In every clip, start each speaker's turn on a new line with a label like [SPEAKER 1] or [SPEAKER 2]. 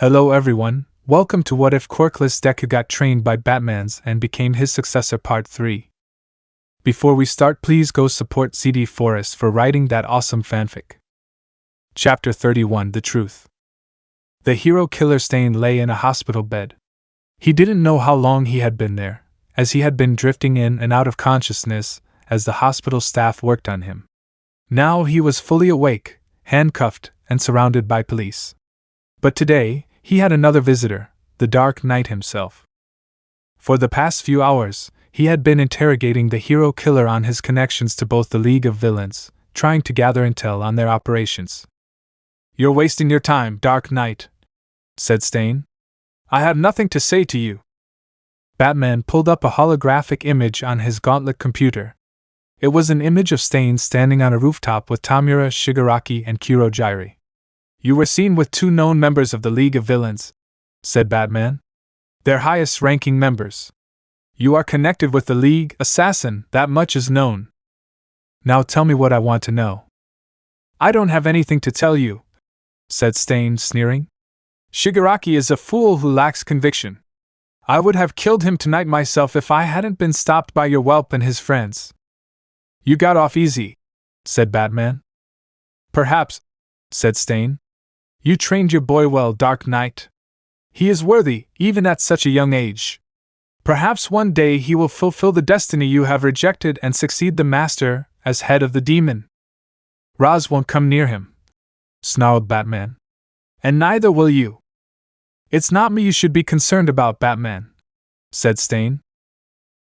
[SPEAKER 1] Hello everyone, welcome to What If Quirkless Deku got trained by Batman's and became his successor Part 3. Before we start, please go support zdforrest for writing that awesome fanfic. Chapter 31: The Truth. The hero killer Stain lay in a hospital bed. He didn't know how long he had been there, as he had been drifting in and out of consciousness as the hospital staff worked on him. Now he was fully awake, handcuffed, and surrounded by police. But today, he had another visitor, the Dark Knight himself. For the past few hours, he had been interrogating the hero killer on his connections to both the League of Villains, trying to gather intel on their operations. "You're wasting your time, Dark Knight," said Stain. "I have nothing to say to you." Batman pulled up a holographic image on his gauntlet computer. It was an image of Stain standing on a rooftop with Tamura Shigaraki and Kurojiri. "You were seen with two known members of the League of Villains," said Batman. "Their highest-ranking members. You are connected with the League, assassin, that much is known. Now tell me what I want to know." "I don't have anything to tell you," said Stain, sneering. "Shigaraki is a fool who lacks conviction. I would have killed him tonight myself if I hadn't been stopped by your whelp and his friends." "You got off easy," said Batman. "Perhaps," said Stain. "You trained your boy well, Dark Knight. He is worthy, even at such a young age. Perhaps one day he will fulfill the destiny you have rejected and succeed the Master as head of the demon." "Roz won't come near him," snarled Batman. "And neither will you." "It's not me you should be concerned about, Batman," said Stain.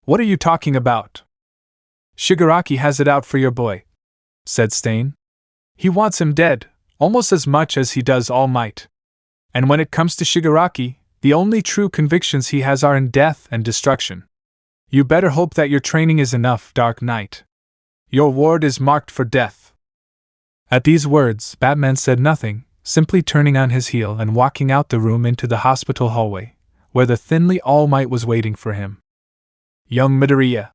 [SPEAKER 1] "What are you talking about?" "Shigaraki has it out for your boy," said Stain. "He wants him dead, almost as much as he does Almight. And when it comes to Shigaraki, the only true convictions he has are in death and destruction. You better hope that your training is enough, Dark Knight. Your ward is marked for death." At these words, Batman said nothing, simply turning on his heel and walking out the room into the hospital hallway, where the thinly Almight was waiting for him. "Young Midoriya,"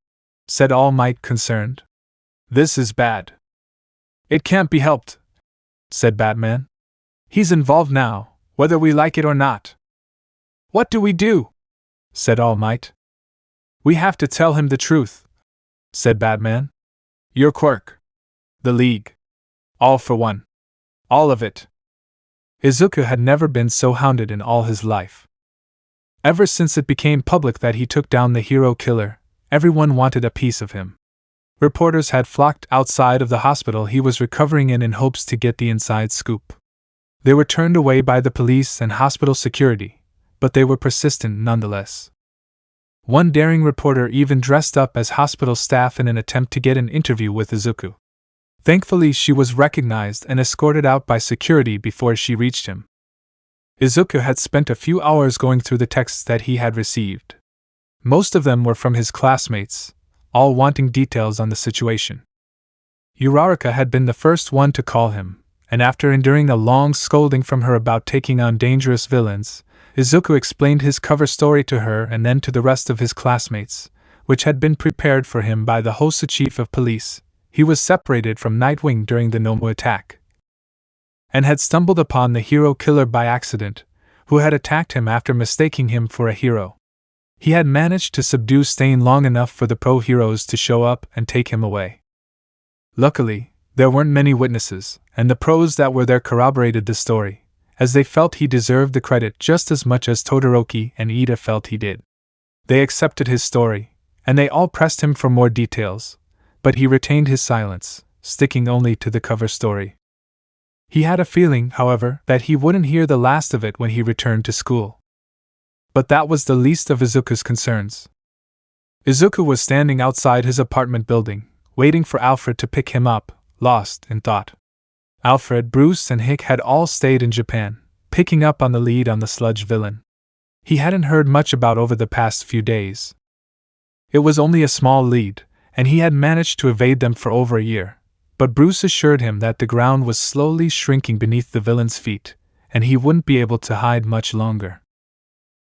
[SPEAKER 1] said Almight, concerned. "This is bad." "It can't be helped," said Batman. "He's involved now, whether we like it or not." "What do we do?" said Almight. "We have to tell him the truth," said Batman. "Your Quirk. The League. All for one. All of it." Izuku had never been so hounded in all his life. Ever since it became public that he took down the hero killer, everyone wanted a piece of him. Reporters had flocked outside of the hospital he was recovering in hopes to get the inside scoop. They were turned away by the police and hospital security, but they were persistent nonetheless. One daring reporter even dressed up as hospital staff in an attempt to get an interview with Izuku. Thankfully, she was recognized and escorted out by security before she reached him. Izuku had spent a few hours going through the texts that he had received. Most of them were from his classmates, all wanting details on the situation. Uraraka had been the first one to call him, and after enduring a long scolding from her about taking on dangerous villains, Izuku explained his cover story to her and then to the rest of his classmates, which had been prepared for him by the Hosa chief of police. He was separated from Nightwing during the Nomu attack, and had stumbled upon the hero killer by accident, who had attacked him after mistaking him for a hero. He had managed to subdue Stain long enough for the pro-heroes to show up and take him away. Luckily, there weren't many witnesses, and the pros that were there corroborated the story, as they felt he deserved the credit just as much as Todoroki and Ida felt he did. They accepted his story, and they all pressed him for more details, but he retained his silence, sticking only to the cover story. He had a feeling, however, that he wouldn't hear the last of it when he returned to school. But that was the least of Izuku's concerns. Izuku was standing outside his apartment building, waiting for Alfred to pick him up, lost in thought. Alfred, Bruce, and Hick had all stayed in Japan, picking up on the lead on the sludge villain. He hadn't heard much about over the past few days. It was only a small lead, and he had managed to evade them for over a year, but Bruce assured him that the ground was slowly shrinking beneath the villain's feet, and he wouldn't be able to hide much longer.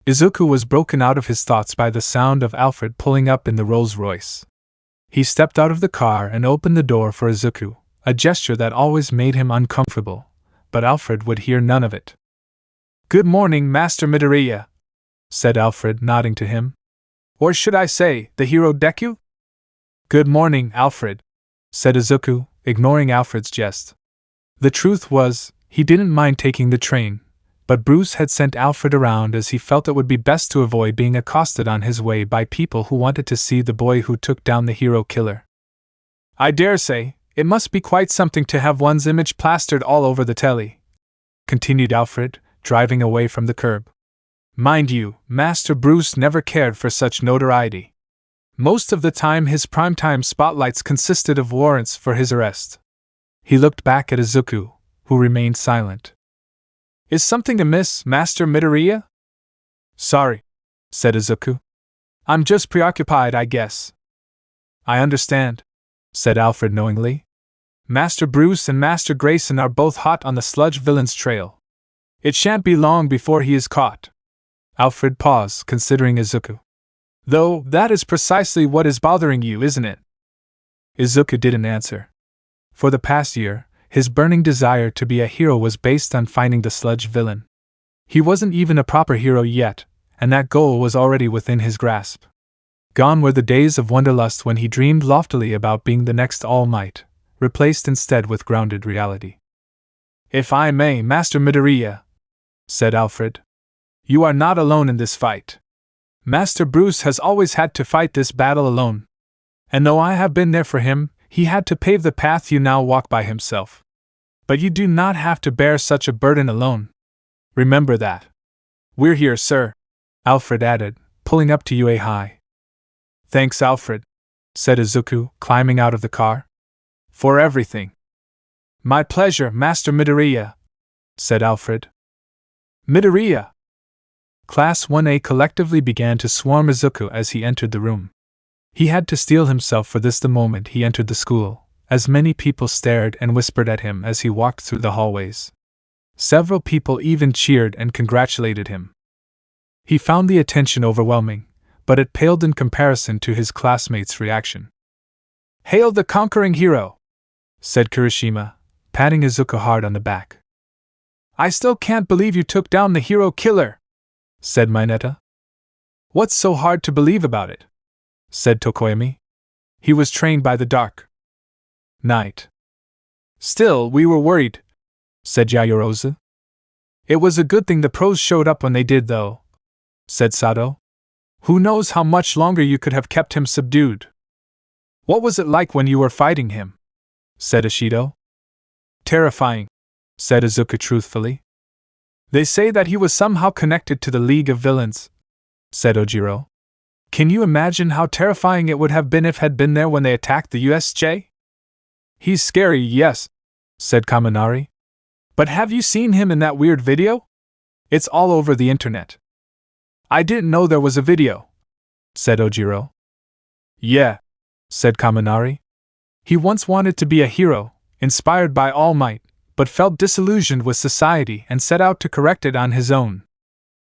[SPEAKER 1] Izuku was broken out of his thoughts by the sound of Alfred pulling up in the Rolls-Royce. He stepped out of the car and opened the door for Izuku, a gesture that always made him uncomfortable, but Alfred would hear none of it. Good morning, Master Midoriya, said Alfred, nodding to him. Or should I say, the hero Deku? Good morning, Alfred, said Izuku, ignoring Alfred's jest. The truth was, he didn't mind taking the train, but Bruce had sent Alfred around as he felt it would be best to avoid being accosted on his way by people who wanted to see the boy who took down the hero killer. I dare say, it must be quite something to have one's image plastered all over the telly, continued Alfred, driving away from the curb. Mind you, Master Bruce never cared for such notoriety. Most of the time his primetime spotlights consisted of warrants for his arrest. He looked back at Izuku, who remained silent. Is something amiss, Master Midoriya? Sorry, said Izuku. I'm just preoccupied, I guess. I understand, said Alfred knowingly. Master Bruce and Master Grayson are both hot on the sludge villain's trail. It shan't be long before he is caught. Alfred paused, considering Izuku. Though, that is precisely what is bothering you, isn't it? Izuku didn't answer. For the past year, his burning desire to be a hero was based on finding the sludge villain. He wasn't even a proper hero yet, and that goal was already within his grasp. Gone were the days of wanderlust when he dreamed loftily about being the next Almight, replaced instead with grounded reality. If I may, Master Midoriya, said Alfred, you are not alone in this fight. Master Bruce has always had to fight this battle alone. And though I have been there for him, he had to pave the path you now walk by himself. But you do not have to bear such a burden alone. Remember that. We're here, sir, Alfred added, pulling up to you high. Thanks, Alfred, said Izuku, climbing out of the car. For everything. My pleasure, Master Midoriya, said Alfred. Midoriya! Class 1A collectively began to swarm Izuku as he entered the room. He had to steel himself for this the moment he entered the school, as many people stared and whispered at him as he walked through the hallways. Several people even cheered and congratulated him. He found the attention overwhelming, but it paled in comparison to his classmates' reaction. Hail the conquering hero! Said Kirishima, patting Izuku hard on the back. I still can't believe you took down the hero killer, said Mineta. What's so hard to believe about it? Said Tokoyami. He was trained by the Dark Knight. Still, we were worried, said Yaoyorozu. It was a good thing the pros showed up when they did, though, said Sato. Who knows how much longer you could have kept him subdued? What was it like when you were fighting him? Said Ishido. Terrifying, said Izuku truthfully. They say that he was somehow connected to the League of Villains, said Ojiro. Can you imagine how terrifying it would have been if had been there when they attacked the USJ? He's scary, yes, said Kaminari. But have you seen him in that weird video? It's all over the internet. I didn't know there was a video, said Ojiro. Yeah, said Kaminari. He once wanted to be a hero, inspired by All Might, but felt disillusioned with society and set out to correct it on his own.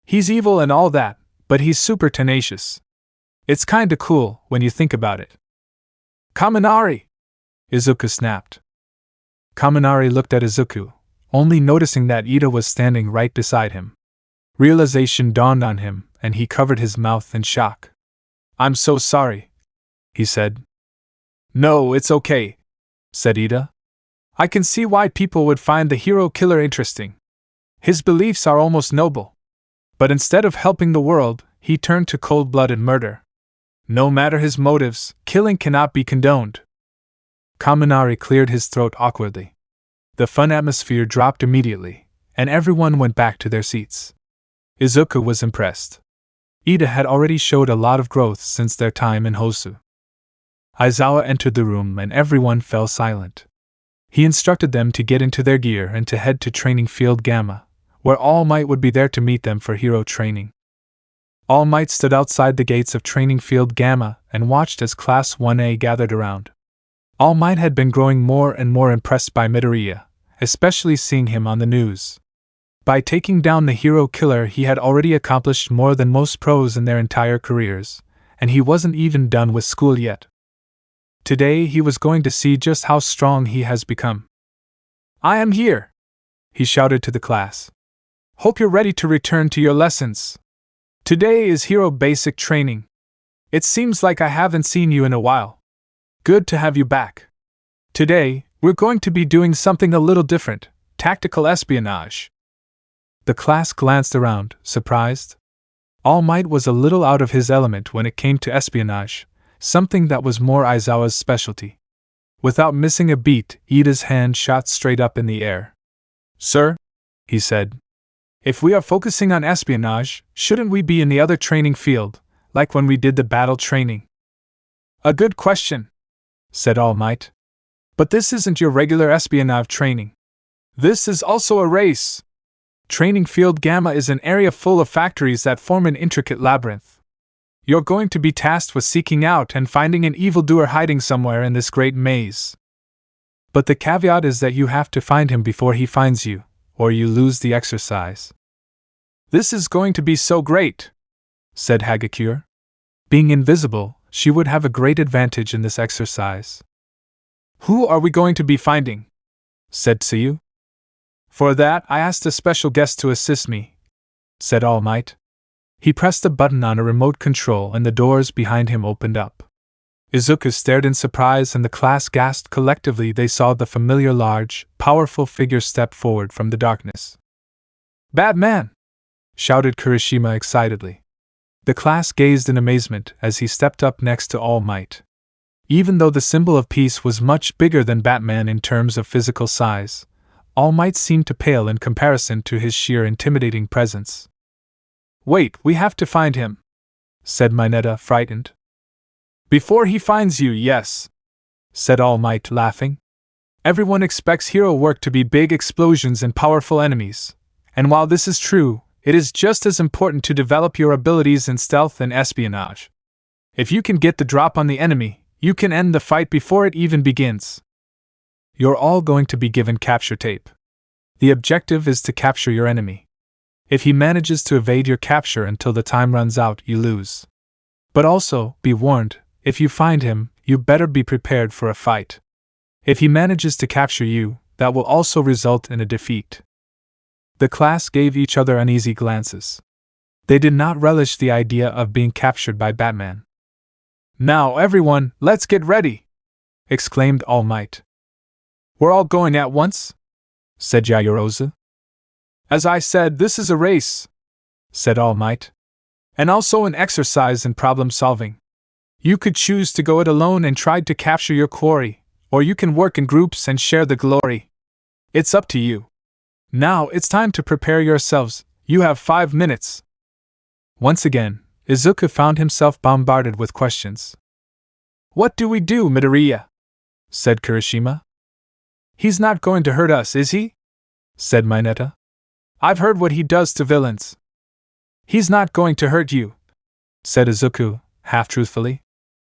[SPEAKER 1] He's evil and all that, but he's super tenacious. It's kinda cool when you think about it. Kaminari! Izuku snapped. Kaminari looked at Izuku, only noticing that Ida was standing right beside him. Realization dawned on him, and he covered his mouth in shock. I'm so sorry, he said. No, it's okay, said Ida. I can see why people would find the hero killer interesting. His beliefs are almost noble. But instead of helping the world, he turned to cold-blooded murder. No matter his motives, killing cannot be condoned. Kaminari cleared his throat awkwardly. The fun atmosphere dropped immediately, and everyone went back to their seats. Izuku was impressed. Ida had already showed a lot of growth since their time in Hosu. Aizawa entered the room and everyone fell silent. He instructed them to get into their gear and to head to Training Field Gamma, where All Might would be there to meet them for hero training. All Might stood outside the gates of Training Field Gamma and watched as Class 1A gathered around. All Might had been growing more and more impressed by Midoriya, especially seeing him on the news. By taking down the hero killer, he had already accomplished more than most pros in their entire careers, and he wasn't even done with school yet. Today he was going to see just how strong he has become. I am here! He shouted to the class. Hope you're ready to return to your lessons. Today is Hero Basic Training. It seems like I haven't seen you in a while. Good to have you back. Today, we're going to be doing something a little different, tactical espionage. The class glanced around, surprised. Almight was a little out of his element when it came to espionage, something that was more Aizawa's specialty. Without missing a beat, Ida's hand shot straight up in the air. Sir, he said, if we are focusing on espionage, shouldn't we be in the other training field, like when we did the battle training? A good question, said Almight. But this isn't your regular espionage training. This is also a race. Training Field Gamma is an area full of factories that form an intricate labyrinth. You're going to be tasked with seeking out and finding an evildoer hiding somewhere in this great maze. But the caveat is that you have to find him before he finds you, or you lose the exercise. This is going to be so great, said Hagakure. Being invisible, she would have a great advantage in this exercise. Who are we going to be finding? Said Tsuyu. For that, I asked a special guest to assist me, said Almight. He pressed a button on a remote control and the doors behind him opened up. Izuku stared in surprise and the class gasped collectively. They saw the familiar large, powerful figure step forward from the darkness. Batman! Shouted Kirishima excitedly. The class gazed in amazement as he stepped up next to All Might. Even though the symbol of peace was much bigger than Batman in terms of physical size, All Might seemed to pale in comparison to his sheer intimidating presence. Wait, we have to find him, said Mineta, frightened. Before he finds you, yes, said All Might, laughing. Everyone expects hero work to be big explosions and powerful enemies, and while this is true, it is just as important to develop your abilities in stealth and espionage. If you can get the drop on the enemy, you can end the fight before it even begins. You're all going to be given capture tape. The objective is to capture your enemy. If he manages to evade your capture until the time runs out, you lose. But also, be warned, if you find him, you better be prepared for a fight. If he manages to capture you, that will also result in a defeat. The class gave each other uneasy glances. They did not relish the idea of being captured by Batman. Now everyone, let's get ready! Exclaimed All Might. We're all going at once? Said Yaoyorozu. As I said, this is a race, said All Might. And also an exercise in problem solving. You could choose to go it alone and try to capture your quarry, or you can work in groups and share the glory. It's up to you. Now it's time to prepare yourselves. You have 5 minutes. Once again, Izuku found himself bombarded with questions. What do we do, Midoriya? Said Kirishima. He's not going to hurt us, is he? Said Mineta. I've heard what he does to villains. He's not going to hurt you, said Izuku, half-truthfully.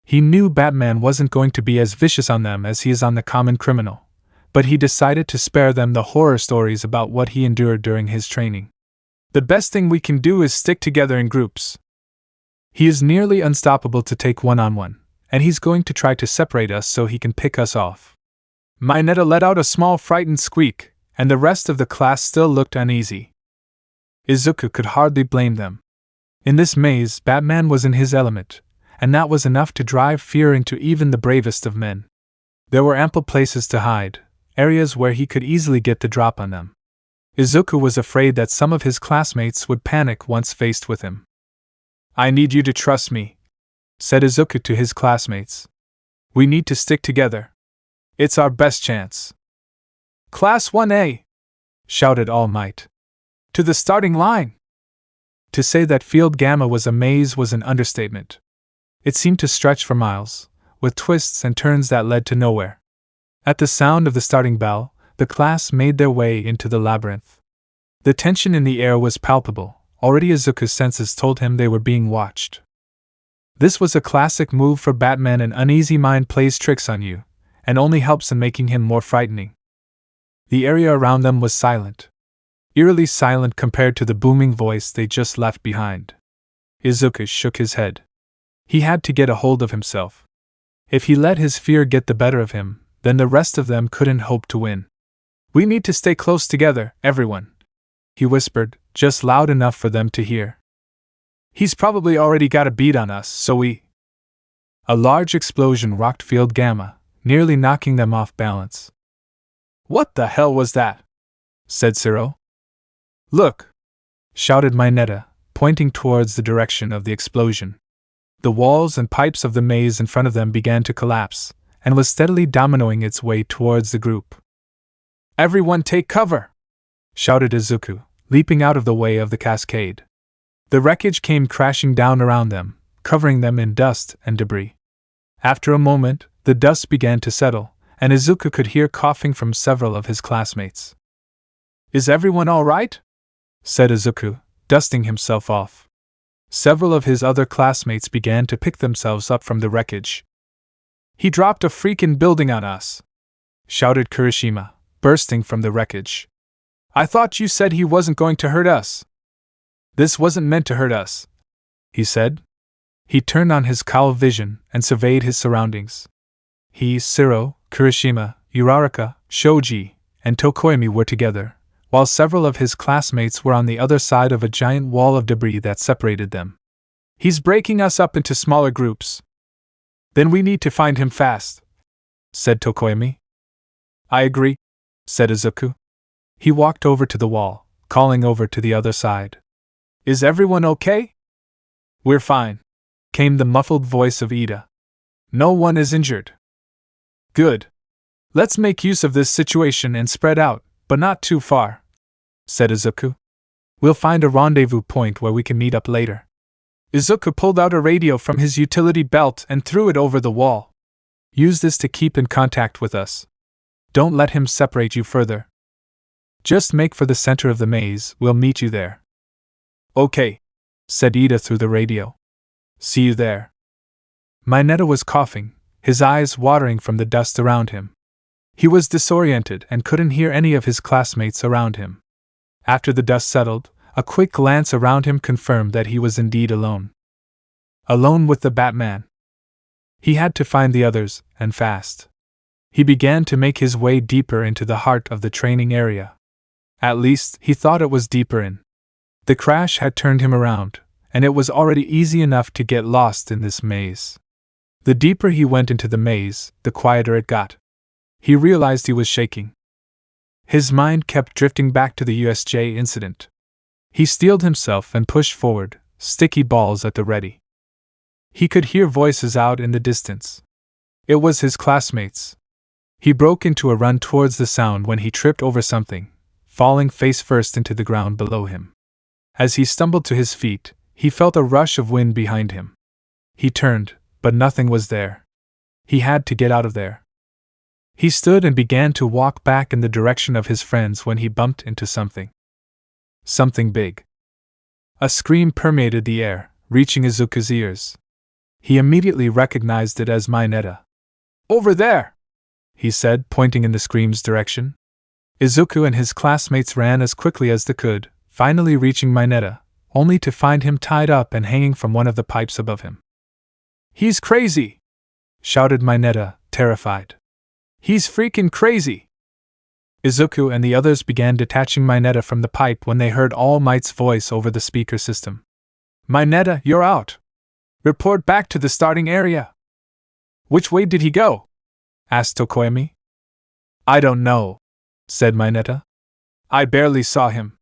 [SPEAKER 1] He knew Batman wasn't going to be as vicious on them as he is on the common criminal, but he decided to spare them the horror stories about what he endured during his training. The best thing we can do is stick together in groups. He is nearly unstoppable to take one-on-one, and he's going to try to separate us so he can pick us off. Mineta let out a small frightened squeak, and the rest of the class still looked uneasy. Izuku could hardly blame them. In this maze, Batman was in his element, and that was enough to drive fear into even the bravest of men. There were ample places to hide, areas where he could easily get the drop on them. Izuku was afraid that some of his classmates would panic once faced with him. I need you to trust me, said Izuku to his classmates. We need to stick together. It's our best chance. Class 1A! Shouted All Might. To the starting line! To say that Field Gamma was a maze was an understatement. It seemed to stretch for miles, with twists and turns that led to nowhere. At the sound of the starting bell, the class made their way into the labyrinth. The tension in the air was palpable. Already Izuku's senses told him they were being watched. This was a classic move for Batman. An uneasy mind plays tricks on you, and only helps in making him more frightening. The area around them was silent. Eerily silent compared to the booming voice they just left behind. Izuku shook his head. He had to get a hold of himself. If he let his fear get the better of him, then the rest of them couldn't hope to win. We need to stay close together, everyone, he whispered, just loud enough for them to hear. He's probably already got a beat on us, so we. A large explosion rocked Field Gamma, nearly knocking them off balance. What the hell was that? Said Zero. Look! Shouted Mineta, pointing towards the direction of the explosion. The walls and pipes of the maze in front of them began to collapse, and was steadily dominoing its way towards the group. Everyone take cover! Shouted Izuku, leaping out of the way of the cascade. The wreckage came crashing down around them, covering them in dust and debris. After a moment, the dust began to settle, and Izuku could hear coughing from several of his classmates. Is everyone all right? Said Izuku, dusting himself off. Several of his other classmates began to pick themselves up from the wreckage. He dropped a freaking building on us! Shouted Kirishima, bursting from the wreckage. I thought you said he wasn't going to hurt us. This wasn't meant to hurt us, he said. He turned on his cowl vision and surveyed his surroundings. He, Zero, Kirishima, Uraraka, Shoji, and Tokoyami were together, while several of his classmates were on the other side of a giant wall of debris that separated them. He's breaking us up into smaller groups. Then we need to find him fast, said Tokoyami. I agree, said Izuku. He walked over to the wall, calling over to the other side. Is everyone okay? We're fine, came the muffled voice of Ida. No one is injured. Good. Let's make use of this situation and spread out, but not too far, said Izuku. We'll find a rendezvous point where we can meet up later. Izuku pulled out a radio from his utility belt and threw it over the wall. Use this to keep in contact with us. Don't let him separate you further. Just make for the center of the maze, we'll meet you there. Okay, said Ida through the radio. See you there. Mineta was coughing, his eyes watering from the dust around him. He was disoriented and couldn't hear any of his classmates around him. After the dust settled, a quick glance around him confirmed that he was indeed alone. Alone with the Batman. He had to find the others, and fast. He began to make his way deeper into the heart of the training area. At least, he thought it was deeper in. The crash had turned him around, and it was already easy enough to get lost in this maze. The deeper he went into the maze, the quieter it got. He realized he was shaking. His mind kept drifting back to the USJ incident. He steeled himself and pushed forward, sticky balls at the ready. He could hear voices out in the distance. It was his classmates. He broke into a run towards the sound when he tripped over something, falling face first into the ground below him. As he stumbled to his feet, he felt a rush of wind behind him. He turned, but nothing was there. He had to get out of there. He stood and began to walk back in the direction of his friends when he bumped into something. Something big. A scream permeated the air, reaching Izuku's ears. He immediately recognized it as Mineta. Over there! He said, pointing in the scream's direction. Izuku and his classmates ran as quickly as they could, finally reaching Mineta, only to find him tied up and hanging from one of the pipes above him. He's crazy! Shouted Mineta, terrified. He's freaking crazy! Izuku and the others began detaching Mineta from the pipe when they heard All Might's voice over the speaker system. Mineta, you're out! Report back to the starting area! Which way did he go? Asked Tokoyami. I don't know, said Mineta. I barely saw him.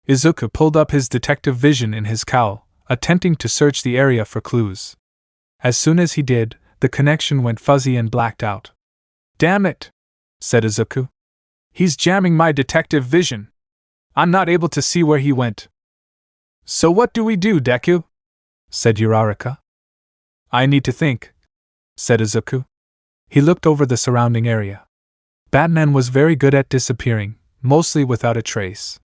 [SPEAKER 1] Izuku pulled up his detective vision in his cowl, attempting to search the area for clues. As soon as he did, the connection went fuzzy and blacked out. Damn it, said Izuku. He's jamming my detective vision. I'm not able to see where he went. So what do we do, Deku? Said Uraraka. I need to think, said Izuku. He looked over the surrounding area. Batman was very good at disappearing, mostly without a trace.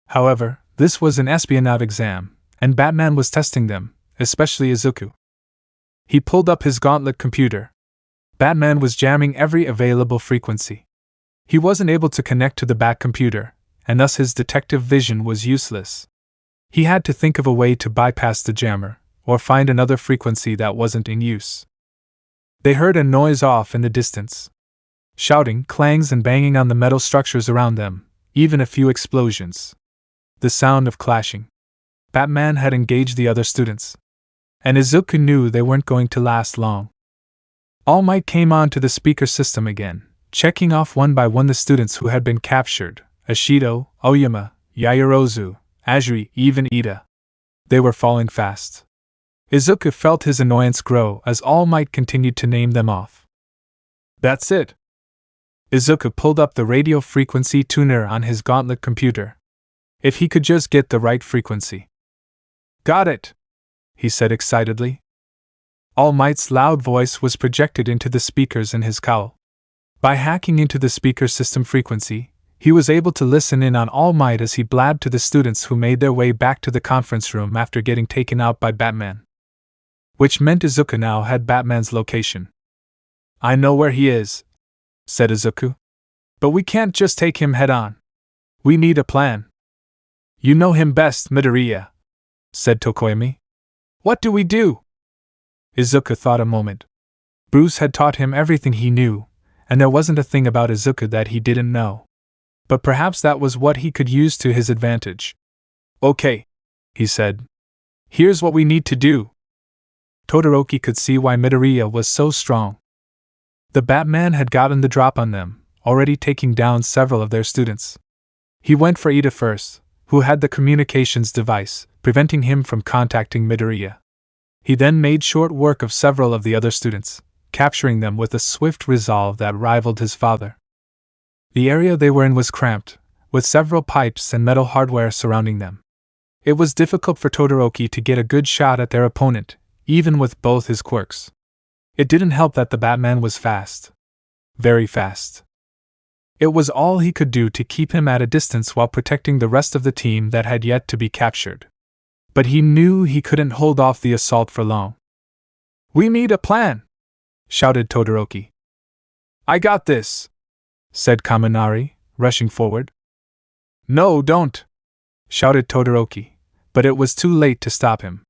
[SPEAKER 1] However, this was an espionage exam, and Batman was testing them, especially Izuku. He pulled up his gauntlet computer. Batman was jamming every available frequency. He wasn't able to connect to the Bat computer, and thus his detective vision was useless. He had to think of a way to bypass the jammer, or find another frequency that wasn't in use. They heard a noise off in the distance. Shouting, clangs and banging on the metal structures around them, even a few explosions. The sound of clashing. Batman had engaged the other students. And Izuku knew they weren't going to last long. Almight came on to the speaker system again, checking off one by one the students who had been captured: Ashido, Oyama, Yaoyorozu, Azuri, even Ida. They were falling fast. Izuku felt his annoyance grow as All Might continued to name them off. That's it. Izuku pulled up the radio frequency tuner on his gauntlet computer. If he could just get the right frequency. Got it, he said excitedly. All Might's loud voice was projected into the speakers in his cowl. By hacking into the speaker system frequency, he was able to listen in on All Might as he blabbed to the students who made their way back to the conference room after getting taken out by Batman. Which meant Izuku now had Batman's location. I know where he is, said Izuku. But we can't just take him head on. We need a plan. You know him best, Midoriya, said Tokoyami. What do we do? Izuku thought a moment. Bruce had taught him everything he knew, and there wasn't a thing about Izuku that he didn't know. But perhaps that was what he could use to his advantage. Okay, he said. Here's what we need to do. Todoroki could see why Midoriya was so strong. The Batman had gotten the drop on them, already taking down several of their students. He went for Ida first, who had the communications device, preventing him from contacting Midoriya. He then made short work of several of the other students, capturing them with a swift resolve that rivaled his father. The area they were in was cramped, with several pipes and metal hardware surrounding them. It was difficult for Todoroki to get a good shot at their opponent, even with both his quirks. It didn't help that the Batman was fast. Very fast. It was all he could do to keep him at a distance while protecting the rest of the team that had yet to be captured. But he knew he couldn't hold off the assault for long. We need a plan, shouted Todoroki. I got this, said Kaminari, rushing forward. No, don't, shouted Todoroki, but it was too late to stop him.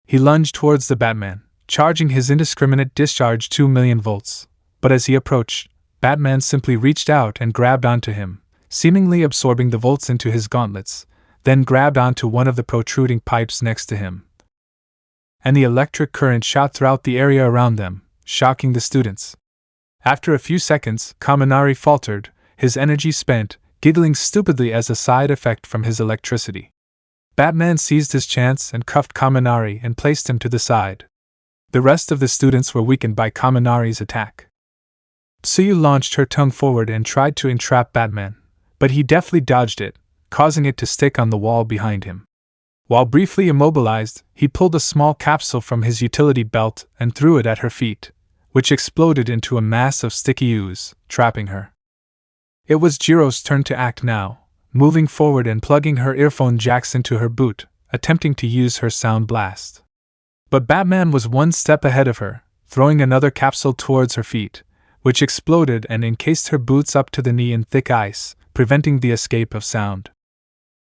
[SPEAKER 1] He lunged towards the Batman, charging his indiscriminate discharge 2 million volts, but as he approached, Batman simply reached out and grabbed onto him, seemingly absorbing the volts into his gauntlets, then grabbed onto one of the protruding pipes next to him. And the electric current shot throughout the area around them, shocking the students. After a few seconds, Kaminari faltered, his energy spent, giggling stupidly as a side effect from his electricity. Batman seized his chance and cuffed Kaminari and placed him to the side. The rest of the students were weakened by Kaminari's attack. Tsuyu launched her tongue forward and tried to entrap Batman, but he deftly dodged it, causing it to stick on the wall behind him. While briefly immobilized, he pulled a small capsule from his utility belt and threw it at her feet, which exploded into a mass of sticky ooze, trapping her. It was Jiro's turn to act now, moving forward and plugging her earphone jacks into her boot, attempting to use her sound blast. But Batman was one step ahead of her, throwing another capsule towards her feet, which exploded and encased her boots up to the knee in thick ice, preventing the escape of sound.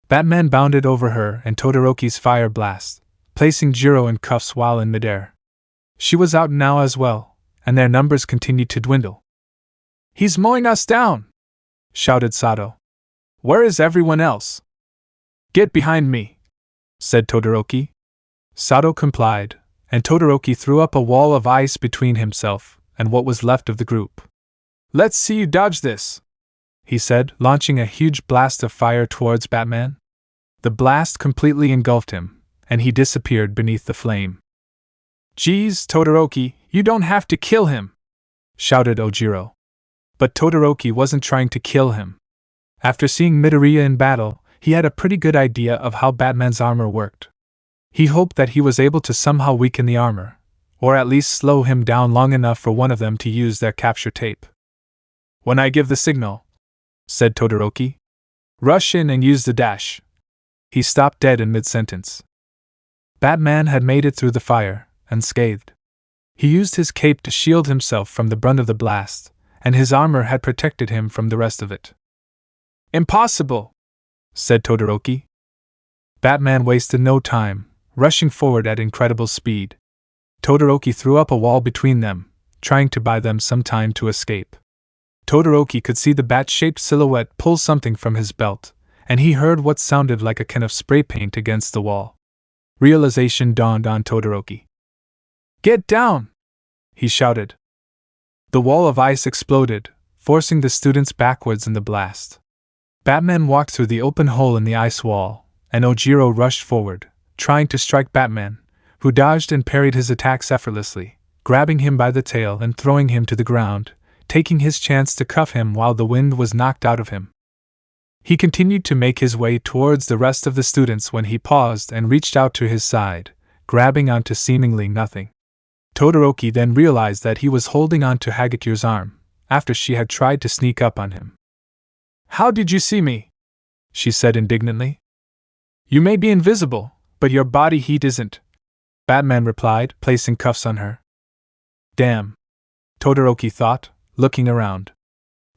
[SPEAKER 1] Batman bounded over her and Todoroki's fire blast, placing Jiro in cuffs while in midair. She was out now as well, and their numbers continued to dwindle. He's mowing us down! Shouted Sato. Where is everyone else? Get behind me, said Todoroki. Sato complied, and Todoroki threw up a wall of ice between himself and what was left of the group. Let's see you dodge this, he said, launching a huge blast of fire towards Batman. The blast completely engulfed him, and he disappeared beneath the flame. Geez, Todoroki, you don't have to kill him, shouted Ojiro. But Todoroki wasn't trying to kill him. After seeing Midoriya in battle, he had a pretty good idea of how Batman's armor worked. He hoped that he was able to somehow weaken the armor, or at least slow him down long enough for one of them to use their capture tape. When I give the signal, said Todoroki, rush in and use the dash. He stopped dead in mid-sentence. Batman had made it through the fire, unscathed. He used his cape to shield himself from the brunt of the blast, and his armor had protected him from the rest of it. Impossible, said Todoroki. Batman wasted no time, rushing forward at incredible speed. Todoroki threw up a wall between them, trying to buy them some time to escape. Todoroki could see the bat-shaped silhouette pull something from his belt, and he heard what sounded like a can of spray paint against the wall. Realization dawned on Todoroki. "Get down!" he shouted. The wall of ice exploded, forcing the students backwards in the blast. Batman walked through the open hole in the ice wall, and Ojiro rushed forward, trying to strike Batman, who dodged and parried his attacks effortlessly, grabbing him by the tail and throwing him to the ground, taking his chance to cuff him while the wind was knocked out of him. He continued to make his way towards the rest of the students when he paused and reached out to his side, grabbing onto seemingly nothing. Todoroki then realized that he was holding onto Hagakyo's arm, after she had tried to sneak up on him. "How did you see me?" she said indignantly. "You may be invisible, but your body heat isn't," Batman replied, placing cuffs on her. "Damn," Todoroki thought, looking around.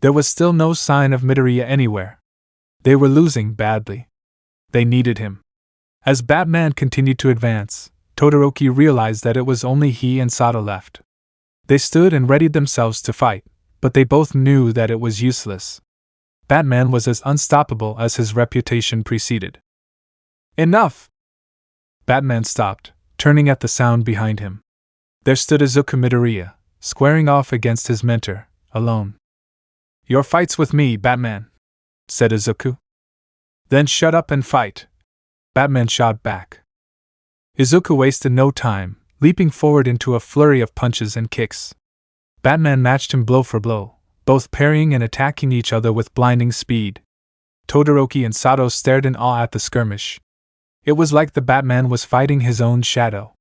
[SPEAKER 1] There was still no sign of Midoriya anywhere. They were losing badly. They needed him. As Batman continued to advance, Todoroki realized that it was only he and Sato left. They stood and readied themselves to fight, but they both knew that it was useless. Batman was as unstoppable as his reputation preceded. "Enough!" Batman stopped, turning at the sound behind him. There stood Izuku Midoriya, squaring off against his mentor, alone. "Your fight's with me, Batman," said Izuku. "Then shut up and fight," Batman shot back. Izuku wasted no time, leaping forward into a flurry of punches and kicks. Batman matched him blow for blow, both parrying and attacking each other with blinding speed. Todoroki and Sato stared in awe at the skirmish. It was like the Batman was fighting his own shadow.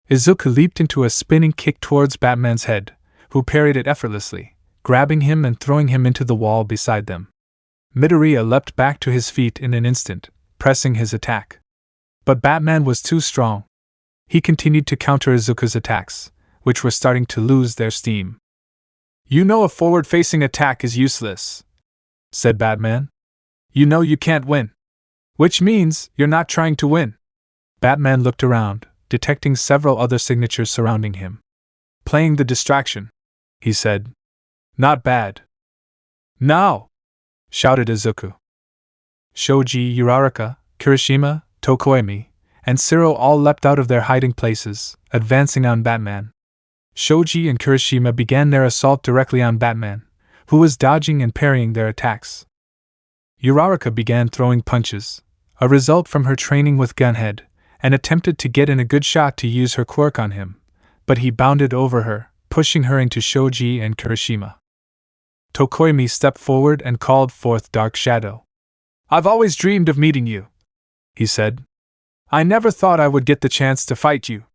[SPEAKER 1] Izuku leaped into a spinning kick towards Batman's head, who parried it effortlessly, grabbing him and throwing him into the wall beside them. Midoriya leapt back to his feet in an instant, pressing his attack. But Batman was too strong. He continued to counter Izuku's attacks, which were starting to lose their steam. "You know a forward-facing attack is useless," said Batman. "You know you can't win. Which means you're not trying to win." Batman looked around, detecting several other signatures surrounding him. "Playing the distraction," he said. "Not bad." "Now!" shouted Izuku. Shoji, Uraraka, Kirishima, Tokoemi, and Zero all leapt out of their hiding places, advancing on Batman. Shoji and Kirishima began their assault directly on Batman, who was dodging and parrying their attacks. Uraraka began throwing punches, a result from her training with Gunhead, and attempted to get in a good shot to use her quirk on him, but he bounded over her, pushing her into Shoji and Kirishima. Tokoemi stepped forward and called forth Dark Shadow. "I've always dreamed of meeting you," he said. "I never thought I would get the chance to fight you."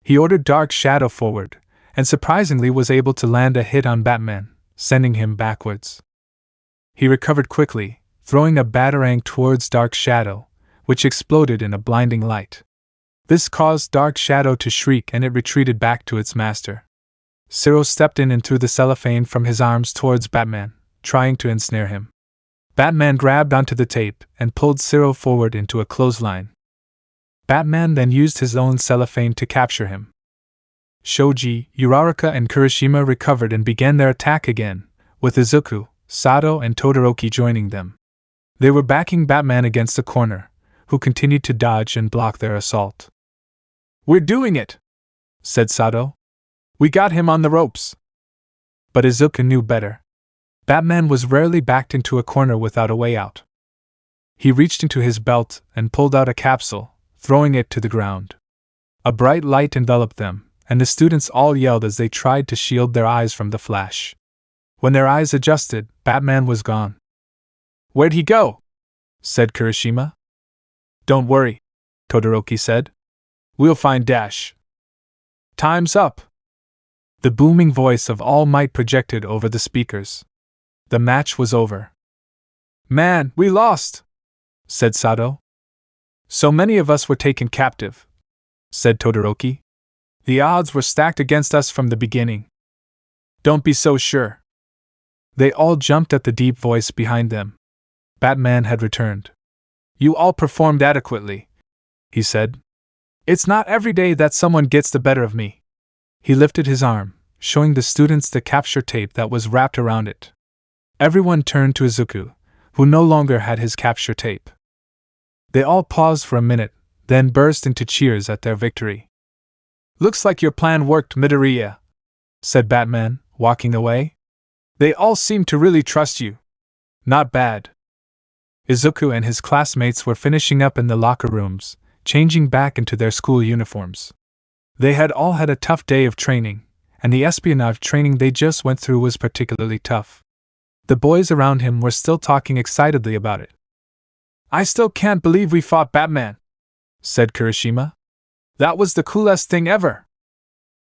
[SPEAKER 1] He ordered Dark Shadow forward, and surprisingly was able to land a hit on Batman, sending him backwards. He recovered quickly, throwing a batarang towards Dark Shadow, which exploded in a blinding light. This caused Dark Shadow to shriek and it retreated back to its master. Zero stepped in and threw the cellophane from his arms towards Batman, trying to ensnare him. Batman grabbed onto the tape and pulled Zero forward into a clothesline. Batman then used his own cellophane to capture him. Shoji, Uraraka, and Kirishima recovered and began their attack again, with Izuku, Sato, and Todoroki joining them. They were backing Batman against a corner, who continued to dodge and block their assault. "We're doing it," said Sato. "We got him on the ropes." But Izuku knew better. Batman was rarely backed into a corner without a way out. He reached into his belt and pulled out a capsule, throwing it to the ground. A bright light enveloped them, and the students all yelled as they tried to shield their eyes from the flash. When their eyes adjusted, Batman was gone. "Where'd he go?" said Kirishima. "Don't worry," Todoroki said. "We'll find Dash." "Time's up!" The booming voice of All Might projected over the speakers. The match was over. "Man, we lost!" said Sato. "So many of us were taken captive," said Todoroki. "The odds were stacked against us from the beginning." "Don't be so sure." They all jumped at the deep voice behind them. Batman had returned. "You all performed adequately," he said. "It's not every day that someone gets the better of me." He lifted his arm, showing the students the capture tape that was wrapped around it. Everyone turned to Izuku, who no longer had his capture tape. They all paused for a minute, then burst into cheers at their victory. "Looks like your plan worked, Midoriya," said Batman, walking away. "They all seem to really trust you. Not bad." Izuku and his classmates were finishing up in the locker rooms, changing back into their school uniforms. They had all had a tough day of training, and the espionage training they just went through was particularly tough. The boys around him were still talking excitedly about it. "I still can't believe we fought Batman," said Kirishima. "That was the coolest thing ever."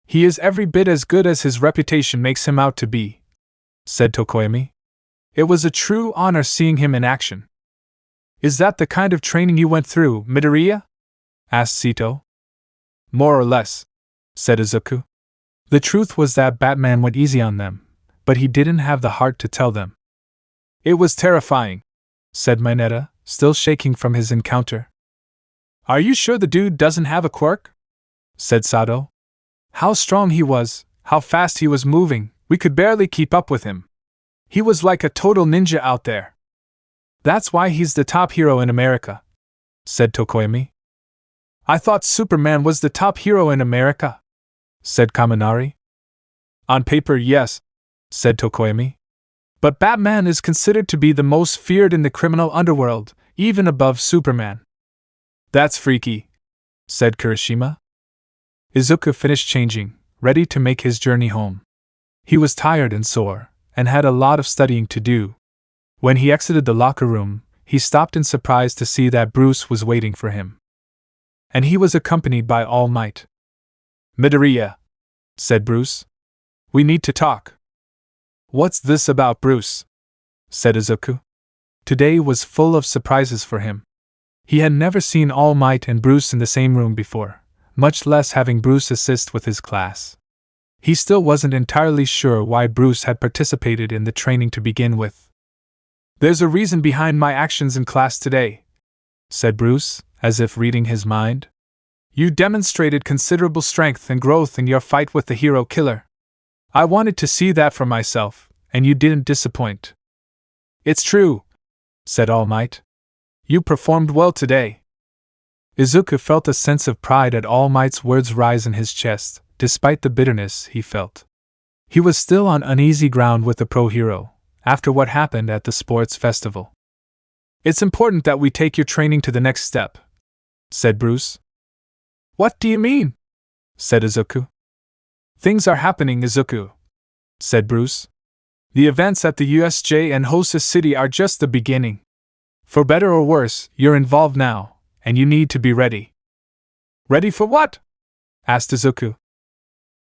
[SPEAKER 1] "He is every bit as good as his reputation makes him out to be," said Tokoyami. "It was a true honor seeing him in action." "Is that the kind of training you went through, Midoriya?" asked Sito. "More or less," said Izuku. The truth was that Batman went easy on them, but he didn't have the heart to tell them. "It was terrifying," said Mineta, still shaking from his encounter. "Are you sure the dude doesn't have a quirk?" said Sato. "How strong he was, how fast he was moving, we could barely keep up with him. He was like a total ninja out there." "That's why he's the top hero in America," said Tokoyami. "I thought Superman was the top hero in America," said Kaminari. "On paper, yes," said Tokoyami. "But Batman is considered to be the most feared in the criminal underworld, even above Superman." "That's freaky," said Kirishima. Izuku finished changing, ready to make his journey home. He was tired and sore, and had a lot of studying to do. When he exited the locker room, he stopped in surprise to see that Bruce was waiting for him. And he was accompanied by All Might. "Midoriya," said Bruce. "We need to talk." "What's this about, Bruce?" said Izuku. Today was full of surprises for him. He had never seen All Might and Bruce in the same room before, much less having Bruce assist with his class. He still wasn't entirely sure why Bruce had participated in the training to begin with. "There's a reason behind my actions in class today," said Bruce, as if reading his mind. "You demonstrated considerable strength and growth in your fight with the hero killer. I wanted to see that for myself, and you didn't disappoint." "It's true," said All Might. "You performed well today." Izuku felt a sense of pride at All Might's words rise in his chest, despite the bitterness he felt. He was still on uneasy ground with the pro-hero, after what happened at the sports festival. "It's important that we take your training to the next step," said Bruce. "What do you mean?" said Izuku. "Things are happening, Izuku," said Bruce. "The events at the USJ and Hosa City are just the beginning. For better or worse, you're involved now, and you need to be ready." "Ready for what?" asked Izuku.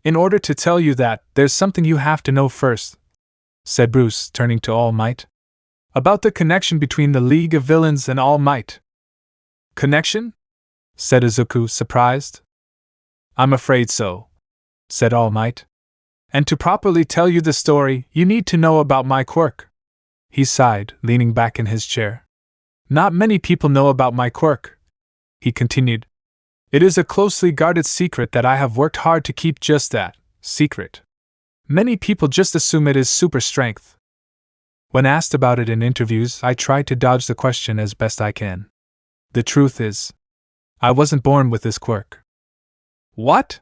[SPEAKER 1] "In order to tell you that, there's something you have to know first," said Bruce, turning to All Might. "About the connection between the League of Villains and All Might." "Connection?" said Izuku, surprised. "I'm afraid so," said All Might. "And to properly tell you the story, you need to know about my quirk." He sighed, leaning back in his chair. "Not many people know about my quirk," he continued. "It is a closely guarded secret that I have worked hard to keep, just that, secret. Many people just assume it is super strength. When asked about it in interviews, I try to dodge the question as best I can. The truth is, I wasn't born with this quirk." "What?"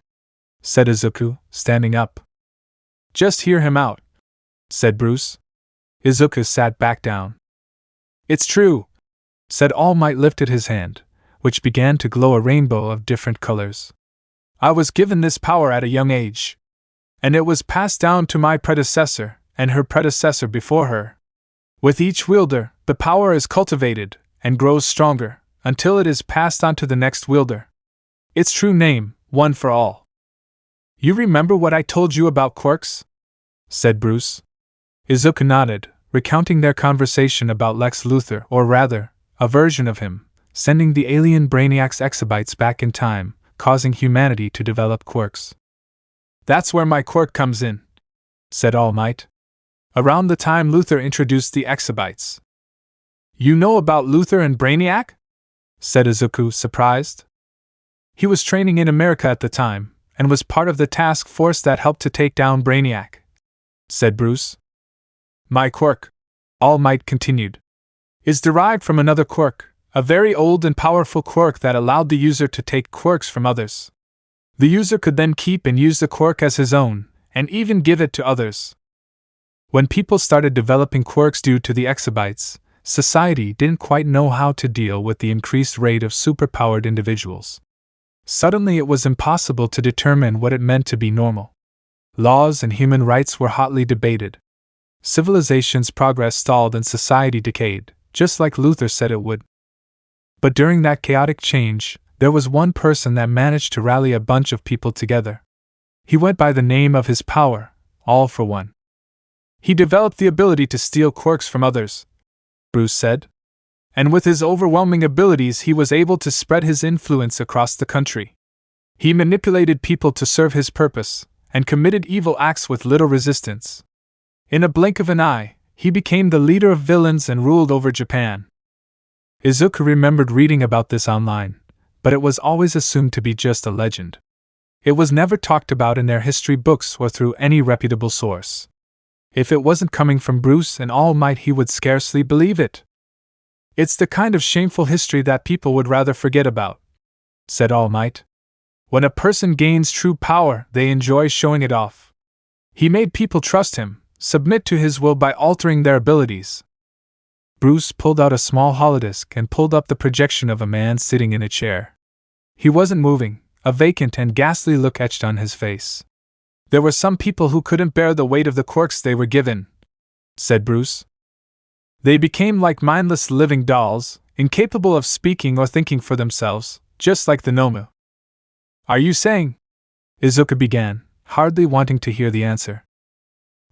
[SPEAKER 1] said Izuku, standing up. "Just hear him out," said Bruce. Izuku sat back down. "It's true," said All Might, lifted his hand, which began to glow a rainbow of different colors. "I was given this power at a young age. And it was passed down to my predecessor, and her predecessor before her. With each wielder, the power is cultivated, and grows stronger, until it is passed on to the next wielder. Its true name, one for all." "You remember what I told you about quirks?" said Bruce. Izuku nodded, recounting their conversation about Lex Luthor, or rather, a version of him, sending the alien Brainiac's exabytes back in time, causing humanity to develop quirks. "That's where my quirk comes in," said All Might. "Around the time Luthor introduced the exabytes." "You know about Luthor and Brainiac?" said Izuku, surprised. "He was training in America at the time, and was part of the task force that helped to take down Brainiac," said Bruce. "My quirk," All Might continued, is derived from another quirk, a very old and powerful quirk that allowed the user to take quirks from others. The user could then keep and use the quirk as his own, and even give it to others. When people started developing quirks due to the exabytes, society didn't quite know how to deal with the increased rate of superpowered individuals. Suddenly it was impossible to determine what it meant to be normal. Laws and human rights were hotly debated. Civilization's progress stalled and society decayed, just like Luther said it would. But during that chaotic change, there was one person that managed to rally a bunch of people together. He went by the name of his power, All for One. He developed the ability to steal quirks from others, Bruce said. And with his overwhelming abilities he was able to spread his influence across the country. He manipulated people to serve his purpose, and committed evil acts with little resistance. In a blink of an eye, he became the leader of villains and ruled over Japan. Izuku remembered reading about this online, but it was always assumed to be just a legend. It was never talked about in their history books or through any reputable source. If it wasn't coming from Bruce and All Might, he would scarcely believe it. It's the kind of shameful history that people would rather forget about, said All Might. When a person gains true power, they enjoy showing it off. He made people trust him, submit to his will by altering their abilities. Bruce pulled out a small holodisk and pulled up the projection of a man sitting in a chair. He wasn't moving, a vacant and ghastly look etched on his face. There were some people who couldn't bear the weight of the quirks they were given, said Bruce. They became like mindless living dolls, incapable of speaking or thinking for themselves, just like the Nomu. Are you saying? Izuku began, hardly wanting to hear the answer.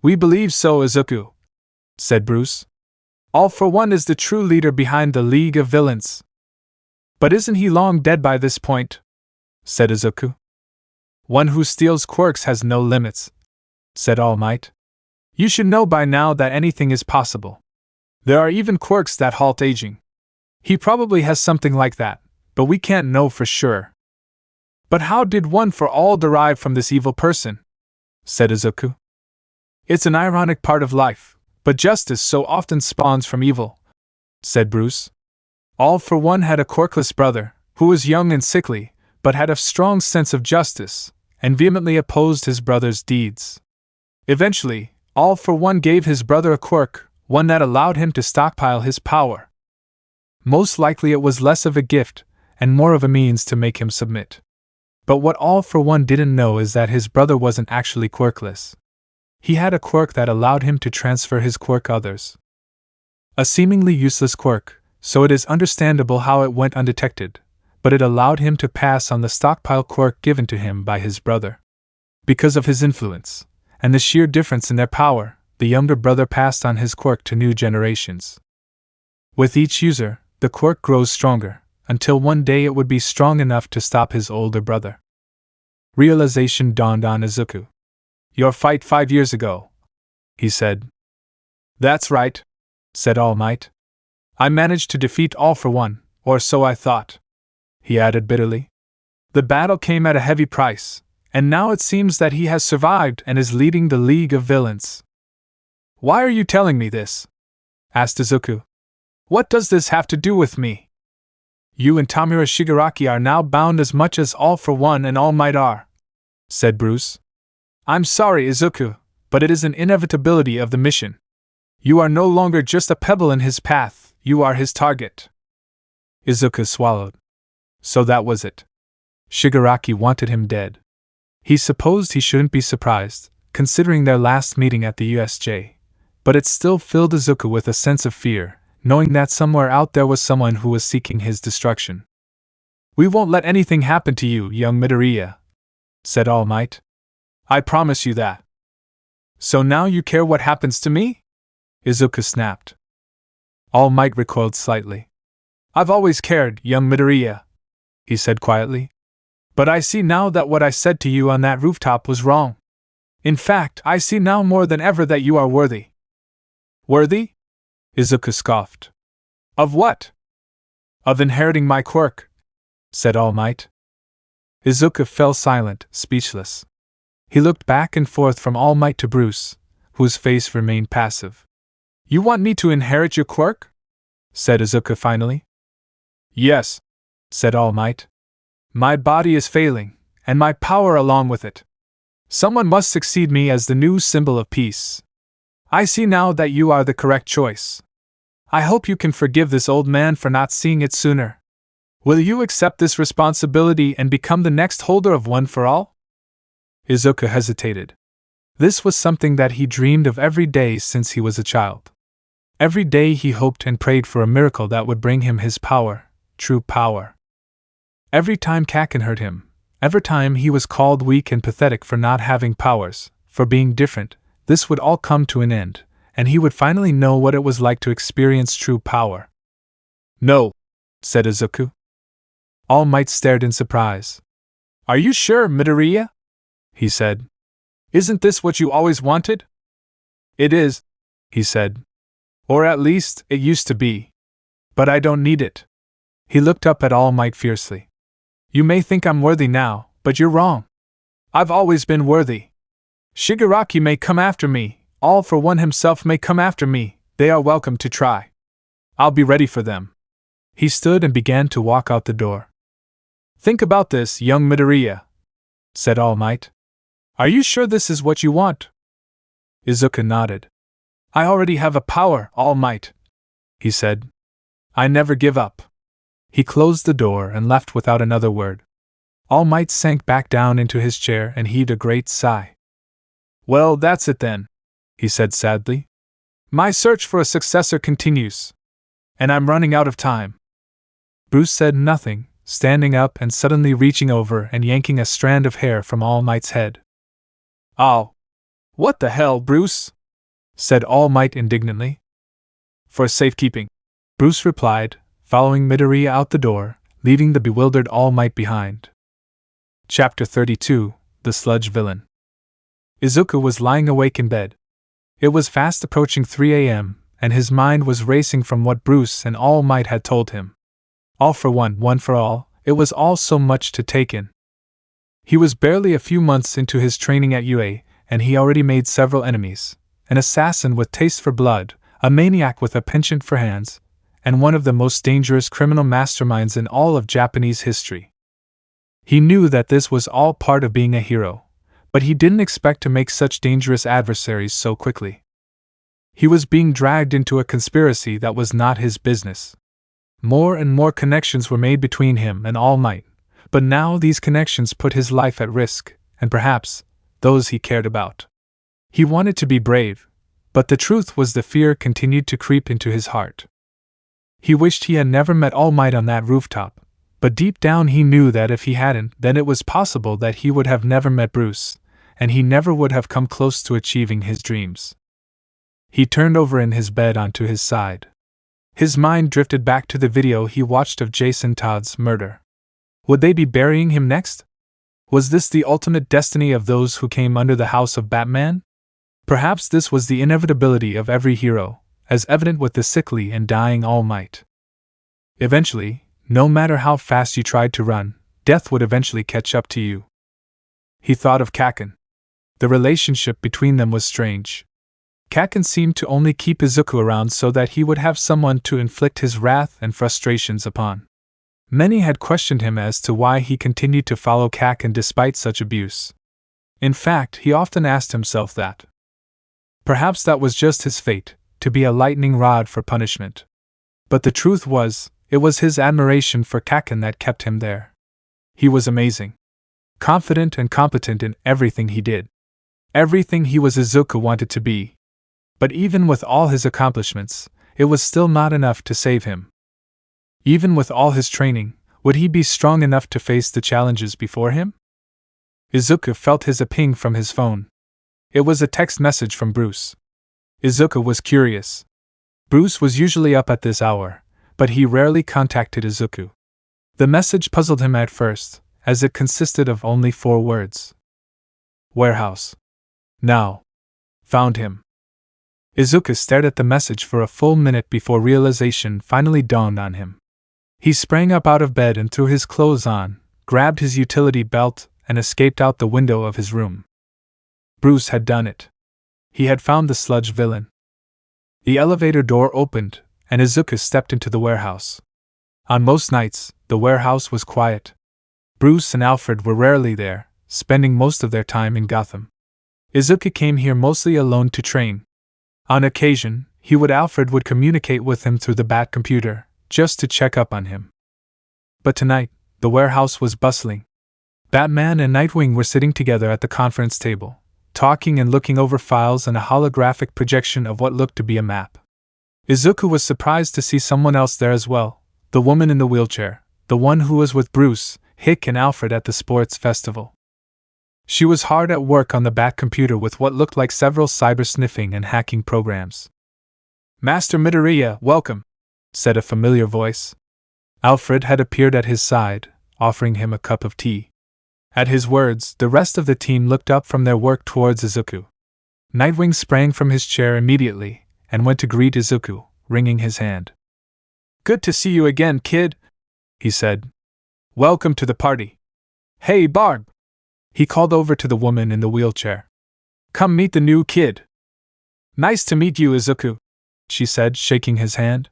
[SPEAKER 1] We believe so, Izuku, said Bruce. All for One is the true leader behind the League of Villains. But isn't he long dead by this point? Said Izuku. One who steals quirks has no limits, said All Might. You should know by now that anything is possible. There are even quirks that halt aging. He probably has something like that, but we can't know for sure. But how did One for All derive from this evil person? Said Izuku. It's an ironic part of life, but justice so often spawns from evil, said Bruce. All for One had a quirkless brother, who was young and sickly, but had a strong sense of justice, and vehemently opposed his brother's deeds. Eventually, All for One gave his brother a quirk, one that allowed him to stockpile his power. Most likely it was less of a gift, and more of a means to make him submit. But what All for One didn't know is that his brother wasn't actually quirkless. He had a quirk that allowed him to transfer his quirk others. A seemingly useless quirk, so it is understandable how it went undetected, but it allowed him to pass on the stockpile quirk given to him by his brother. Because of his influence, and the sheer difference in their power, the younger brother passed on his quirk to new generations. With each user, the quirk grows stronger, until one day it would be strong enough to stop his older brother. Realization dawned on Izuku. Your fight 5 years ago, he said. That's right, said All Might. I managed to defeat All for One, or so I thought, he added bitterly. The battle came at a heavy price, and now it seems that he has survived and is leading the League of Villains. Why are you telling me this? Asked Izuku. What does this have to do with me? You and Tamura Shigaraki are now bound as much as All for One and All Might are, said Bruce. I'm sorry, Izuku, but it is an inevitability of the mission. You are no longer just a pebble in his path, you are his target. Izuku swallowed. So that was it. Shigaraki wanted him dead. He supposed he shouldn't be surprised, considering their last meeting at the USJ, but it still filled Izuku with a sense of fear, knowing that somewhere out there was someone who was seeking his destruction. We won't let anything happen to you, young Midoriya, said All Might. I promise you that. So now you care what happens to me? Izuku snapped. All Might recoiled slightly. I've always cared, young Midoriya, he said quietly. But I see now that what I said to you on that rooftop was wrong. In fact, I see now more than ever that you are worthy. Worthy? Izuku scoffed. Of what? Of inheriting my quirk, said All Might. Izuku fell silent, speechless. He looked back and forth from All Might to Bruce, whose face remained passive. You want me to inherit your quirk? said Izuku finally. Yes, said All Might. My body is failing, and my power along with it. Someone must succeed me as the new symbol of peace. I see now that you are the correct choice. I hope you can forgive this old man for not seeing it sooner. Will you accept this responsibility and become the next holder of One for All? Izuku hesitated. This was something that he dreamed of every day since he was a child. Every day he hoped and prayed for a miracle that would bring him his power, true power. Every time Kaken hurt him, every time he was called weak and pathetic for not having powers, for being different, this would all come to an end, and he would finally know what it was like to experience true power. No, said Izuku. All Might stared in surprise. Are you sure, Midoriya? He said. Isn't this what you always wanted? It is, he said. Or at least, it used to be. But I don't need it. He looked up at All Might fiercely. You may think I'm worthy now, but you're wrong. I've always been worthy. Shigaraki may come after me, All for One himself may come after me, they are welcome to try. I'll be ready for them. He stood and began to walk out the door. Think about this, young Midoriya, said All Might. Are you sure this is what you want? Izuku nodded. I already have a power, All Might, he said. I never give up. He closed the door and left without another word. All Might sank back down into his chair and heaved a great sigh. Well, that's it then, he said sadly. My search for a successor continues. And I'm running out of time. Bruce said nothing, standing up and suddenly reaching over and yanking a strand of hair from All Might's head. Oh! What the hell, Bruce? Said All Might indignantly. For safekeeping, Bruce replied, following Midoriya out the door, leaving the bewildered All Might behind. Chapter 32, The Sludge Villain. Izuku was lying awake in bed. It was fast approaching 3 a.m., and his mind was racing from what Bruce and All Might had told him. All for one, one for all, it was all so much to take in. He was barely a few months into his training at UA, and he already made several enemies. An assassin with taste for blood, a maniac with a penchant for hands, and one of the most dangerous criminal masterminds in all of Japanese history. He knew that this was all part of being a hero, but he didn't expect to make such dangerous adversaries so quickly. He was being dragged into a conspiracy that was not his business. More and more connections were made between him and All Might, but now these connections put his life at risk, and perhaps those he cared about. He wanted to be brave, but the truth was the fear continued to creep into his heart. He wished he had never met All Might on that rooftop, but deep down he knew that if he hadn't, then it was possible that he would have never met Bruce, and he never would have come close to achieving his dreams. He turned over in his bed onto his side. His mind drifted back to the video he watched of Jason Todd's murder. Would they be burying him next? Was this the ultimate destiny of those who came under the house of Batman? Perhaps this was the inevitability of every hero, as evident with the sickly and dying All Might. Eventually, no matter how fast you tried to run, death would eventually catch up to you. He thought of Kaken. The relationship between them was strange. Kaken seemed to only keep Izuku around so that he would have someone to inflict his wrath and frustrations upon. Many had questioned him as to why he continued to follow Kaken despite such abuse. In fact, he often asked himself that. Perhaps that was just his fate, to be a lightning rod for punishment. But the truth was, it was his admiration for Kaken that kept him there. He was amazing. Confident and competent in everything he did. Everything he was Izuku wanted to be. But even with all his accomplishments, it was still not enough to save him. Even with all his training, would he be strong enough to face the challenges before him? Izuku felt his ping from his phone. It was a text message from Bruce. Izuku was curious. Bruce was usually up at this hour, but he rarely contacted Izuku. The message puzzled him at first, as it consisted of only 4 words. Warehouse. Now. Found him. Izuku stared at the message for a full minute before realization finally dawned on him. He sprang up out of bed and threw his clothes on, grabbed his utility belt, and escaped out the window of his room. Bruce had done it. He had found the sludge villain. The elevator door opened, and Izuku stepped into the warehouse. On most nights, the warehouse was quiet. Bruce and Alfred were rarely there, spending most of their time in Gotham. Izuku came here mostly alone to train. On occasion, Alfred would communicate with him through the Bat computer, just to check up on him. But tonight, the warehouse was bustling. Batman and Nightwing were sitting together at the conference table, talking and looking over files and a holographic projection of what looked to be a map. Izuku was surprised to see someone else there as well, the woman in the wheelchair, the one who was with Bruce, Hick and Alfred at the sports festival. She was hard at work on the Bat computer with what looked like several cyber-sniffing and hacking programs. "Master Midoriya, welcome," said a familiar voice. Alfred had appeared at his side, offering him a cup of tea. At his words, the rest of the team looked up from their work towards Izuku. Nightwing sprang from his chair immediately, and went to greet Izuku, wringing his hand. "Good to see you again, kid," he said. "Welcome to the party. Hey, Barb," he called over to the woman in the wheelchair. "Come meet the new kid." "Nice to meet you, Izuku," she said, shaking his hand.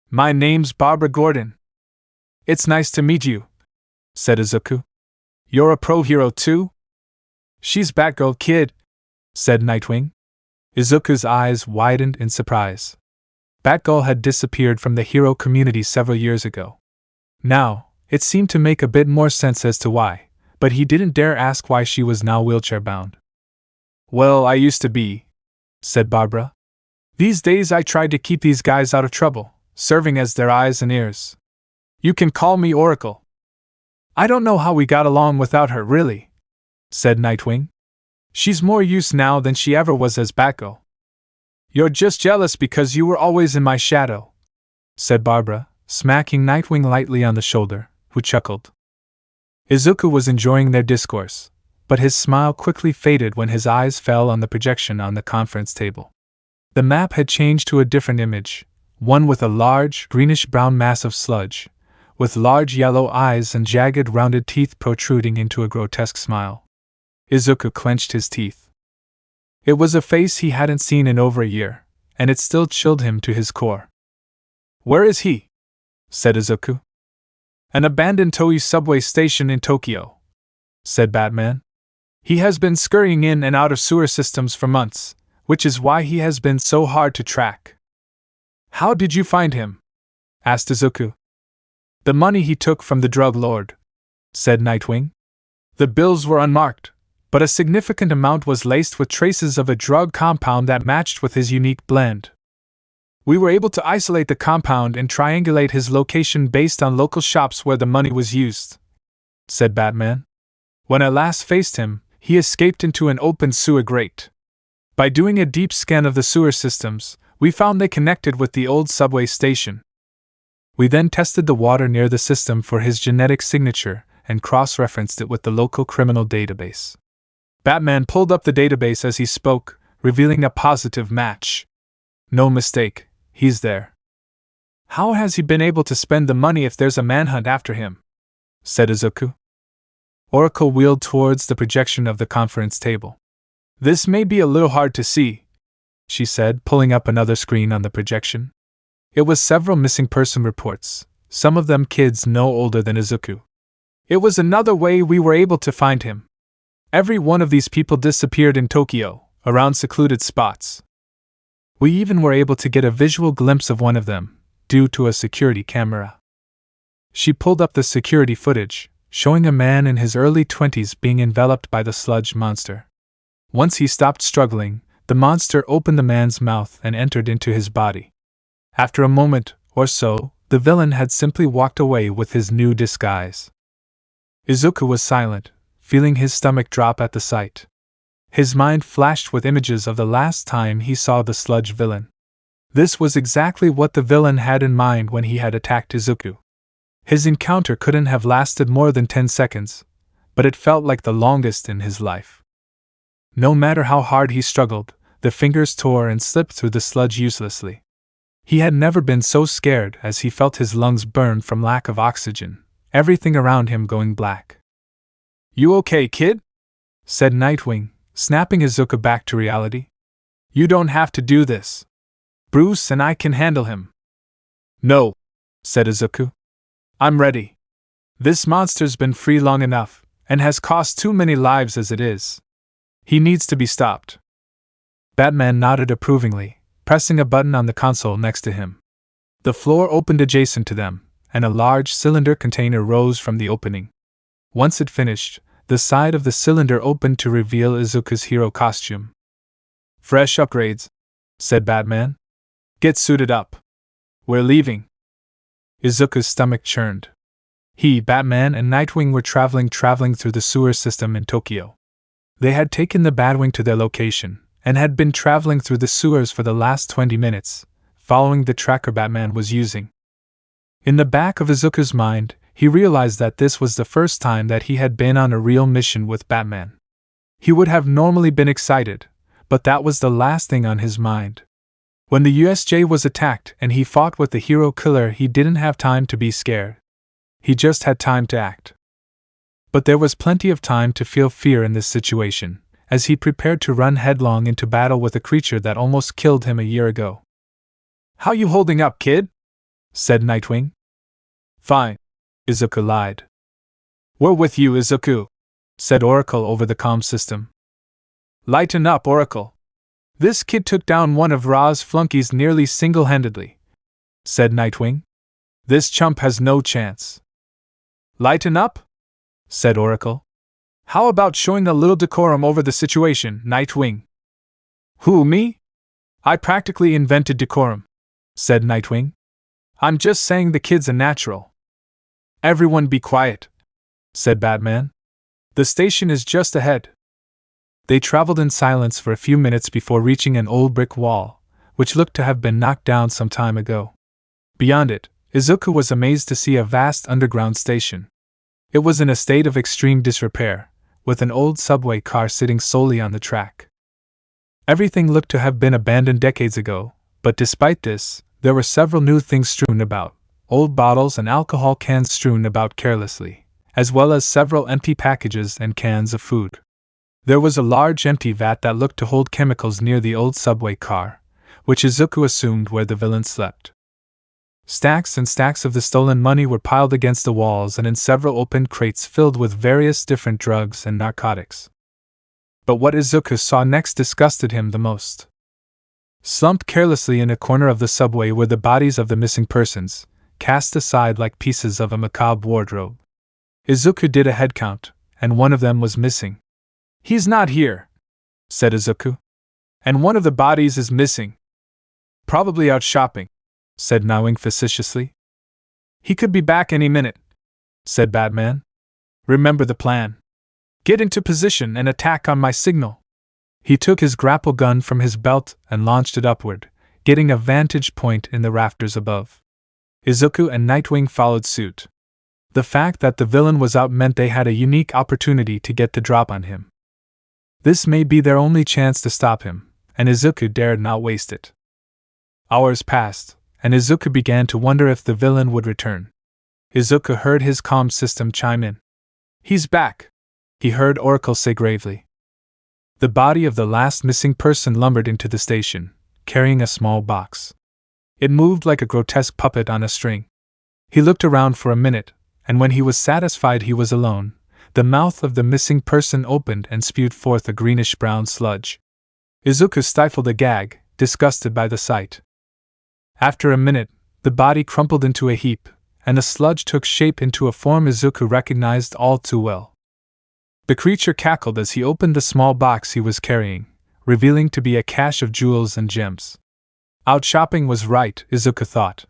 [SPEAKER 1] "My name's Barbara Gordon." "It's nice to meet you," said Izuku. "You're a pro hero too?" "She's Batgirl, kid," said Nightwing. Izuku's eyes widened in surprise. Batgirl had disappeared from the hero community several years ago. Now, it seemed to make a bit more sense as to why, but he didn't dare ask why she was now wheelchair-bound. "Well, I used to be," said Barbara. "These days I tried to keep these guys out of trouble, serving as their eyes and ears. You can call me Oracle." "I don't know how we got along without her, really," said Nightwing. "She's more use now than she ever was as Batgirl." "You're just jealous because you were always in my shadow," said Barbara, smacking Nightwing lightly on the shoulder, who chuckled. Izuku was enjoying their discourse, but his smile quickly faded when his eyes fell on the projection on the conference table. The map had changed to a different image, one with a large, greenish-brown mass of sludge, with large yellow eyes and jagged rounded teeth protruding into a grotesque smile. Izuku clenched his teeth. It was a face he hadn't seen in over a year, and it still chilled him to his core. "Where is he?" said Izuku. "An abandoned Toei subway station in Tokyo," said Batman. "He has been scurrying in and out of sewer systems for months, which is why he has been so hard to track." "How did you find him?" asked Izuku. "The money he took from the drug lord," said Nightwing. "The bills were unmarked, but a significant amount was laced with traces of a drug compound that matched with his unique blend. We were able to isolate the compound and triangulate his location based on local shops where the money was used," said Batman. "When I last faced him, he escaped into an open sewer grate. By doing a deep scan of the sewer systems, we found they connected with the old subway station. We then tested the water near the system for his genetic signature and cross-referenced it with the local criminal database." Batman pulled up the database as he spoke, revealing a positive match. "No mistake, he's there." "How has he been able to spend the money if there's a manhunt after him?" said Izuku. Oracle wheeled towards the projection of the conference table. "This may be a little hard to see," she said, pulling up another screen on the projection. It was several missing person reports, some of them kids no older than Izuku. "It was another way we were able to find him. Every one of these people disappeared in Tokyo, around secluded spots. We even were able to get a visual glimpse of one of them, due to a security camera." She pulled up the security footage, showing a man in his early 20s being enveloped by the sludge monster. Once he stopped struggling, the monster opened the man's mouth and entered into his body. After a moment or so, the villain had simply walked away with his new disguise. Izuku was silent, feeling his stomach drop at the sight. His mind flashed with images of the last time he saw the sludge villain. This was exactly what the villain had in mind when he had attacked Izuku. His encounter couldn't have lasted more than 10 seconds, but it felt like the longest in his life. No matter how hard he struggled, the fingers tore and slipped through the sludge uselessly. He had never been so scared as he felt his lungs burn from lack of oxygen, everything around him going black. "You okay, kid?" said Nightwing, snapping Izuku back to reality. "You don't have to do this. Bruce and I can handle him." No, said Izuku. I'm ready. This monster's been free long enough, and has cost too many lives as it is. He needs to be stopped. Batman nodded approvingly, pressing a button on the console next to him. The floor opened adjacent to them, and a large cylinder container rose from the opening. Once it finished, the side of the cylinder opened to reveal Izuku's hero costume. Fresh upgrades, said Batman. Get suited up. We're leaving. Izuku's stomach churned. He, Batman, and Nightwing were traveling through the sewer system in Tokyo. They had taken the Batwing to their location, and had been traveling through the sewers for the last 20 minutes, following the tracker Batman was using. In the back of Izuku's mind, he realized that this was the first time that he had been on a real mission with Batman. He would have normally been excited, but that was the last thing on his mind. When the USJ was attacked and he fought with the hero killer, he didn't have time to be scared. He just had time to act. But there was plenty of time to feel fear in this situation, as he prepared to run headlong into battle with a creature that almost killed him a year ago. "How you holding up, kid?" said Nightwing. "Fine," Izuku lied. "We're with you, Izuku," said Oracle over the comm system. "Lighten up, Oracle. This kid took down one of Ra's flunkies nearly single-handedly," said Nightwing. "This chump has no chance." "Lighten up?" said Oracle. "How about showing a little decorum over the situation, Nightwing?" "Who, me? I practically invented decorum," said Nightwing. "I'm just saying the kid's a natural." "Everyone be quiet," said Batman. "The station is just ahead." They traveled in silence for a few minutes before reaching an old brick wall, which looked to have been knocked down some time ago. Beyond it, Izuku was amazed to see a vast underground station. It was in a state of extreme disrepair, with an old subway car sitting solely on the track. Everything looked to have been abandoned decades ago, but despite this, there were several new things strewn about, old bottles and alcohol cans strewn about carelessly, as well as several empty packages and cans of food. There was a large empty vat that looked to hold chemicals near the old subway car, which Izuku assumed where the villain slept. Stacks and stacks of the stolen money were piled against the walls and in several open crates filled with various different drugs and narcotics. But what Izuku saw next disgusted him the most. Slumped carelessly in a corner of the subway were the bodies of the missing persons, cast aside like pieces of a macabre wardrobe. Izuku did a head count, and one of them was missing. "He's not here," said Izuku. "And one of the bodies is missing. Probably out shopping," said Nightwing facetiously. "He could be back any minute," said Batman. "Remember the plan. Get into position and attack on my signal." He took his grapple gun from his belt and launched it upward, getting a vantage point in the rafters above. Izuku and Nightwing followed suit. The fact that the villain was out meant they had a unique opportunity to get the drop on him. This may be their only chance to stop him, and Izuku dared not waste it. Hours passed, and Izuku began to wonder if the villain would return. Izuku heard his comm system chime in. "He's back," he heard Oracle say gravely. The body of the last missing person lumbered into the station, carrying a small box. It moved like a grotesque puppet on a string. He looked around for a minute, and when he was satisfied he was alone, the mouth of the missing person opened and spewed forth a greenish-brown sludge. Izuku stifled a gag, disgusted by the sight. After a minute, the body crumpled into a heap, and the sludge took shape into a form Izuku recognized all too well. The creature cackled as he opened the small box he was carrying, revealing to be a cache of jewels and gems. Out shopping was right, Izuku thought.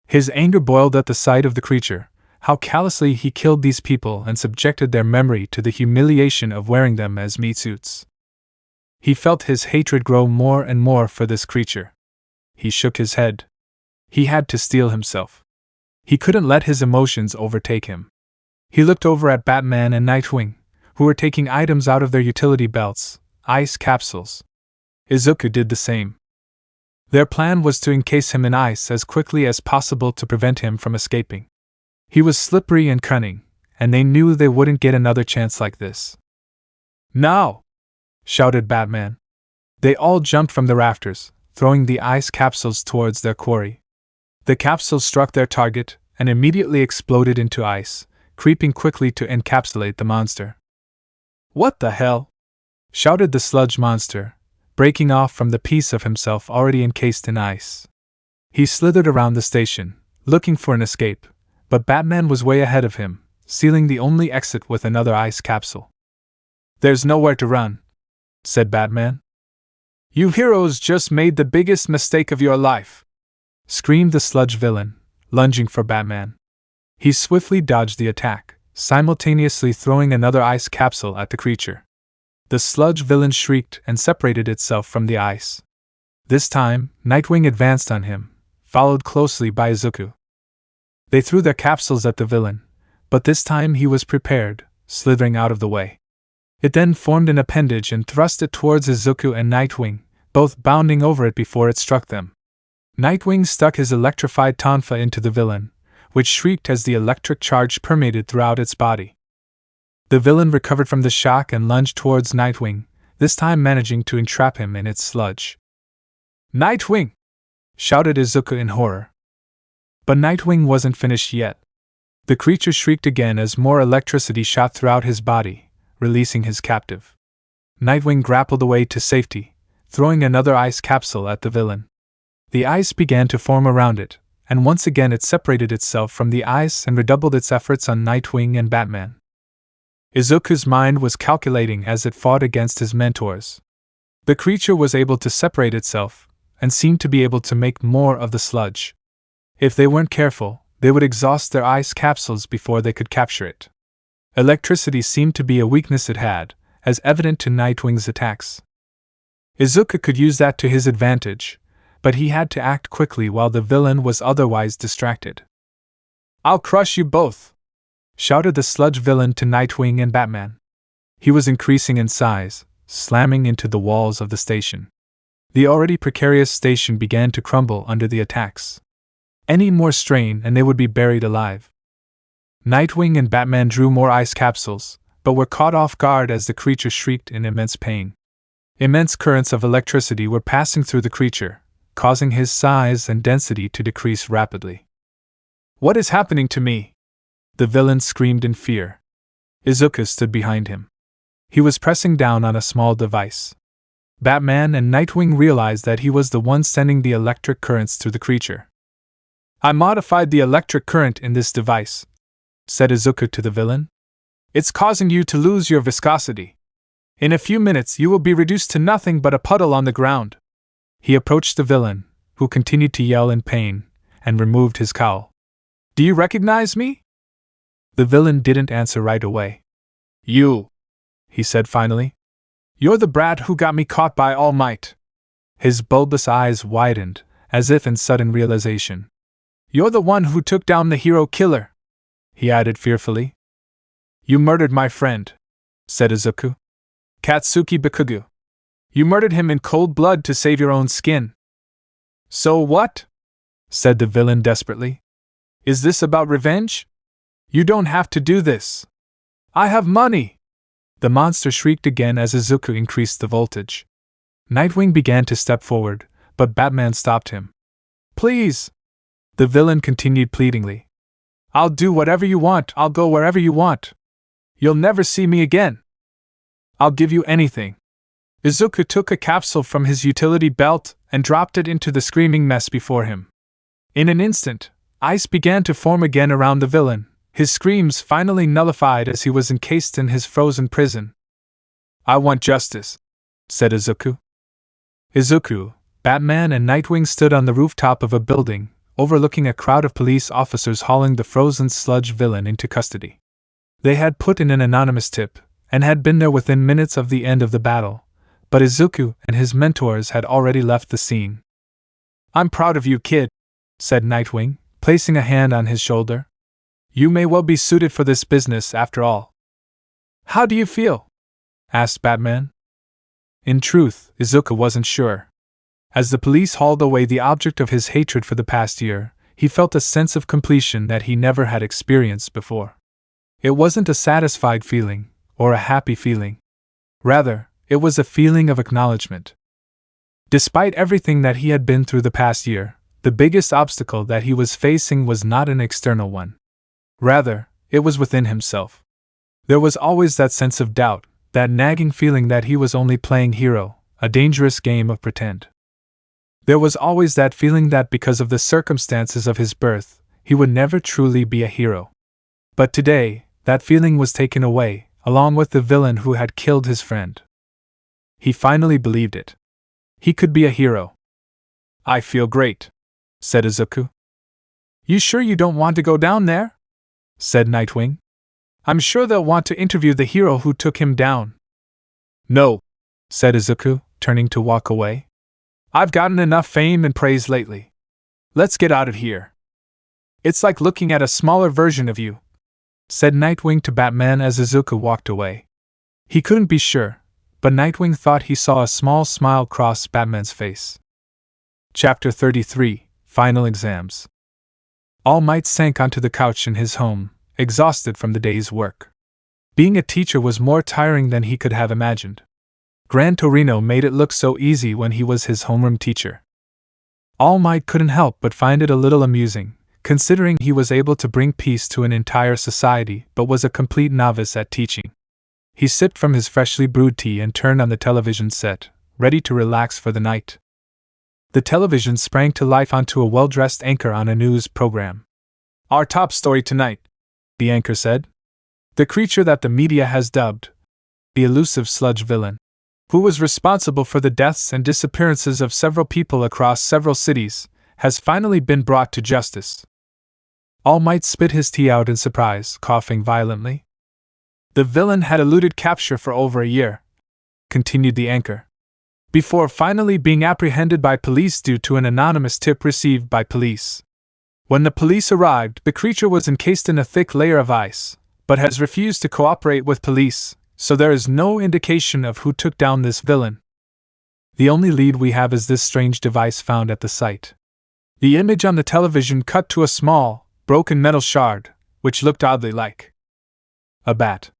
[SPEAKER 1] His anger boiled at the sight of the creature, how callously he killed these people and subjected their memory to the humiliation of wearing them as meat suits. He felt his hatred grow more and more for this creature. He shook his head. He had to steel himself. He couldn't let his emotions overtake him. He looked over at Batman and Nightwing, who were taking items out of their utility belts, ice capsules. Izuku did the same. Their plan was to encase him in ice as quickly as possible to prevent him from escaping. He was slippery and cunning, and they knew they wouldn't get another chance like this. "Now!" shouted Batman. They all jumped from the rafters, throwing the ice capsules towards their quarry. The capsule struck their target and immediately exploded into ice, creeping quickly to encapsulate the monster. "What the hell?" shouted the sludge monster, breaking off from the piece of himself already encased in ice. He slithered around the station, looking for an escape, but Batman was way ahead of him, sealing the only exit with another ice capsule. "There's nowhere to run," said Batman. "You heroes just made the biggest mistake of your life," screamed the sludge villain, lunging for Batman. He swiftly dodged the attack, simultaneously throwing another ice capsule at the creature. The sludge villain shrieked and separated itself from the ice. This time, Nightwing advanced on him, followed closely by Izuku. They threw their capsules at the villain, but this time he was prepared, slithering out of the way. It then formed an appendage and thrust it towards Izuku and Nightwing, both bounding over it before it struck them. Nightwing stuck his electrified tonfa into the villain, which shrieked as the electric charge permeated throughout its body. The villain recovered from the shock and lunged towards Nightwing, this time managing to entrap him in its sludge. "Nightwing!" shouted Izuku in horror. But Nightwing wasn't finished yet. The creature shrieked again as more electricity shot throughout his body, releasing his captive. Nightwing grappled away to safety, throwing another ice capsule at the villain. The ice began to form around it, and once again it separated itself from the ice and redoubled its efforts on Nightwing and Batman. Izuku's mind was calculating as it fought against his mentors. The creature was able to separate itself, and seemed to be able to make more of the sludge. If they weren't careful, they would exhaust their ice capsules before they could capture it. Electricity seemed to be a weakness it had, as evident to Nightwing's attacks. Izuku could use that to his advantage, but he had to act quickly while the villain was otherwise distracted. "I'll crush you both!" shouted the sludge villain to Nightwing and Batman. He was increasing in size, slamming into the walls of the station. The already precarious station began to crumble under the attacks. Any more strain and they would be buried alive. Nightwing and Batman drew more ice capsules, but were caught off guard as the creature shrieked in immense pain. Immense currents of electricity were passing through the creature, causing his size and density to decrease rapidly. "What is happening to me?" the villain screamed in fear. Izuku stood behind him. He was pressing down on a small device. Batman and Nightwing realized that he was the one sending the electric currents through the creature. "I modified the electric current in this device," said Izuku to the villain. "It's causing you to lose your viscosity. In a few minutes you will be reduced to nothing but a puddle on the ground." He approached the villain, who continued to yell in pain, and removed his cowl. "Do you recognize me?" The villain didn't answer right away. "You," he said finally. "You're the brat who got me caught by Almight." His bulbous eyes widened, as if in sudden realization. "You're the one who took down the hero killer," he added fearfully. "You murdered my friend," said Izuku. "Katsuki Bakugo. You murdered him in cold blood to save your own skin." "So what?" said the villain desperately. "Is this about revenge? You don't have to do this. I have money!" The monster shrieked again as Izuku increased the voltage. Nightwing began to step forward, but Batman stopped him. "Please!" the villain continued pleadingly. "I'll do whatever you want, I'll go wherever you want. You'll never see me again. I'll give you anything." Izuku took a capsule from his utility belt and dropped it into the screaming mess before him. In an instant, ice began to form again around the villain, his screams finally nullified as he was encased in his frozen prison. "I want justice," said Izuku. Izuku, Batman and Nightwing stood on the rooftop of a building, overlooking a crowd of police officers hauling the frozen sludge villain into custody. They had put in an anonymous tip, and had been there within minutes of the end of the battle, but Izuku and his mentors had already left the scene. "I'm proud of you, kid," said Nightwing, placing a hand on his shoulder. "You may well be suited for this business after all." "How do you feel?" asked Batman. In truth, Izuku wasn't sure. As the police hauled away the object of his hatred for the past year, he felt a sense of completion that he never had experienced before. It wasn't a satisfied feeling, or a happy feeling. Rather, it was a feeling of acknowledgement. Despite everything that he had been through the past year, The biggest obstacle that he was facing was not an external one. Rather, it was within himself. There was always that sense of doubt, that nagging feeling that he was only playing hero, a dangerous game of pretend. There was always that feeling that because of the circumstances of his birth, he would never truly be a hero. But today, that feeling was taken away, along with the villain who had killed his friend. He finally believed it. He could be a hero. "I feel great," said Izuku. "You sure you don't want to go down there?" said Nightwing. "I'm sure they'll want to interview the hero who took him down." "No," said Izuku, turning to walk away. "I've gotten enough fame and praise lately. Let's get out of here. It's like looking at a smaller version of you," said Nightwing to Batman as Izuku walked away. He couldn't be sure, but Nightwing thought he saw a small smile cross Batman's face. Chapter 33 Final Exams. All Might sank onto the couch in his home, exhausted from the day's work. Being a teacher was more tiring than he could have imagined. Gran Torino made it look so easy when he was his homeroom teacher. All Might couldn't help but find it a little amusing, considering he was able to bring peace to an entire society but was a complete novice at teaching. He sipped from his freshly brewed tea and turned on the television set, ready to relax for the night. The television sprang to life onto a well-dressed anchor on a news program. "Our top story tonight," the anchor said. "The creature that the media has dubbed the elusive sludge villain, who was responsible for the deaths and disappearances of several people across several cities, has finally been brought to justice." All Might spit his tea out in surprise, coughing violently. "The villain had eluded capture for over a year," continued the anchor, "before finally being apprehended by police due to an anonymous tip received by police. When the police arrived, the creature was encased in a thick layer of ice, but has refused to cooperate with police, so there is no indication of who took down this villain. The only lead we have is this strange device found at the site." The image on the television cut to a small, broken metal shard, which looked oddly like a bat.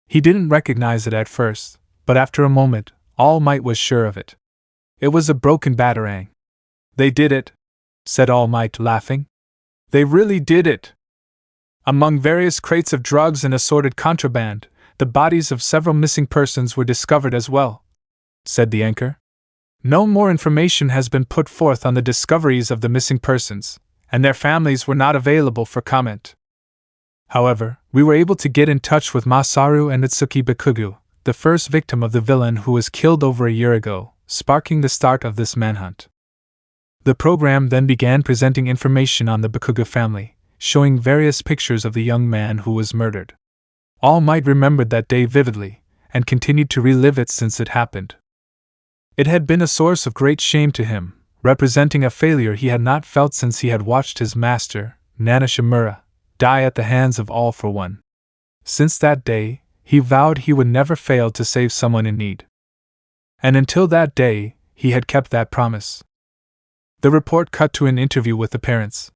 [SPEAKER 1] He didn't recognize it at first, but after a moment, All Might was sure of it. It was a broken batarang. "They did it," said All Might, laughing. "They really did it." Among various crates of drugs and assorted contraband, the bodies of several missing persons were discovered as well, said the anchor. No more information has been put forth on the discoveries of the missing persons, and their families were not available for comment. However, we were able to get in touch with Masaru and Itsuki Bakugo, the first victim of the villain who was killed over a year ago, sparking the start of this manhunt. The program then began presenting information on the Bakugo family, showing various pictures of the young man who was murdered. All Might remembered that day vividly, and continued to relive it since it happened. It had been a source of great shame to him, representing a failure he had not felt since he had watched his master, Nanashimura, die at the hands of All for One. Since that day, he vowed he would never fail to save someone in need. And until that day, he had kept that promise. The report cut to an interview with the parents.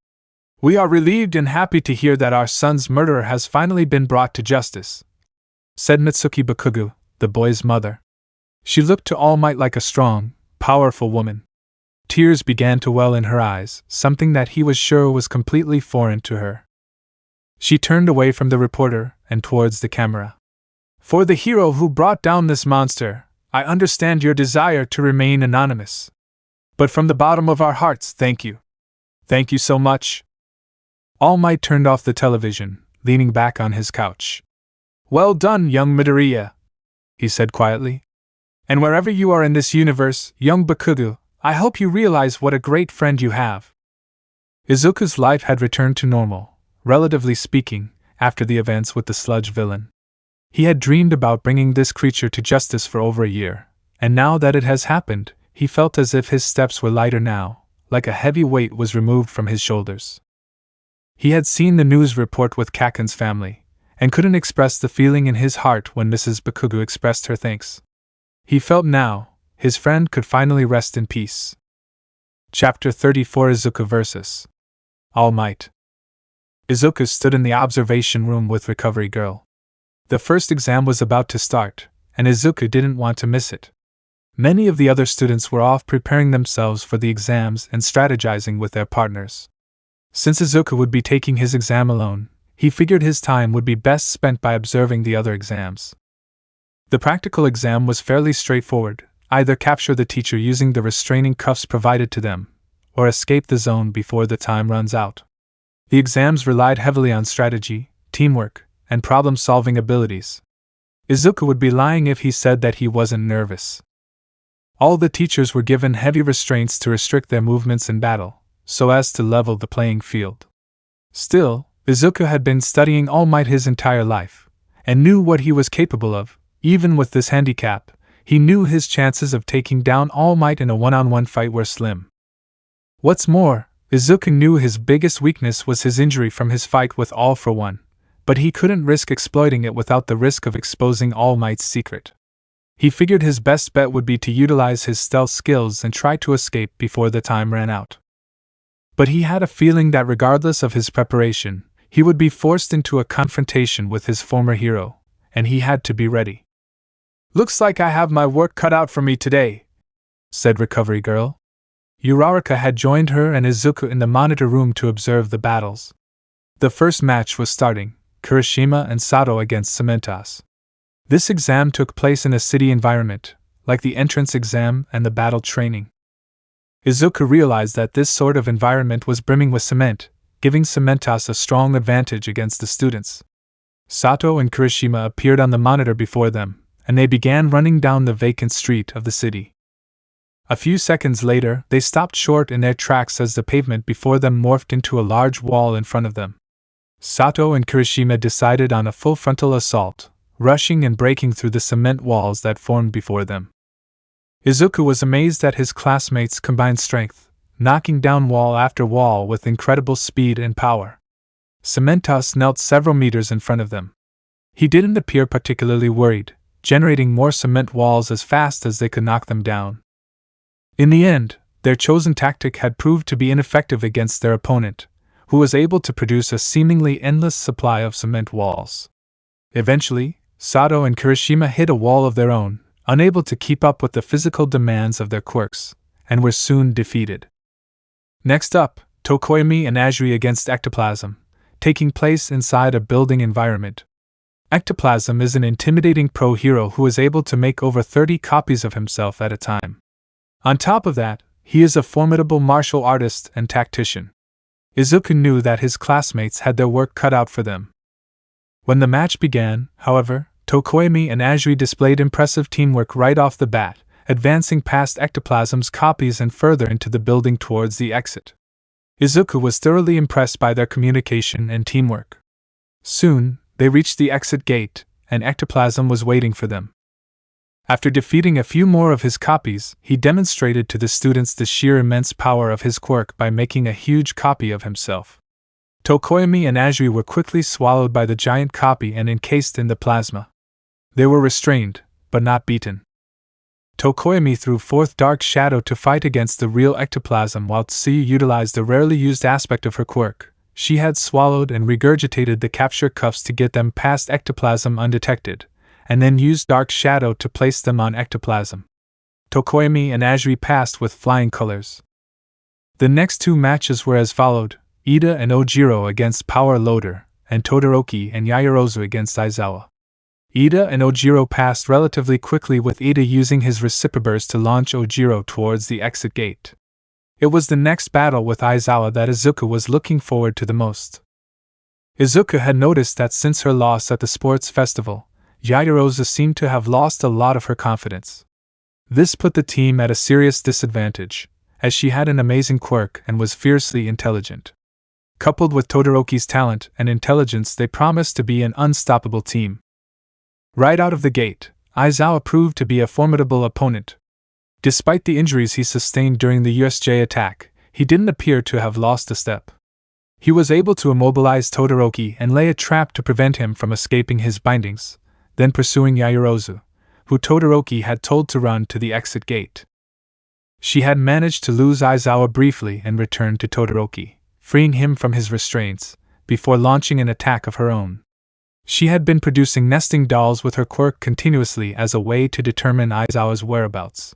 [SPEAKER 1] "We are relieved and happy to hear that our son's murderer has finally been brought to justice," said Mitsuki Bakugo, the boy's mother. She looked to All Might like a strong, powerful woman. Tears began to well in her eyes, something that he was sure was completely foreign to her. She turned away from the reporter and towards the camera. "For the hero who brought down this monster, I understand your desire to remain anonymous. But from the bottom of our hearts, thank you. Thank you so much." All Might turned off the television, leaning back on his couch. "Well done, young Midoriya," he said quietly. "And wherever you are in this universe, young Bakugo, I hope you realize what a great friend you have." Izuku's life had returned to normal, relatively speaking, after the events with the sludge villain. He had dreamed about bringing this creature to justice for over a year, and now that it has happened, he felt as if his steps were lighter now, like a heavy weight was removed from his shoulders. He had seen the news report with Kaken's family, and couldn't express the feeling in his heart when Mrs. Bakugo expressed her thanks. He felt now, his friend could finally rest in peace. Chapter 34 Izuku vs. All Might. Izuku stood in the observation room with Recovery Girl. The first exam was about to start, and Izuku didn't want to miss it. Many of the other students were off preparing themselves for the exams and strategizing with their partners. Since Izuku would be taking his exam alone, he figured his time would be best spent by observing the other exams. The practical exam was fairly straightforward: either capture the teacher using the restraining cuffs provided to them, or escape the zone before the time runs out. The exams relied heavily on strategy, teamwork, and problem-solving abilities. Izuku would be lying if he said that he wasn't nervous. All the teachers were given heavy restraints to restrict their movements in battle, so as to level the playing field. Still, Izuku had been studying Almight his entire life, and knew what he was capable of. Even with this handicap, he knew his chances of taking down Almight in a one-on-one fight were slim. What's more, Izuku knew his biggest weakness was his injury from his fight with All for One, but he couldn't risk exploiting it without the risk of exposing All Might's secret. He figured his best bet would be to utilize his stealth skills and try to escape before the time ran out. But he had a feeling that regardless of his preparation, he would be forced into a confrontation with his former hero, and he had to be ready. "Looks like I have my work cut out for me today," said Recovery Girl. Uraraka had joined her and Izuku in the monitor room to observe the battles. The first match was starting: Kirishima and Sato against Cementos. This exam took place in a city environment, like the entrance exam and the battle training. Izuku realized that this sort of environment was brimming with cement, giving Cementos a strong advantage against the students. Sato and Kirishima appeared on the monitor before them, and they began running down the vacant street of the city. A few seconds later, they stopped short in their tracks as the pavement before them morphed into a large wall in front of them. Sato and Kirishima decided on a full frontal assault, rushing and breaking through the cement walls that formed before them. Izuku was amazed at his classmates' combined strength, knocking down wall after wall with incredible speed and power. Cementos knelt several meters in front of them. He didn't appear particularly worried, generating more cement walls as fast as they could knock them down. In the end, their chosen tactic had proved to be ineffective against their opponent, who was able to produce a seemingly endless supply of cement walls. Eventually, Sato and Kirishima hit a wall of their own, unable to keep up with the physical demands of their quirks, and were soon defeated. Next up, Tokoyami and Azuri against Ectoplasm, taking place inside a building environment. Ectoplasm is an intimidating pro-hero who is able to make over 30 copies of himself at a time. On top of that, he is a formidable martial artist and tactician. Izuku knew that his classmates had their work cut out for them. When the match began, however, Tokoyami and Azuri displayed impressive teamwork right off the bat, advancing past Ectoplasm's copies and further into the building towards the exit. Izuku was thoroughly impressed by their communication and teamwork. Soon, they reached the exit gate, and Ectoplasm was waiting for them. After defeating a few more of his copies, he demonstrated to the students the sheer immense power of his quirk by making a huge copy of himself. Tokoyami and Azuri were quickly swallowed by the giant copy and encased in the plasma. They were restrained, but not beaten. Tokoyami threw forth Dark Shadow to fight against the real Ectoplasm while Tsuyu utilized the rarely used aspect of her quirk. She had swallowed and regurgitated the capture cuffs to get them past Ectoplasm undetected, and then used Dark Shadow to place them on Ectoplasm. Tokoyami and Azuri passed with flying colors. The next two matches were as followed: Ida and Ojiro against Power Loader, and Todoroki and Yaoyorozu against Aizawa. Ida and Ojiro passed relatively quickly, with Ida using his reciproburst to launch Ojiro towards the exit gate. It was the next battle with Aizawa that Izuku was looking forward to the most. Izuku had noticed that since her loss at the sports festival, Yaoyorozu seemed to have lost a lot of her confidence. This put the team at a serious disadvantage, as she had an amazing quirk and was fiercely intelligent. Coupled with Todoroki's talent and intelligence, they promised to be an unstoppable team. Right out of the gate, Aizawa proved to be a formidable opponent. Despite the injuries he sustained during the USJ attack, he didn't appear to have lost a step. He was able to immobilize Todoroki and lay a trap to prevent him from escaping his bindings, then pursuing Yaoyorozu, who Todoroki had told to run to the exit gate. She had managed to lose Aizawa briefly and returned to Todoroki, freeing him from his restraints, before launching an attack of her own. She had been producing nesting dolls with her quirk continuously as a way to determine Aizawa's whereabouts.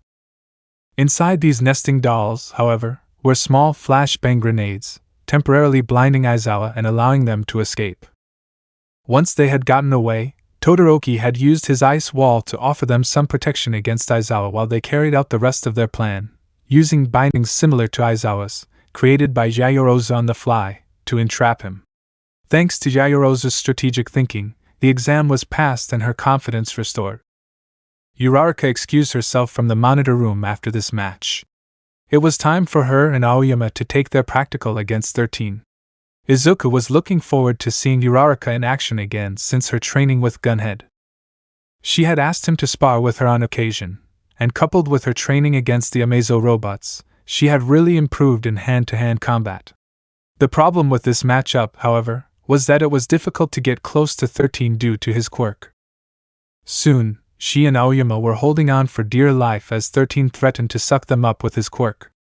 [SPEAKER 1] Inside these nesting dolls, however, were small flashbang grenades, temporarily blinding Aizawa and allowing them to escape. Once they had gotten away, Todoroki had used his ice wall to offer them some protection against Aizawa while they carried out the rest of their plan, using bindings similar to Aizawa's, created by Yayorozu on the fly, to entrap him. Thanks to Yayorozu's strategic thinking, the exam was passed and her confidence restored. Uraraka excused herself from the monitor room after this match. It was time for her and Aoyama to take their practical against 13. Izuku was looking forward to seeing Uraraka in action again since her training with Gunhead. She had asked him to spar with her on occasion, and coupled with her training against the Amazo robots, she had really improved in hand-to-hand combat. The problem with this matchup, however, was that it was difficult to get close to 13 due to his quirk. Soon, she and Aoyama were holding on for dear life as 13 threatened to suck them up with his quirk.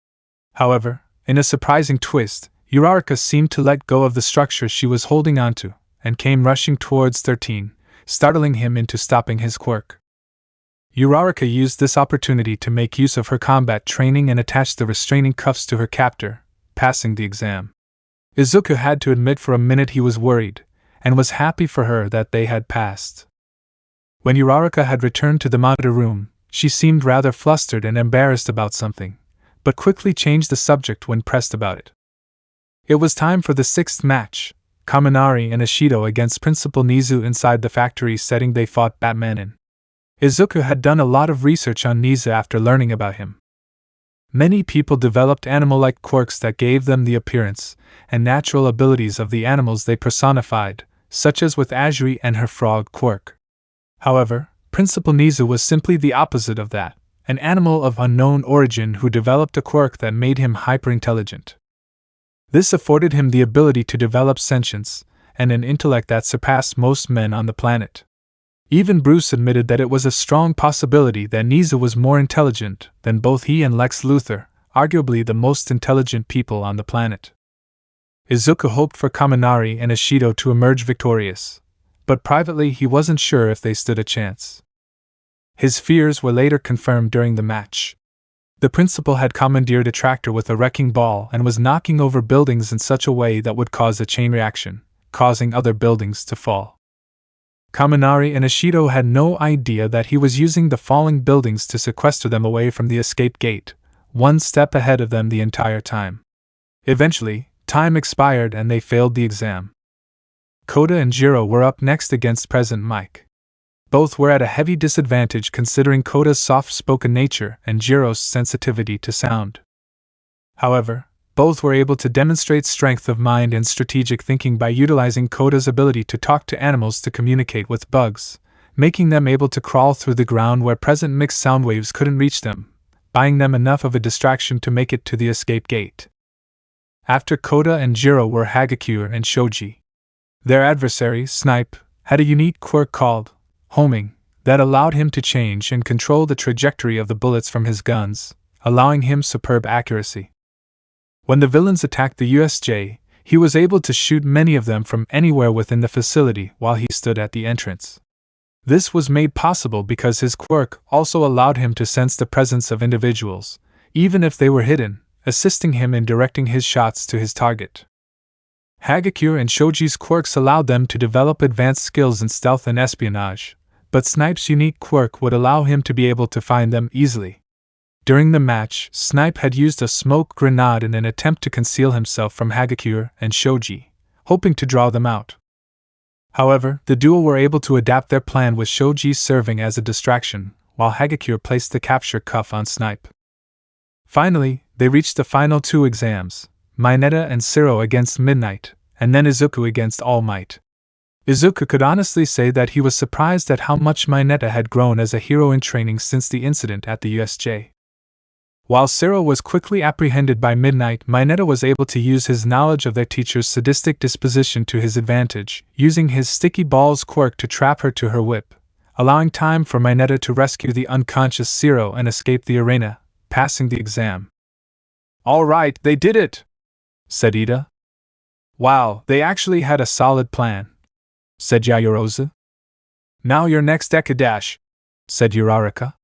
[SPEAKER 1] However, in a surprising twist, Uraraka seemed to let go of the structure she was holding onto, and came rushing towards 13, startling him into stopping his quirk. Uraraka used this opportunity to make use of her combat training and attach the restraining cuffs to her captor, passing the exam. Izuku had to admit for a minute he was worried, and was happy for her that they had passed. When Uraraka had returned to the monitor room, she seemed rather flustered and embarrassed about something, but quickly changed the subject when pressed about it. It was time for the 6th match, Kaminari and Ishido against Principal Nizu inside the factory setting they fought Batman in. Izuku had done a lot of research on Nizu after learning about him. Many people developed animal-like quirks that gave them the appearance and natural abilities of the animals they personified, such as with Azuri and her frog quirk. However, Principal Nizu was simply the opposite of that, an animal of unknown origin who developed a quirk that made him hyper-intelligent. This afforded him the ability to develop sentience and an intellect that surpassed most men on the planet. Even Bruce admitted that it was a strong possibility that Nizu was more intelligent than both he and Lex Luthor, arguably the most intelligent people on the planet. Izuku hoped for Kaminari and Ishido to emerge victorious, but privately he wasn't sure if they stood a chance. His fears were later confirmed during the match. The principal had commandeered a tractor with a wrecking ball and was knocking over buildings in such a way that would cause a chain reaction, causing other buildings to fall. Kaminari and Ishido had no idea that he was using the falling buildings to sequester them away from the escape gate, one step ahead of them the entire time. Eventually, time expired and they failed the exam. Kota and Jiro were up next against Present Mike. Both were at a heavy disadvantage considering Kota's soft-spoken nature and Jiro's sensitivity to sound. However, both were able to demonstrate strength of mind and strategic thinking by utilizing Kota's ability to talk to animals to communicate with bugs, making them able to crawl through the ground where present mixed sound waves couldn't reach them, buying them enough of a distraction to make it to the escape gate. After Kota and Jiro were Hagakure and Shoji. Their adversary, Snipe, had a unique quirk called homing that allowed him to change and control the trajectory of the bullets from his guns, allowing him superb accuracy. When the villains attacked the USJ, he was able to shoot many of them from anywhere within the facility while he stood at the entrance. This was made possible because his quirk also allowed him to sense the presence of individuals, even if they were hidden, assisting him in directing his shots to his target. Hagakure and Shoji's quirks allowed them to develop advanced skills in stealth and espionage, but Snipe's unique quirk would allow him to be able to find them easily. During the match, Snipe had used a smoke grenade in an attempt to conceal himself from Hagakure and Shoji, hoping to draw them out. However, the duo were able to adapt their plan with Shoji serving as a distraction, while Hagakure placed the capture cuff on Snipe. Finally, they reached the final 2 exams, Mineta and Zero against Midnight, and then Izuku against Almight. Izuku could honestly say that he was surprised at how much Mineta had grown as a hero in training since the incident at the USJ. While Zero was quickly apprehended by Midnight, Mineta was able to use his knowledge of their teacher's sadistic disposition to his advantage, using his sticky balls quirk to trap her to her whip, allowing time for Mineta to rescue the unconscious Zero and escape the arena, passing the exam. "All right, they did it," said Ida. "Wow, they actually had a solid plan," said Yayorozu. "Now your next Deku dash," said Uraraka.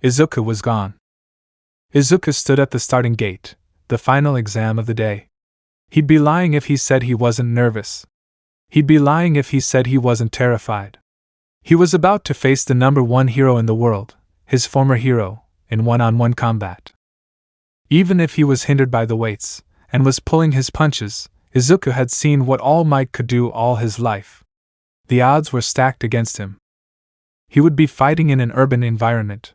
[SPEAKER 1] Izuku was gone. Izuku stood at the starting gate, the final exam of the day. He'd be lying if he said he wasn't nervous. He'd be lying if he said he wasn't terrified. He was about to face the #1 hero in the world, his former hero, in one-on-one combat. Even if he was hindered by the weights, and was pulling his punches, Izuku had seen what All Might could do all his life. The odds were stacked against him. He would be fighting in an urban environment.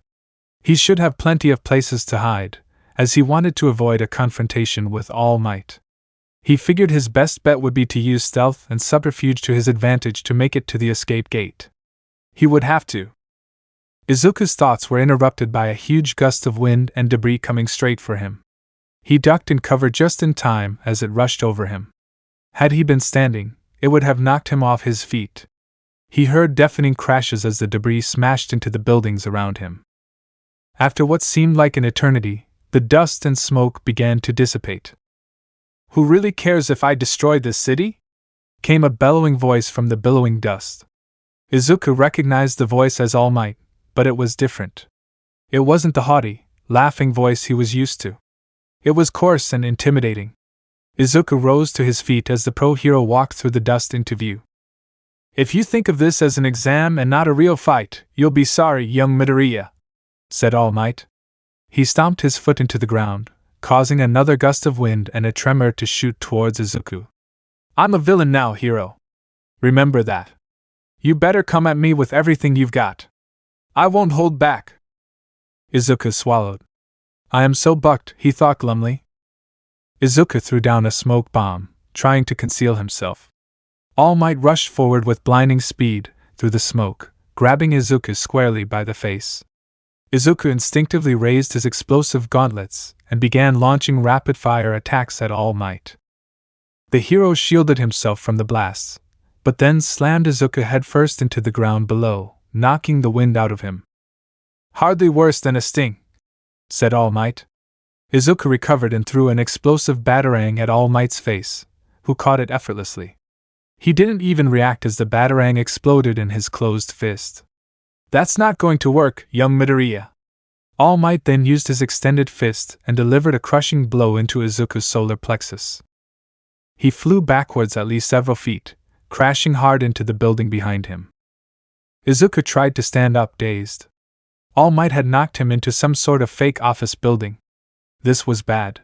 [SPEAKER 1] He should have plenty of places to hide, as he wanted to avoid a confrontation with All Might. He figured his best bet would be to use stealth and subterfuge to his advantage to make it to the escape gate. He would have to. Izuku's thoughts were interrupted by a huge gust of wind and debris coming straight for him. He ducked and covered just in time as it rushed over him. Had he been standing, it would have knocked him off his feet. He heard deafening crashes as the debris smashed into the buildings around him. After what seemed like an eternity, the dust and smoke began to dissipate. "Who really cares if I destroy this city?" came a bellowing voice from the billowing dust. Izuku recognized the voice as All Might, but it was different. It wasn't the haughty, laughing voice he was used to. It was coarse and intimidating. Izuku rose to his feet as the pro-hero walked through the dust into view. "If you think of this as an exam and not a real fight, you'll be sorry, young Midoriya," said All Might. He stomped his foot into the ground, causing another gust of wind and a tremor to shoot towards Izuku. "I'm a villain now, hero. Remember that. You better come at me with everything you've got. I won't hold back." Izuku swallowed. "I am so bucked," he thought glumly. Izuku threw down a smoke bomb, trying to conceal himself. All Might rushed forward with blinding speed, through the smoke, grabbing Izuku squarely by the face. Izuku instinctively raised his explosive gauntlets and began launching rapid-fire attacks at All Might. The hero shielded himself from the blasts, but then slammed Izuku headfirst into the ground below, knocking the wind out of him. "Hardly worse than a sting," said All Might. Izuku recovered and threw an explosive batarang at All Might's face, who caught it effortlessly. He didn't even react as the batarang exploded in his closed fist. "That's not going to work, young Midoriya." All Might then used his extended fist and delivered a crushing blow into Izuku's solar plexus. He flew backwards at least several feet, crashing hard into the building behind him. Izuku tried to stand up, dazed. All Might had knocked him into some sort of fake office building. This was bad.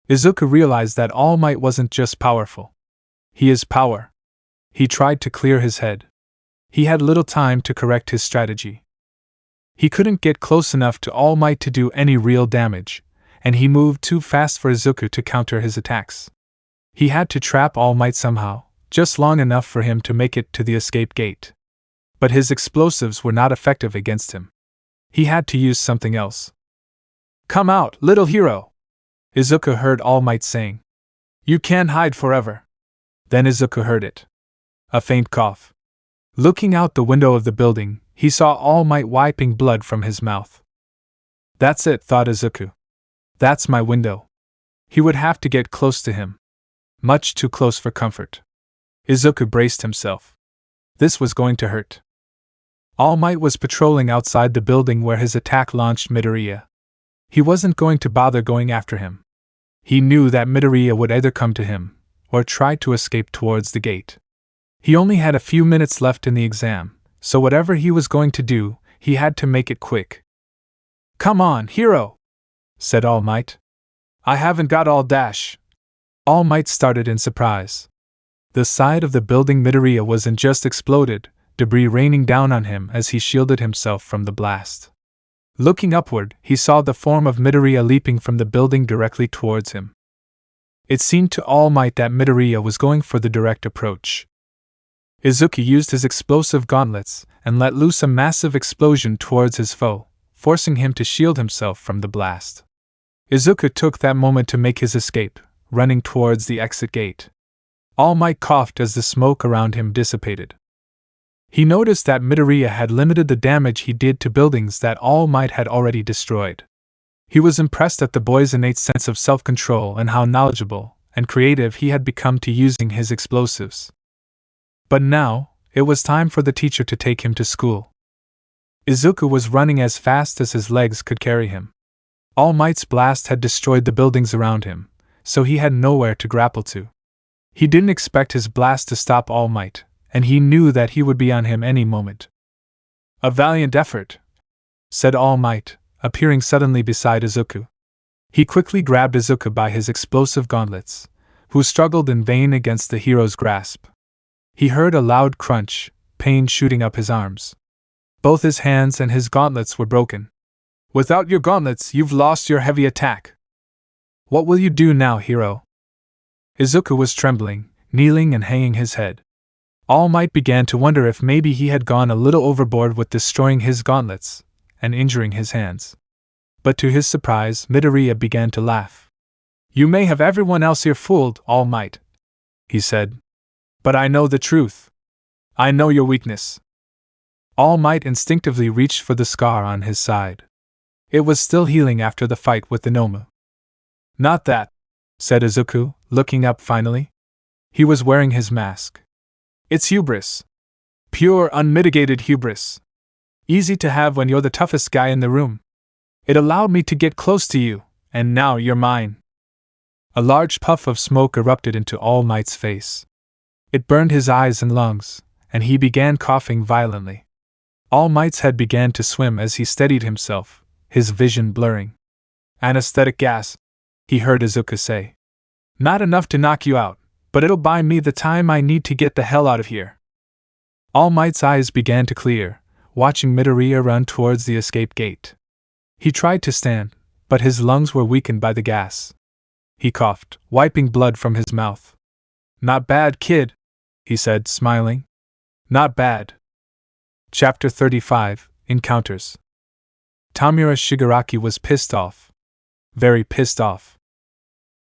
[SPEAKER 1] Izuku realized that All Might wasn't just powerful. He is power. He tried to clear his head. He had little time to correct his strategy. He couldn't get close enough to All Might to do any real damage, and he moved too fast for Izuku to counter his attacks. He had to trap All Might somehow, just long enough for him to make it to the escape gate. But his explosives were not effective against him. He had to use something else. "Come out, little hero!" Izuku heard All Might saying. "You can't hide forever." Then Izuku heard it. A faint cough. Looking out the window of the building, he saw All Might wiping blood from his mouth. "That's it," thought Izuku. "That's my window." He would have to get close to him. Much too close for comfort. Izuku braced himself. This was going to hurt. All Might was patrolling outside the building where his attack launched Midoriya. He wasn't going to bother going after him. He knew that Midoriya would either come to him, or try to escape towards the gate. He only had a few minutes left in the exam, so whatever he was going to do, he had to make it quick. "Come on, hero!" said All Might. "I haven't got all dash." All Might started in surprise. The side of the building Midoriya was in just exploded, debris raining down on him as he shielded himself from the blast. Looking upward, he saw the form of Midoriya leaping from the building directly towards him. It seemed to All Might that Midoriya was going for the direct approach. Izuku used his explosive gauntlets and let loose a massive explosion towards his foe, forcing him to shield himself from the blast. Izuku took that moment to make his escape, running towards the exit gate. All Might coughed as the smoke around him dissipated. He noticed that Midoriya had limited the damage he did to buildings that All Might had already destroyed. He was impressed at the boy's innate sense of self-control and how knowledgeable and creative he had become to using his explosives. But now, it was time for the teacher to take him to school. Izuku was running as fast as his legs could carry him. All Might's blast had destroyed the buildings around him, so he had nowhere to grapple to. He didn't expect his blast to stop All Might, and he knew that he would be on him any moment. "A valiant effort," said All Might, appearing suddenly beside Izuku. He quickly grabbed Izuku by his explosive gauntlets, who struggled in vain against the hero's grasp. He heard a loud crunch, pain shooting up his arms. Both his hands and his gauntlets were broken. "Without your gauntlets, you've lost your heavy attack. What will you do now, hero?" Izuku was trembling, kneeling and hanging his head. All Might began to wonder if maybe he had gone a little overboard with destroying his gauntlets and injuring his hands. But to his surprise, Midoriya began to laugh. "You may have everyone else here fooled, All Might," he said. "But I know the truth. I know your weakness." All Might instinctively reached for the scar on his side. It was still healing after the fight with the Nomu. "Not that," said Izuku, looking up finally. He was wearing his mask. "It's hubris. Pure, unmitigated hubris. Easy to have when you're the toughest guy in the room. It allowed me to get close to you, and now you're mine." A large puff of smoke erupted into All Might's face. It burned his eyes and lungs, and he began coughing violently. All Might's head began to swim as he steadied himself, his vision blurring. "Anesthetic gas," he heard Izuku say. "Not enough to knock you out, but it'll buy me the time I need to get the hell out of here." All Might's eyes began to clear, watching Midoriya run towards the escape gate. He tried to stand, but his lungs were weakened by the gas. He coughed, wiping blood from his mouth. "Not bad, kid," he said, smiling. "Not bad." Chapter 35, Encounters. Tamura Shigaraki was pissed off. Very pissed off.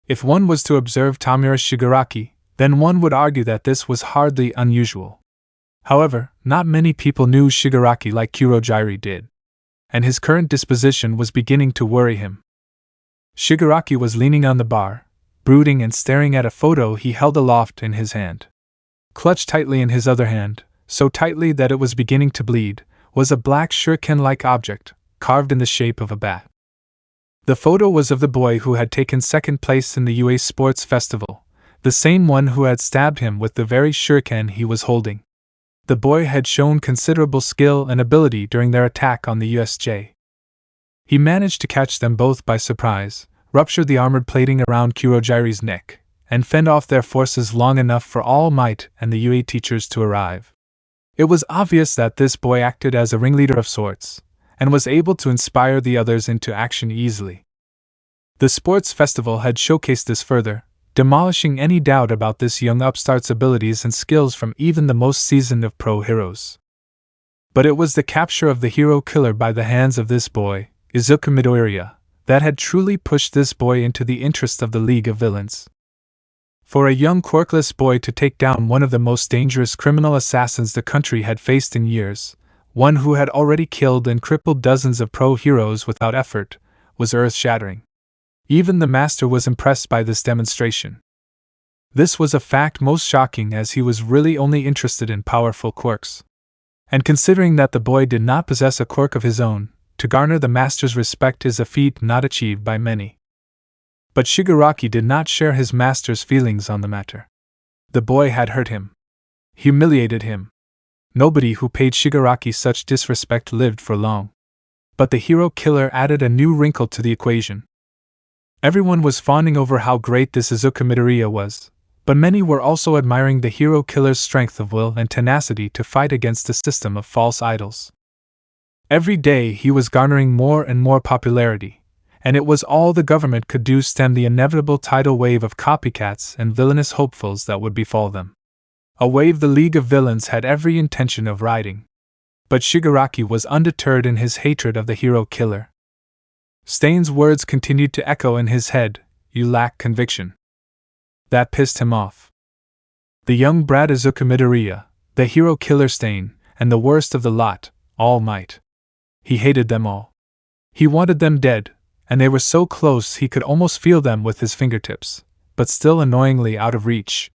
[SPEAKER 1] If one was to observe Tamura Shigaraki, then one would argue that this was hardly unusual. However, not many people knew Shigaraki like Kurojiiri did, and his current disposition was beginning to worry him. Shigaraki was leaning on the bar, brooding and staring at a photo he held aloft in his hand. Clutched tightly in his other hand, so tightly that it was beginning to bleed, was a black shuriken-like object, carved in the shape of a bat. The photo was of the boy who had taken second place in the UA Sports Festival, the same one who had stabbed him with the very shuriken he was holding. The boy had shown considerable skill and ability during their attack on the USJ. He managed to catch them both by surprise, ruptured the armored plating around Kurojiiri's neck, and fend off their forces long enough for All Might and the UA teachers to arrive. It was obvious that this boy acted as a ringleader of sorts, and was able to inspire the others into action easily. The sports festival had showcased this further, demolishing any doubt about this young upstart's abilities and skills from even the most seasoned of pro heroes. But it was the capture of the hero killer by the hands of this boy, Izuku Midoriya, that had truly pushed this boy into the interest of the League of Villains. For a young quirkless boy to take down one of the most dangerous criminal assassins the country had faced in years, one who had already killed and crippled dozens of pro heroes without effort, was earth-shattering. Even the master was impressed by this demonstration. This was a fact most shocking, as he was really only interested in powerful quirks. And considering that the boy did not possess a quirk of his own, to garner the master's respect is a feat not achieved by many. But Shigaraki did not share his master's feelings on the matter. The boy had hurt him. Humiliated him. Nobody who paid Shigaraki such disrespect lived for long. But the hero killer added a new wrinkle to the equation. Everyone was fawning over how great this Izuku Midoriya was, but many were also admiring the hero killer's strength of will and tenacity to fight against a system of false idols. Every day he was garnering more and more popularity, and it was all the government could do to stem the inevitable tidal wave of copycats and villainous hopefuls that would befall them. A wave the League of Villains had every intention of riding. But Shigaraki was undeterred in his hatred of the hero killer. Stain's words continued to echo in his head, "You lack conviction." That pissed him off. The young brat Izuku Midoriya, the hero killer Stain, and the worst of the lot, All Might. He hated them all. He wanted them dead, and they were so close he could almost feel them with his fingertips, but still annoyingly out of reach.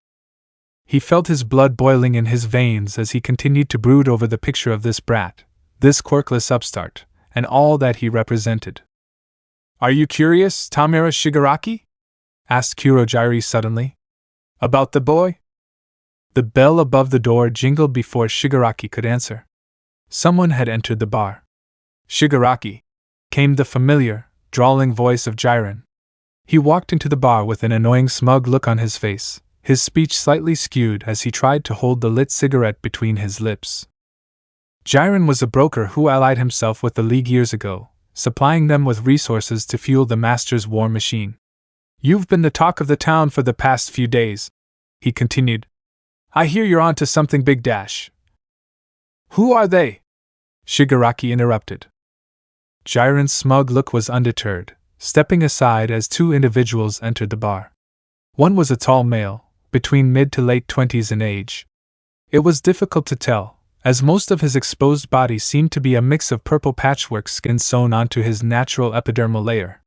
[SPEAKER 1] He felt his blood boiling in his veins as he continued to brood over the picture of this brat, this quirkless upstart, and all that he represented. Are you curious, Tamura Shigaraki? Asked Kurojiri suddenly. About the boy? The bell above the door jingled before Shigaraki could answer. Someone had entered the bar. Shigaraki, came the familiar, drawling voice of Jiren. He walked into the bar with an annoying smug look on his face, his speech slightly skewed as he tried to hold the lit cigarette between his lips. Jiren was a broker who allied himself with the League years ago, supplying them with resources to fuel the Master's war machine. You've been the talk of the town for the past few days, he continued. I hear you're on to something big dash. Who are they? Shigaraki interrupted. Jiren's smug look was undeterred, stepping aside as two individuals entered the bar. One was a tall male, between mid to late 20s in age. It was difficult to tell, as most of his exposed body seemed to be a mix of purple patchwork skin sewn onto his natural epidermal layer.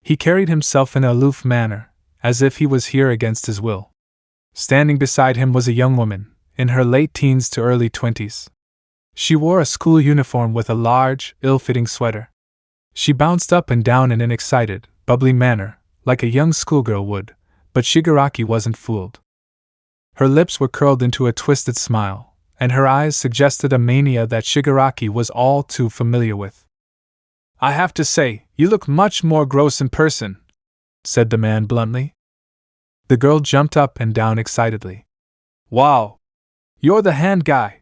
[SPEAKER 1] He carried himself in an aloof manner, as if he was here against his will. Standing beside him was a young woman, in her late teens to early 20s. She wore a school uniform with a large, ill-fitting sweater. She bounced up and down in an excited, bubbly manner, like a young schoolgirl would, but Shigaraki wasn't fooled. Her lips were curled into a twisted smile, and her eyes suggested a mania that Shigaraki was all too familiar with. I have to say, you look much more gross in person, said the man bluntly. The girl jumped up and down excitedly. Wow! You're the hand guy,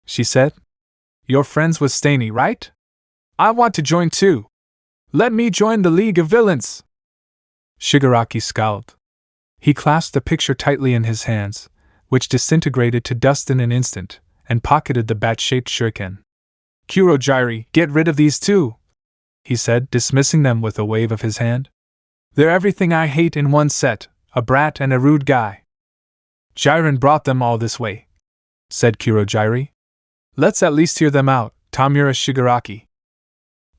[SPEAKER 1] she said. You're friends with Staney, right? I want to join too. Let me join the League of Villains. Shigaraki scowled. He clasped the picture tightly in his hands, which disintegrated to dust in an instant, and pocketed the bat-shaped shuriken. Kurojiri, get rid of these two, he said, dismissing them with a wave of his hand. They're everything I hate in one set, a brat and a rude guy. Jiren brought them all this way, said Kurojiri. Let's at least hear them out, Tamura Shigaraki.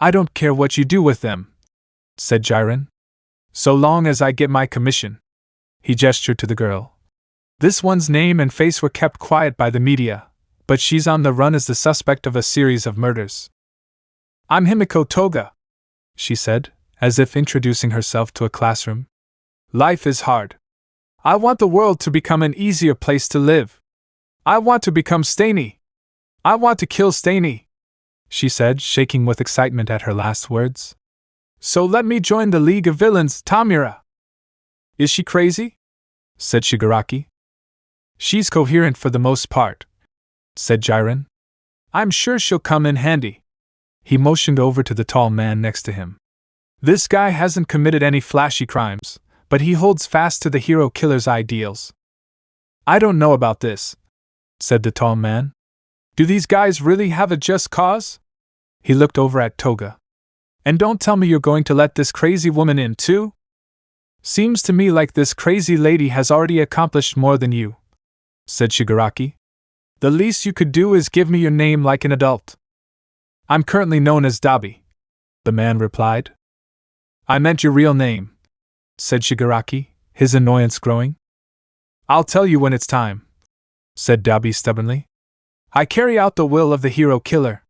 [SPEAKER 1] I don't care what you do with them, said Jiren. So long as I get my commission. He gestured to the girl. This one's name and face were kept quiet by the media, but she's on the run as the suspect of a series of murders. I'm Himiko Toga, she said, as if introducing herself to a classroom. Life is hard. I want the world to become an easier place to live. I want to become Staney. I want to kill Staney, she said, shaking with excitement at her last words. So let me join the League of Villains, Tamura. Is she crazy? Said Shigaraki. She's coherent for the most part, said Jiren. I'm sure she'll come in handy. He motioned over to the tall man next to him. This guy hasn't committed any flashy crimes, but he holds fast to the hero killer's ideals. I don't know about this, said the tall man. Do these guys really have a just cause? He looked over at Toga. And don't tell me you're going to let this crazy woman in too? Seems to me like this crazy lady has already accomplished more than you, said Shigaraki. The least you could do is give me your name like an adult. I'm currently known as Dabi, the man replied. I meant your real name, said Shigaraki, his annoyance growing. I'll tell you when it's time, said Dabi stubbornly. I carry out the will of the hero killer.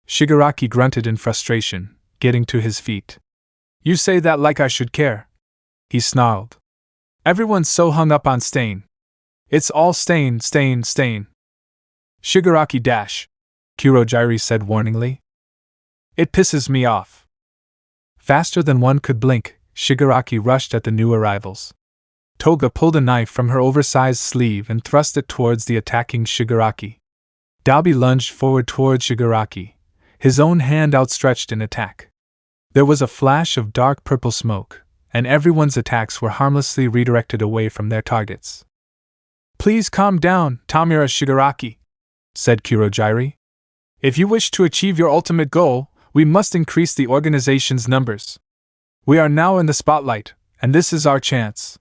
[SPEAKER 1] Shigaraki grunted in frustration, getting to his feet. You say that like I should care, he snarled. Everyone's so hung up on Stain. It's all Stain, Stain, Stain. Shigaraki dash, Kurojiri said warningly. It pisses me off. Faster than one could blink, Shigaraki rushed at the new arrivals. Toga pulled a knife from her oversized sleeve and thrust it towards the attacking Shigaraki. Dabi lunged forward towards Shigaraki, his own hand outstretched in attack. There was a flash of dark purple smoke, and everyone's attacks were harmlessly redirected away from their targets. Please calm down, Tamura Shigaraki, said Kurojiri. If you wish to achieve your ultimate goal, we must increase the organization's numbers. We are now in the spotlight, and this is our chance.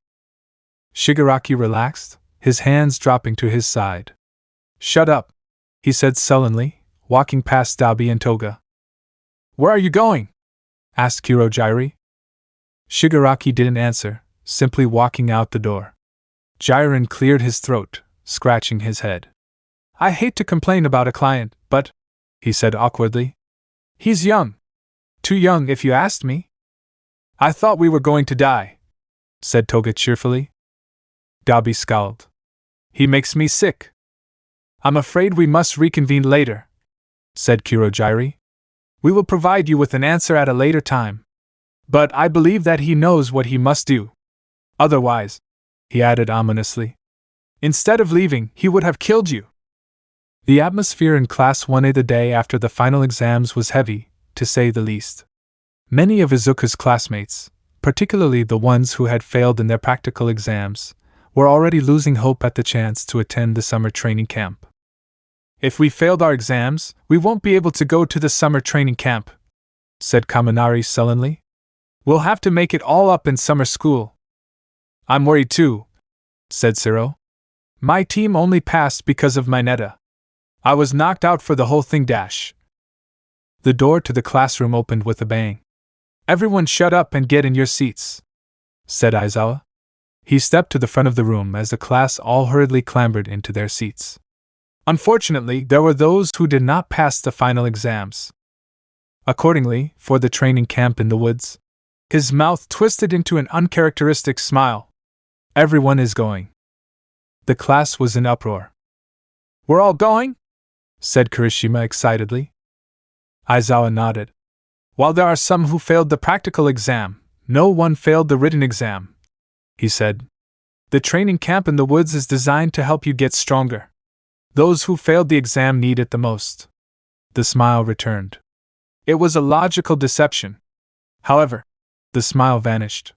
[SPEAKER 1] Shigaraki relaxed, his hands dropping to his side. Shut up, he said sullenly, walking past Dabi and Toga. Where are you going? Asked Kurojiri. Shigaraki didn't answer, simply walking out the door. Jiren cleared his throat, scratching his head. I hate to complain about a client, but, he said awkwardly, he's young. Too young if you asked me. I thought we were going to die, said Toga cheerfully. Dabi scowled. He makes me sick. I'm afraid we must reconvene later, said Kurojiri. We will provide you with an answer at a later time. But I believe that he knows what he must do. Otherwise, he added ominously, instead of leaving, he would have killed you. The atmosphere in Class 1A the day after the final exams was heavy, to say the least. Many of Izuku's classmates, particularly the ones who had failed in their practical exams, were already losing hope at the chance to attend the summer training camp. If we failed our exams, we won't be able to go to the summer training camp, said Kaminari sullenly. We'll have to make it all up in summer school. I'm worried too, said Zero. My team only passed because of Mineta. I was knocked out for the whole thing. The door to the classroom opened with a bang. Everyone shut up and get in your seats, said Aizawa. He stepped to the front of the room as the class all hurriedly clambered into their seats. Unfortunately, there were those who did not pass the final exams. Accordingly, for the training camp in the woods, his mouth twisted into an uncharacteristic smile. Everyone is going. The class was in uproar. We're all going? Said Kirishima excitedly. Aizawa nodded. While there are some who failed the practical exam, no one failed the written exam, he said. The training camp in the woods is designed to help you get stronger. Those who failed the exam need it the most. The smile returned. It was a logical deception. However, the smile vanished.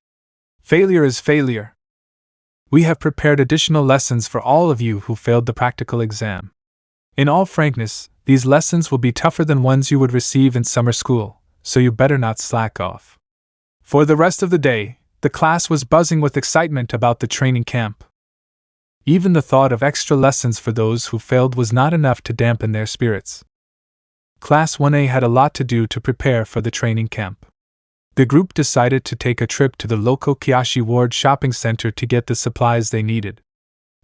[SPEAKER 1] Failure is failure. We have prepared additional lessons for all of you who failed the practical exam. In all frankness, these lessons will be tougher than ones you would receive in summer school, so you better not slack off. For the rest of the day, the class was buzzing with excitement about the training camp. Even the thought of extra lessons for those who failed was not enough to dampen their spirits. Class 1A had a lot to do to prepare for the training camp. The group decided to take a trip to the local Kiyoshi Ward shopping center to get the supplies they needed.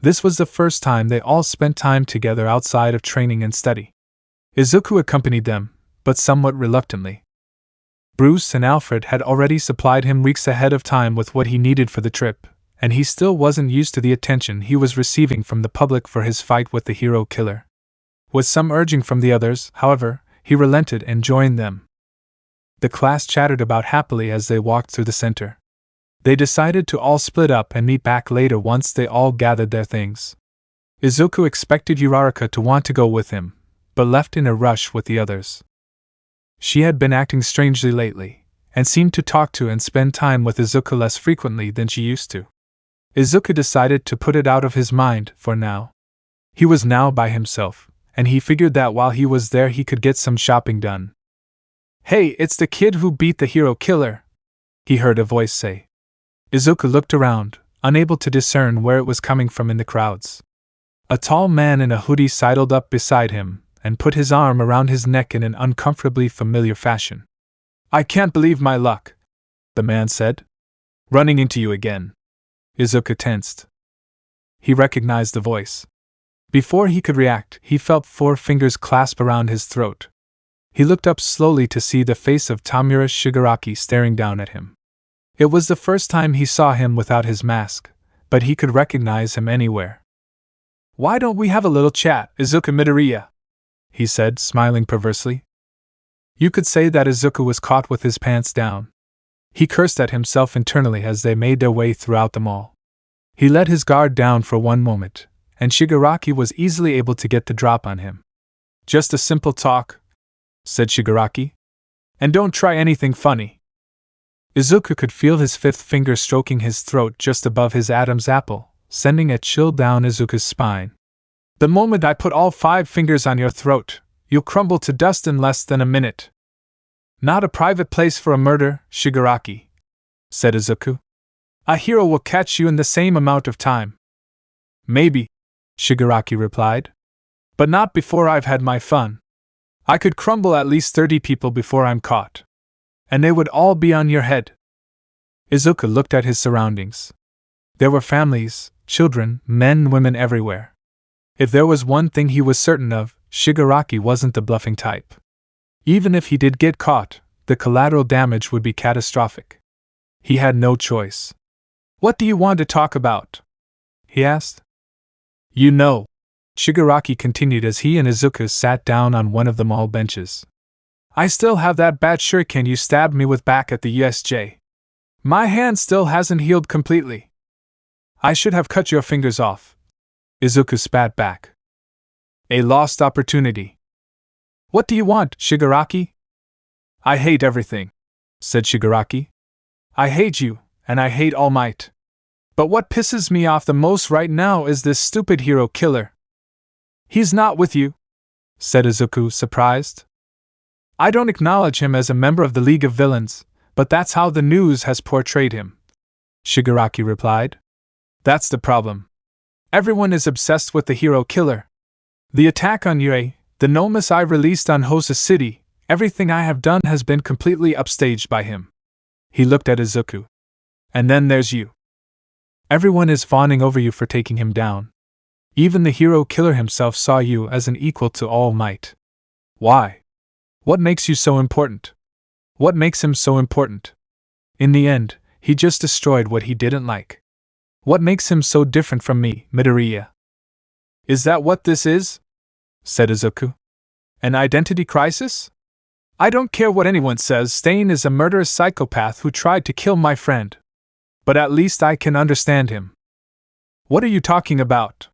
[SPEAKER 1] This was the first time they all spent time together outside of training and study. Izuku accompanied them, but somewhat reluctantly. Bruce and Alfred had already supplied him weeks ahead of time with what he needed for the trip, and he still wasn't used to the attention he was receiving from the public for his fight with the hero killer. With some urging from the others, however, he relented and joined them. The class chattered about happily as they walked through the center. They decided to all split up and meet back later once they all gathered their things. Izuku expected Uraraka to want to go with him, but left in a rush with the others. She had been acting strangely lately, and seemed to talk to and spend time with Izuku less frequently than she used to. Izuku decided to put it out of his mind for now. He was now by himself, and he figured that while he was there he could get some shopping done. Hey, it's the kid who beat the hero killer, he heard a voice say. Izuku looked around, unable to discern where it was coming from in the crowds. A tall man in a hoodie sidled up beside him, and put his arm around his neck in an uncomfortably familiar fashion. I can't believe my luck, the man said. Running into you again. Izuku tensed. He recognized the voice. Before he could react, he felt 4 fingers clasp around his throat. He looked up slowly to see the face of Tamura Shigaraki staring down at him. It was the first time he saw him without his mask, but he could recognize him anywhere. Why don't we have a little chat, Izuku Midoriya? He said, smiling perversely. You could say that Izuku was caught with his pants down. He cursed at himself internally as they made their way throughout the mall. He let his guard down for one moment, and Shigaraki was easily able to get the drop on him. Just a simple talk, said Shigaraki. And don't try anything funny. Izuku could feel his 5th finger stroking his throat just above his Adam's apple, sending a chill down Izuku's spine. The moment I put all 5 fingers on your throat, you'll crumble to dust in less than a minute. Not a private place for a murder, Shigaraki, said Izuku. A hero will catch you in the same amount of time. Maybe, Shigaraki replied. But not before I've had my fun. I could crumble at least 30 people before I'm caught. And they would all be on your head. Izuku looked at his surroundings. There were families, children, men, women everywhere. If there was one thing he was certain of, Shigaraki wasn't the bluffing type. Even if he did get caught, the collateral damage would be catastrophic. He had no choice. "What do you want to talk about?" he asked. "You know," Shigaraki continued as he and Izuku sat down on one of the mall benches. "I still have that bad shuriken you stabbed me with back at the USJ. My hand still hasn't healed completely. I should have cut your fingers off." Izuku spat back. "A lost opportunity." "What do you want, Shigaraki?" "I hate everything," said Shigaraki. "I hate you, and I hate Almight. But what pisses me off the most right now is this stupid hero killer." "He's not with you," said Izuku, surprised. "I don't acknowledge him as a member of the League of Villains, but that's how the news has portrayed him," Shigaraki replied. "That's the problem. Everyone is obsessed with the hero killer. The attack on Yue, the Nomus I released on Hosa City, everything I have done has been completely upstaged by him." He looked at Izuku. "And then there's you. Everyone is fawning over you for taking him down. Even the hero killer himself saw you as an equal to All Might. Why? What makes you so important? What makes him so important? In the end, he just destroyed what he didn't like. What makes him so different from me, Midoriya?" "Is that what this is?" said Izuku. "An identity crisis? I don't care what anyone says, Stain is a murderous psychopath who tried to kill my friend. But at least I can understand him." "What are you talking about?"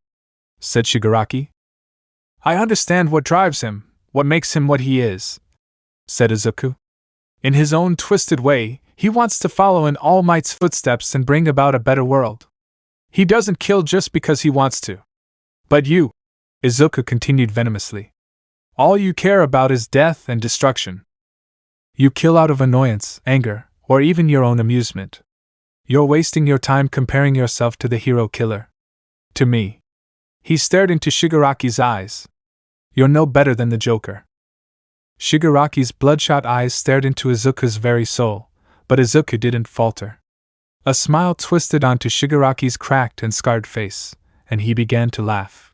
[SPEAKER 1] said Shigaraki. "I understand what drives him, what makes him what he is," said Izuku. "In his own twisted way, he wants to follow in All Might's footsteps and bring about a better world. He doesn't kill just because he wants to. But you," Izuku continued venomously, "all you care about is death and destruction. You kill out of annoyance, anger, or even your own amusement. You're wasting your time comparing yourself to the hero killer. To me." He stared into Shigaraki's eyes. "You're no better than the Joker." Shigaraki's bloodshot eyes stared into Izuku's very soul, but Izuku didn't falter. A smile twisted onto Shigaraki's cracked and scarred face, and he began to laugh.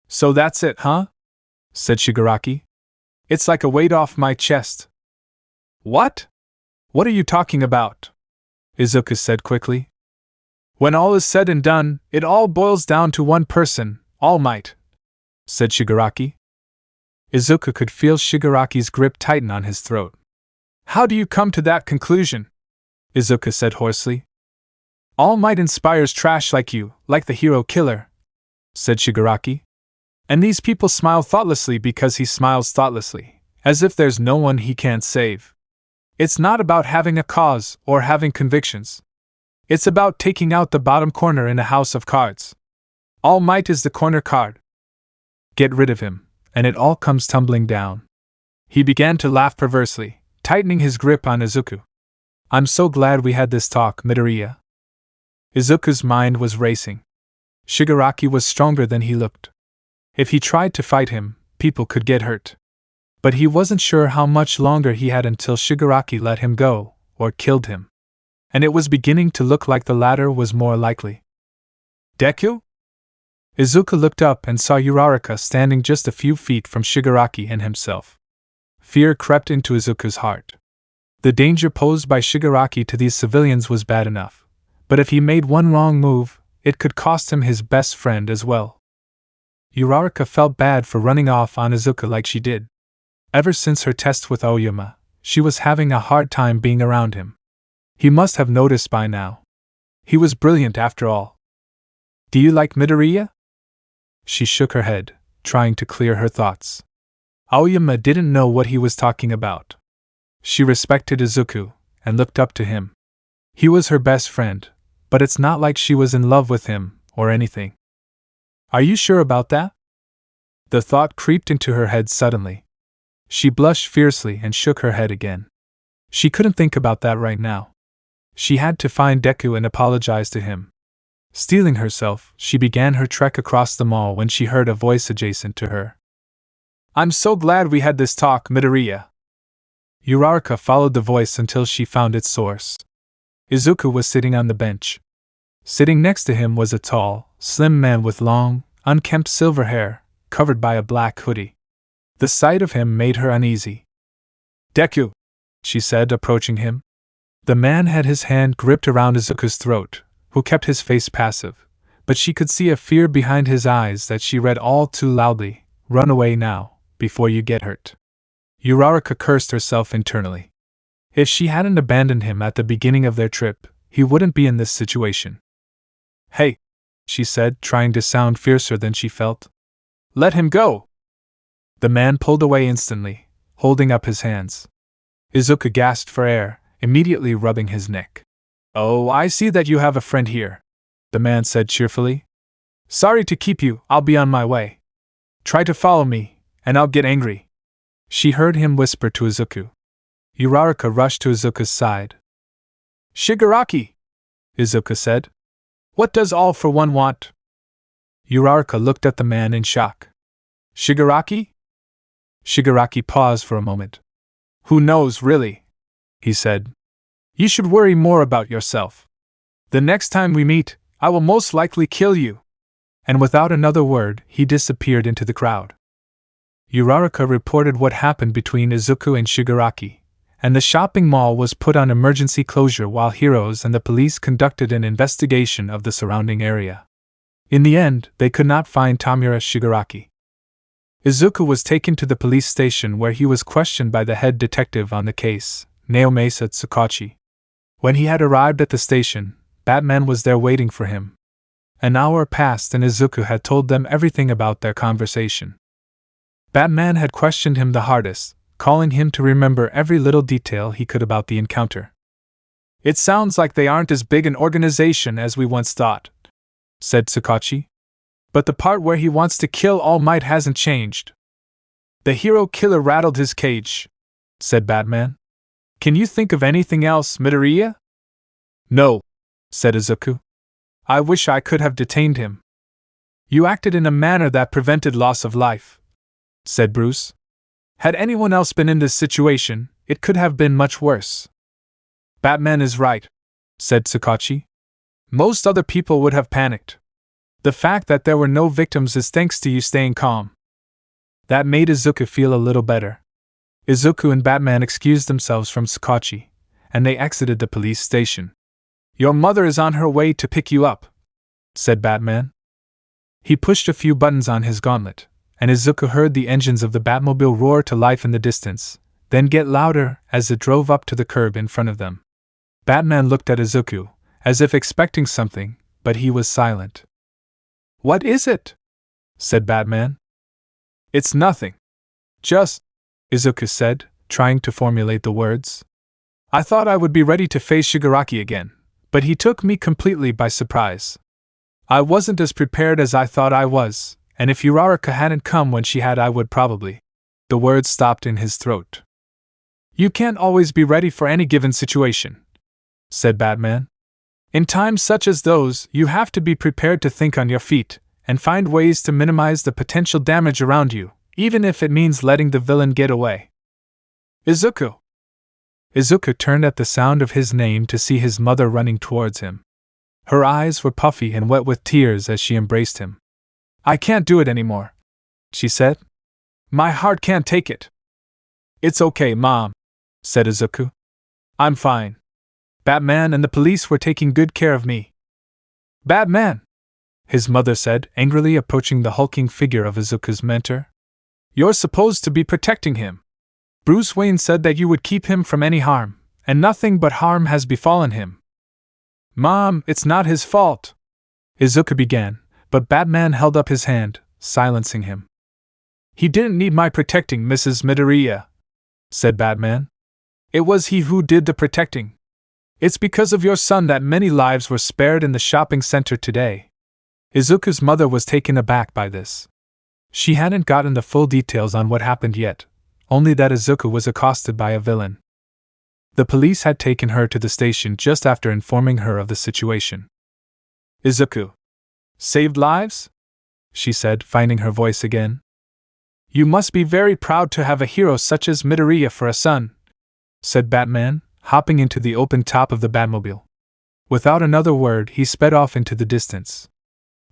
[SPEAKER 1] "So that's it, huh?" said Shigaraki. "It's like a weight off my chest." "What? What are you talking about?" Izuku said quickly. "When all is said and done, it all boils down to one person, All Might," said Shigaraki. Izuku could feel Shigaraki's grip tighten on his throat. "How do you come to that conclusion?" Izuku said hoarsely. "All Might inspires trash like you, like the hero killer," said Shigaraki. "And these people smile thoughtlessly because he smiles thoughtlessly, as if there's no one he can't save. It's not about having a cause or having convictions. It's about taking out the bottom corner in a house of cards. All Might is the corner card. Get rid of him, and it all comes tumbling down." He began to laugh perversely, tightening his grip on Izuku. "I'm so glad we had this talk, Midoriya." Izuku's mind was racing. Shigaraki was stronger than he looked. If he tried to fight him, people could get hurt. But he wasn't sure how much longer he had until Shigaraki let him go, or killed him. And it was beginning to look like the latter was more likely. "Deku?" Izuku looked up and saw Uraraka standing just a few feet from Shigaraki and himself. Fear crept into Izuku's heart. The danger posed by Shigaraki to these civilians was bad enough, but if he made one wrong move, it could cost him his best friend as well. Uraraka felt bad for running off on Izuku like she did. Ever since her test with Oyama, she was having a hard time being around him. He must have noticed by now. He was brilliant after all. "Do you like Midoriya?" She shook her head, trying to clear her thoughts. Aoyama didn't know what he was talking about. She respected Izuku, and looked up to him. He was her best friend, but it's not like she was in love with him, or anything. "Are you sure about that?" The thought creeped into her head suddenly. She blushed fiercely and shook her head again. She couldn't think about that right now. She had to find Deku and apologize to him. Steeling herself, she began her trek across the mall when she heard a voice adjacent to her. "I'm so glad we had this talk, Midoriya." Uraraka followed the voice until she found its source. Izuku was sitting on the bench. Sitting next to him was a tall, slim man with long, unkempt silver hair, covered by a black hoodie. The sight of him made her uneasy. "Deku!" she said, approaching him. The man had his hand gripped around Izuku's throat, who kept his face passive, but she could see a fear behind his eyes that she read all too loudly. Run away now, before you get hurt. Uraraka cursed herself internally. If she hadn't abandoned him at the beginning of their trip, he wouldn't be in this situation. Hey, she said, trying to sound fiercer than she felt. Let him go! The man pulled away instantly, holding up his hands. Izuku gasped for air, immediately rubbing his neck. Oh, I see that you have a friend here, the man said cheerfully. Sorry to keep you, I'll be on my way. Try to follow me, and I'll get angry. She heard him whisper to Izuku. Uraraka rushed to Izuku's side. Shigaraki! Izuku said. What does All for One want? Uraraka looked at the man in shock. Shigaraki? Shigaraki paused for a moment. Who knows, really? He said. You should worry more about yourself. The next time we meet, I will most likely kill you. And without another word, he disappeared into the crowd. Uraraka reported what happened between Izuku and Shigaraki, and the shopping mall was put on emergency closure while heroes and the police conducted an investigation of the surrounding area. In the end, they could not find Tamura Shigaraki. Izuku was taken to the police station where he was questioned by the head detective on the case, Naomasa Tsukachi. When he had arrived at the station, Batman was there waiting for him. An hour passed and Izuku had told them everything about their conversation. Batman had questioned him the hardest, calling him to remember every little detail he could about the encounter. It sounds like they aren't as big an organization as we once thought, said Tsukachi. But the part where he wants to kill Almight hasn't changed. The hero killer rattled his cage, said Batman. Can you think of anything else, Midoriya? No, said Izuku. I wish I could have detained him. You acted in a manner that prevented loss of life, said Bruce. Had anyone else been in this situation, it could have been much worse. Batman is right, said Tsukachi. Most other people would have panicked. The fact that there were no victims is thanks to you staying calm. That made Izuku feel a little better. Izuku and Batman excused themselves from Tsukachi, and they exited the police station. Your mother is on her way to pick you up, said Batman. He pushed a few buttons on his gauntlet, and Izuku heard the engines of the Batmobile roar to life in the distance, then get louder as it drove up to the curb in front of them. Batman looked at Izuku, as if expecting something, but he was silent. What is it? Said Batman. It's nothing. Just, Izuku said, trying to formulate the words. I thought I would be ready to face Shigaraki again, but he took me completely by surprise. I wasn't as prepared as I thought I was, and if Uraraka hadn't come when she had, I would probably. The words stopped in his throat. You can't always be ready for any given situation, said Batman. In times such as those, you have to be prepared to think on your feet, and find ways to minimize the potential damage around you, even if it means letting the villain get away. Izuku! Izuku turned at the sound of his name to see his mother running towards him. Her eyes were puffy and wet with tears as she embraced him. I can't do it anymore, she said. My heart can't take it. It's okay, Mom, said Izuku. I'm fine. Batman and the police were taking good care of me. Batman, his mother said, angrily approaching the hulking figure of Izuku's mentor. You're supposed to be protecting him. Bruce Wayne said that you would keep him from any harm, and nothing but harm has befallen him. Mom, it's not his fault, Izuku began, but Batman held up his hand, silencing him. He didn't need my protecting, Mrs. Midoriya, said Batman. It was he who did the protecting. It's because of your son that many lives were spared in the shopping center today. Izuku's mother was taken aback by this. She hadn't gotten the full details on what happened yet, only that Izuku was accosted by a villain. The police had taken her to the station just after informing her of the situation. Izuku. Saved lives? She said, finding her voice again. You must be very proud to have a hero such as Midoriya for a son, said Batman, hopping into the open top of the Batmobile. Without another word, he sped off into the distance.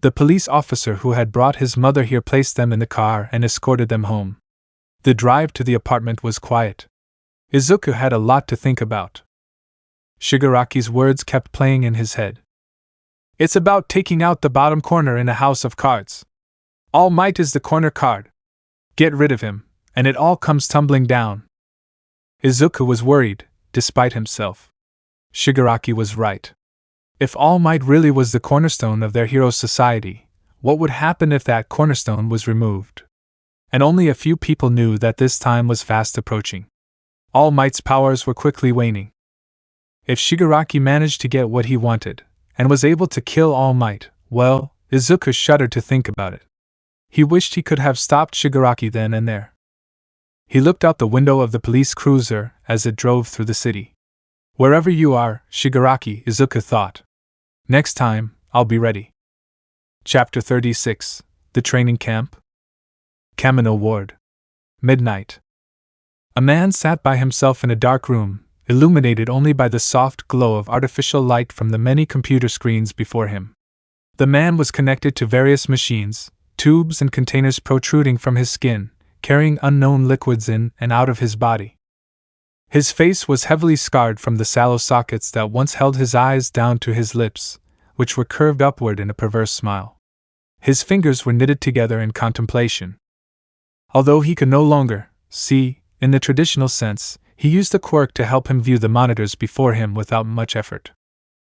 [SPEAKER 1] The police officer who had brought his mother here placed them in the car and escorted them home. The drive to the apartment was quiet. Izuku had a lot to think about. Shigaraki's words kept playing in his head. It's about taking out the bottom corner in a house of cards. All Might is the corner card. Get rid of him, and it all comes tumbling down. Izuku was worried, despite himself. Shigaraki was right. If All Might really was the cornerstone of their hero's society, what would happen if that cornerstone was removed? And only a few people knew that this time was fast approaching. All Might's powers were quickly waning. If Shigaraki managed to get what he wanted, and was able to kill All Might, well, Izuku shuddered to think about it. He wished he could have stopped Shigaraki then and there. He looked out the window of the police cruiser as it drove through the city. Wherever you are, Shigaraki, Izuku thought. Next time, I'll be ready. Chapter 36, The Training Camp. Kamino Ward. Midnight. A man sat by himself in a dark room, illuminated only by the soft glow of artificial light from the many computer screens before him. The man was connected to various machines, tubes and containers protruding from his skin, carrying unknown liquids in and out of his body. His face was heavily scarred from the sallow sockets that once held his eyes down to his lips, which were curved upward in a perverse smile. His fingers were knitted together in contemplation. Although he could no longer see, in the traditional sense, he used a quirk to help him view the monitors before him without much effort.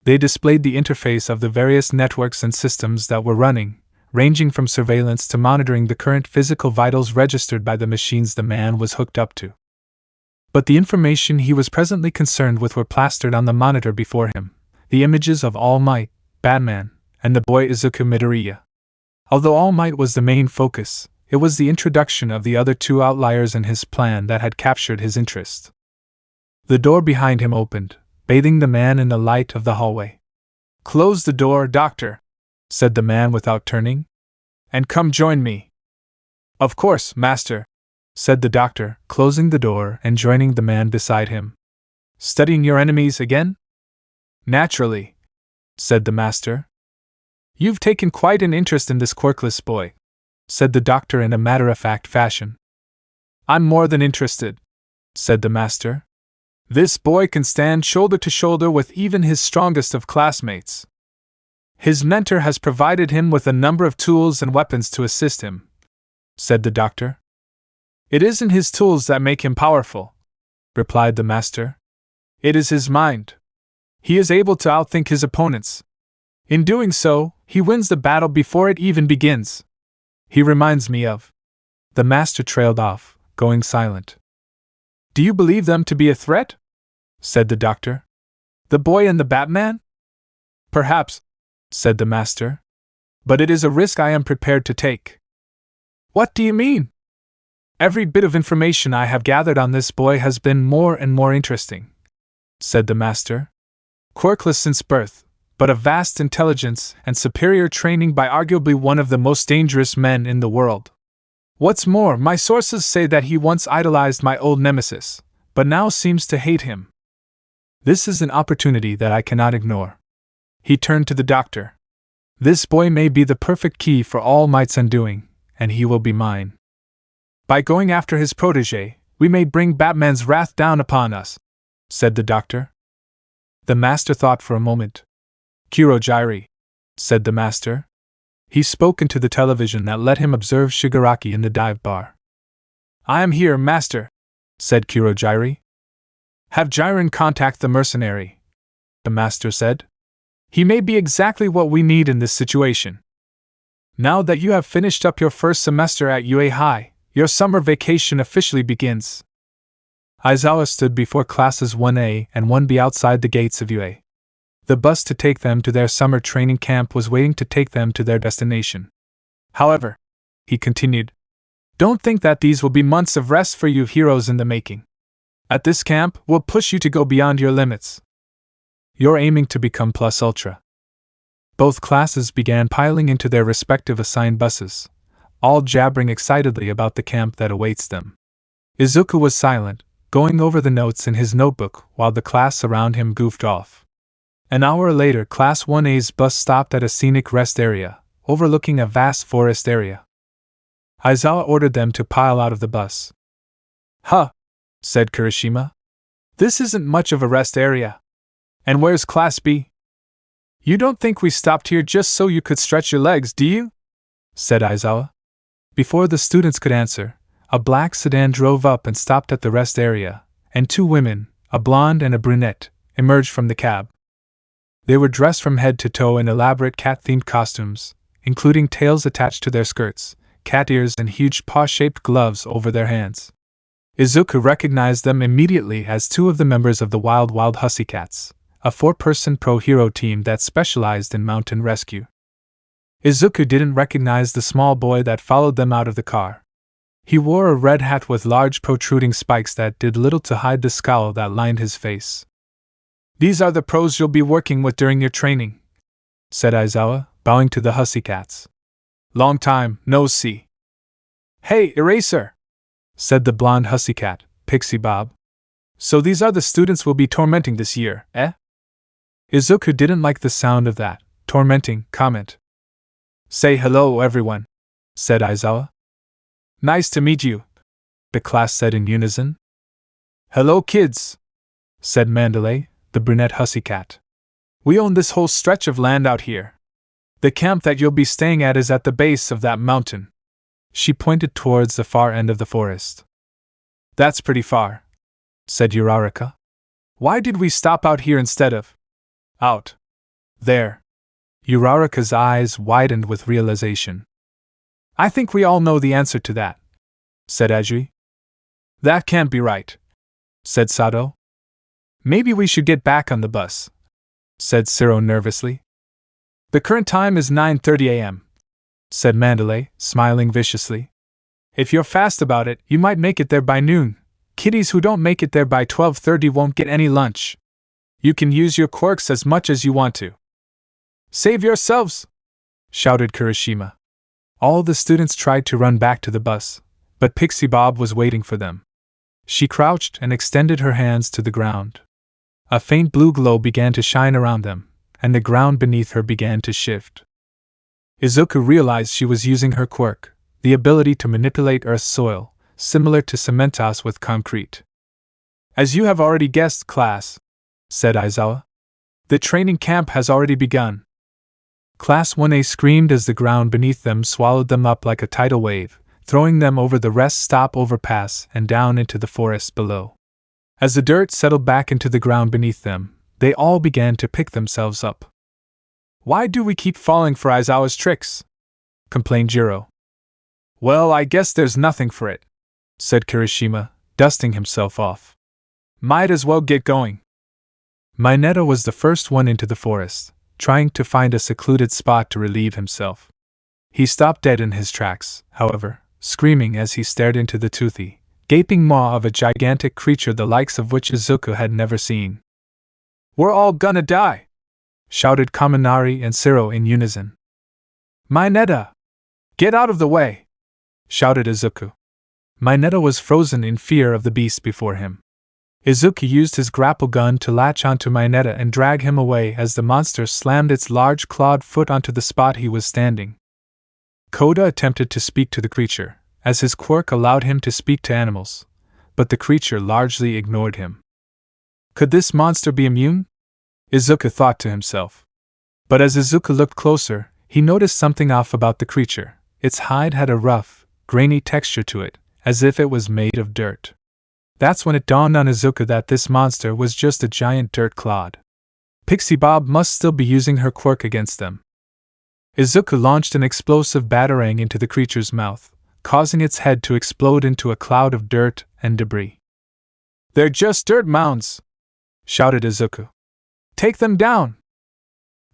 [SPEAKER 1] They displayed the interface of the various networks and systems that were running, ranging from surveillance to monitoring the current physical vitals registered by the machines the man was hooked up to. But the information he was presently concerned with were plastered on the monitor before him, the images of All Might, Batman, and the boy Izuku Midoriya. Although All Might was the main focus, it was the introduction of the other two outliers in his plan that had captured his interest. The door behind him opened, bathing the man in the light of the hallway. "Close the door, Doctor," said the man without turning. "And come join me." "Of course, Master," said the doctor, closing the door and joining the man beside him. "Studying your enemies again?" "Naturally," said the master. "You've taken quite an interest in this quirkless boy," said the doctor in a matter-of-fact fashion. "I'm more than interested," said the master. "This boy can stand shoulder to shoulder with even his strongest of classmates. His mentor has provided him with a number of tools and weapons to assist him," said the doctor. "It isn't his tools that make him powerful," replied the master. "It is his mind. He is able to outthink his opponents. In doing so, he wins the battle before it even begins. He reminds me of..." The master trailed off, going silent. "Do you believe them to be a threat?" said the doctor. "The boy and the Batman?" "Perhaps," said the master. "But it is a risk I am prepared to take." "What do you mean?" "Every bit of information I have gathered on this boy has been more and more interesting," said the master. "Quirkless since birth, but of vast intelligence and superior training by arguably one of the most dangerous men in the world. What's more, my sources say that he once idolized my old nemesis, but now seems to hate him. This is an opportunity that I cannot ignore." He turned to the doctor. "This boy may be the perfect key for All Might's undoing, and he will be mine. By going after his protege, we may bring Batman's wrath down upon us," said the doctor. The master thought for a moment. "Kurogiri," said the master. He spoke into the television that let him observe Shigaraki in the dive bar. "I am here, master," said Kurogiri. "Have Jiren contact the mercenary," the master said. "He may be exactly what we need in this situation. Now that you have finished up your first semester at UA High, your summer vacation officially begins." Aizawa stood before classes 1A and 1B outside the gates of UA. The bus to take them to their summer training camp was waiting to take them to their destination. "However," he continued, "don't think that these will be months of rest for you heroes in the making. At this camp, we'll push you to go beyond your limits. You're aiming to become plus ultra." Both classes began piling into their respective assigned buses, all jabbering excitedly about the camp that awaits them. Izuku was silent, going over the notes in his notebook while the class around him goofed off. An hour later, Class 1A's bus stopped at a scenic rest area, overlooking a vast forest area. Aizawa ordered them to pile out of the bus. "Huh," said Kirishima. This isn't much of a rest area. And where's Class B? You don't think we stopped here just so you could stretch your legs, do you? Said Aizawa. Before the students could answer, a black sedan drove up and stopped at the rest area, and two women, a blonde and a brunette, emerged from the cab. They were dressed from head to toe in elaborate cat-themed costumes, including tails attached to their skirts, cat ears and huge paw-shaped gloves over their hands. Izuku recognized them immediately as two of the members of the Wild Wild Hussycats, a 4-person pro-hero team that specialized in mountain rescue. Izuku didn't recognize the small boy that followed them out of the car. He wore a red hat with large protruding spikes that did little to hide the scowl that lined his face. These are the pros you'll be working with during your training, said Aizawa, bowing to the Hussycats. Long time, no see. Hey, Eraser, said the blonde Hussycat, Pixie Bob. So these are the students we'll be tormenting this year, eh? Izuku didn't like the sound of that tormenting comment. Say hello, everyone, said Aizawa. Nice to meet you, the class said in unison. Hello, kids, said Mandalay, the brunette Hussycat. We own this whole stretch of land out here. The camp that you'll be staying at is at the base of that mountain. She pointed towards the far end of the forest. That's pretty far, said Uraraka. Why did we stop out here instead of out there? Uraraka's eyes widened with realization. I think we all know the answer to that, said Ajui. That can't be right, said Sato. Maybe we should get back on the bus, said Siro nervously. The current time is 9:30 a.m., said Mandalay, smiling viciously. If you're fast about it, you might make it there by noon. Kiddies who don't make it there by 12:30 won't get any lunch. You can use your quirks as much as you want to. Save yourselves! Shouted Kirishima. All the students tried to run back to the bus, but Pixie Bob was waiting for them. She crouched and extended her hands to the ground. A faint blue glow began to shine around them, and the ground beneath her began to shift. Izuku realized she was using her quirk, the ability to manipulate Earth's soil, similar to Cementos with concrete. As you have already guessed, class, said Aizawa, the training camp has already begun. Class 1A screamed as the ground beneath them swallowed them up like a tidal wave, throwing them over the rest stop overpass and down into the forest below. As the dirt settled back into the ground beneath them, they all began to pick themselves up. Why do we keep falling for Aizawa's tricks? Complained Jiro. Well, I guess there's nothing for it, said Kirishima, dusting himself off. Might as well get going. Mineta was the first one into the forest, trying to find a secluded spot to relieve himself. He stopped dead in his tracks, however, screaming as he stared into the toothy, gaping maw of a gigantic creature the likes of which Izuku had never seen. We're all gonna die! Shouted Kaminari and Siro in unison. Mineta! Get out of the way! Shouted Izuku. Mineta was frozen in fear of the beast before him. Izuku used his grapple gun to latch onto Mineta and drag him away as the monster slammed its large clawed foot onto the spot he was standing. Kota attempted to speak to the creature, as his quirk allowed him to speak to animals, but the creature largely ignored him. Could this monster be immune? Izuku thought to himself. But as Izuku looked closer, he noticed something off about the creature. Its hide had a rough, grainy texture to it, as if it was made of dirt. That's when it dawned on Izuku that this monster was just a giant dirt clod. Pixie Bob must still be using her quirk against them. Izuku launched an explosive batarang into the creature's mouth, causing its head to explode into a cloud of dirt and debris. They're just dirt mounds! Shouted Izuku. Take them down!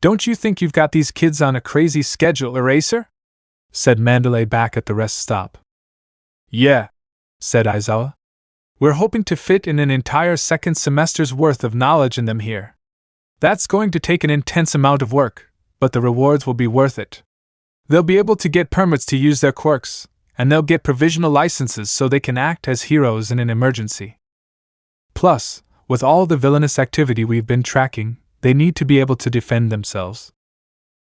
[SPEAKER 1] Don't you think you've got these kids on a crazy schedule, Eraser? Said Mandalay back at the rest stop. Yeah, said Aizawa. We're hoping to fit in an entire second semester's worth of knowledge in them here. That's going to take an intense amount of work, but the rewards will be worth it. They'll be able to get permits to use their quirks, and they'll get provisional licenses so they can act as heroes in an emergency. Plus, with all the villainous activity we've been tracking, they need to be able to defend themselves.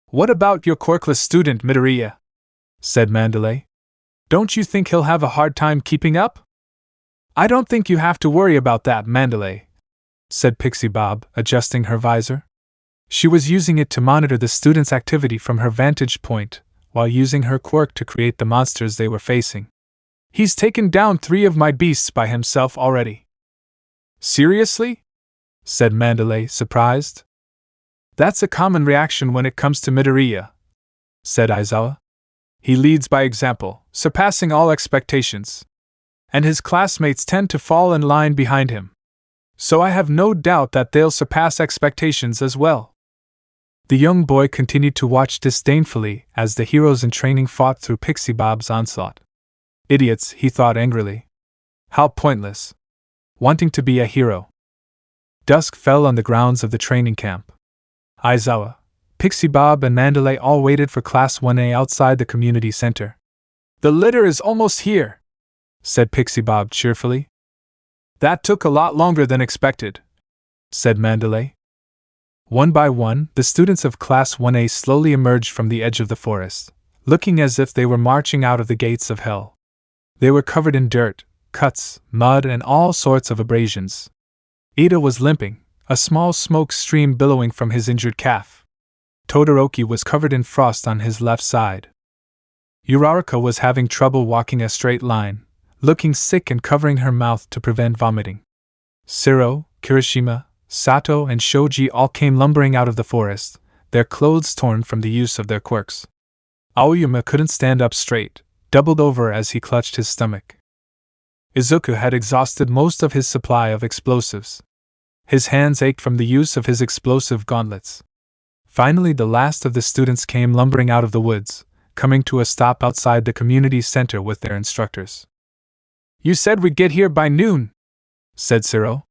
[SPEAKER 1] What about your quirkless student, Midoriya? Said Mandalay. Don't you think he'll have a hard time keeping up? I don't think you have to worry about that, Mandalay, said Pixie Bob, adjusting her visor. She was using it to monitor the students' activity from her vantage point, while using her quirk to create the monsters they were facing. He's taken down 3 of my beasts by himself already. Seriously? Said Mandalay, surprised. That's a common reaction when it comes to Midoriya, said Aizawa. He leads by example, surpassing all expectations. And his classmates tend to fall in line behind him. So I have no doubt that they'll surpass expectations as well. The young boy continued to watch disdainfully as the heroes in training fought through Pixie Bob's onslaught. Idiots, he thought angrily. How pointless. Wanting to be a hero. Dusk fell on the grounds of the training camp. Aizawa, Pixie Bob and Mandalay all waited for Class 1A outside the community center. The litter is almost here, said Pixie Bob cheerfully. That took a lot longer than expected, said Mandalay. One by one, the students of Class 1A slowly emerged from the edge of the forest, looking as if they were marching out of the gates of hell. They were covered in dirt, cuts, mud, and all sorts of abrasions. Ida was limping, a small smoke stream billowing from his injured calf. Todoroki was covered in frost on his left side. Uraraka was having trouble walking a straight line, looking sick and covering her mouth to prevent vomiting. Shiro, Kirishima, Sato, and Shoji all came lumbering out of the forest, their clothes torn from the use of their quirks. Aoyama couldn't stand up straight, doubled over as he clutched his stomach. Izuku had exhausted most of his supply of explosives. His hands ached from the use of his explosive gauntlets. Finally, the last of the students came lumbering out of the woods, coming to a stop outside the community center with their instructors. You said we'd get here by noon, said Shiro.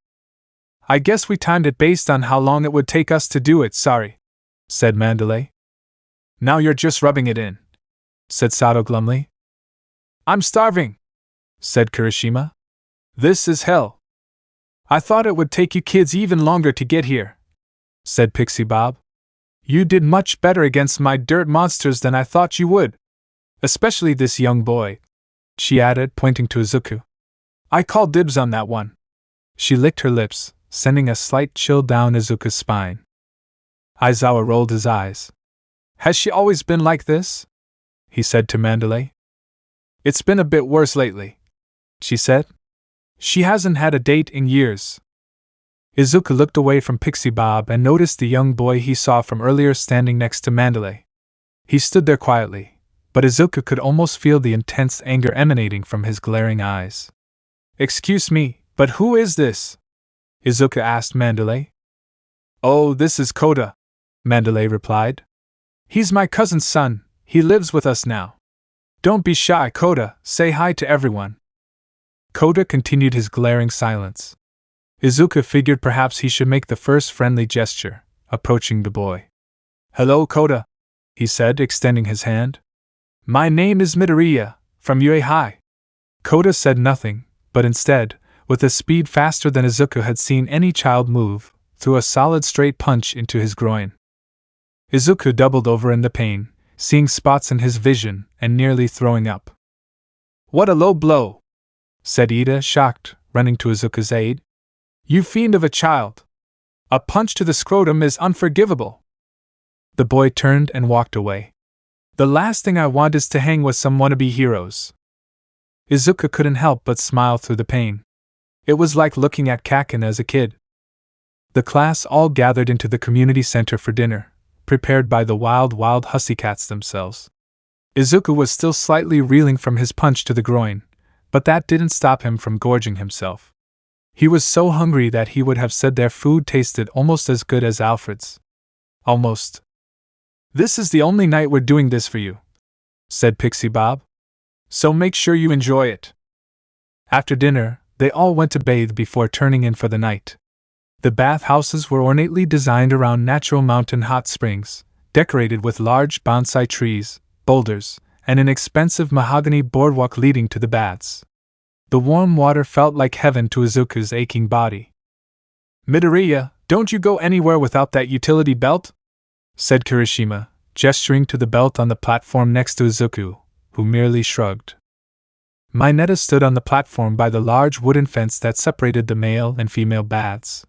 [SPEAKER 1] I guess we timed it based on how long it would take us to do it, sorry, said Mandalay. Now you're just rubbing it in, said Sato glumly. I'm starving, said Kirishima. This is hell. I thought it would take you kids even longer to get here, said Pixie Bob. You did much better against my dirt monsters than I thought you would. Especially this young boy, she added, pointing to Izuku. I call dibs on that one. She licked her lips, sending a slight chill down Izuku's spine. Aizawa rolled his eyes. Has she always been like this? He said to Mandalay. It's been a bit worse lately, she said. She hasn't had a date in years. Izuku looked away from Pixie Bob and noticed the young boy he saw from earlier standing next to Mandalay. He stood there quietly, but Izuku could almost feel the intense anger emanating from his glaring eyes. Excuse me, but who is this? Izuku asked Mandalay. Oh, this is Kota, Mandalay replied. He's my cousin's son, he lives with us now. Don't be shy, Kota, say hi to everyone. Kota continued his glaring silence. Izuku figured perhaps he should make the first friendly gesture, approaching the boy. Hello, Kota, he said, extending his hand. My name is Midoriya, from UA High. Kota said nothing, but instead, with a speed faster than Izuku had seen any child move, threw a solid straight punch into his groin. Izuku doubled over in the pain, seeing spots in his vision and nearly throwing up. What a low blow, said Ida, shocked, running to Izuku's aid. You fiend of a child! A punch to the scrotum is unforgivable. The boy turned and walked away. The last thing I want is to hang with some wannabe heroes. Izuku couldn't help but smile through the pain. It was like looking at Kaken as a kid. The class all gathered into the community center for dinner, prepared by the wild hussycats themselves. Izuku was still slightly reeling from his punch to the groin, but that didn't stop him from gorging himself. He was so hungry that he would have said their food tasted almost as good as Alfred's. Almost. This is the only night we're doing this for you, said Pixie Bob. So make sure you enjoy it. After dinner, they all went to bathe before turning in for the night. The bathhouses were ornately designed around natural mountain hot springs, decorated with large bonsai trees, boulders, and an expensive mahogany boardwalk leading to the baths. The warm water felt like heaven to Izuku's aching body. Midoriya, don't you go anywhere without that utility belt? Said Kirishima, gesturing to the belt on the platform next to Izuku, who merely shrugged. Mineta stood on the platform by the large wooden fence that separated the male and female baths.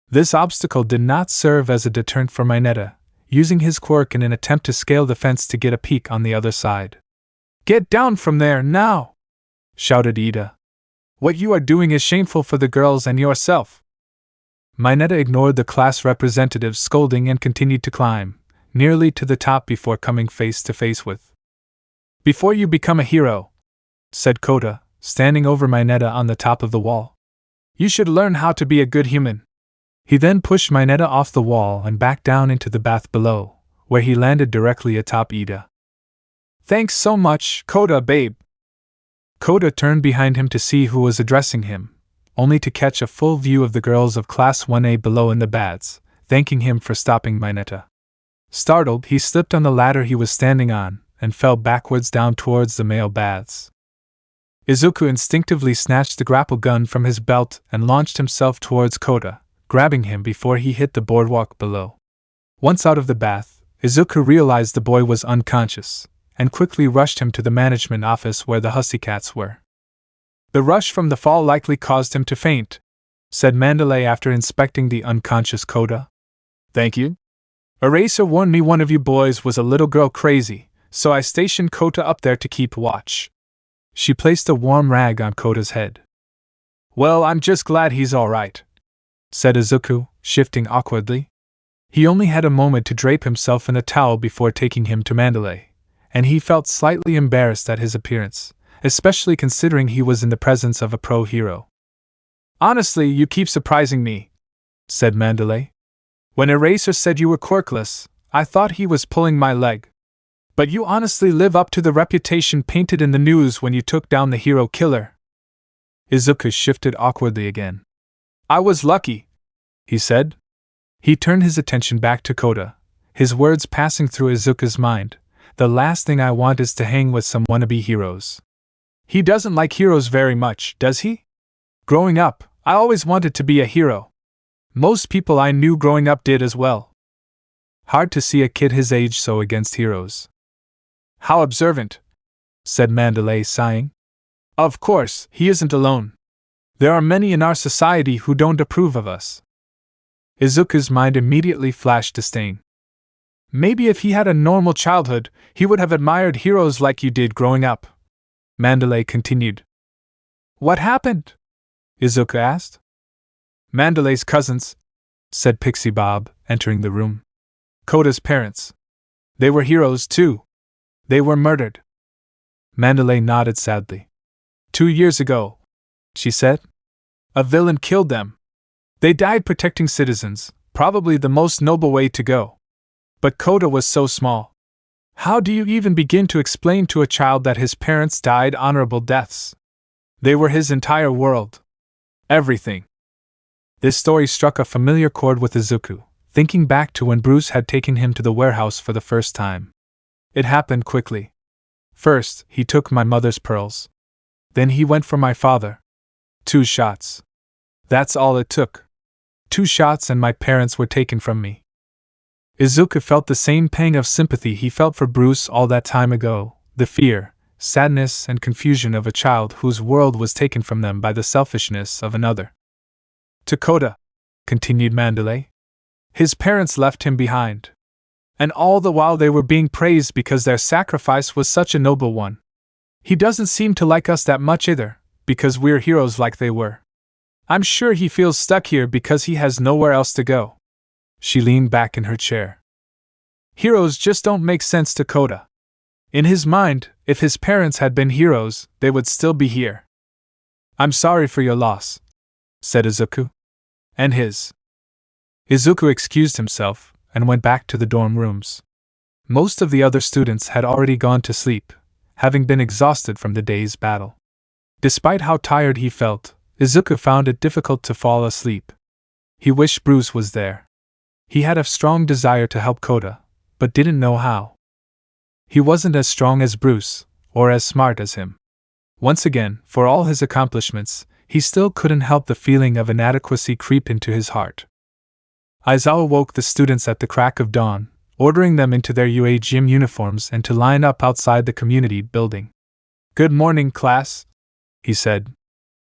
[SPEAKER 1] This obstacle did not serve as a deterrent for Mineta, using his quirk in an attempt to scale the fence to get a peek on the other side. "Get down from there, now!" shouted Ida. "What you are doing is shameful for the girls and yourself." Mineta ignored the class representative's scolding and continued to climb, nearly to the top before coming face to face with. "Before you become a hero," said Kota, standing over Mineta on the top of the wall, "you should learn how to be a good human." He then pushed Mineta off the wall and back down into the bath below, where he landed directly atop Ida. "Thanks so much, Kota babe." Kota turned behind him to see who was addressing him, only to catch a full view of the girls of Class 1A below in the baths, thanking him for stopping Mineta. Startled, he slipped on the ladder he was standing on, and fell backwards down towards the male baths. Izuku instinctively snatched the grapple gun from his belt and launched himself towards Kota, grabbing him before he hit the boardwalk below. Once out of the bath, Izuku realized the boy was unconscious, and quickly rushed him to the management office where the Hussycats were. "The rush from the fall likely caused him to faint," said Mandalay after inspecting the unconscious Kota. "Thank you. Eraser warned me one of you boys was a little girl crazy, so I stationed Kota up there to keep watch." She placed a warm rag on Kota's head. "Well, I'm just glad he's all right," said Izuku, shifting awkwardly. He only had a moment to drape himself in a towel before taking him to Mandalay, and he felt slightly embarrassed at his appearance, especially considering he was in the presence of a pro hero. "Honestly, you keep surprising me," said Mandalay. "When Eraser said you were quirkless, I thought he was pulling my leg. But you honestly live up to the reputation painted in the news when you took down the hero killer." Izuku shifted awkwardly again. "I was lucky," he said. He turned his attention back to Kota, his words passing through Izuku's mind. "The last thing I want is to hang with some wannabe heroes." "He doesn't like heroes very much, does he?" "Growing up, I always wanted to be a hero. Most people I knew growing up did as well." Hard to see a kid his age so against heroes. "How observant," said Mandalay, sighing. "Of course, he isn't alone. There are many in our society who don't approve of us." Izuku's mind immediately flashed disdain. "Maybe if he had a normal childhood, he would have admired heroes like you did growing up," Mandalay continued. "What happened?" Izuku asked. "Mandalay's cousins," said Pixie Bob, entering the room. "Kota's parents. They were heroes too. They were murdered." Mandalay nodded sadly. 2 years ago," she said. "A villain killed them. They died protecting citizens, probably the most noble way to go. But Kota was so small. How do you even begin to explain to a child that his parents died honorable deaths? They were his entire world. Everything." This story struck a familiar chord with Izuku, thinking back to when Bruce had taken him to the warehouse for the first time. It happened quickly. First, he took my mother's pearls. Then he went for my father. 2 shots. That's all it took. 2 shots and my parents were taken from me. Izuku felt the same pang of sympathy he felt for Bruce all that time ago, the fear, sadness, and confusion of a child whose world was taken from them by the selfishness of another. "To Kota," continued Mandalay. "His parents left him behind. And all the while they were being praised because their sacrifice was such a noble one. He doesn't seem to like us that much either, because we're heroes like they were. I'm sure he feels stuck here because he has nowhere else to go." She leaned back in her chair. "Heroes just don't make sense to Kota. In his mind, if his parents had been heroes, they would still be here." "I'm sorry for your loss," said Izuku. "And his." Izuku excused himself and went back to the dorm rooms. Most of the other students had already gone to sleep, having been exhausted from the day's battle. Despite how tired he felt, Izuku found it difficult to fall asleep. He wished Bruce was there. He had a strong desire to help Kota, but didn't know how. He wasn't as strong as Bruce, or as smart as him. Once again, for all his accomplishments, he still couldn't help the feeling of inadequacy creep into his heart. Aizawa woke the students at the crack of dawn, ordering them into their UA gym uniforms and to line up outside the community building. "Good morning, class," he said.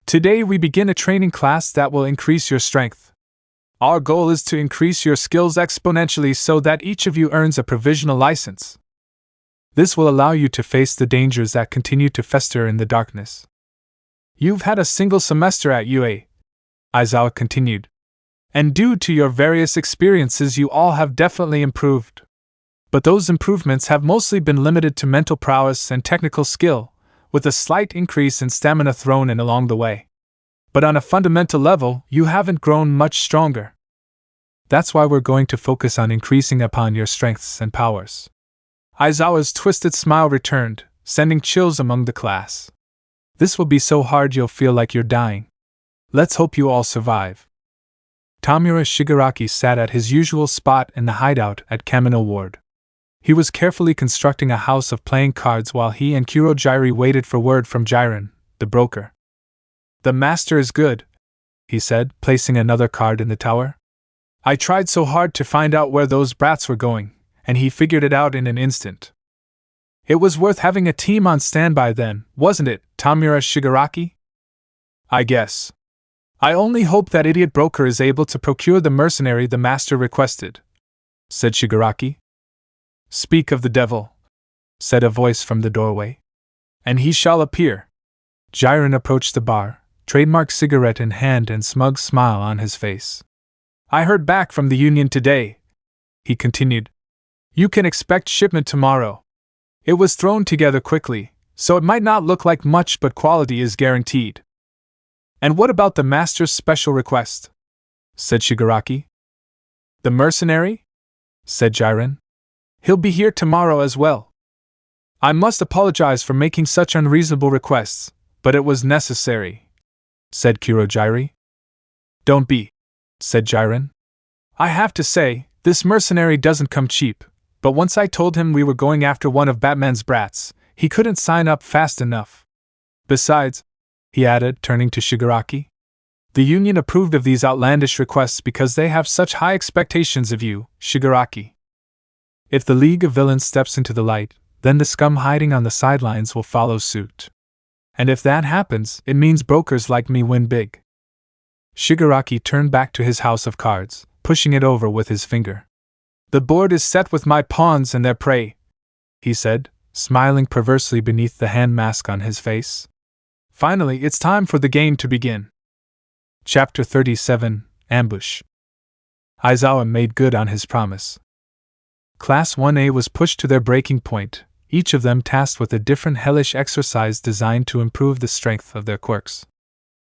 [SPEAKER 1] "Today we begin a training class that will increase your strength. Our goal is to increase your skills exponentially so that each of you earns a provisional license. This will allow you to face the dangers that continue to fester in the darkness. You've had a single semester at UA, Aizawa continued. And due to your various experiences you all have definitely improved. But those improvements have mostly been limited to mental prowess and technical skill, with a slight increase in stamina thrown in along the way. But on a fundamental level, you haven't grown much stronger. That's why we're going to focus on increasing upon your strengths and powers. Aizawa's twisted smile returned, sending chills among the class. This will be so hard you'll feel like you're dying. Let's hope you all survive. Tamura Shigaraki sat at his usual spot in the hideout at Kamino Ward. He was carefully constructing a house of playing cards while he and Kurojairi waited for word from Jiren, the broker. The master is good, he said, placing another card in the tower. I tried so hard to find out where those brats were going, and he figured it out in an instant. It was worth having a team on standby then, wasn't it, Tamura Shigaraki? I guess. I only hope that idiot broker is able to procure the mercenary the master requested, said Shigaraki. Speak of the devil, said a voice from the doorway. And he shall appear. Jiren approached the bar, trademark cigarette in hand and smug smile on his face. I heard back from the union today, he continued. You can expect shipment tomorrow. It was thrown together quickly, so it might not look like much but quality is guaranteed. And what about the master's special request? Said Shigaraki. The mercenary? Said Jiren. He'll be here tomorrow as well. I must apologize for making such unreasonable requests, but it was necessary, said Kurojairi. Don't be, said Jiren. I have to say, this mercenary doesn't come cheap, but once I told him we were going after one of Batman's brats, he couldn't sign up fast enough. Besides, he added, turning to Shigaraki, the union approved of these outlandish requests because they have such high expectations of you, Shigaraki. If the League of Villains steps into the light, then the scum hiding on the sidelines will follow suit. And if that happens, it means brokers like me win big. Shigaraki turned back to his house of cards, pushing it over with his finger. The board is set with my pawns and their prey, he said, smiling perversely beneath the hand mask on his face. Finally, it's time for the game to begin. Chapter 37, Ambush. Aizawa made good on his promise. Class 1A was pushed to their breaking point, each of them tasked with a different hellish exercise designed to improve the strength of their quirks.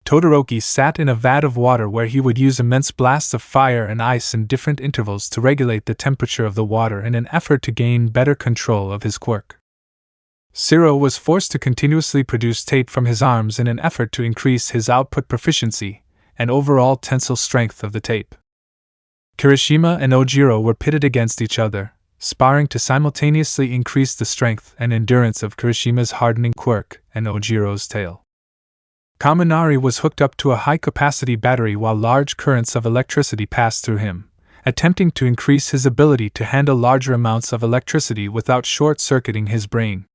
[SPEAKER 1] Todoroki sat in a vat of water where he would use immense blasts of fire and ice in different intervals to regulate the temperature of the water in an effort to gain better control of his quirk. Zero was forced to continuously produce tape from his arms in an effort to increase his output proficiency and overall tensile strength of the tape. Kirishima and Ojiro were pitted against each other, sparring to simultaneously increase the strength and endurance of Kirishima's hardening quirk and Ojiro's tail. Kaminari was hooked up to a high-capacity battery while large currents of electricity passed through him, attempting to increase his ability to handle larger amounts of electricity without short-circuiting his brain.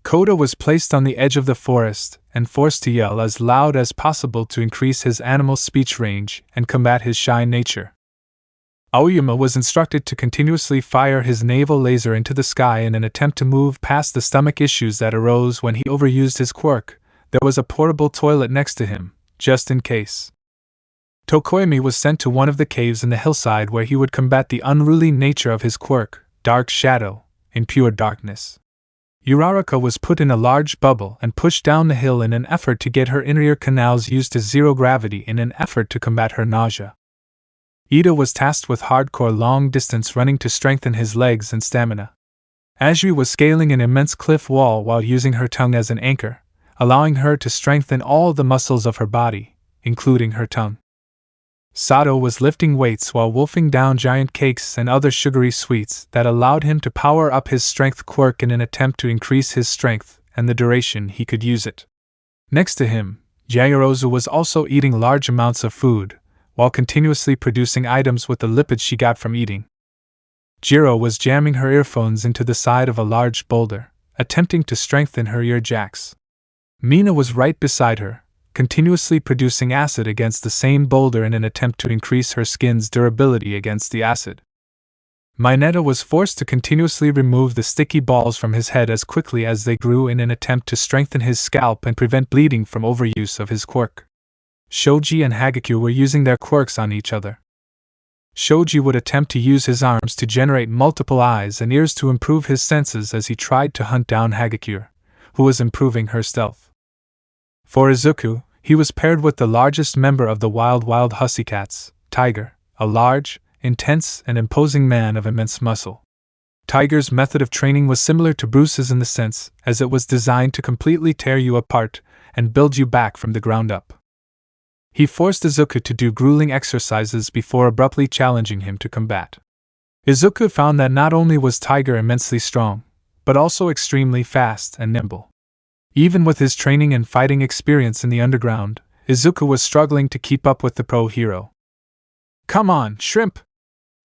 [SPEAKER 1] Kota was placed on the edge of the forest and forced to yell as loud as possible to increase his animal speech range and combat his shy nature. Aoyama was instructed to continuously fire his naval laser into the sky in an attempt to move past the stomach issues that arose when he overused his quirk. There was a portable toilet next to him, just in case. Tokoyami was sent to one of the caves in the hillside where he would combat the unruly nature of his quirk, Dark Shadow, in pure darkness. Uraraka was put in a large bubble and pushed down the hill in an effort to get her inner ear canals used to zero gravity in an effort to combat her nausea. Ida was tasked with hardcore long-distance running to strengthen his legs and stamina. Ashui was scaling an immense cliff wall while using her tongue as an anchor, allowing her to strengthen all the muscles of her body, including her tongue. Sato was lifting weights while wolfing down giant cakes and other sugary sweets that allowed him to power up his strength quirk in an attempt to increase his strength and the duration he could use it. Next to him, Yayorozu was also eating large amounts of food, while continuously producing items with the lipids she got from eating. Jiro was jamming her earphones into the side of a large boulder, attempting to strengthen her ear jacks. Mina was right beside her, continuously producing acid against the same boulder in an attempt to increase her skin's durability against the acid. Mineta was forced to continuously remove the sticky balls from his head as quickly as they grew in an attempt to strengthen his scalp and prevent bleeding from overuse of his quirk. Shoji and Hagakure were using their quirks on each other. Shoji would attempt to use his arms to generate multiple eyes and ears to improve his senses as he tried to hunt down Hagakure, who was improving her stealth. For Izuku, he was paired with the largest member of the Wild Hussycats, Tiger, a large, intense, and imposing man of immense muscle. Tiger's method of training was similar to Bruce's in the sense as it was designed to completely tear you apart and build you back from the ground up. He forced Izuku to do grueling exercises before abruptly challenging him to combat. Izuku found that not only was Tiger immensely strong, but also extremely fast and nimble. Even with his training and fighting experience in the underground, Izuku was struggling to keep up with the pro hero. "Come on, shrimp!"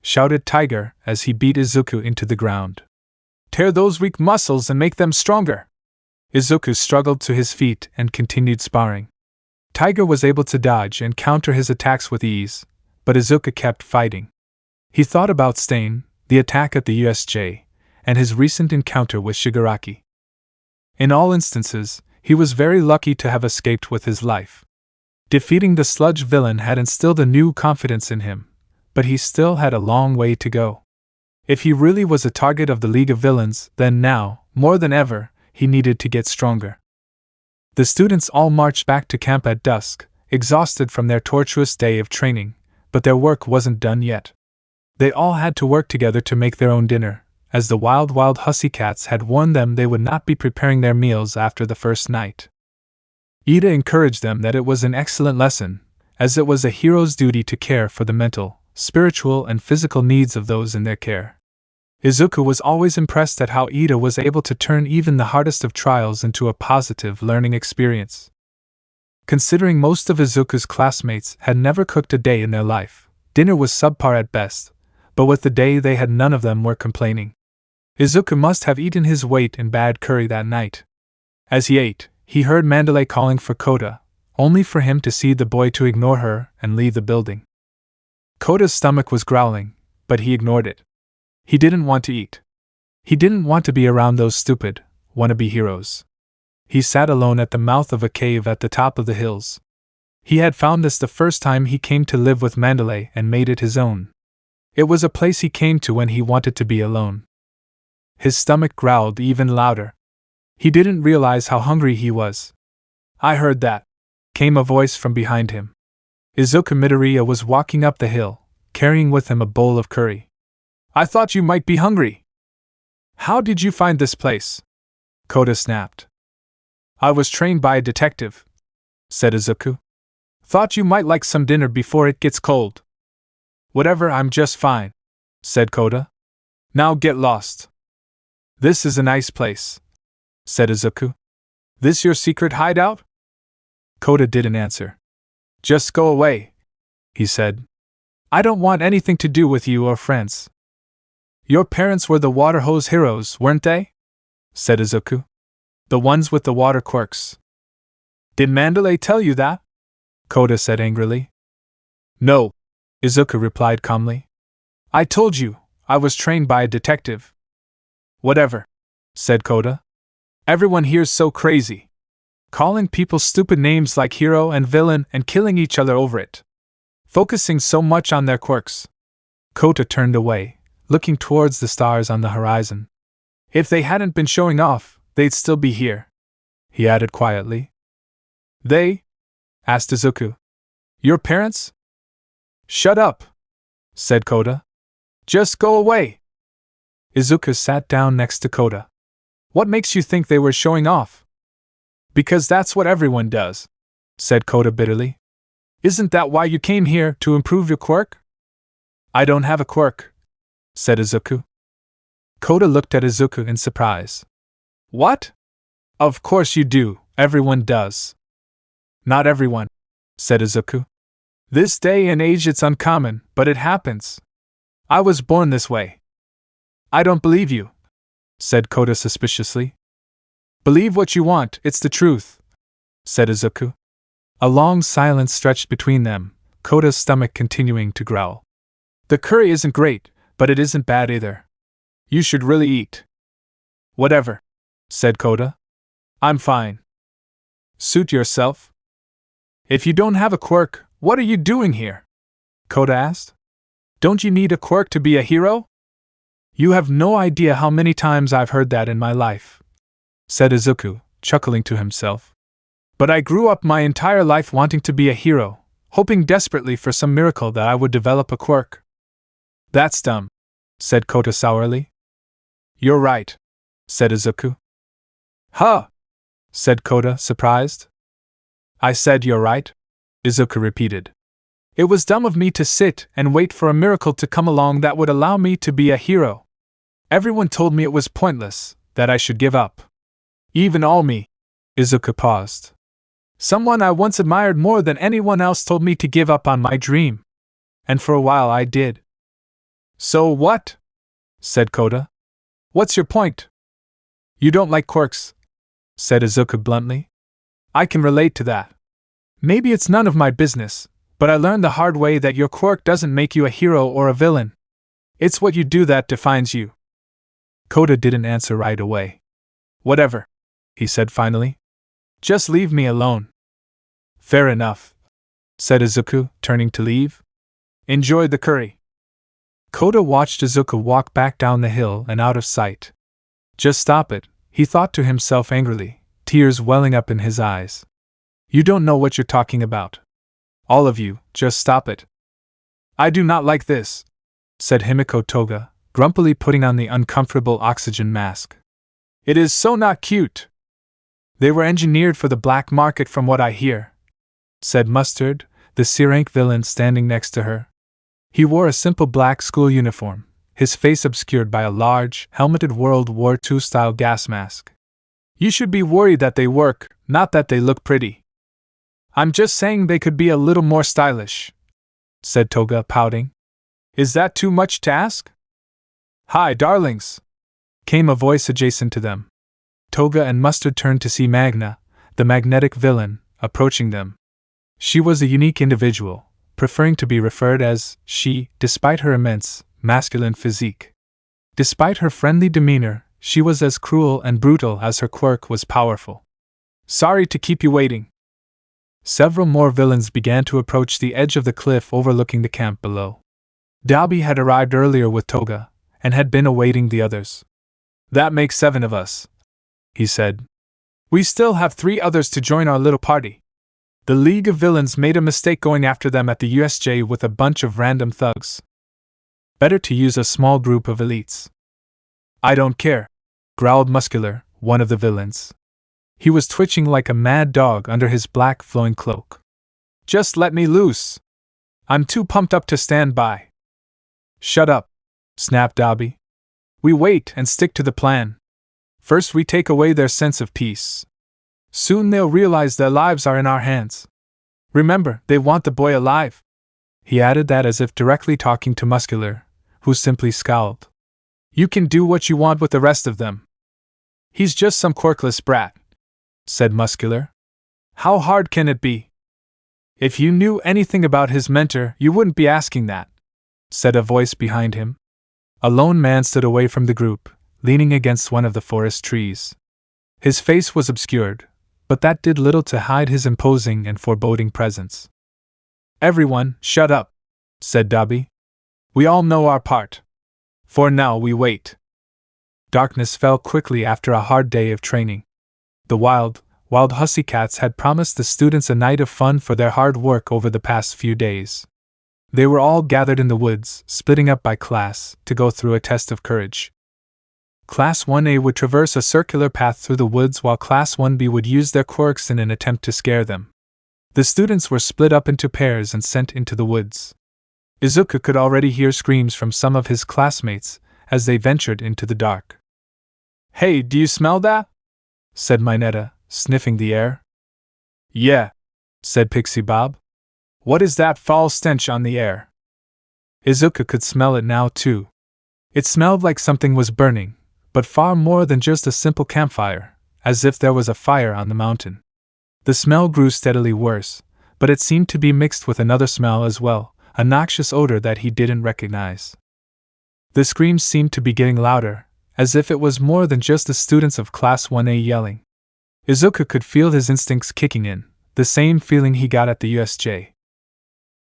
[SPEAKER 1] shouted Tiger as he beat Izuku into the ground. "Tear those weak muscles and make them stronger!" Izuku struggled to his feet and continued sparring. Tiger was able to dodge and counter his attacks with ease, but Izuku kept fighting. He thought about Stain, the attack at the USJ, and his recent encounter with Shigaraki. In all instances, he was very lucky to have escaped with his life. Defeating the sludge villain had instilled a new confidence in him, but he still had a long way to go. If he really was a target of the League of Villains, then now, more than ever, he needed to get stronger. The students all marched back to camp at dusk, exhausted from their torturous day of training, but their work wasn't done yet. They all had to work together to make their own dinner, as the Wild Hussycats had warned them they would not be preparing their meals after the first night. Ida encouraged them that it was an excellent lesson, as it was a hero's duty to care for the mental, spiritual, and physical needs of those in their care. Izuku was always impressed at how Ida was able to turn even the hardest of trials into a positive learning experience. Considering most of Izuku's classmates had never cooked a day in their life, dinner was subpar at best, but with the day they had none of them were complaining. Izuku must have eaten his weight in bad curry that night. As he ate, he heard Mandalay calling for Kota, only for him to see the boy to ignore her and leave the building. Kota's stomach was growling, but he ignored it. He didn't want to eat. He didn't want to be around those stupid, wannabe heroes. He sat alone at the mouth of a cave at the top of the hills. He had found this the first time he came to live with Mandalay and made it his own. It was a place he came to when he wanted to be alone. His stomach growled even louder. He didn't realize how hungry he was. "I heard that," came a voice from behind him. Izuku Midoriya was walking up the hill, carrying with him a bowl of curry. "I thought you might be hungry." "How did you find this place?" Kota snapped. "I was trained by a detective," said Izuku. "Thought you might like some dinner before it gets cold." "Whatever, I'm just fine," said Kota. "Now get lost." "This is a nice place," said Izuku. "This your secret hideout?" Kota didn't answer. "Just go away," he said. "I don't want anything to do with you or friends." "Your parents were the water hose heroes, weren't they?" said Izuku. "The ones with the water quirks." "Did Mandalay tell you that?" Kota said angrily. "No," Izuku replied calmly. "I told you, I was trained by a detective." "Whatever," said Kota. "Everyone here's so crazy. Calling people stupid names like hero and villain and killing each other over it. Focusing so much on their quirks." Kota turned away, looking towards the stars on the horizon. "If they hadn't been showing off, they'd still be here," he added quietly. "They?" asked Izuku. "Your parents?" "Shut up," said Kota. "Just go away." Izuku sat down next to Kota. "What makes you think they were showing off?" "Because that's what everyone does," said Kota bitterly. "Isn't that why you came here, to improve your quirk?" "I don't have a quirk," said Izuku. Kota looked at Izuku in surprise. "What? Of course you do, everyone does." "Not everyone," said Izuku. "This day and age it's uncommon, but it happens. I was born this way." "I don't believe you," said Kota suspiciously. "Believe what you want, it's the truth," said Izuku. A long silence stretched between them, Kota's stomach continuing to growl. The curry isn't great, but it isn't bad either. You should really eat. Whatever, said Kota. I'm fine. Suit yourself? If you don't have a quirk, what are you doing here? Kota asked. Don't you need a quirk to be a hero? You have no idea how many times I've heard that in my life, said Izuku, chuckling to himself. But I grew up my entire life wanting to be a hero, hoping desperately for some miracle that I would develop a quirk. That's dumb, said Kota sourly. You're right, said Izuku. Huh, said Kota, surprised. I said you're right, Izuku repeated. It was dumb of me to sit and wait for a miracle to come along that would allow me to be a hero. Everyone told me it was pointless, that I should give up. Even Almight. Izuku paused. Someone I once admired more than anyone else told me to give up on my dream. And for a while I did. So what? Said Kota. What's your point? You don't like quirks, said Izuku bluntly. I can relate to that. Maybe it's none of my business, but I learned the hard way that your quirk doesn't make you a hero or a villain. It's what you do that defines you. Kota didn't answer right away. Whatever, he said finally. Just leave me alone. Fair enough, said Izuku, turning to leave. Enjoy the curry. Kota watched Izuku walk back down the hill and out of sight. Just stop it, he thought to himself angrily, tears welling up in his eyes. You don't know what you're talking about. All of you, just stop it. I do not like this, said Himiko Toga, grumpily putting on the uncomfortable oxygen mask. It is so not cute. They were engineered for the black market from what I hear, said Mustard, the C-rank villain standing next to her. He wore a simple black school uniform, his face obscured by a large, helmeted World War II-style gas mask. You should be worried that they work, not that they look pretty. I'm just saying they could be a little more stylish, said Toga, pouting. Is that too much to ask? Hi, darlings, came a voice adjacent to them. Toga and Mustard turned to see Magna, the magnetic villain, approaching them. She was a unique individual, preferring to be referred as she, despite her immense, masculine physique. Despite her friendly demeanor, she was as cruel and brutal as her quirk was powerful. Sorry to keep you waiting. Several more villains began to approach the edge of the cliff overlooking the camp below. Dabi had arrived earlier with Toga, and had been awaiting the others. That makes 7 of us, he said. We still have 3 others to join our little party. The League of Villains made a mistake going after them at the USJ with a bunch of random thugs. Better to use a small group of elites. I don't care, growled Muscular, one of the villains. He was twitching like a mad dog under his black flowing cloak. Just let me loose. I'm too pumped up to stand by. Shut up, snapped Dabi. We wait and stick to the plan. First we take away their sense of peace. Soon they'll realize their lives are in our hands. Remember, they want the boy alive. He added that as if directly talking to Muscular, who simply scowled. You can do what you want with the rest of them. He's just some quirkless brat, said Muscular. How hard can it be? If you knew anything about his mentor, you wouldn't be asking that, said a voice behind him. A lone man stood away from the group, leaning against one of the forest trees. His face was obscured, but that did little to hide his imposing and foreboding presence. Everyone, shut up, said Dabi. We all know our part. For now we wait. Darkness fell quickly after a hard day of training. The wild Hussycats had promised the students a night of fun for their hard work over the past few days. They were all gathered in the woods, splitting up by class, to go through a test of courage. Class 1A would traverse a circular path through the woods while Class 1B would use their quirks in an attempt to scare them. The students were split up into pairs and sent into the woods. Izuku could already hear screams from some of his classmates as they ventured into the dark. Hey, do you smell that? Said Mineta, sniffing the air. Yeah, said Pixie Bob. What is that foul stench on the air? Izuku could smell it now too. It smelled like something was burning, but far more than just a simple campfire, as if there was a fire on the mountain. The smell grew steadily worse, but it seemed to be mixed with another smell as well, a noxious odor that he didn't recognize. The screams seemed to be getting louder, as if it was more than just the students of Class 1A yelling. Izuku could feel his instincts kicking in, the same feeling he got at the USJ.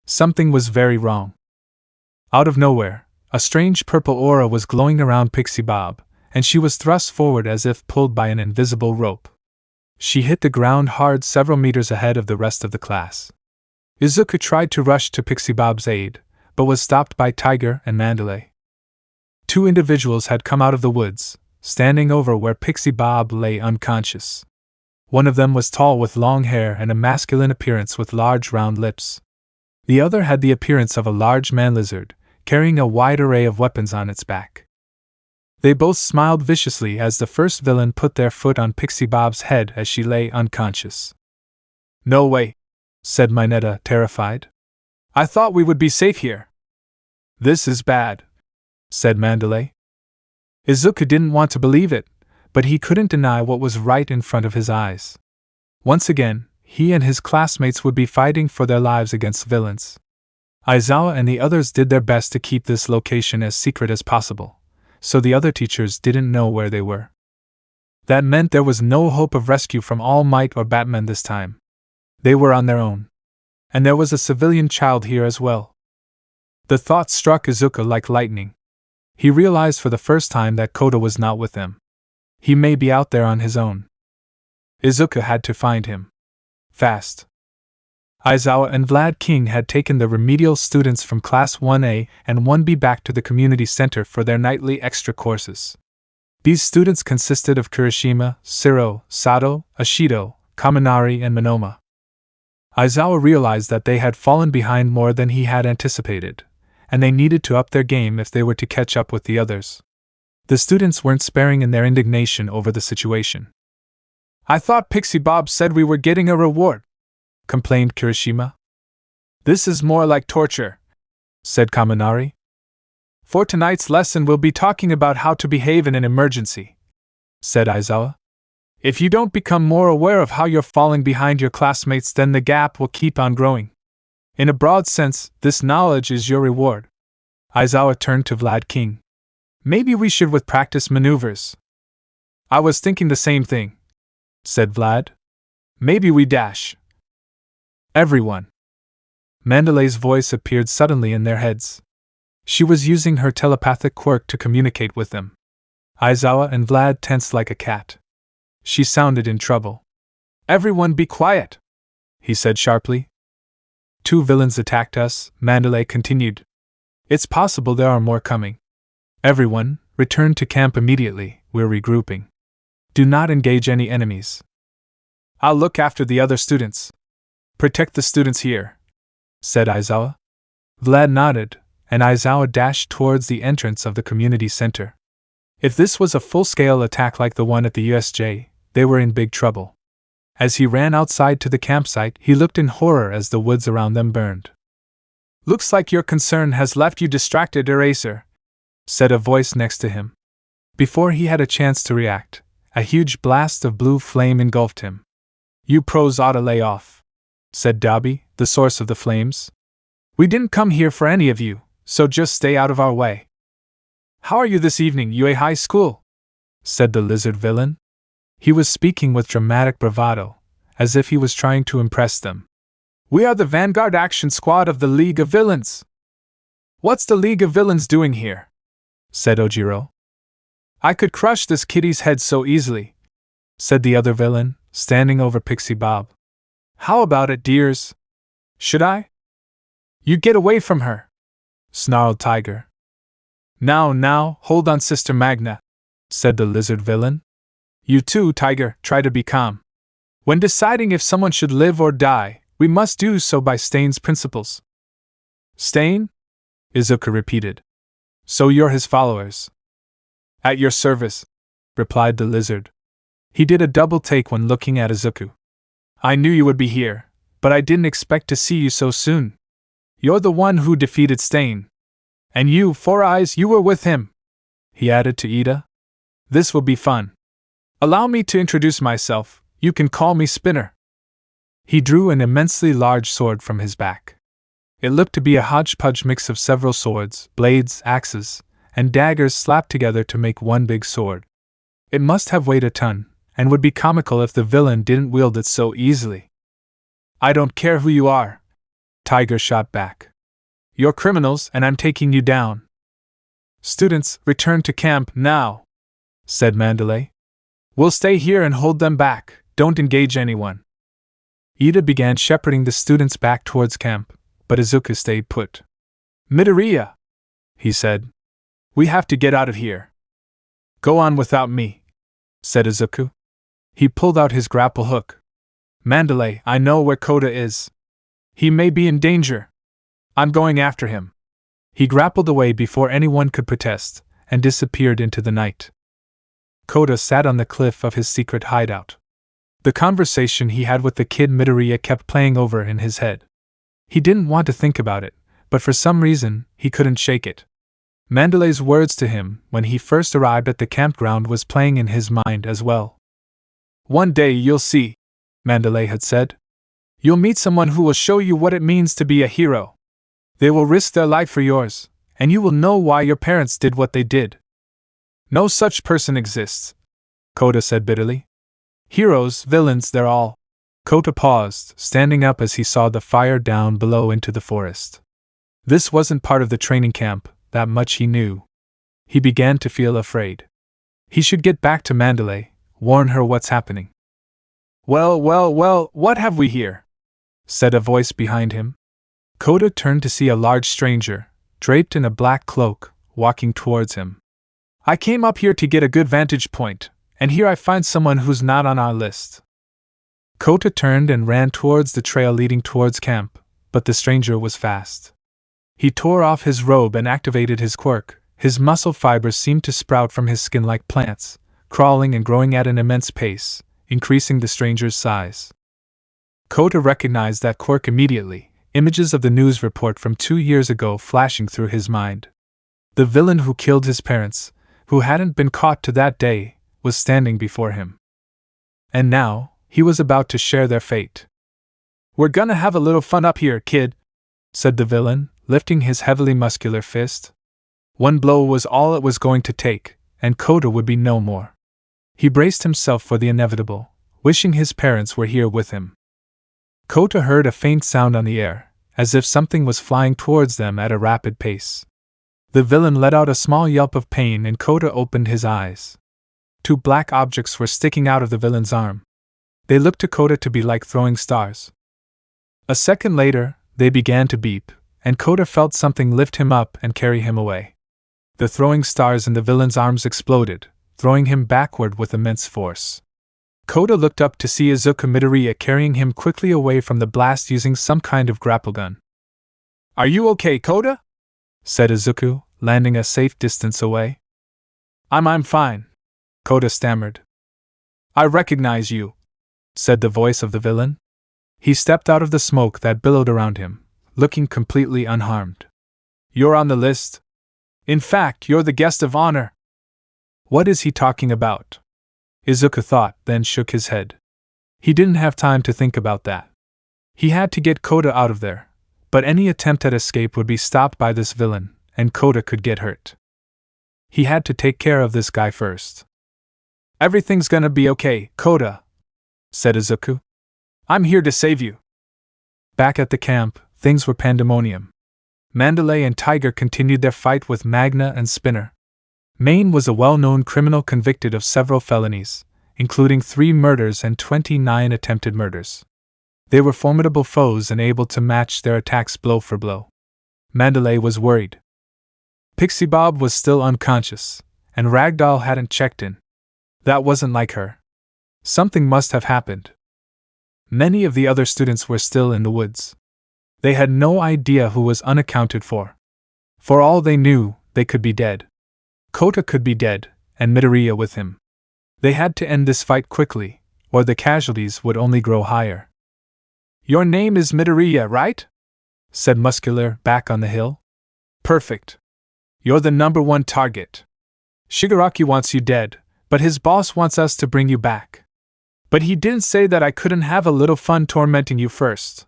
[SPEAKER 1] Something was very wrong. Out of nowhere, a strange purple aura was glowing around Pixie Bob, and she was thrust forward as if pulled by an invisible rope. She hit the ground hard several meters ahead of the rest of the class. Izuku tried to rush to Pixie Bob's aid, but was stopped by Tiger and Mandalay. Two individuals had come out of the woods, standing over where Pixie Bob lay unconscious. One of them was tall with long hair and a masculine appearance with large round lips. The other had the appearance of a large man-lizard, carrying a wide array of weapons on its back. They both smiled viciously as the first villain put their foot on Pixie Bob's head as she lay unconscious. "No way," said Mineta, terrified. "I thought we would be safe here." "This is bad," said Mandalay. Izuku didn't want to believe it, but he couldn't deny what was right in front of his eyes. Once again, he and his classmates would be fighting for their lives against villains. Aizawa and the others did their best to keep this location as secret as possible, so the other teachers didn't know where they were. That meant there was no hope of rescue from Almight or Batman this time. They were on their own. And there was a civilian child here as well. The thought struck Izuku like lightning. He realized for the first time that Kota was not with them. He may be out there on his own. Izuku had to find him. Fast. Aizawa and Vlad King had taken the remedial students from Class 1A and 1B back to the community center for their nightly extra courses. These students consisted of Kirishima, Siro, Sato, Ashido, Kaminari, and Monoma. Aizawa realized that they had fallen behind more than he had anticipated, and they needed to up their game if they were to catch up with the others. The students weren't sparing in their indignation over the situation. "I thought Pixie Bob said we were getting a reward," complained Kirishima. "This is more like torture," said Kaminari. "For tonight's lesson we'll be talking about how to behave in an emergency," said Aizawa. "If you don't become more aware of how you're falling behind your classmates, then the gap will keep on growing. In a broad sense, this knowledge is your reward." Aizawa turned to Vlad King. "Maybe we should with practice maneuvers." "I was thinking the same thing," said Vlad. "Maybe we dash." "Everyone." Mandalay's voice appeared suddenly in their heads. She was using her telepathic quirk to communicate with them. Aizawa and Vlad tensed like a cat. She sounded in trouble. "Everyone be quiet," he said sharply. "Two villains attacked us," Mandalay continued. "It's possible there are more coming. Everyone, return to camp immediately, we're regrouping. Do not engage any enemies. I'll look after the other students. Protect the students here," said Aizawa. Vlad nodded, and Aizawa dashed towards the entrance of the community center. If this was a full-scale attack like the one at the USJ, they were in big trouble. As he ran outside to the campsite, he looked in horror as the woods around them burned. "Looks like your concern has left you distracted, Eraser," said a voice next to him. Before he had a chance to react, a huge blast of blue flame engulfed him. "You pros ought to lay off," said Dobby, the source of the flames. "We didn't come here for any of you, so just stay out of our way." "How are you this evening, UA High School?" said the lizard villain. He was speaking with dramatic bravado, as if he was trying to impress them. "We are the Vanguard Action Squad of the League of Villains." "What's the League of Villains doing here?" said Ojiro. "I could crush this kitty's head so easily," said the other villain, standing over Pixie Bob. "How about it, dears? Should I?" "You get away from her," snarled Tiger. Now, hold on, Sister Magna," said the lizard villain. "You too, Tiger, try to be calm. When deciding if someone should live or die, we must do so by Stain's principles." "Stain?" Izuku repeated. "So you're his followers?" "At your service," replied the lizard. He did a double take when looking at Izuku. "I knew you would be here, but I didn't expect to see you so soon. You're the one who defeated Stain. And you, Four Eyes, you were with him," he added to Ida. "This will be fun. Allow me to introduce myself, you can call me Spinner." He drew an immensely large sword from his back. It looked to be a hodgepodge mix of several swords, blades, axes, and daggers slapped together to make one big sword. It must have weighed a ton, and would be comical if the villain didn't wield it so easily. "I don't care who you are," Tiger shot back. "You're criminals, and I'm taking you down." "Students, return to camp now," said Mandalay. "We'll stay here and hold them back, don't engage anyone." Ida began shepherding the students back towards camp, but Izuku stayed put. "Midoriya," he said. "We have to get out of here." "Go on without me," said Izuku. He pulled out his grapple hook. "Mandalay, I know where Kota is. He may be in danger. I'm going after him." He grappled away before anyone could protest, and disappeared into the night. Kota sat on the cliff of his secret hideout. The conversation he had with the kid Midoriya kept playing over in his head. He didn't want to think about it, but for some reason, he couldn't shake it. Mandalay's words to him when he first arrived at the campground was playing in his mind as well. "One day you'll see," Mandalay had said. "You'll meet someone who will show you what it means to be a hero. They will risk their life for yours, and you will know why your parents did what they did." "No such person exists," Kota said bitterly. "Heroes, villains, they're all." Kota paused, standing up as he saw the fire down below into the forest. This wasn't part of the training camp, that much he knew. He began to feel afraid. He should get back to Mandalay, warn her what's happening. Well, what have we here?" said a voice behind him. Kota turned to see a large stranger, draped in a black cloak, walking towards him. "I came up here to get a good vantage point, and here I find someone who's not on our list." Kota turned and ran towards the trail leading towards camp, but the stranger was fast. He tore off his robe and activated his quirk. His muscle fibers seemed to sprout from his skin like plants, crawling and growing at an immense pace, increasing the stranger's size. Kota recognized that quirk immediately, images of the news report from 2 years ago flashing through his mind. The villain who killed his parents, who hadn't been caught to that day, was standing before him. And now, he was about to share their fate. "We're gonna have a little fun up here, kid," said the villain, lifting his heavily muscular fist. One blow was all it was going to take, and Kota would be no more. He braced himself for the inevitable, wishing his parents were here with him. Kota heard a faint sound on the air, as if something was flying towards them at a rapid pace. The villain let out a small yelp of pain and Kota opened his eyes. 2 black objects were sticking out of the villain's arm. They looked to Kota to be like throwing stars. A second later, they began to beep, and Kota felt something lift him up and carry him away. The throwing stars in the villain's arms exploded, throwing him backward with immense force. Kota looked up to see Izuku Midoriya carrying him quickly away from the blast using some kind of grapple gun. "Are you okay, Kota?" said Izuku, landing a safe distance away. I'm fine," Kota stammered. "I recognize you," said the voice of the villain. He stepped out of the smoke that billowed around him, looking completely unharmed. "You're on the list. In fact, you're the guest of honor." What is he talking about? Izuku thought, then shook his head. He didn't have time to think about that. He had to get Kota out of there, but any attempt at escape would be stopped by this villain, and Kota could get hurt. He had to take care of this guy first. "Everything's gonna be okay, Kota," said Izuku. "I'm here to save you." Back at the camp, things were pandemonium. Mandalay and Tiger continued their fight with Magna and Spinner. Maine was a well-known criminal convicted of several felonies, including 3 murders and 29 attempted murders. They were formidable foes and able to match their attacks blow for blow. Mandalay was worried. Pixie Bob was still unconscious, and Ragdoll hadn't checked in. That wasn't like her. Something must have happened. Many of the other students were still in the woods. They had no idea who was unaccounted for. For all they knew, they could be dead. Kota could be dead, and Midoriya with him. They had to end this fight quickly, or the casualties would only grow higher. "Your name is Midoriya, right?" said Muscular, back on the hill. "Perfect. You're the #1 target. Shigaraki wants you dead, but his boss wants us to bring you back." But he didn't say that I couldn't have a little fun tormenting you first.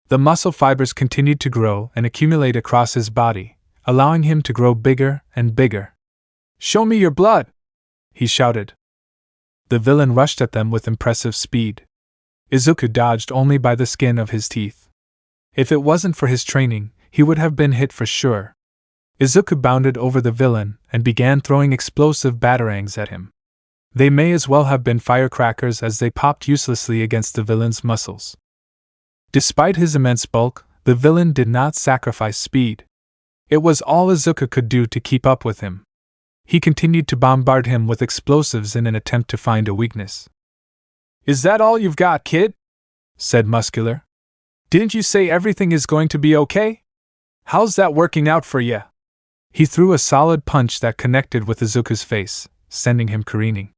[SPEAKER 1] The muscle fibers continued to grow and accumulate across his body, allowing him to grow bigger and bigger. Show me your blood! He shouted. The villain rushed at them with impressive speed. Izuku dodged only by the skin of his teeth. If it wasn't for his training, he would have been hit for sure. Izuku bounded over the villain and began throwing explosive batarangs at him. They may as well have been firecrackers as they popped uselessly against the villain's muscles. Despite his immense bulk, the villain did not sacrifice speed. It was all Izuku could do to keep up with him. He continued to bombard him with explosives in an attempt to find a weakness. Is that all you've got, kid? Said Muscular. Didn't you say everything is going to be okay? How's that working out for ya? He threw a solid punch that connected with Izuku's face, sending him careening.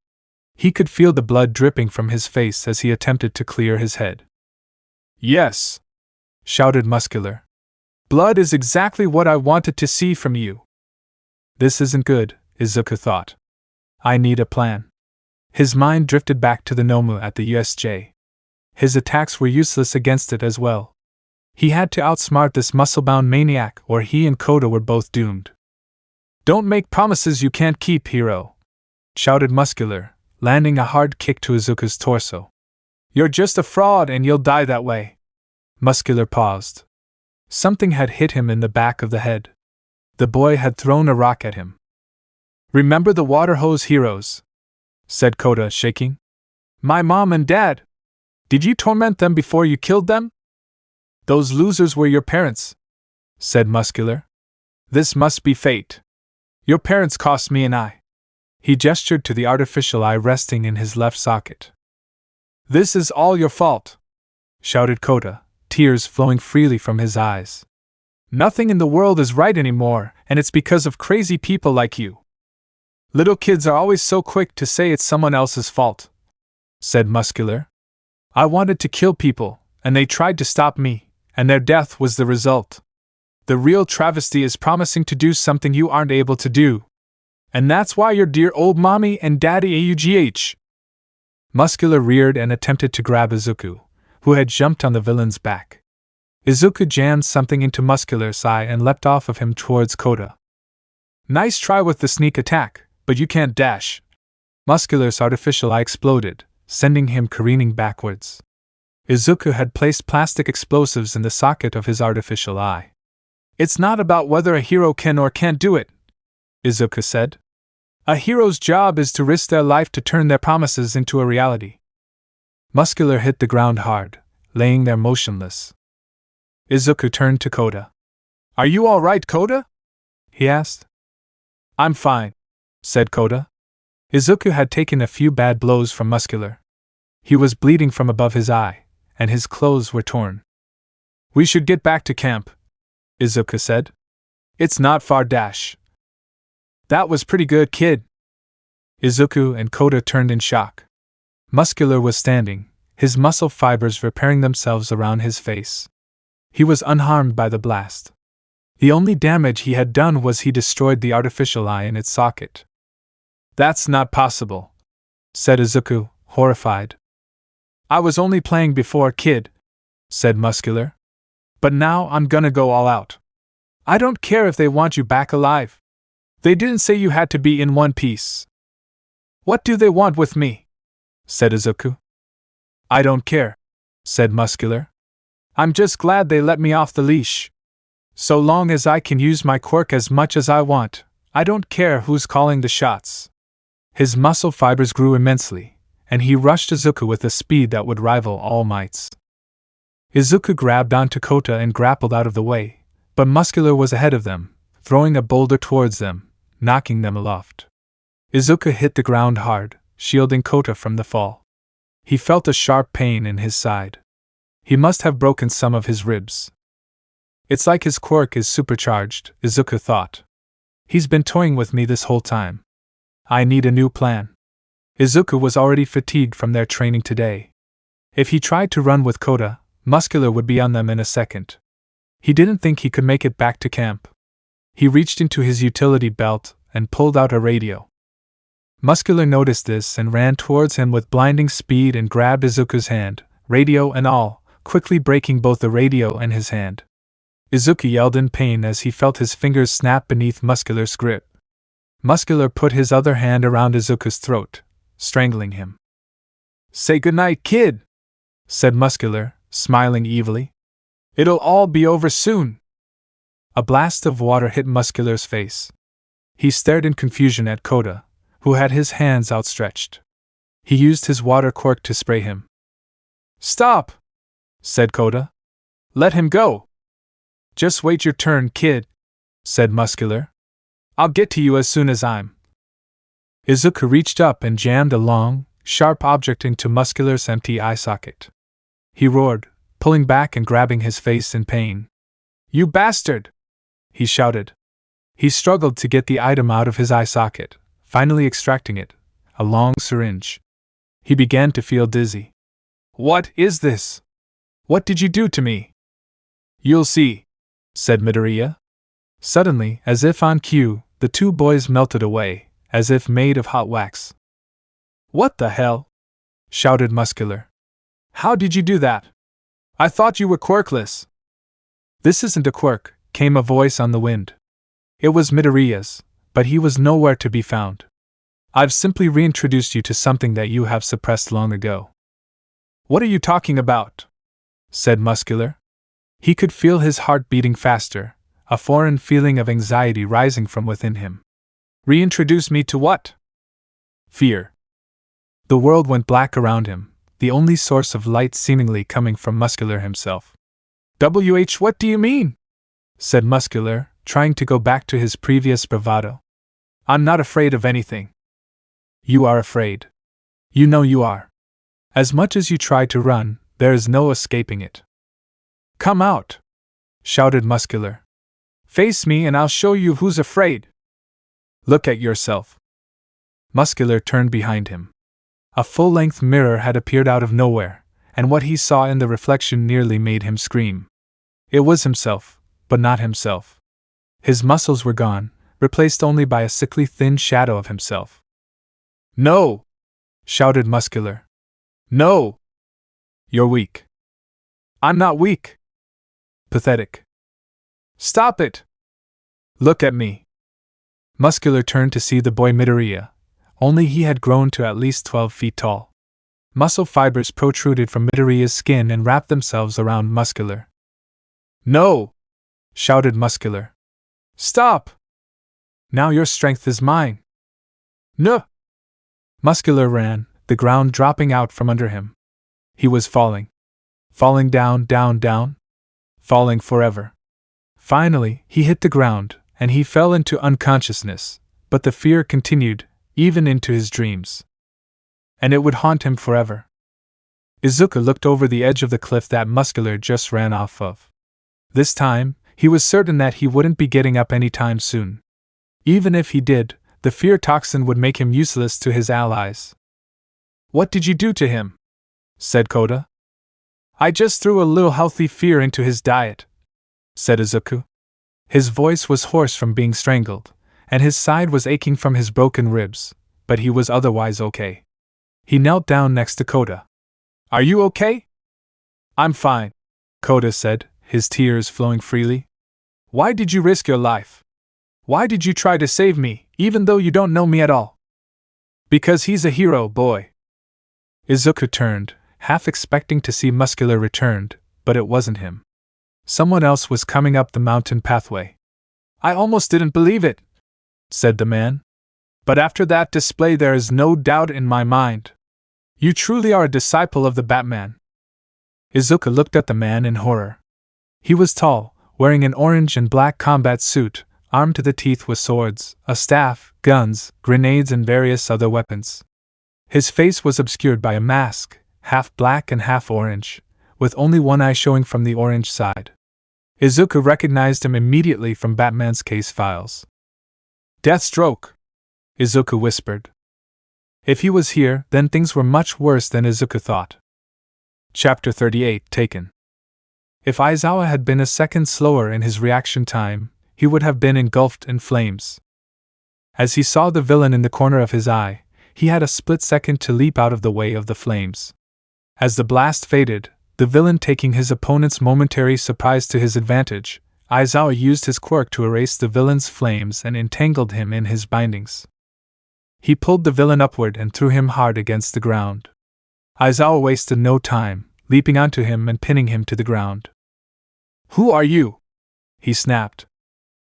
[SPEAKER 1] He could feel the blood dripping from his face as he attempted to clear his head. Yes! Shouted Muscular. Blood is exactly what I wanted to see from you. This isn't good, Izuku thought. I need a plan. His mind drifted back to the Nomu at the USJ. His attacks were useless against it as well. He had to outsmart this muscle-bound maniac or he and Kota were both doomed. Don't make promises you can't keep, hero! Shouted Muscular, landing a hard kick to Izuku's torso. You're just a fraud and you'll die that way. Muscular paused. Something had hit him in the back of the head. The boy had thrown a rock at him. Remember the water hose heroes? Said Kota, shaking. My mom and dad. Did you torment them before you killed them? Those losers were your parents, said Muscular. This must be fate. Your parents cost me an eye. He gestured to the artificial eye resting in his left socket. This is all your fault, shouted Kota, tears flowing freely from his eyes. Nothing in the world is right anymore, and it's because of crazy people like you. Little kids are always so quick to say it's someone else's fault, said Muscular. I wanted to kill people, and they tried to stop me, and their death was the result. The real travesty is promising to do something you aren't able to do. And that's why your dear old mommy and daddy AUGH. Muscular reared and attempted to grab Izuku, who had jumped on the villain's back. Izuku jammed something into Muscular's eye and leapt off of him towards Kota. Nice try with the sneak attack, but you can't dash. Muscular's artificial eye exploded, sending him careening backwards. Izuku had placed plastic explosives in the socket of his artificial eye. It's not about whether a hero can or can't do it, Izuku said. A hero's job is to risk their life to turn their promises into a reality. Muscular hit the ground hard, laying there motionless. Izuku turned to Kota. Are you all right, Kota? He asked. I'm fine, said Kota. Izuku had taken a few bad blows from Muscular. He was bleeding from above his eye, and his clothes were torn. We should get back to camp, Izuku said. It's not far, dash. That was pretty good, kid. Izuku and Kota turned in shock. Muscular was standing, his muscle fibers repairing themselves around his face. He was unharmed by the blast. The only damage he had done was he destroyed the artificial eye in its socket. That's not possible, said Izuku, horrified. I was only playing before, kid, said Muscular. But now I'm gonna go all out. I don't care if they want you back alive. They didn't say you had to be in one piece. What do they want with me? Said Izuku. I don't care, said Muscular. I'm just glad they let me off the leash. So long as I can use my quirk as much as I want, I don't care who's calling the shots. His muscle fibers grew immensely, and he rushed Izuku with a speed that would rival All Might's. Izuku grabbed onto Kota and grappled out of the way, but Muscular was ahead of them, throwing a boulder towards them, knocking them aloft. Izuku hit the ground hard, shielding Kota from the fall. He felt a sharp pain in his side. He must have broken some of his ribs. It's like his quirk is supercharged, Izuku thought. He's been toying with me this whole time. I need a new plan. Izuku was already fatigued from their training today. If he tried to run with Kota, Muscular would be on them in a second. He didn't think he could make it back to camp. He reached into his utility belt and pulled out a radio. Muscular noticed this and ran towards him with blinding speed and grabbed Izuku's hand, radio and all, quickly breaking both the radio and his hand. Izuku yelled in pain as he felt his fingers snap beneath Muscular's grip. Muscular put his other hand around Izuku's throat, strangling him. "Say goodnight, kid," said Muscular, smiling evilly. "It'll all be over soon." A blast of water hit Muscular's face. He stared in confusion at Kota, who had his hands outstretched. He used his water quirk to spray him. "Stop!" said Kota. "Let him go." "Just wait your turn, kid," said Muscular. "I'll get to you as soon as I'm." Izuku reached up and jammed a long, sharp object into Muscular's empty eye socket. He roared, pulling back and grabbing his face in pain. "You bastard!" he shouted. He struggled to get the item out of his eye socket, finally extracting it, a long syringe. He began to feel dizzy. "What is this? What did you do to me?" "You'll see," said Midoriya. Suddenly, as if on cue, the two boys melted away, as if made of hot wax. "What the hell?" shouted Muscular. "How did you do that? I thought you were quirkless." "This isn't a quirk," came a voice on the wind. It was Midoriya's, but he was nowhere to be found. "I've simply reintroduced you to something that you have suppressed long ago." "What are you talking about?" said Muscular. He could feel his heart beating faster, a foreign feeling of anxiety rising from within him. "Reintroduce me to what?" "Fear." The world went black around him, the only source of light seemingly coming from Muscular himself. What do you mean?" said Muscular, trying to go back to his previous bravado. "I'm not afraid of anything." "You are afraid. You know you are. As much as you try to run, there is no escaping it." "Come out!" shouted Muscular. "Face me and I'll show you who's afraid." "Look at yourself." Muscular turned behind him. A full-length mirror had appeared out of nowhere, and what he saw in the reflection nearly made him scream. It was himself, but not himself. His muscles were gone, replaced only by a sickly thin shadow of himself. "No!" shouted Muscular. "No! You're weak." "I'm not weak." "Pathetic." "Stop it!" "Look at me." Muscular turned to see the boy Midoriya, only he had grown to at least 12 feet tall. Muscle fibers protruded from Midoriya's skin and wrapped themselves around Muscular. "No!" shouted Muscular. "Stop! Now your strength is mine." "No!" Muscular ran, the ground dropping out from under him. He was falling. Falling down, down, down. Falling forever. Finally, he hit the ground, and he fell into unconsciousness, but the fear continued, even into his dreams. And it would haunt him forever. Izuku looked over the edge of the cliff that Muscular just ran off of. This time, he was certain that he wouldn't be getting up any time soon. Even if he did, the fear toxin would make him useless to his allies. "What did you do to him?" said Kota. "I just threw a little healthy fear into his diet," said Izuku. His voice was hoarse from being strangled, and his side was aching from his broken ribs, but he was otherwise okay. He knelt down next to Kota. "Are you okay?" "I'm fine," Kota said, his tears flowing freely. "Why did you risk your life? Why did you try to save me, even though you don't know me at all?" "Because he's a hero, boy." Izuku turned, half expecting to see Muscular returned, but it wasn't him. Someone else was coming up the mountain pathway. "I almost didn't believe it," said the man. "But after that display there is no doubt in my mind. You truly are a disciple of the Batman." Izuku looked at the man in horror. He was tall, wearing an orange and black combat suit, armed to the teeth with swords, a staff, guns, grenades and various other weapons. His face was obscured by a mask, half black and half orange, with only one eye showing from the orange side. Izuku recognized him immediately from Batman's case files. "Deathstroke," Izuku whispered. If he was here, then things were much worse than Izuku thought. Chapter 38 Taken. If Aizawa had been a second slower in his reaction time, he would have been engulfed in flames. As he saw the villain in the corner of his eye, he had a split second to leap out of the way of the flames. As the blast faded, the villain taking his opponent's momentary surprise to his advantage, Aizawa used his quirk to erase the villain's flames and entangled him in his bindings. He pulled the villain upward and threw him hard against the ground. Aizawa wasted no time, leaping onto him and pinning him to the ground. "Who are you?" he snapped.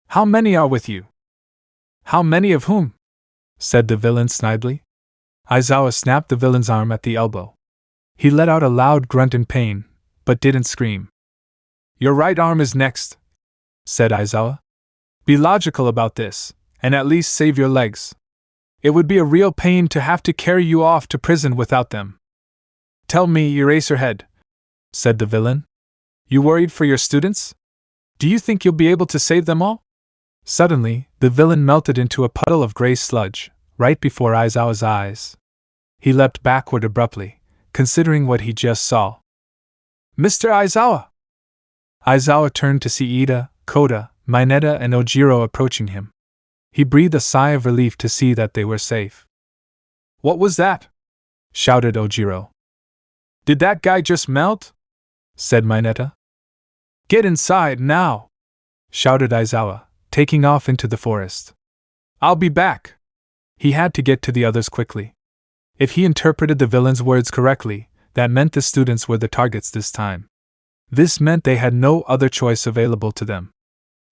[SPEAKER 1] "How many are with you?" "How many of whom?" said the villain snidely. Aizawa snapped the villain's arm at the elbow. He let out a loud grunt in pain, but didn't scream. "Your right arm is next," said Aizawa. "Be logical about this, and at least save your legs. It would be a real pain to have to carry you off to prison without them." "Tell me, Eraserhead," said the villain. "You worried for your students? Do you think you'll be able to save them all?" Suddenly, the villain melted into a puddle of gray sludge, right before Aizawa's eyes. He leapt backward abruptly, considering what he just saw. "Mr. Aizawa!" Aizawa turned to see Ida, Kota, Mineta, and Ojiro approaching him. He breathed a sigh of relief to see that they were safe. "What was that?" shouted Ojiro. "Did that guy just melt?" said Mineta. "Get inside now!" shouted Aizawa, taking off into the forest. "I'll be back." He had to get to the others quickly. If he interpreted the villain's words correctly, that meant the students were the targets this time. This meant they had no other choice available to them.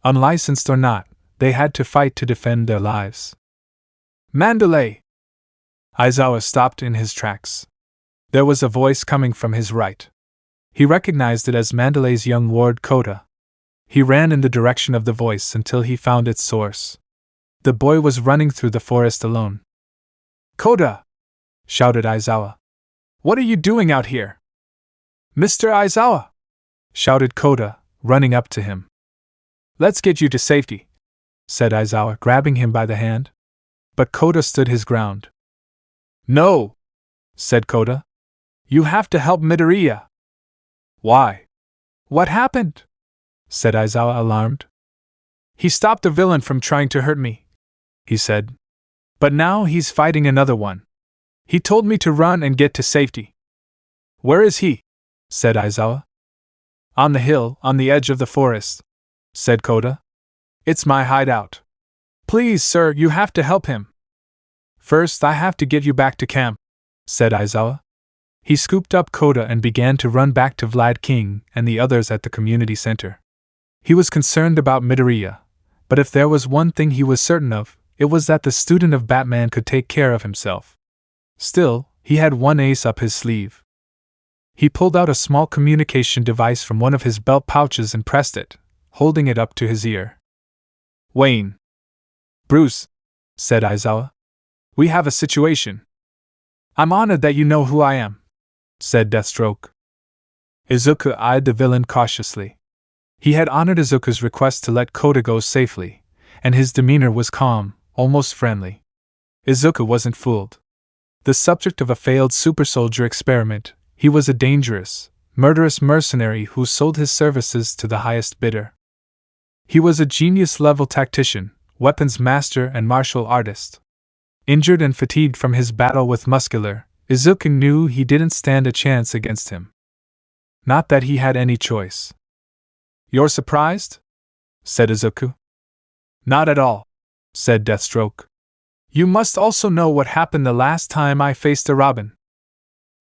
[SPEAKER 1] Unlicensed or not, they had to fight to defend their lives. "Mandalay!" Aizawa stopped in his tracks. There was a voice coming from his right. He recognized it as Mandalay's young ward Kota. He ran in the direction of the voice until he found its source. The boy was running through the forest alone. "Kota!" shouted Aizawa. "What are you doing out here?" "Mr. Aizawa!" shouted Kota, running up to him. "Let's get you to safety," said Aizawa, grabbing him by the hand. But Kota stood his ground. "No," said Kota. "You have to help Midoriya." "Why? What happened?" said Aizawa, alarmed. "He stopped a villain from trying to hurt me," he said. "But now he's fighting another one. He told me to run and get to safety." "Where is he?" said Aizawa. "On the hill, on the edge of the forest," said Kota. "It's my hideout. Please, sir, you have to help him." "First, I have to get you back to camp," said Aizawa. He scooped up Kota and began to run back to Vlad King and the others at the community center. He was concerned about Midoriya, but if there was one thing he was certain of, it was that the student of Batman could take care of himself. Still, he had one ace up his sleeve. He pulled out a small communication device from one of his belt pouches and pressed it, holding it up to his ear. "Wayne." "Bruce," said Aizawa. "We have a situation." "I'm honored that you know who I am," said Deathstroke. Izuku eyed the villain cautiously. He had honored Izuku's request to let Kota go safely, and his demeanor was calm, almost friendly. Izuku wasn't fooled. The subject of a failed super-soldier experiment, he was a dangerous, murderous mercenary who sold his services to the highest bidder. He was a genius-level tactician, weapons master and martial artist. Injured and fatigued from his battle with Muscular, Izuku knew he didn't stand a chance against him. Not that he had any choice. "You're surprised?" said Izuku. "Not at all," said Deathstroke. "You must also know what happened the last time I faced a Robin."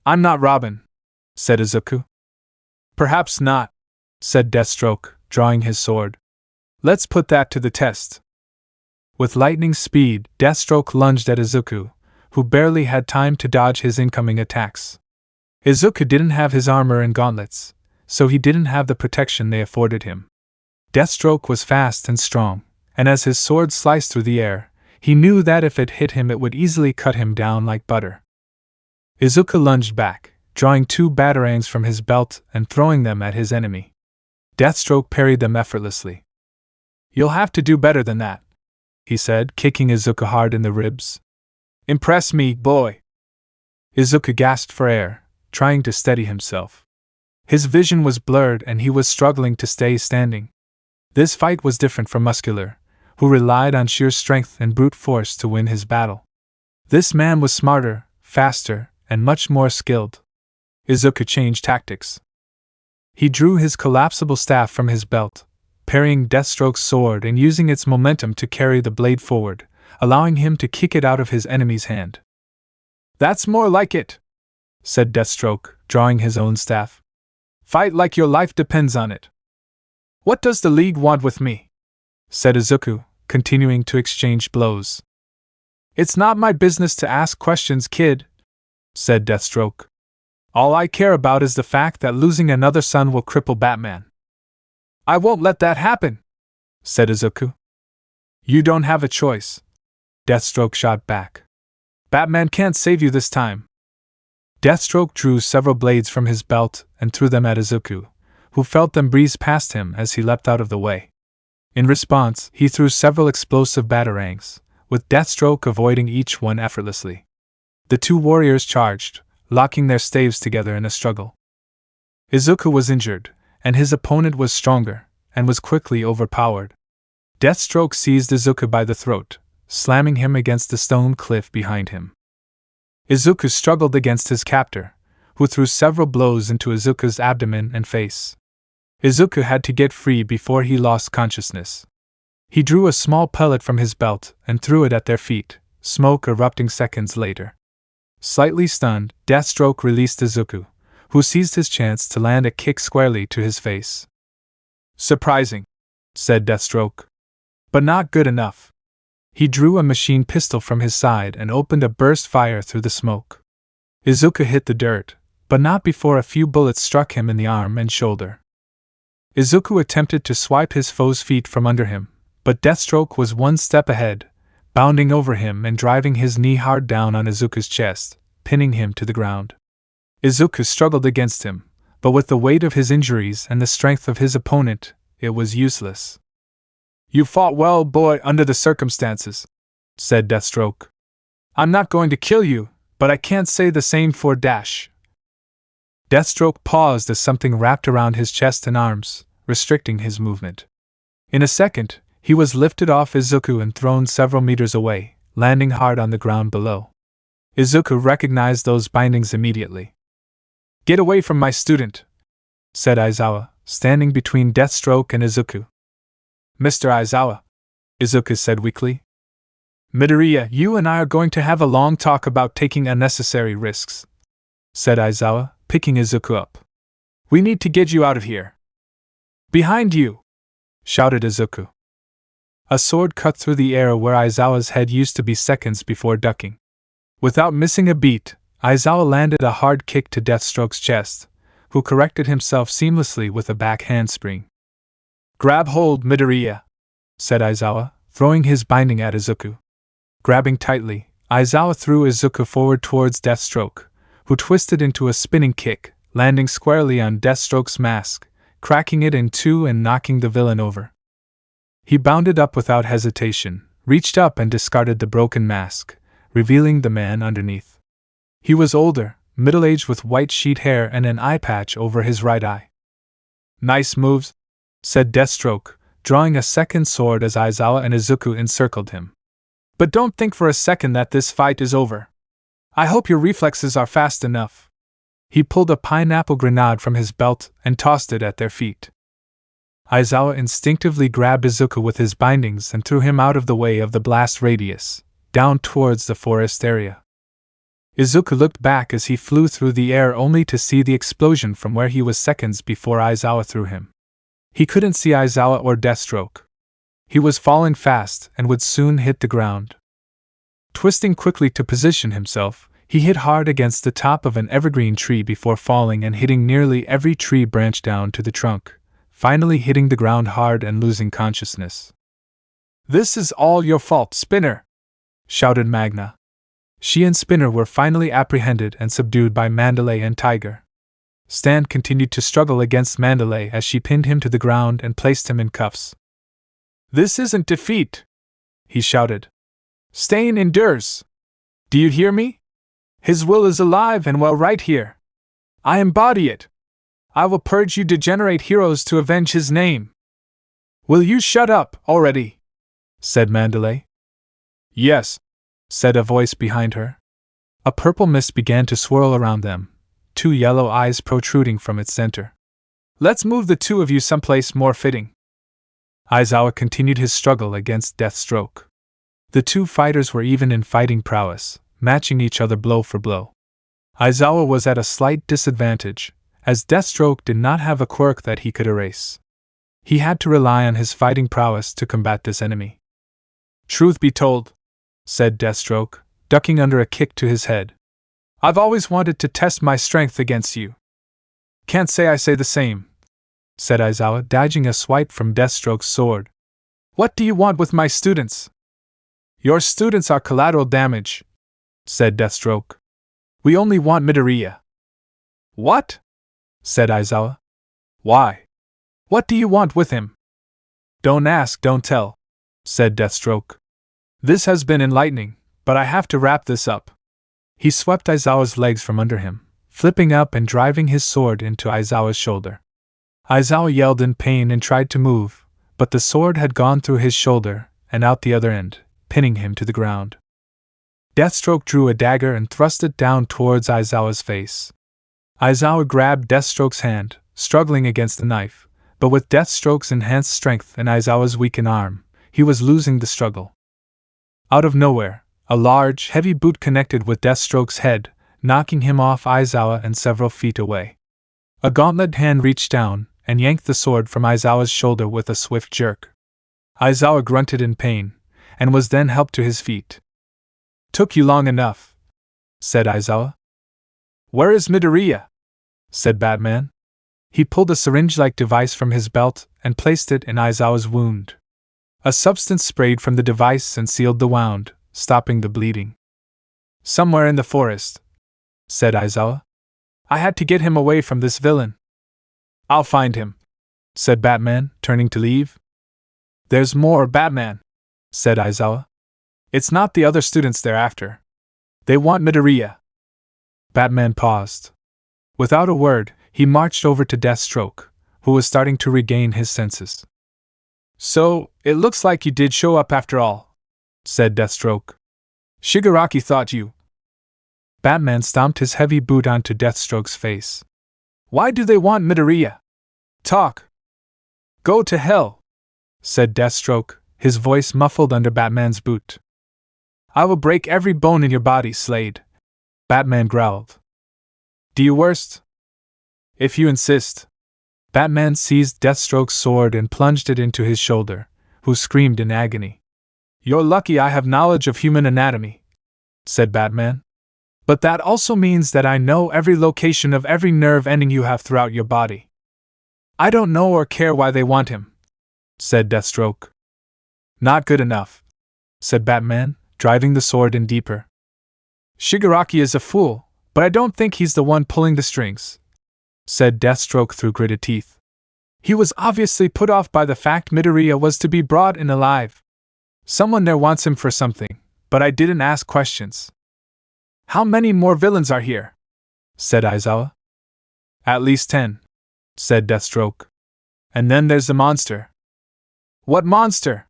[SPEAKER 1] "I'm not Robin," said Izuku. "Perhaps not," said Deathstroke, drawing his sword. "Let's put that to the test." With lightning speed, Deathstroke lunged at Izuku, who barely had time to dodge his incoming attacks. Izuku didn't have his armor and gauntlets, so he didn't have the protection they afforded him. Deathstroke was fast and strong, and as his sword sliced through the air, he knew that if it hit him it would easily cut him down like butter. Izuku lunged back, drawing 2 batarangs from his belt and throwing them at his enemy. Deathstroke parried them effortlessly. "You'll have to do better than that," he said, kicking Izuku hard in the ribs. "Impress me, boy." Izuku gasped for air, trying to steady himself. His vision was blurred and he was struggling to stay standing. This fight was different from Muscular, who relied on sheer strength and brute force to win his battle. This man was smarter, faster, and much more skilled. Izuku changed tactics. He drew his collapsible staff from his belt, parrying Deathstroke's sword and using its momentum to carry the blade forward, allowing him to kick it out of his enemy's hand. "That's more like it," said Deathstroke, drawing his own staff. "Fight like your life depends on it." "What does the League want with me?" said Izuku, continuing to exchange blows. "It's not my business to ask questions, kid," said Deathstroke. "All I care about is the fact that losing another son will cripple Batman." "I won't let that happen," said Izuku. "You don't have a choice," Deathstroke shot back. "Batman can't save you this time." Deathstroke drew several blades from his belt and threw them at Izuku, who felt them breeze past him as he leapt out of the way. In response, he threw several explosive batarangs, with Deathstroke avoiding each one effortlessly. The two warriors charged, locking their staves together in a struggle. Izuku was injured, and his opponent was stronger, and was quickly overpowered. Deathstroke seized Izuku by the throat, slamming him against the stone cliff behind him. Izuku struggled against his captor, who threw several blows into Izuku's abdomen and face. Izuku had to get free before he lost consciousness. He drew a small pellet from his belt and threw it at their feet, smoke erupting seconds later. Slightly stunned, Deathstroke released Izuku, who seized his chance to land a kick squarely to his face. "Surprising," said Deathstroke. "But not good enough." He drew a machine pistol from his side and opened a burst fire through the smoke. Izuku hit the dirt, but not before a few bullets struck him in the arm and shoulder. Izuku attempted to swipe his foe's feet from under him, but Deathstroke was one step ahead, bounding over him and driving his knee hard down on Izuku's chest, pinning him to the ground. Izuku struggled against him, but with the weight of his injuries and the strength of his opponent, it was useless. "You fought well, boy, under the circumstances," said Deathstroke. "I'm not going to kill you, but I can't say the same for Dash." Deathstroke paused as something wrapped around his chest and arms, restricting his movement. In a second, he was lifted off Izuku and thrown several meters away, landing hard on the ground below. Izuku recognized those bindings immediately. "Get away from my student," said Aizawa, standing between Deathstroke and Izuku. "Mr. Aizawa," Izuku said weakly. "Midoriya, you and I are going to have a long talk about taking unnecessary risks," said Aizawa, picking Izuku up. "We need to get you out of here." "Behind you!" shouted Izuku. A sword cut through the air where Aizawa's head used to be seconds before ducking. Without missing a beat, Aizawa landed a hard kick to Deathstroke's chest, who corrected himself seamlessly with a back handspring. "Grab hold, Midoriya," said Aizawa, throwing his binding at Izuku. Grabbing tightly, Aizawa threw Izuku forward towards Deathstroke, who twisted into a spinning kick, landing squarely on Deathstroke's mask, cracking it in two and knocking the villain over. He bounded up without hesitation, reached up and discarded the broken mask, revealing the man underneath. He was older, middle-aged with white sheet hair and an eye patch over his right eye. "Nice moves," said Deathstroke, drawing a second sword as Aizawa and Izuku encircled him. "But don't think for a second that this fight is over. I hope your reflexes are fast enough." He pulled a pineapple grenade from his belt and tossed it at their feet. Aizawa instinctively grabbed Izuku with his bindings and threw him out of the way of the blast radius, down towards the forest area. Izuku looked back as he flew through the air only to see the explosion from where he was seconds before Aizawa threw him. He couldn't see Aizawa or Deathstroke. He was falling fast and would soon hit the ground. Twisting quickly to position himself, he hit hard against the top of an evergreen tree before falling and hitting nearly every tree branch down to the trunk, finally hitting the ground hard and losing consciousness. "This is all your fault, Spinner!" shouted Magna. She and Spinner were finally apprehended and subdued by Mandalay and Tiger. Stan continued to struggle against Mandalay as she pinned him to the ground and placed him in cuffs. "This isn't defeat!" he shouted. "Stain endures! Do you hear me? His will is alive and well right here. I embody it. I will purge you degenerate heroes to avenge his name." "Will you shut up already?" said Mandalay. "Yes," said a voice behind her. A purple mist began to swirl around them, 2 yellow eyes protruding from its center. Let's move the 2 of you someplace more fitting. Aizawa continued his struggle against Deathstroke. The 2 fighters were even in fighting prowess, matching each other blow for blow. Aizawa was at a slight disadvantage, as Deathstroke did not have a quirk that he could erase. He had to rely on his fighting prowess to combat this enemy. Truth be told, said Deathstroke, ducking under a kick to his head, I've always wanted to test my strength against you. Can't say I say the same, said Aizawa, dodging a swipe from Deathstroke's sword. What do you want with my students? Your students are collateral damage, said Deathstroke. We only want Midoriya. What? Said Aizawa. Why? What do you want with him? Don't ask, don't tell, said Deathstroke. This has been enlightening, but I have to wrap this up. He swept Aizawa's legs from under him, flipping up and driving his sword into Aizawa's shoulder. Aizawa yelled in pain and tried to move, but the sword had gone through his shoulder and out the other end, pinning him to the ground. Deathstroke drew a dagger and thrust it down towards Aizawa's face. Aizawa grabbed Deathstroke's hand, struggling against the knife, but with Deathstroke's enhanced strength and Aizawa's weakened arm, he was losing the struggle. Out of nowhere, a large, heavy boot connected with Deathstroke's head, knocking him off Aizawa and several feet away. A gauntlet hand reached down and yanked the sword from Aizawa's shoulder with a swift jerk. Aizawa grunted in pain, and was then helped to his feet. Took you long enough, said Aizawa. Where is Midoriya? Said Batman. He pulled a syringe-like device from his belt and placed it in Aizawa's wound. A substance sprayed from the device and sealed the wound, stopping the bleeding. Somewhere in the forest, said Aizawa. I had to get him away from this villain. I'll find him, said Batman, turning to leave. There's more, Batman, said Aizawa. It's not the other students they're after. They want Midoriya. Batman paused. Without a word, he marched over to Deathstroke, who was starting to regain his senses. So, it looks like you did show up after all, said Deathstroke. Shigaraki thought you. Batman stomped his heavy boot onto Deathstroke's face. Why do they want Midoriya? Talk. Go to hell, said Deathstroke, his voice muffled under Batman's boot. I will break every bone in your body, Slade, Batman growled. Do you worst? If you insist. Batman seized Deathstroke's sword and plunged it into his shoulder, who screamed in agony. You're lucky I have knowledge of human anatomy, said Batman. But that also means that I know every location of every nerve ending you have throughout your body. I don't know or care why they want him, said Deathstroke. Not good enough, said Batman, driving the sword in deeper. Shigaraki is a fool, but I don't think he's the one pulling the strings, said Deathstroke through gritted teeth. He was obviously put off by the fact Midoriya was to be brought in alive. Someone there wants him for something, but I didn't ask questions. How many more villains are here? Said Aizawa. At least 10, said Deathstroke. And then there's the monster. What monster?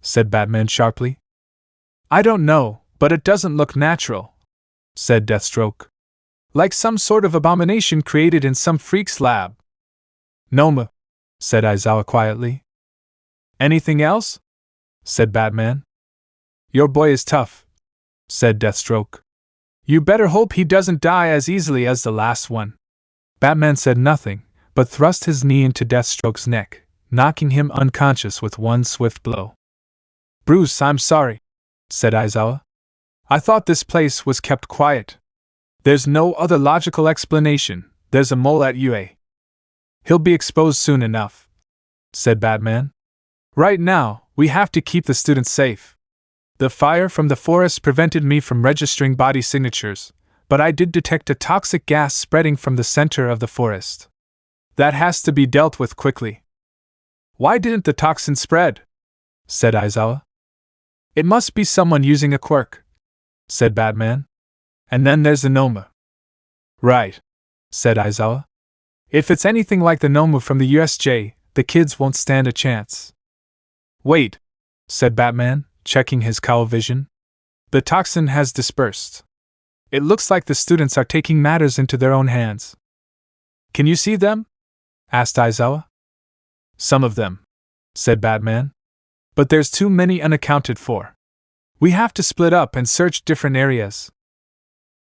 [SPEAKER 1] Said Batman sharply. I don't know, but it doesn't look natural, said Deathstroke. Like some sort of abomination created in some freak's lab. Noma, said Aizawa quietly. Anything else? Said Batman. Your boy is tough, said Deathstroke. You better hope he doesn't die as easily as the last one. Batman said nothing, but thrust his knee into Deathstroke's neck, knocking him unconscious with one swift blow. Bruce, I'm sorry, said Aizawa. I thought this place was kept quiet. There's no other logical explanation. There's a mole at UA. He'll be exposed soon enough, said Batman. Right now, we have to keep the students safe. The fire from the forest prevented me from registering body signatures, but I did detect a toxic gas spreading from the center of the forest. That has to be dealt with quickly. Why didn't the toxin spread? Said Aizawa. It must be someone using a quirk, said Batman. And then there's the Noma. Right, said Aizawa. If it's anything like the Noma from the USJ, the kids won't stand a chance. Wait, said Batman, checking his cowl vision. The toxin has dispersed. It looks like the students are taking matters into their own hands. Can you see them? Asked Aizawa. Some of them, said Batman. But there's too many unaccounted for. We have to split up and search different areas.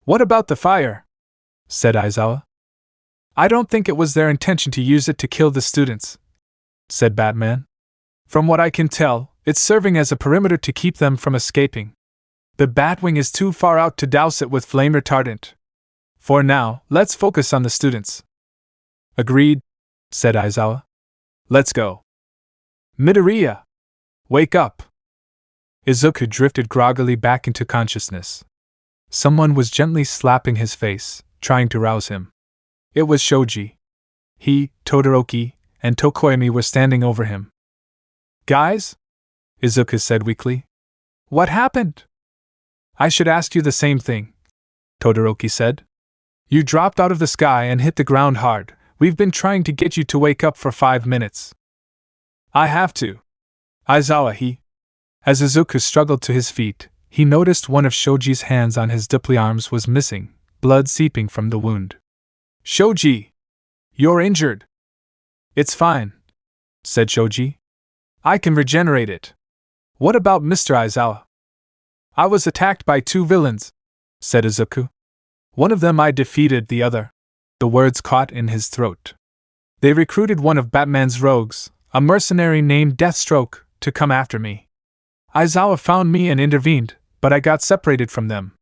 [SPEAKER 1] What about the fire? Said Aizawa. I don't think it was their intention to use it to kill the students, said Batman. From what I can tell, it's serving as a perimeter to keep them from escaping. The batwing is too far out to douse it with flame retardant. For now, let's focus on the students. Agreed, said Aizawa. Let's go. Midoriya! Wake up! Izuku drifted groggily back into consciousness. Someone was gently slapping his face, trying to rouse him. It was Shoji. He, Todoroki, and Tokoyami were standing over him. Guys? Izuku said weakly. What happened? I should ask you the same thing, Todoroki said. You dropped out of the sky and hit the ground hard. We've been trying to get you to wake up for 5 minutes. I have to. Aizawa, As Izuku struggled to his feet, he noticed one of Shoji's hands on his dupli arms was missing, blood seeping from the wound. Shoji! You're injured. It's fine, said Shoji. I can regenerate it. What about Mr. Aizawa? I was attacked by 2 villains, said Izuku. One of them I defeated, the other. The words caught in his throat. They recruited one of Batman's rogues, a mercenary named Deathstroke, to come after me. Aizawa found me and intervened, but I got separated from them.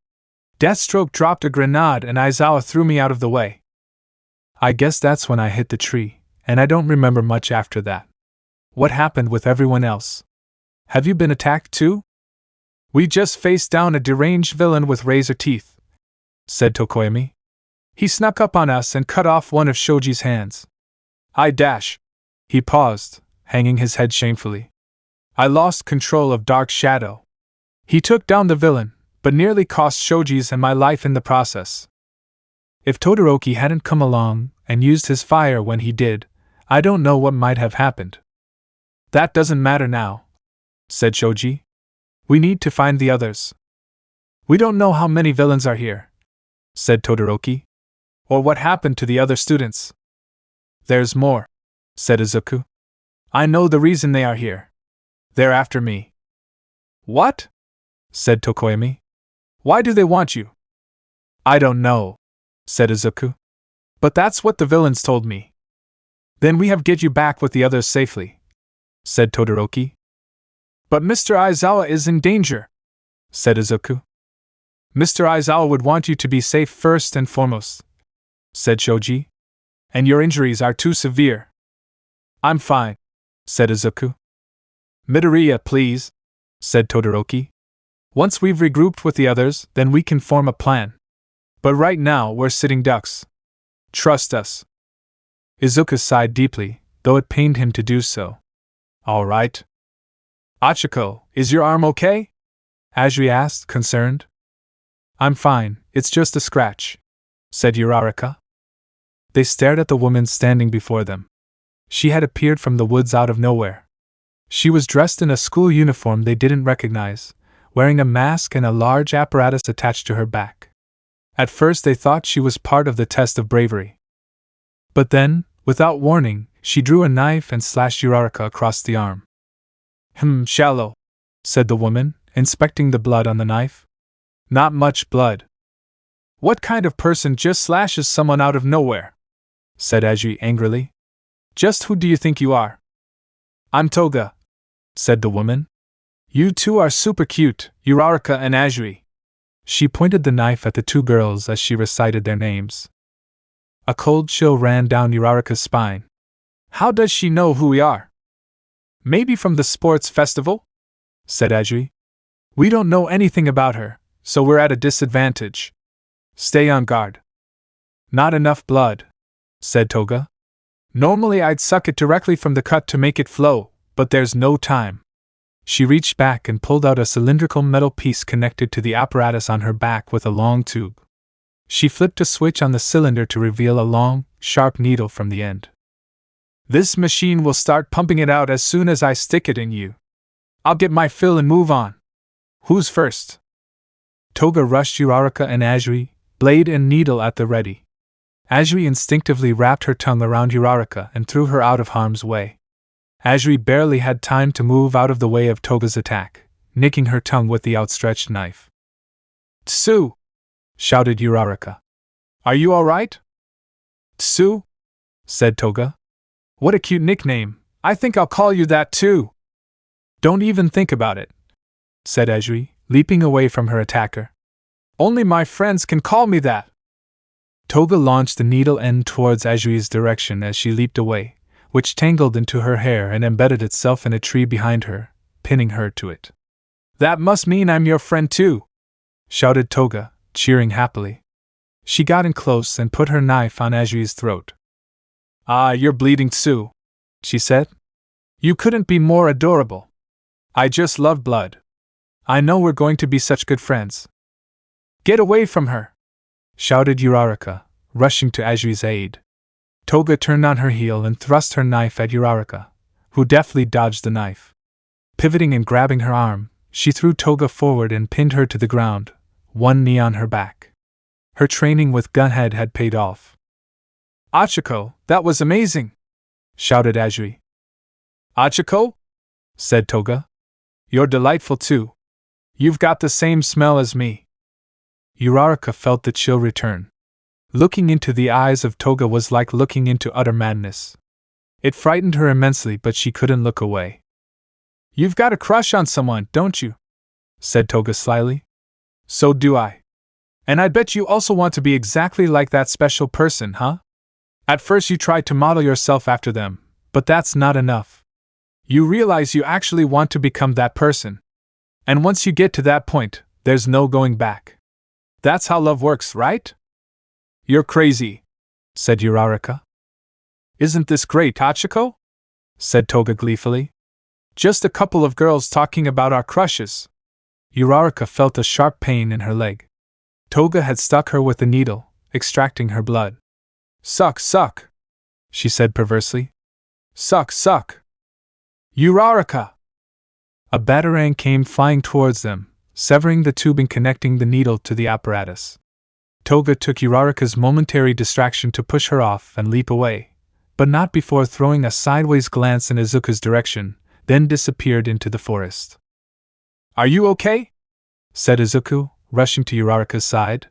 [SPEAKER 1] Deathstroke dropped a grenade and Aizawa threw me out of the way. I guess that's when I hit the tree, and I don't remember much after that. What happened with everyone else? Have you been attacked too? We just faced down a deranged villain with razor teeth, said Tokoyami. He snuck up on us and cut off one of Shoji's hands. He paused, hanging his head shamefully. I lost control of Dark Shadow. He took down the villain, but nearly cost Shoji's and my life in the process. If Todoroki hadn't come along and used his fire when he did, I don't know what might have happened. That doesn't matter now, said Shoji. We need to find the others. We don't know how many villains are here, said Todoroki. Or what happened to the other students. There's more, said Izuku. I know the reason they are here. They're after me. What? Said Tokoyami. Why do they want you? I don't know, said Izuku. But that's what the villains told me. Then we have get you back with the others safely, said Todoroki. But Mr. Aizawa is in danger, said Izuku. Mr. Aizawa would want you to be safe first and foremost, said Shoji. And your injuries are too severe. I'm fine, said Izuku. Midoriya, please, said Todoroki. Once we've regrouped with the others, then we can form a plan. But right now we're sitting ducks. Trust us. Izuku sighed deeply, though it pained him to do so. All right. Achiko, is your arm okay? Ajui asked, concerned. I'm fine, it's just a scratch, said Uraraka. They stared at the woman standing before them. She had appeared from the woods out of nowhere. She was dressed in a school uniform they didn't recognize, wearing a mask and a large apparatus attached to her back. At first they thought she was part of the test of bravery. But then, without warning, she drew a knife and slashed Uraraka across the arm. Shallow, said the woman, inspecting the blood on the knife. Not much blood. What kind of person just slashes someone out of nowhere? Said Ajui angrily. Just who do you think you are? I'm Toga, said the woman. You two are super cute, Uraraka and Ajui. She pointed the knife at the 2 girls as she recited their names. A cold chill ran down Uraraka's spine. How does she know who we are? Maybe from the sports festival? Said Ajui. We don't know anything about her, so we're at a disadvantage. Stay on guard. Not enough blood, said Toga. Normally I'd suck it directly from the cut to make it flow, but there's no time. She reached back and pulled out a cylindrical metal piece connected to the apparatus on her back with a long tube. She flipped a switch on the cylinder to reveal a long, sharp needle from the end. This machine will start pumping it out as soon as I stick it in you. I'll get my fill and move on. Who's first? Toga rushed Uraraka and Azuri, blade and needle at the ready. Azuri instinctively wrapped her tongue around Uraraka and threw her out of harm's way. Azuri barely had time to move out of the way of Toga's attack, nicking her tongue with the outstretched knife. "Tsu!" shouted Uraraka. "Are you all right?" "Tsu?" said Toga. "What a cute nickname. I think I'll call you that too." "Don't even think about it," said Azuri, leaping away from her attacker. "Only my friends can call me that." Toga launched the needle end towards Azuri's direction as she leaped away, which tangled into her hair and embedded itself in a tree behind her, pinning her to it. "That must mean I'm your friend too," shouted Toga, cheering happily. She got in close and put her knife on Azuri's throat. "Ah, you're bleeding too," she said. "You couldn't be more adorable. I just love blood. I know we're going to be such good friends." "Get away from her!" shouted Uraraka, rushing to Azuri's aid. Toga turned on her heel and thrust her knife at Uraraka, who deftly dodged the knife. Pivoting and grabbing her arm, she threw Toga forward and pinned her to the ground, one knee on her back. Her training with Gunhead had paid off. "Achiko, that was amazing!" shouted Azuri. "Achiko?" said Toga. "You're delightful too. You've got the same smell as me." Uraraka felt the chill return. Looking into the eyes of Toga was like looking into utter madness. It frightened her immensely, but she couldn't look away. "You've got a crush on someone, don't you?" said Toga slyly. "So do I. And I bet you also want to be exactly like that special person, huh? At first you tried to model yourself after them, but that's not enough. You realize you actually want to become that person. And once you get to that point, there's no going back. That's how love works, right?" "You're crazy," said Uraraka. "Isn't this great, Achiko?" said Toga gleefully. "Just a couple of girls talking about our crushes." Uraraka felt a sharp pain in her leg. Toga had stuck her with the needle, extracting her blood. "Suck, suck," she said perversely. "Suck, suck." "Uraraka!" A batarang came flying towards them, severing the tubing connecting the needle to the apparatus. Toga took Uraraka's momentary distraction to push her off and leap away, but not before throwing a sideways glance in Izuku's direction, then disappeared into the forest. "Are you okay?" said Izuku, rushing to Uraraka's side.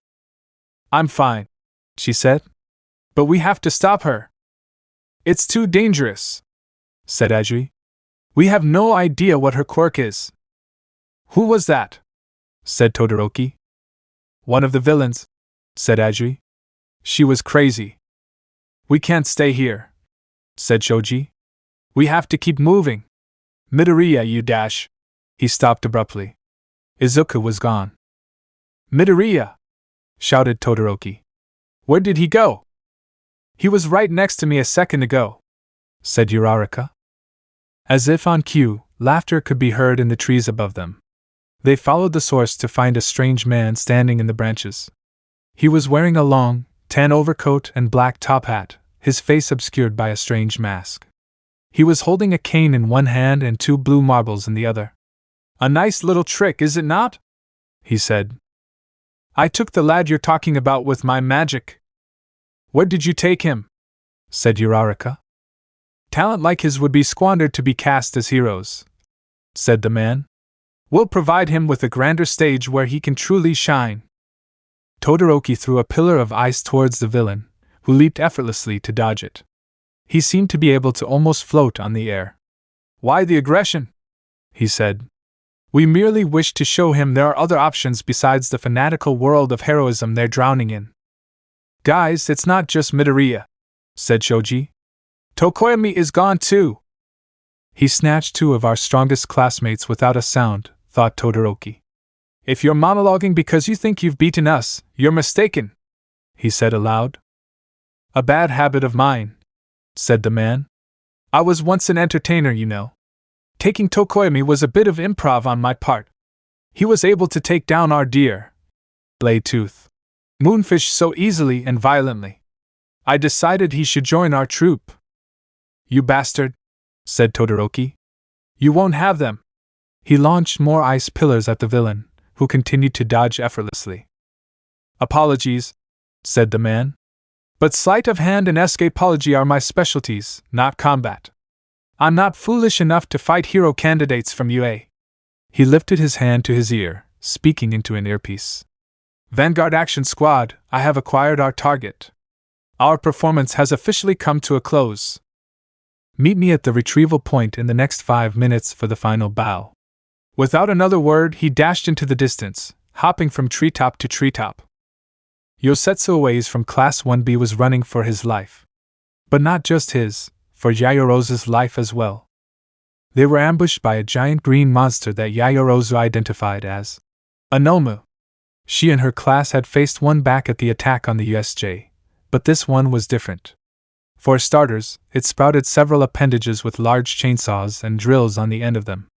[SPEAKER 1] "I'm fine," she said. "But we have to stop her." "It's too dangerous," said Azuri. "We have no idea what her quirk is." "Who was that?" said Todoroki. "One of the villains," said Azuri. "She was crazy." "We can't stay here," said Shoji. "We have to keep moving. Midoriya, you dash." He stopped abruptly. Izuku was gone. "Midoriya!" shouted Todoroki. "Where did he go?" "He was right next to me a second ago," said Uraraka. As if on cue, laughter could be heard in the trees above them. They followed the source to find a strange man standing in the branches. He was wearing a long, tan overcoat and black top hat, his face obscured by a strange mask. He was holding a cane in one hand and 2 blue marbles in the other. "A nice little trick, is it not?" he said. "I took the lad you're talking about with my magic." "Where did you take him?" said Uraraka. "Talent like his would be squandered to be cast as heroes," said the man. "We'll provide him with a grander stage where he can truly shine." Todoroki threw a pillar of ice towards the villain, who leaped effortlessly to dodge it. He seemed to be able to almost float on the air. "Why the aggression?" he said. "We merely wish to show him there are other options besides the fanatical world of heroism they're drowning in." "Guys, it's not just Midoriya," said Shoji. "Tokoyami is gone too." "He snatched 2 of our strongest classmates without a sound," thought Todoroki. "If you're monologuing because you think you've beaten us, you're mistaken," he said aloud. "A bad habit of mine," said the man. "I was once an entertainer, you know. Taking Tokoyami was a bit of improv on my part. He was able to take down our dear Blade Tooth Moonfish so easily and violently. I decided he should join our troupe." "You bastard," said Todoroki. "You won't have them." He launched more ice pillars at the villain, who continued to dodge effortlessly. "Apologies," said the man. "But sleight of hand and escapology are my specialties, not combat. I'm not foolish enough to fight hero candidates from UA." He lifted his hand to his ear, speaking into an earpiece. "Vanguard Action Squad, I have acquired our target. Our performance has officially come to a close. Meet me at the retrieval point in the next 5 minutes for the final bow." Without another word, he dashed into the distance, hopping from treetop to treetop. Yosetsu Ue's from Class 1B was running for his life. But not just his, for Yayorozu's life as well. They were ambushed by a giant green monster that Yayorozu identified as a Nomu. She and her class had faced one back at the attack on the USJ, but this one was different. For starters, it sprouted several appendages with large chainsaws and drills on the end of them.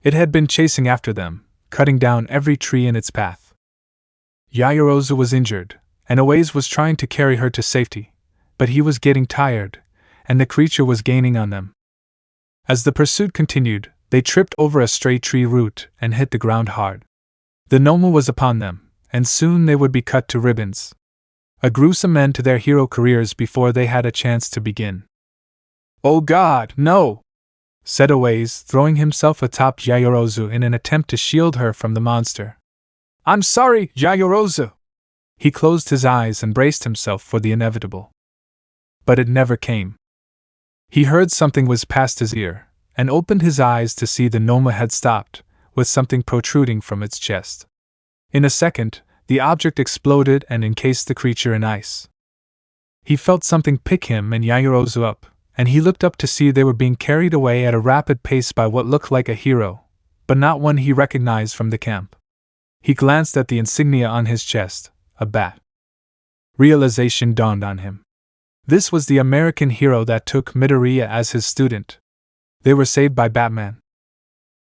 [SPEAKER 1] It had been chasing after them, cutting down every tree in its path. Yayorozu was injured, and Ue's was trying to carry her to safety, but he was getting tired, and the creature was gaining on them. As the pursuit continued, they tripped over a stray tree root and hit the ground hard. The Nomu was upon them, and soon they would be cut to ribbons. A gruesome end to their hero careers before they had a chance to begin. "Oh God, no!" said Ue's, throwing himself atop Yayorozu in an attempt to shield her from the monster. "I'm sorry, Yayorozu!" He closed his eyes and braced himself for the inevitable. But it never came. He heard something was past his ear, and opened his eyes to see the Noma had stopped, with something protruding from its chest. In a second, the object exploded and encased the creature in ice. He felt something pick him and Yayorozu up, and he looked up to see they were being carried away at a rapid pace by what looked like a hero, but not one he recognized from the camp. He glanced at the insignia on his chest, a bat. Realization dawned on him. This was the American hero that took Midoriya as his student. They were saved by Batman.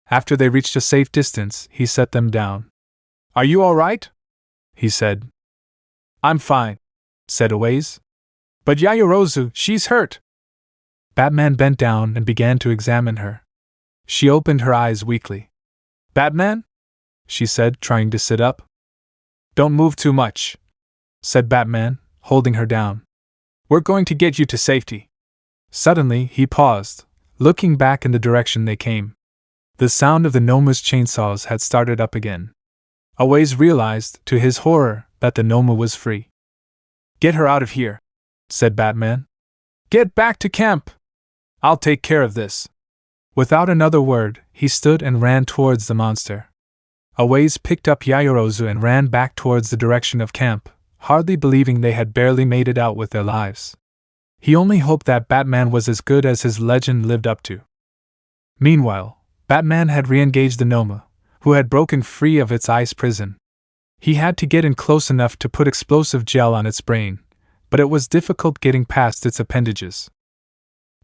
[SPEAKER 1] After they reached a safe distance, he set them down. "Are you all right?" he said. "I'm fine," said Ue's. "But Yayorozu, she's hurt." Batman bent down and began to examine her. She opened her eyes weakly. "Batman?" she said, trying to sit up. "Don't move too much," said Batman, holding her down. "We're going to get you to safety." Suddenly, he paused, looking back in the direction they came. The sound of the Noma's chainsaws had started up again. Ue's realized, to his horror, that the Noma was free. "Get her out of here," said Batman. "Get back to camp! I'll take care of this." Without another word, he stood and ran towards the monster. Ue's picked up Yayorozu and ran back towards the direction of camp, hardly believing they had barely made it out with their lives. He only hoped that Batman was as good as his legend lived up to. Meanwhile, Batman had re-engaged the Noma, who had broken free of its ice prison. He had to get in close enough to put explosive gel on its brain, but it was difficult getting past its appendages.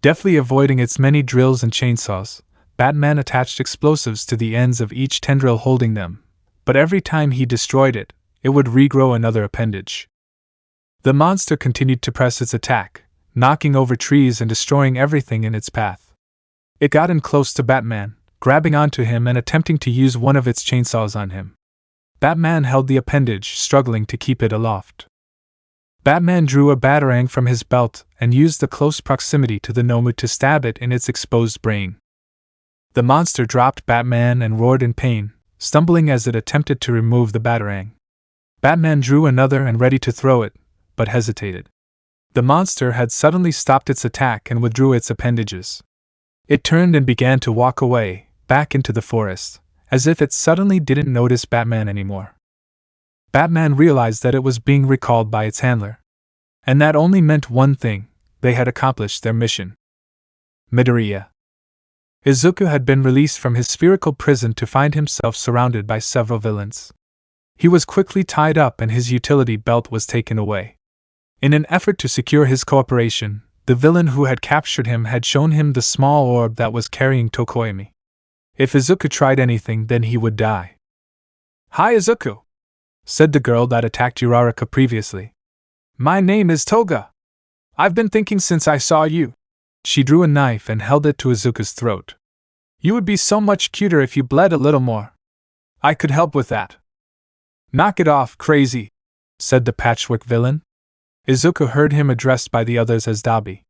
[SPEAKER 1] Deftly avoiding its many drills and chainsaws, Batman attached explosives to the ends of each tendril holding them, but every time he destroyed it, it would regrow another appendage. The monster continued to press its attack, knocking over trees and destroying everything in its path. It got in close to Batman, grabbing onto him and attempting to use one of its chainsaws on him. Batman held the appendage, struggling to keep it aloft. Batman drew a batarang from his belt and used the close proximity to the Nomu to stab it in its exposed brain. The monster dropped Batman and roared in pain, stumbling as it attempted to remove the batarang. Batman drew another and ready to throw it, but hesitated. The monster had suddenly stopped its attack and withdrew its appendages. It turned and began to walk away, back into the forest, as if it suddenly didn't notice Batman anymore. Batman realized that it was being recalled by its handler. And that only meant one thing: they had accomplished their mission. Midoriya. Izuku had been released from his spherical prison to find himself surrounded by several villains. He was quickly tied up and his utility belt was taken away. In an effort to secure his cooperation, the villain who had captured him had shown him the small orb that was carrying Tokoyami. If Izuku tried anything, then he would die. "Hi, Izuku," said the girl that attacked Uraraka previously. "My name is Toga. I've been thinking since I saw you." She drew a knife and held it to Izuku's throat. "You would be so much cuter if you bled a little more. I could help with that," "Knock it off, crazy," said the patchwork villain. Izuku heard him addressed by the others as Dabi.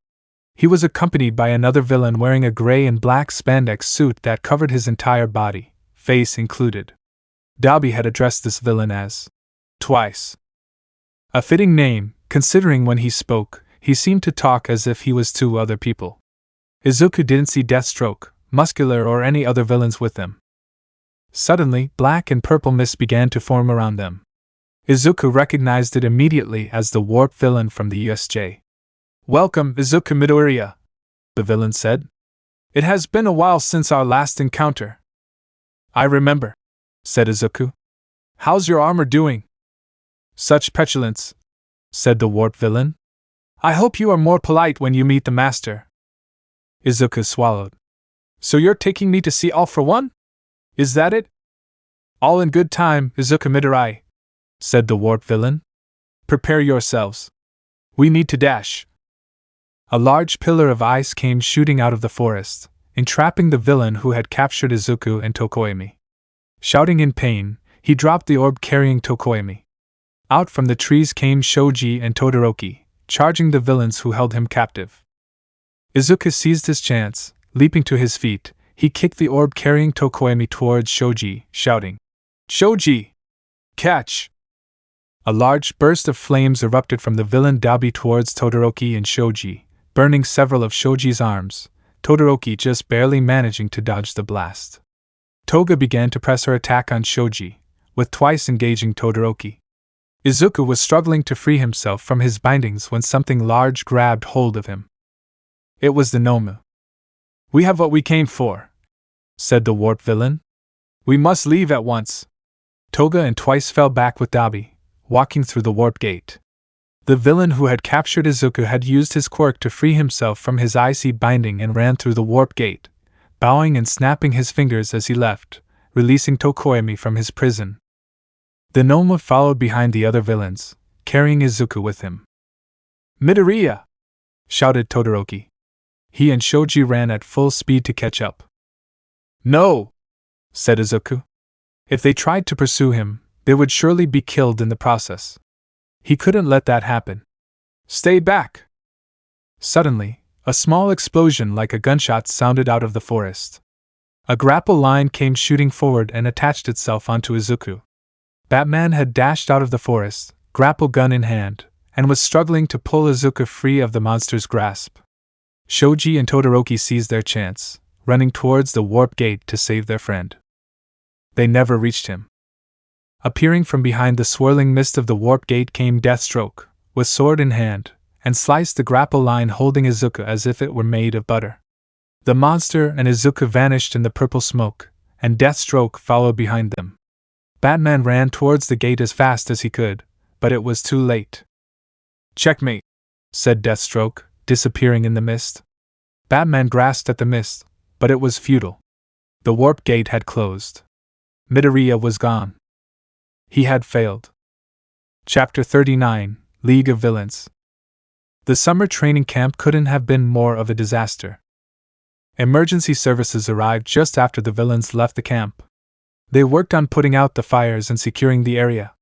[SPEAKER 1] He was accompanied by another villain wearing a gray and black spandex suit that covered his entire body, face included. Dabi had addressed this villain as Twice. A fitting name, considering when he spoke, he seemed to talk as if he was two other people. Izuku didn't see Deathstroke, Muscular, or any other villains with them. Suddenly, black and purple mist began to form around them. Izuku recognized it immediately as the warp villain from the USJ. "Welcome, Izuku Midoriya," the villain said. "It has been a while since our last encounter." "I remember," said Izuku. "How's your armor doing?" "Such petulance," said the warp villain. "I hope you are more polite when you meet the master." Izuku swallowed. "So you're taking me to see All for One? Is that it?" "All in good time, Izuku Midoriya," said the warp villain. "Prepare yourselves. We need to dash." A large pillar of ice came shooting out of the forest, entrapping the villain who had captured Izuku and Tokoemi. Shouting in pain, he dropped the orb carrying Tokoemi. Out from the trees came Shoji and Todoroki, charging the villains who held him captive. Izuku seized his chance. Leaping to his feet, he kicked the orb carrying Tokoemi towards Shoji, shouting, "Shoji! Catch!" A large burst of flames erupted from the villain Dabi towards Todoroki and Shoji, burning several of Shoji's arms, Todoroki just barely managing to dodge the blast. Toga began to press her attack on Shoji, with Twice engaging Todoroki. Izuku was struggling to free himself from his bindings when something large grabbed hold of him. It was the Nomu. "We have what we came for," said the warp villain. "We must leave at once." Toga and Twice fell back with Dabi, walking through the warp gate. The villain who had captured Izuku had used his quirk to free himself from his icy binding and ran through the warp gate, bowing and snapping his fingers as he left, releasing Tokoemi from his prison. The Nomu followed behind the other villains, carrying Izuku with him. "Midoriya!" shouted Todoroki. He and Shoji ran at full speed to catch up. "No!" said Izuku. If they tried to pursue him, they would surely be killed in the process. He couldn't let that happen. "Stay back!" Suddenly, a small explosion like a gunshot sounded out of the forest. A grapple line came shooting forward and attached itself onto Izuku. Batman had dashed out of the forest, grapple gun in hand, and was struggling to pull Izuku free of the monster's grasp. Shoji and Todoroki seized their chance, running towards the warp gate to save their friend. They never reached him. Appearing from behind the swirling mist of the warp gate came Deathstroke, with sword in hand, and sliced the grapple line holding Izuku as if it were made of butter. The monster and Izuku vanished in the purple smoke, and Deathstroke followed behind them. Batman ran towards the gate as fast as he could, but it was too late. "Checkmate," said Deathstroke, disappearing in the mist. Batman grasped at the mist, but it was futile. The warp gate had closed. Midoriya was gone. He had failed. Chapter 39, League of Villains. The summer training camp couldn't have been more of a disaster. Emergency services arrived just after the villains left the camp. They worked on putting out the fires and securing the area.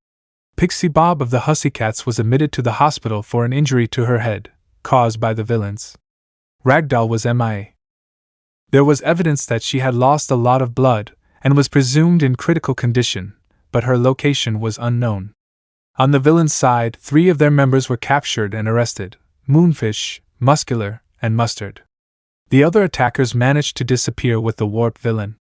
[SPEAKER 1] Pixie Bob of the Hussycats was admitted to the hospital for an injury to her head, caused by the villains. Ragdoll was MIA. There was evidence that she had lost a lot of blood, and was presumed in critical condition, but her location was unknown. On the villains' side, 3 of their members were captured and arrested: Moonfish, Muscular, and Mustard. The other attackers managed to disappear with the warp villain.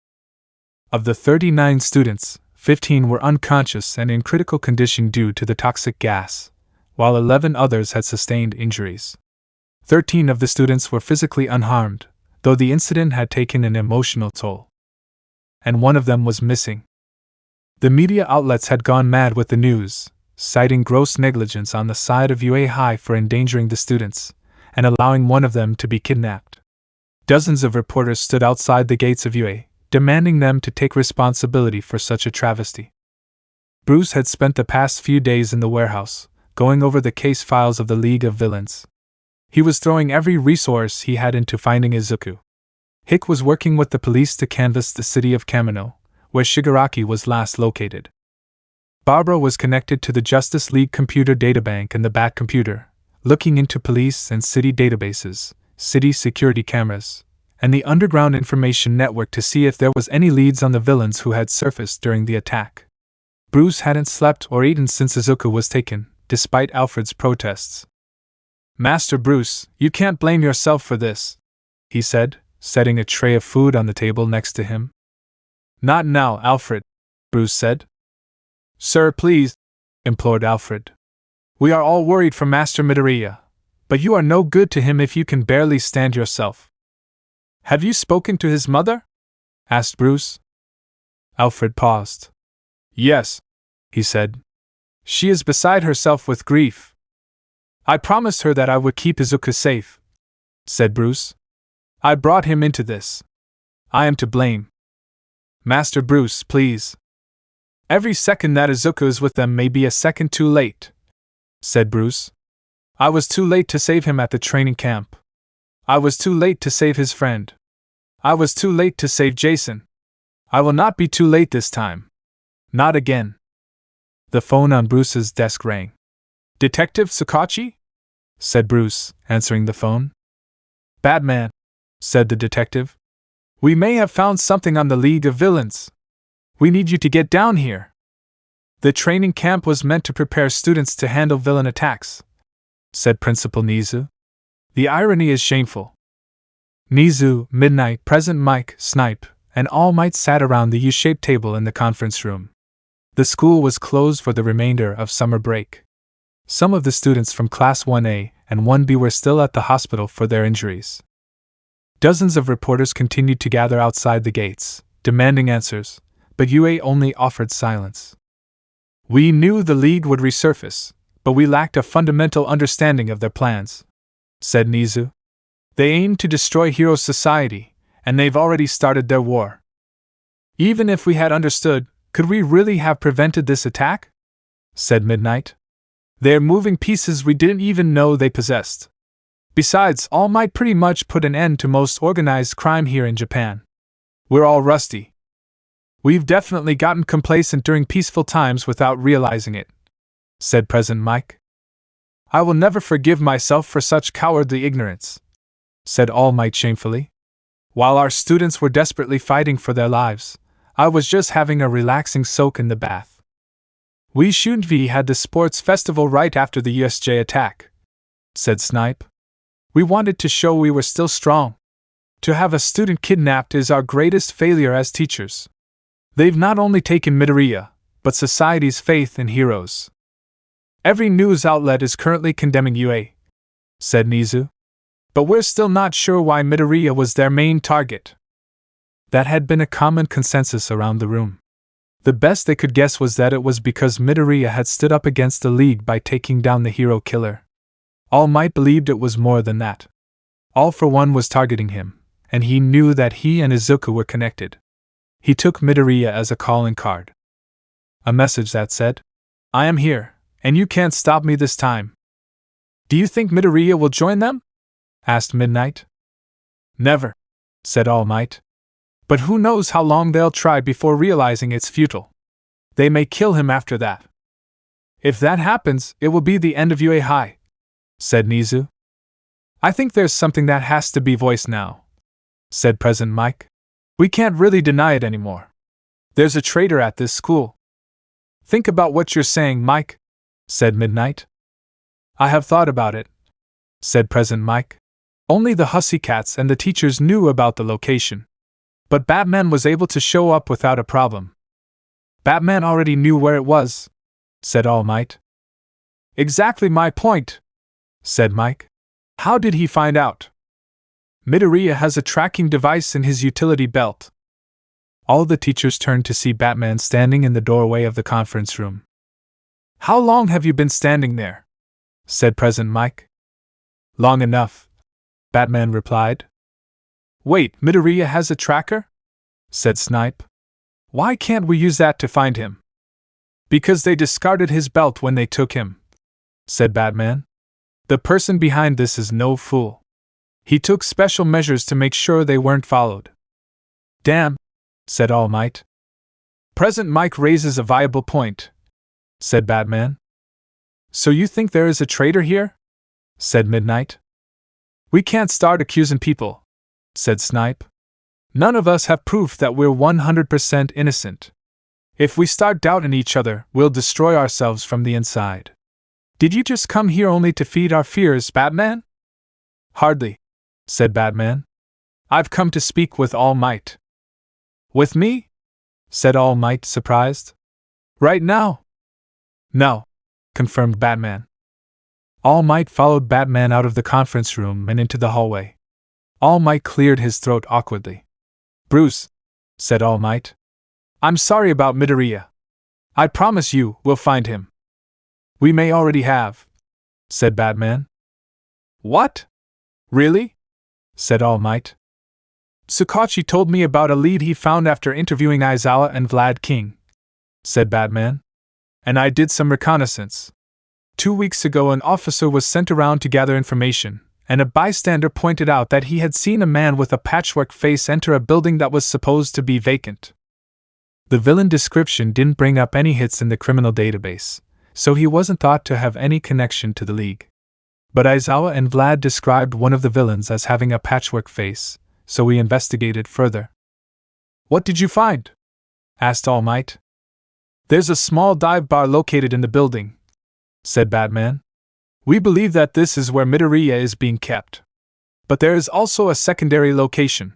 [SPEAKER 1] Of the 39 students, 15 were unconscious and in critical condition due to the toxic gas, while 11 others had sustained injuries. 13 of the students were physically unharmed, though the incident had taken an emotional toll. And one of them was missing. The media outlets had gone mad with the news, citing gross negligence on the side of UA High for endangering the students, and allowing one of them to be kidnapped. Dozens of reporters stood outside the gates of UA, demanding them to take responsibility for such a travesty. Bruce had spent the past few days in the warehouse, going over the case files of the League of Villains. He was throwing every resource he had into finding Izuku. Hick was working with the police to canvass the city of Kamino, where Shigaraki was last located. Barbara was connected to the Justice League computer databank and the Bat computer, looking into police and city databases, city security cameras, and the underground information network to see if there was any leads on the villains who had surfaced during the attack. Bruce hadn't slept or eaten since Izuku was taken, despite Alfred's protests. "Master Bruce, you can't blame yourself for this," he said, setting a tray of food on the table next to him. "Not now, Alfred," Bruce said. "Sir, please," implored Alfred. "We are all worried for Master Midoriya, but you are no good to him if you can barely stand yourself." "Have you spoken to his mother?" asked Bruce. Alfred paused. "Yes," he said. "She is beside herself with grief." "I promised her that I would keep Izuku safe," said Bruce. "I brought him into this. I am to blame." "Master Bruce, please. Every second that Izuku is with them may be a second too late," said Bruce. "I was too late to save him at the training camp. I was too late to save his friend. I was too late to save Jason. I will not be too late this time. Not again." The phone on Bruce's desk rang. "Detective Sukachi?" said Bruce, answering the phone. "Batman," said the detective. "We may have found something on the League of Villains. We need you to get down here. The training camp was meant to prepare students to handle villain attacks," said Principal Nizu. "The irony is shameful." Nizu, Midnight, Present Mike, Snipe, and Almight sat around the U-shaped table in the conference room. The school was closed for the remainder of summer break. Some of the students from Class 1A and 1B were still at the hospital for their injuries. Dozens of reporters continued to gather outside the gates, demanding answers, but UA only offered silence. "We knew the League would resurface, but we lacked a fundamental understanding of their plans," said Nizu. "They aim to destroy Hero Society, and they've already started their war. Even if we had understood, could we really have prevented this attack?" said Midnight. "They're moving pieces we didn't even know they possessed. Besides, All Might pretty much put an end to most organized crime here in Japan. We're all rusty. We've definitely gotten complacent during peaceful times without realizing it," said Present Mike. "I will never forgive myself for such cowardly ignorance," said All Might shamefully. "While our students were desperately fighting for their lives, I was just having a relaxing soak in the bath. We shouldn't have had the sports festival right after the USJ attack," said Snipe. "We wanted to show we were still strong. To have a student kidnapped is our greatest failure as teachers. They've not only taken Midoriya, but society's faith in heroes. Every news outlet is currently condemning UA," said Nizu. "But we're still not sure why Midoriya was their main target." That had been a common consensus around the room. The best they could guess was that it was because Midoriya had stood up against the League by taking down the hero killer. All Might believed it was more than that. All for One was targeting him, and he knew that he and Izuku were connected. He took Midoriya as a calling card. A message that said, "I am here, and you can't stop me this time." "Do you think Midoriya will join them?" asked Midnight. "Never," said All Might. "But who knows how long they'll try before realizing it's futile. They may kill him after that. If that happens, it will be the end of UA High," said Nizu. "I think there's something that has to be voiced now," said Present Mike. "We can't really deny it anymore. There's a traitor at this school." "Think about what you're saying, Mike," said Midnight. "I have thought about it," said Present Mike. "Only the Hussycats and the teachers knew about the location. But Batman was able to show up without a problem." "Batman already knew where it was," said All Might. "Exactly my point," said Mike. "How did he find out?" "Midoriya has a tracking device in his utility belt." All the teachers turned to see Batman standing in the doorway of the conference room. "How long have you been standing there?" said Present Mike. "Long enough," Batman replied. "Wait, Midoriya has a tracker?" said Snipe. "Why can't we use that to find him?" "Because they discarded his belt when they took him," said Batman. "The person behind this is no fool. He took special measures to make sure they weren't followed." "Damn," said All Might. Present Mike raises a viable point, said Batman. So you think there is a traitor here? Said Midnight. We can't start accusing people, said Snipe. None of us have proof that we're 100% innocent. If we start doubting each other, we'll destroy ourselves from the inside. Did you just come here only to feed our fears, Batman? Hardly, said Batman. I've come to speak with All Might. With me? Said All Might, surprised. Right now? No, confirmed Batman. All Might followed Batman out of the conference room and into the hallway. All Might cleared his throat awkwardly. Bruce, said All Might. I'm sorry about Midoriya. I promise you, we'll find him. We may already have, said Batman. What? Really? Said All Might. Sukachi told me about a lead he found after interviewing Aizawa and Vlad King, said Batman. And I did some reconnaissance. 2 weeks ago, an officer was sent around to gather information, and a bystander pointed out that he had seen a man with a patchwork face enter a building that was supposed to be vacant. The villain description didn't bring up any hits in the criminal database, so he wasn't thought to have any connection to the League. But Aizawa and Vlad described one of the villains as having a patchwork face, so we investigated further. What did you find? Asked All Might. There's a small dive bar located in the building, said Batman. We believe that this is where Midoriya is being kept. But there is also a secondary location.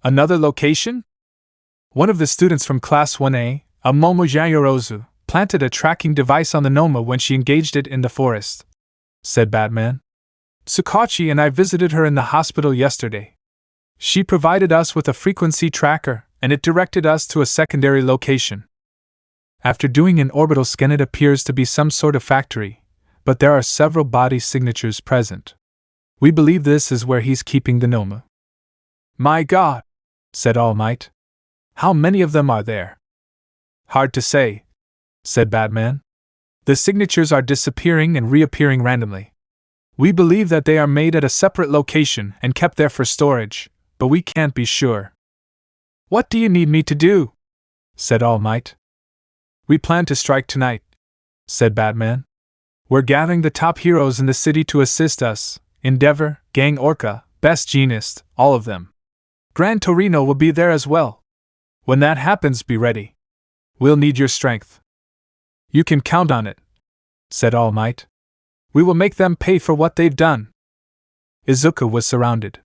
[SPEAKER 1] Another location? One of the students from Class 1A, Momo Yayorozu, planted a tracking device on the Noma when she engaged it in the forest, said Batman. Sukachi and I visited her in the hospital yesterday. She provided us with a frequency tracker, and it directed us to a secondary location. After doing an orbital scan, it appears to be some sort of factory, but there are several body signatures present. We believe this is where he's keeping the Noma. My God, said All Might. How many of them are there? Hard to say, said Batman. The signatures are disappearing and reappearing randomly. We believe that they are made at a separate location and kept there for storage, but we can't be sure. What do you need me to do? Said All Might. We plan to strike tonight, said Batman. We're gathering the top heroes in the city to assist us, Endeavor, Gang Orca, Best Jeanist, all of them. Gran Torino will be there as well. When that happens, be ready. We'll need your strength. You can count on it, said All Might. We will make them pay for what they've done. Izuku was surrounded.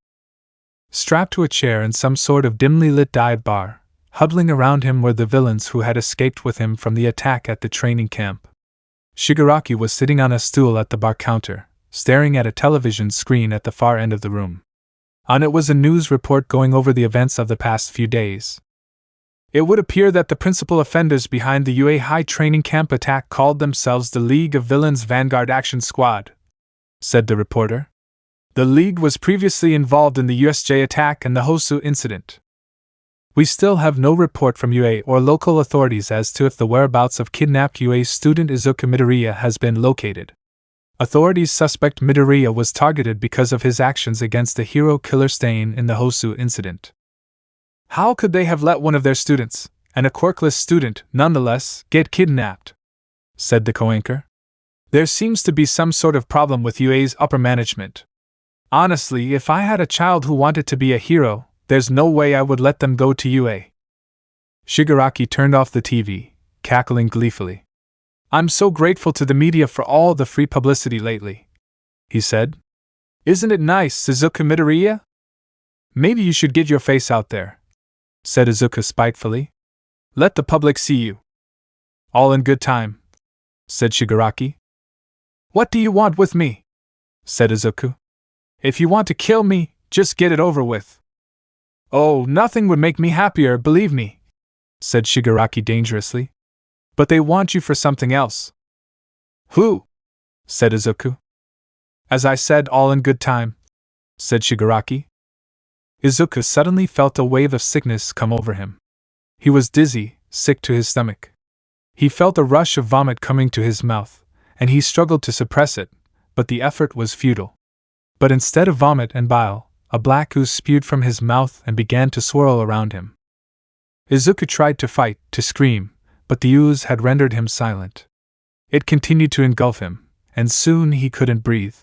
[SPEAKER 1] Strapped to a chair in some sort of dimly lit dive bar, huddling around him were the villains who had escaped with him from the attack at the training camp. Shigaraki was sitting on a stool at the bar counter, staring at a television screen at the far end of the room. On it was a news report going over the events of the past few days. It would appear that the principal offenders behind the UA High training camp attack called themselves the League of Villains Vanguard Action Squad, said the reporter. The League was previously involved in the USJ attack and the Hosu incident. We still have no report from UA or local authorities as to if the whereabouts of kidnapped UA student Izuku Midoriya has been located. Authorities suspect Midoriya was targeted because of his actions against the hero killer Stain in the Hosu incident. How could they have let one of their students, and a quirkless student nonetheless, get kidnapped? Said the co-anchor. There seems to be some sort of problem with UA's upper management. Honestly, if I had a child who wanted to be a hero, there's no way I would let them go to UA. Shigaraki turned off the TV, cackling gleefully. I'm so grateful to the media for all the free publicity lately, he said. Isn't it nice, Izuku Midoriya? Maybe you should get your face out there, said Izuku spitefully. Let the public see you. All in good time, said Shigaraki. What do you want with me? Said Izuku. If you want to kill me, just get it over with. Oh, nothing would make me happier, believe me, said Shigaraki dangerously. But they want you for something else. Who? Said Izuku. As I said, all in good time, said Shigaraki. Izuku suddenly felt a wave of sickness come over him. He was dizzy, sick to his stomach. He felt a rush of vomit coming to his mouth, and he struggled to suppress it, but the effort was futile. But instead of vomit and bile, a black ooze spewed from his mouth and began to swirl around him. Izuku tried to fight, to scream, but the ooze had rendered him silent. It continued to engulf him, and soon he couldn't breathe.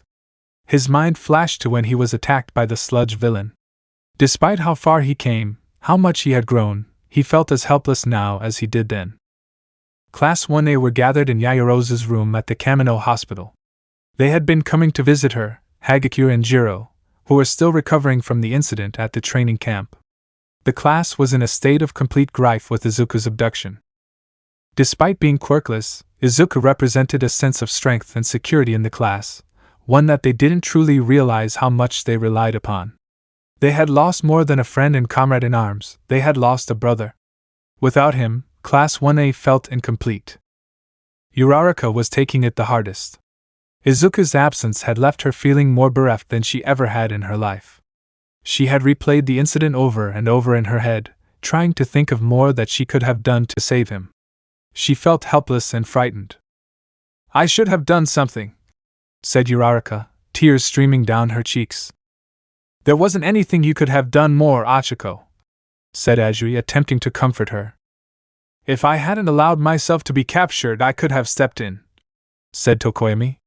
[SPEAKER 1] His mind flashed to when he was attacked by the sludge villain. Despite how far he came, how much he had grown, he felt as helpless now as he did then. Class 1A were gathered in Yaoyorozu's room at the Kamino Hospital. They had been coming to visit her, Hagakure and Jiro, who were still recovering from the incident at the training camp. The class was in a state of complete grief with Izuku's abduction. Despite being quirkless, Izuku represented a sense of strength and security in the class, one that they didn't truly realize how much they relied upon. They had lost more than a friend and comrade in arms, they had lost a brother. Without him, Class 1A felt incomplete. Uraraka was taking it the hardest. Izuku's absence had left her feeling more bereft than she ever had in her life. She had replayed the incident over and over in her head, trying to think of more that she could have done to save him. She felt helpless and frightened. "I should have done something," said Uraraka, tears streaming down her cheeks. "There wasn't anything you could have done more, Achiko," said Ajui, attempting to comfort her. "If I hadn't allowed myself to be captured, I could have stepped in," said Tokoyami.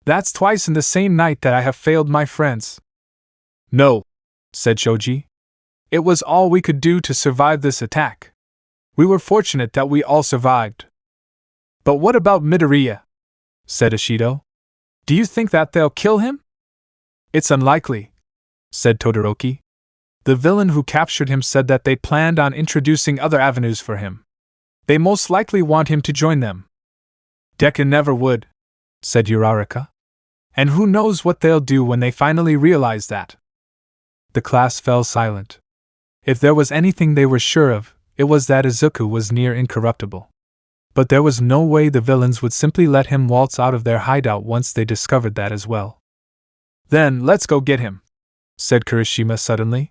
[SPEAKER 1] "That's twice in the same night that I have failed my friends." "No," said Shoji. "It was all we could do to survive this attack. We were fortunate that we all survived." "But what about Midoriya?" said Ishido. "Do you think that they'll kill him?" "It's unlikely," said Todoroki. "The villain who captured him said that they planned on introducing other avenues for him. They most likely want him to join them." "Deku never would," said Uraraka. "And who knows what they'll do when they finally realize that." The class fell silent. If there was anything they were sure of, it was that Izuku was near incorruptible. But there was no way the villains would simply let him waltz out of their hideout once they discovered that as well. "Then let's go get him," said Kirishima suddenly.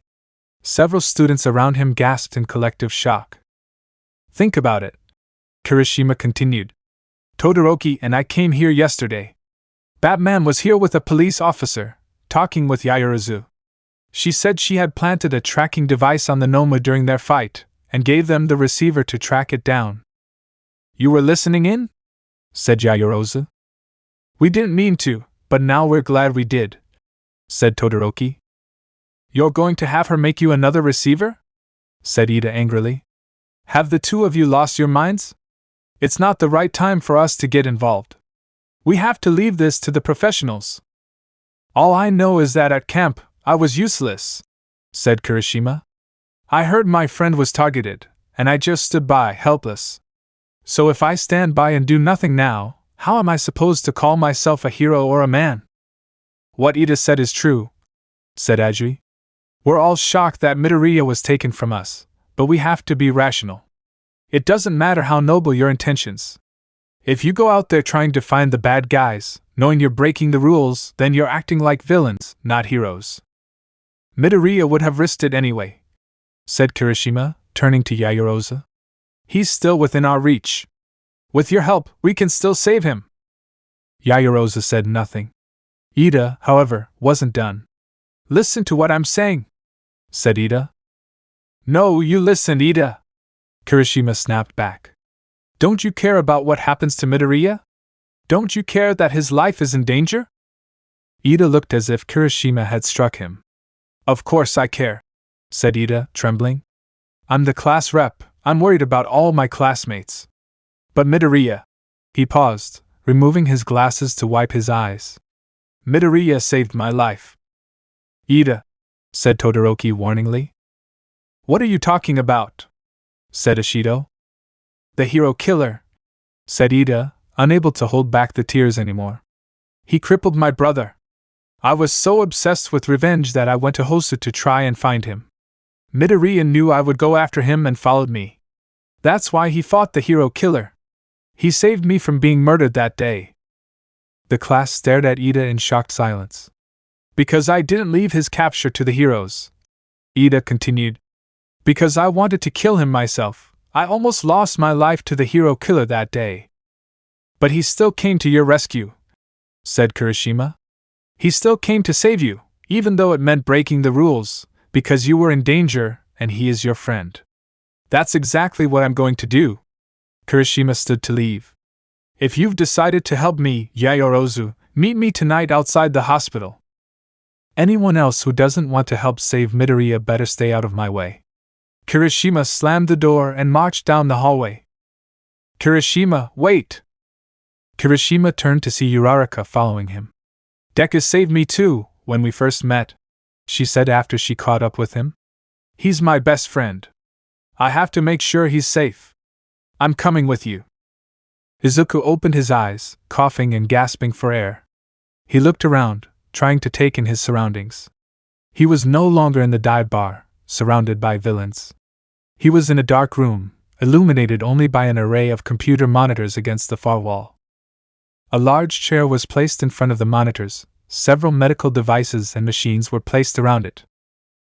[SPEAKER 1] Several students around him gasped in collective shock. "Think about it," Kirishima continued. "Todoroki and I came here yesterday. Batman was here with a police officer, talking with Yaoyorozu. She said she had planted a tracking device on the Noma during their fight, and gave them the receiver to track it down." "You were listening in?" said Yaoyorozu. "We didn't mean to, but now we're glad we did," said Todoroki. "You're going to have her make you another receiver?" said Ida angrily. "Have the two of you lost your minds? It's not the right time for us to get involved. We have to leave this to the professionals." "All I know is that at camp, I was useless," said Kirishima. "I heard my friend was targeted, and I just stood by, helpless. So if I stand by and do nothing now, how am I supposed to call myself a hero or a man?" "What Ida said is true," said Ajui. "We're all shocked that Midoriya was taken from us, but we have to be rational. It doesn't matter how noble your intentions. If you go out there trying to find the bad guys, knowing you're breaking the rules, then you're acting like villains, not heroes. Midoriya would have risked it anyway," said Kirishima, turning to Yaoyorozu. "He's still within our reach. With your help, we can still save him." Yaoyorozu said nothing. Ida, however, wasn't done. "Listen to what I'm saying," said Ida. "No, you listen, Ida," Kirishima snapped back. "Don't you care about what happens to Midoriya? Don't you care that his life is in danger?" Ida looked as if Kirishima had struck him. "Of course I care," said Ida, trembling. "I'm the class rep, I'm worried about all my classmates. But Midoriya..." He paused, removing his glasses to wipe his eyes. "Midoriya saved my life." "Ida," said Todoroki warningly. "What are you talking about?" said Ishido. "The hero killer," said Ida, unable to hold back the tears anymore. "He crippled my brother. I was so obsessed with revenge that I went to Hosu to try and find him. Midoriya knew I would go after him and followed me. That's why he fought the hero killer. He saved me from being murdered that day." The class stared at Ida in shocked silence. "Because I didn't leave his capture to the heroes," Ida continued. "Because I wanted to kill him myself, I almost lost my life to the hero killer that day. But he still came to your rescue," said Kirishima. "He still came to save you, even though it meant breaking the rules, because you were in danger and he is your friend. That's exactly what I'm going to do." Kirishima stood to leave. If you've decided to help me, Yayorozu, meet me tonight outside the hospital. Anyone else who doesn't want to help save Midoriya better stay out of my way. Kirishima slammed the door and marched down the hallway. Kirishima, wait! Kirishima turned to see Uraraka following him. Deku saved me too, when we first met, she said after she caught up with him. He's my best friend. I have to make sure he's safe. I'm coming with you. Izuku opened his eyes, coughing and gasping for air. He looked around, trying to take in his surroundings. He was no longer in the dive bar, surrounded by villains. He was in a dark room, illuminated only by an array of computer monitors against the far wall. A large chair was placed in front of the monitors, several medical devices and machines were placed around it.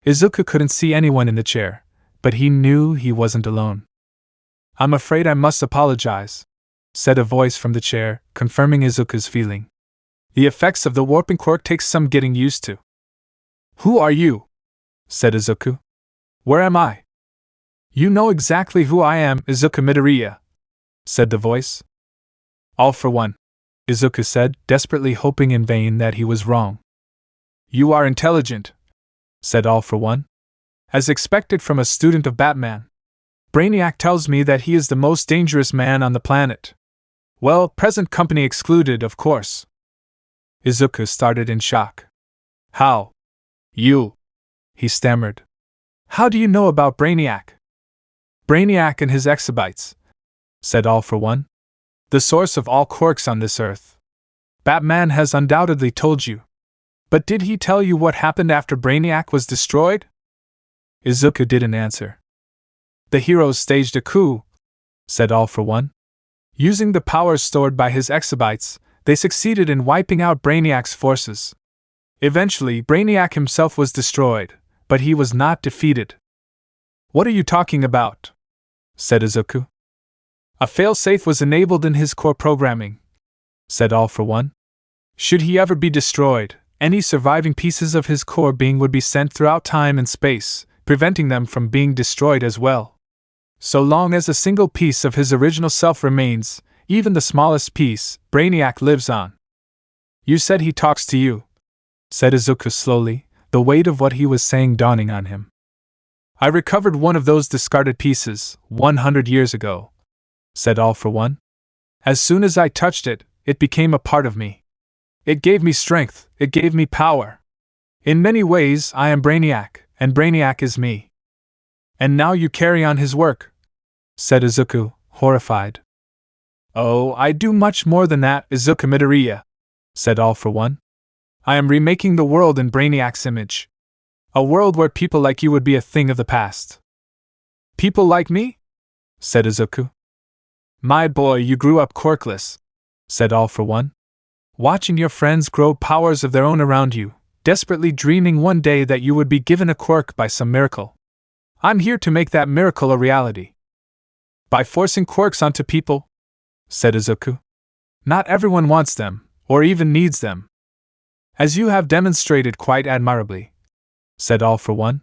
[SPEAKER 1] Izuku couldn't see anyone in the chair, but he knew he wasn't alone. I'm afraid I must apologize, said a voice from the chair, confirming Izuku's feeling. The effects of the warping quirk take some getting used to. Who are you? Said Izuku. Where am I? You know exactly who I am, Izuku Midoriya, said the voice. All for one, Izuku said, desperately hoping in vain that he was wrong. You are intelligent, said All for One. As expected from a student of Batman. Brainiac tells me that he is the most dangerous man on the planet. Well, present company excluded, of course. Izuku started in shock. How? You? He stammered. How do you know about Brainiac? Brainiac and his exabytes, said All for One. The source of all quirks on this earth. Batman has undoubtedly told you. But did he tell you what happened after Brainiac was destroyed? Izuku didn't answer. The heroes staged a coup, said All for One. Using the powers stored by his exabytes, they succeeded in wiping out Brainiac's forces. Eventually, Brainiac himself was destroyed, but he was not defeated. What are you talking about? Said Izuku. A failsafe was enabled in his core programming, said All for One. Should he ever be destroyed, any surviving pieces of his core being would be sent throughout time and space, preventing them from being destroyed as well. So long as a single piece of his original self remains, even the smallest piece, Brainiac lives on. You said he talks to you, said Izuku slowly, the weight of what he was saying dawning on him. I recovered one of those discarded pieces, 100 years ago, said All for One. As soon as I touched it, it became a part of me. It gave me strength, it gave me power. In many ways, I am Brainiac, and Brainiac is me. And now you carry on his work, said Izuku, horrified. Oh, I do much more than that, Izuku Midoriya, said All for One. I am remaking the world in Brainiac's image. A world where people like you would be a thing of the past. People like me? Said Izuku. My boy, you grew up quirkless, said All for One. Watching your friends grow powers of their own around you, desperately dreaming one day that you would be given a quirk by some miracle. I'm here to make that miracle a reality. By forcing quirks onto people, said Izuku. Not everyone wants them, or even needs them. As you have demonstrated quite admirably, said All for One.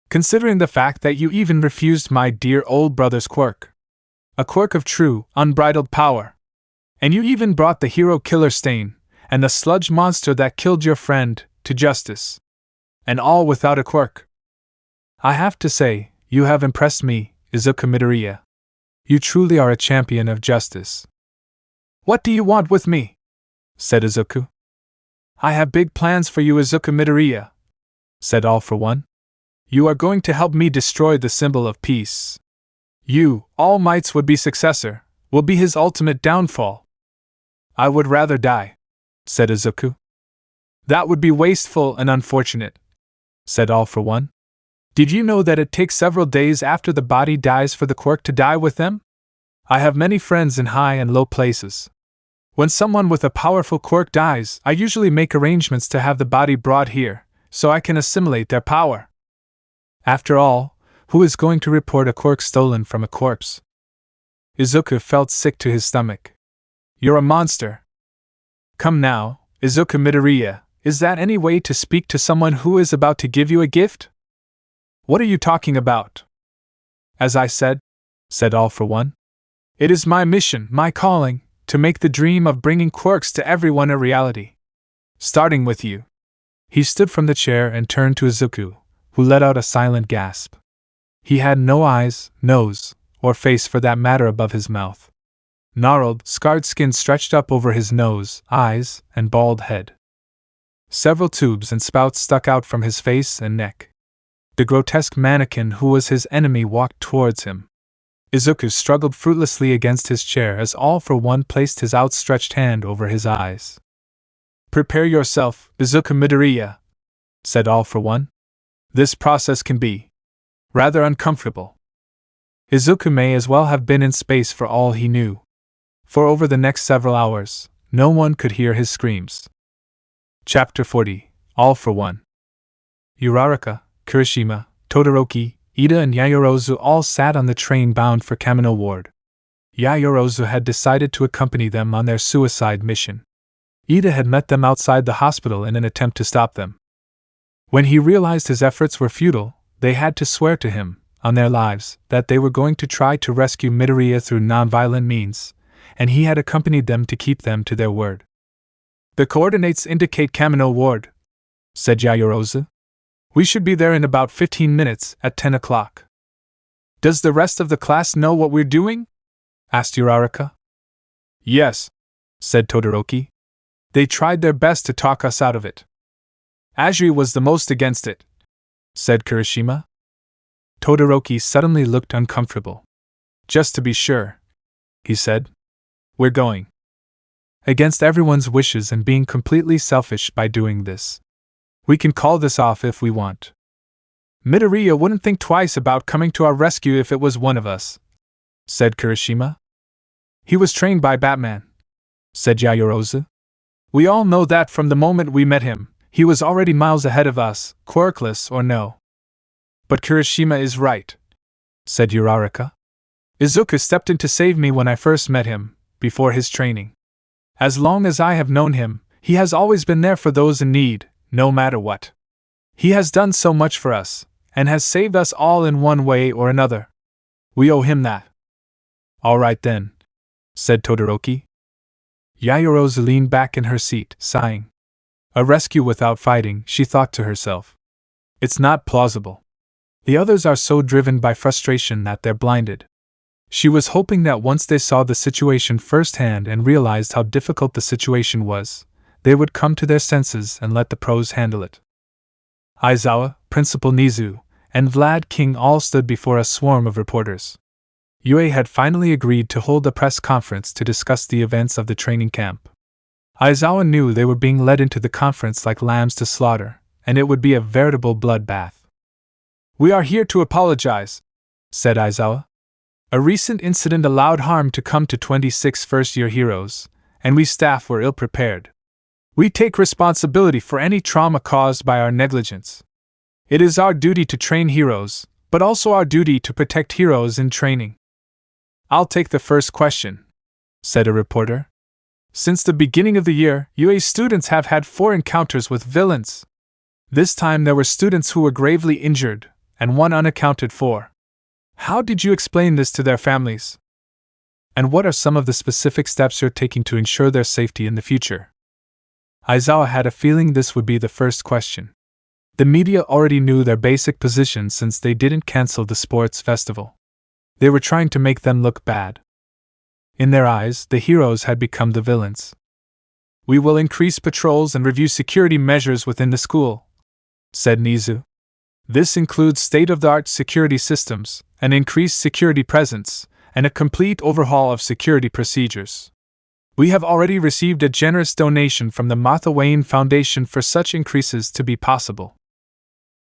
[SPEAKER 1] Considering the fact that you even refused my dear old brother's quirk. A quirk of true, unbridled power. And you even brought the hero killer Stain, and the sludge monster that killed your friend, to justice. And all without a quirk. I have to say, you have impressed me, Izuku Midoriya. You truly are a champion of justice. What do you want with me? Said Izuku. I have big plans for you, Izuku Midoriya, said All for One. You are going to help me destroy the symbol of peace. You, All Might's would-be successor, will be his ultimate downfall. I would rather die, said Izuku. That would be wasteful and unfortunate, said All for One. Did you know that it takes several days after the body dies for the quirk to die with them? I have many friends in high and low places. When someone with a powerful quirk dies, I usually make arrangements to have the body brought here, so I can assimilate their power. After all, who is going to report a quirk stolen from a corpse? Izuku felt sick to his stomach. You're a monster. Come now, Izuku Midoriya, is that any way to speak to someone who is about to give you a gift? What are you talking about? As I said All for One. It is my mission, my calling, to make the dream of bringing quirks to everyone a reality. Starting with you. He stood from the chair and turned to Izuku, who let out a silent gasp. He had no eyes, nose, or face for that matter above his mouth. Gnarled, scarred skin stretched up over his nose, eyes, and bald head. Several tubes and spouts stuck out from his face and neck. The grotesque mannequin who was his enemy walked towards him. Izuku struggled fruitlessly against his chair as All for One placed his outstretched hand over his eyes. "Prepare yourself, Izuku Midoriya," said All for One. "This process can be rather uncomfortable." Izuku may as well have been in space for all he knew. For over the next several hours, no one could hear his screams. Chapter 40, All for One. Uraraka, Kirishima, Todoroki, Ida and Yayorozu all sat on the train bound for Kamino Ward. Yayorozu had decided to accompany them on their suicide mission. Ida had met them outside the hospital in an attempt to stop them. When he realized his efforts were futile, they had to swear to him, on their lives, that they were going to try to rescue Midoriya through non-violent means, and he had accompanied them to keep them to their word. "The coordinates indicate Kamino Ward," said Yayorozu. "We should be there in about 15 minutes, at 10 o'clock. "Does the rest of the class know what we're doing?" asked Uraraka. "Yes," said Todoroki. "They tried their best to talk us out of it." "Ajiri was the most against it," said Kirishima. Todoroki suddenly looked uncomfortable. "Just to be sure," he said. "We're going against everyone's wishes and being completely selfish by doing this. We can call this off if we want. Midoriya wouldn't think twice about coming to our rescue if it was one of us," said Kirishima. "He was trained by Batman," said Yayorozu. "We all know that from the moment we met him, he was already miles ahead of us, quirkless or no." "But Kirishima is right," said Uraraka. "Izuku stepped in to save me when I first met him, before his training. As long as I have known him, he has always been there for those in need, no matter what. He has done so much for us, and has saved us all in one way or another. We owe him that." "All right then," said Todoroki. Yayorozu leaned back in her seat, sighing. A rescue without fighting, she thought to herself. It's not plausible. The others are so driven by frustration that they're blinded. She was hoping that once they saw the situation firsthand and realized how difficult the situation was, they would come to their senses and let the pros handle it. Aizawa, Principal Nizu, and Vlad King all stood before a swarm of reporters. Yue had finally agreed to hold a press conference to discuss the events of the training camp. Aizawa knew they were being led into the conference like lambs to slaughter, and it would be a veritable bloodbath. "We are here to apologize," said Aizawa. "A recent incident allowed harm to come to 26 first-year heroes, and we staff were ill-prepared. We take responsibility for any trauma caused by our negligence. It is our duty to train heroes, but also our duty to protect heroes in training." "I'll take the first question," said a reporter. "Since the beginning of the year, UA students have had 4 encounters with villains. This time there were students who were gravely injured, and 1 unaccounted for. How did you explain this to their families? And what are some of the specific steps you're taking to ensure their safety in the future?" Aizawa had a feeling this would be the first question. The media already knew their basic position since they didn't cancel the sports festival. They were trying to make them look bad. In their eyes, the heroes had become the villains. "We will increase patrols and review security measures within the school," said Nizu. "This includes state-of-the-art security systems, an increased security presence, and a complete overhaul of security procedures. We have already received a generous donation from the Martha Wayne Foundation for such increases to be possible.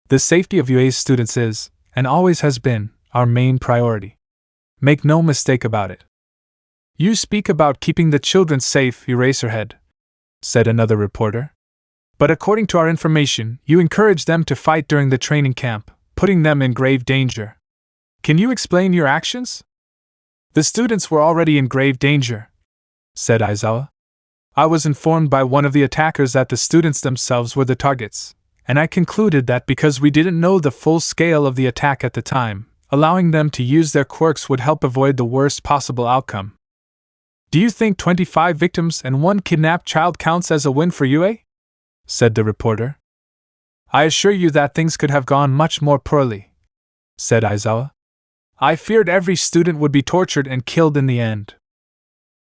[SPEAKER 1] The safety of UA's students is, and always has been, our main priority. Make no mistake about it." "You speak about keeping the children safe, Eraserhead," said another reporter. "But according to our information, you encourage them to fight during the training camp, putting them in grave danger. Can you explain your actions?" "The students were already in grave danger," said Aizawa. "I was informed by one of the attackers that the students themselves were the targets, and I concluded that because we didn't know the full scale of the attack at the time, allowing them to use their quirks would help avoid the worst possible outcome." Do you think 25 victims and one kidnapped child counts as a win for UA? Said the reporter. I assure you that things could have gone much more poorly, said Aizawa. I feared every student would be tortured and killed in the end.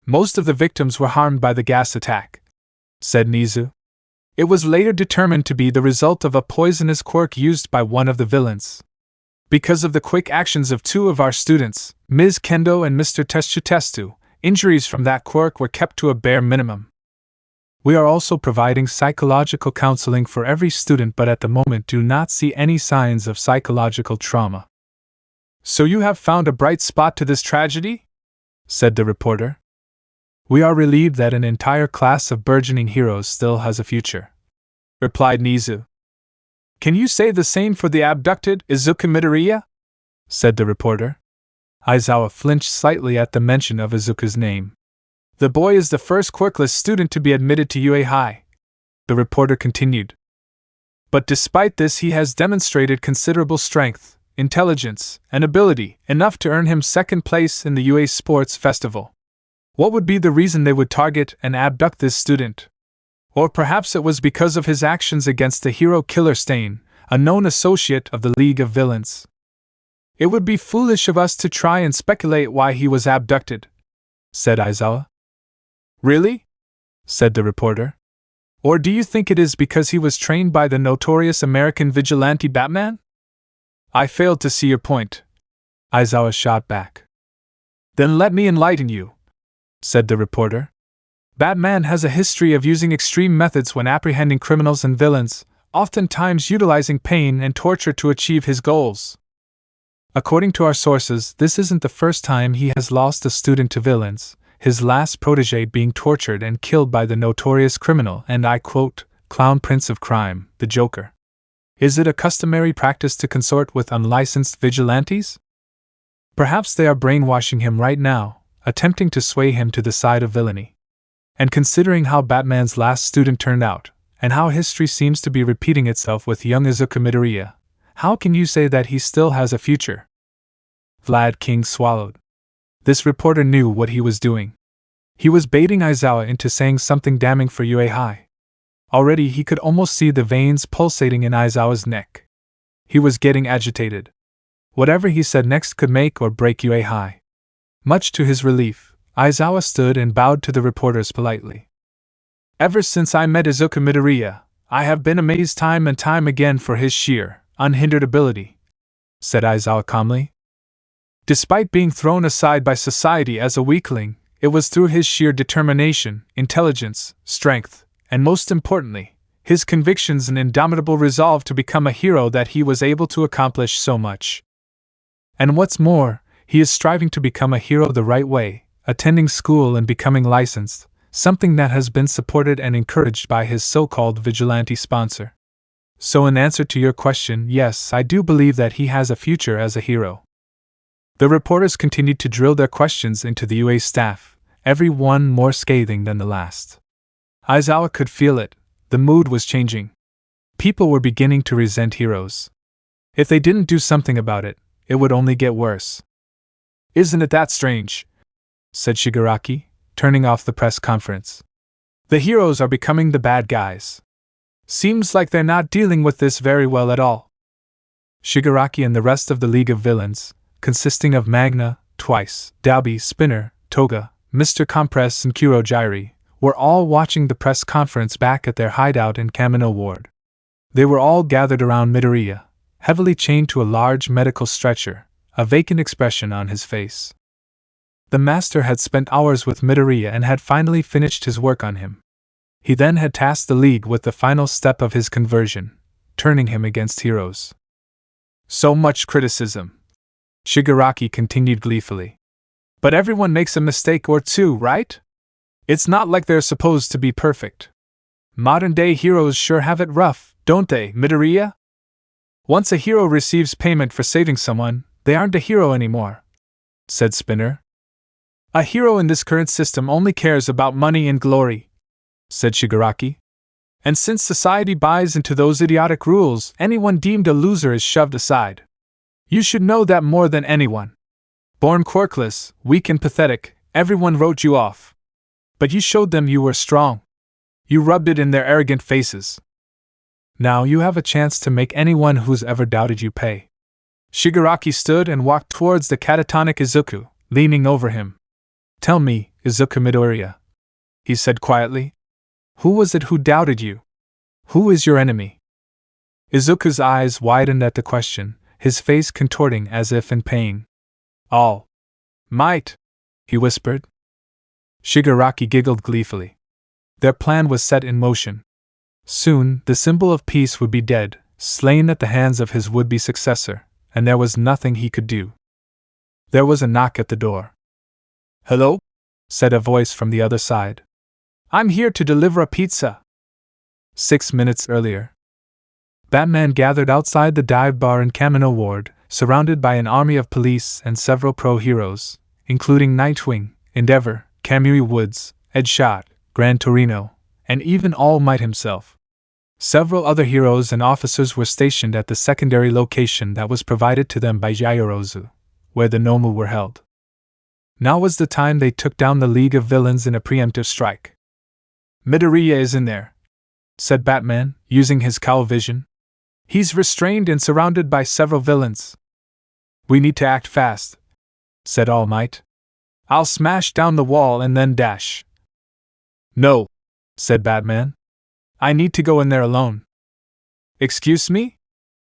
[SPEAKER 1] Most of the victims were harmed by the gas attack, said Nizu. It was later determined to be the result of a poisonous quirk used by one of the villains. Because of the quick actions of two of our students, Ms. Kendo and Mr. Testu, injuries from that quirk were kept to a bare minimum. We are also providing psychological counseling for every student, but at the moment do not see any signs of psychological trauma. So you have found a bright spot to this tragedy? Said the reporter. We are relieved that an entire class of burgeoning heroes still has a future, replied Nizu. Can you say the same for the abducted Izuku Midoriya? Said the reporter. Aizawa flinched slightly at the mention of Izuku's name. The boy is the first quirkless student to be admitted to UA High, the reporter continued. But despite this, he has demonstrated considerable strength, intelligence, and ability, enough to earn him second place in the UA Sports Festival. What would be the reason they would target and abduct this student? Or perhaps it was because of his actions against the hero killer Stain, a known associate of the League of Villains. It would be foolish of us to try and speculate why he was abducted, said Aizawa. Really? Said the reporter. Or do you think it is because he was trained by the notorious American vigilante Batman? I failed to see your point, Aizawa shot back. Then let me enlighten you, said the reporter. Batman has a history of using extreme methods when apprehending criminals and villains, oftentimes utilizing pain and torture to achieve his goals. According to our sources, this isn't the first time he has lost a student to villains, his last protege being tortured and killed by the notorious criminal and, I quote, clown prince of crime, the Joker. Is it a customary practice to consort with unlicensed vigilantes? Perhaps they are brainwashing him right now, attempting to sway him to the side of villainy. And considering how Batman's last student turned out, and how history seems to be repeating itself with young Izuku Midoriya, how can you say that he still has a future? Vlad King swallowed. This reporter knew what he was doing. He was baiting Aizawa into saying something damning for UA High. Already he could almost see the veins pulsating in Aizawa's neck. He was getting agitated. Whatever he said next could make or break UA High. Much to his relief, Aizawa stood and bowed to the reporters politely. Ever since I met Izuku Midoriya, I have been amazed time and time again for his sheer, unhindered ability, said Aizawa calmly. Despite being thrown aside by society as a weakling, it was through his sheer determination, intelligence, strength, and most importantly, his convictions and indomitable resolve to become a hero that he was able to accomplish so much. And what's more, he is striving to become a hero the right way, attending school and becoming licensed, something that has been supported and encouraged by his so-called vigilante sponsor. So in answer to your question, yes, I do believe that he has a future as a hero. The reporters continued to drill their questions into the UA staff, every one more scathing than the last. Aizawa could feel it, the mood was changing. People were beginning to resent heroes. If they didn't do something about it, it would only get worse. Isn't it that strange? Said Shigaraki, turning off the press conference. The heroes are becoming the bad guys. Seems like they're not dealing with this very well at all. Shigaraki and the rest of the League of Villains, consisting of Magna, Twice, Dalby, Spinner, Toga, Mr. Compress and Kurojairi, were all watching the press conference back at their hideout in Kamino Ward. They were all gathered around Midoriya, heavily chained to a large medical stretcher, a vacant expression on his face. The master had spent hours with Midoriya and had finally finished his work on him. He then had tasked the League with the final step of his conversion, turning him against heroes. So much criticism, Shigaraki continued gleefully. But everyone makes a mistake or two, right? It's not like they're supposed to be perfect. Modern-day heroes sure have it rough, don't they, Midoriya? Once a hero receives payment for saving someone, they aren't a hero anymore, said Spinner. A hero in this current system only cares about money and glory, said Shigaraki. And since society buys into those idiotic rules, anyone deemed a loser is shoved aside. You should know that more than anyone. Born quirkless, weak and pathetic, everyone wrote you off. But you showed them you were strong. You rubbed it in their arrogant faces. Now you have a chance to make anyone who's ever doubted you pay. Shigaraki stood and walked towards the catatonic Izuku, leaning over him. Tell me, Izuku Midoriya, he said quietly. Who was it who doubted you? Who is your enemy? Izuku's eyes widened at the question, his face contorting as if in pain. All might, he whispered. Shigaraki giggled gleefully. Their plan was set in motion. Soon, the symbol of peace would be dead, slain at the hands of his would-be successor, and there was nothing he could do. There was a knock at the door. Hello? Said a voice from the other side. I'm here to deliver a pizza. 6 minutes earlier. Batman gathered outside the dive bar in Kamino Ward, surrounded by an army of police and several pro-heroes, including Nightwing, Endeavor, Kamui Woods, Deadshot, Gran Torino, and even All Might himself. Several other heroes and officers were stationed at the secondary location that was provided to them by Yaoyorozu, where the Nomu were held. Now was the time they took down the League of Villains in a preemptive strike. Midoriya is in there, said Batman, using his cowl vision. He's restrained and surrounded by several villains. We need to act fast, said All Might. I'll smash down the wall and then dash. No, said Batman. I need to go in there alone. Excuse me?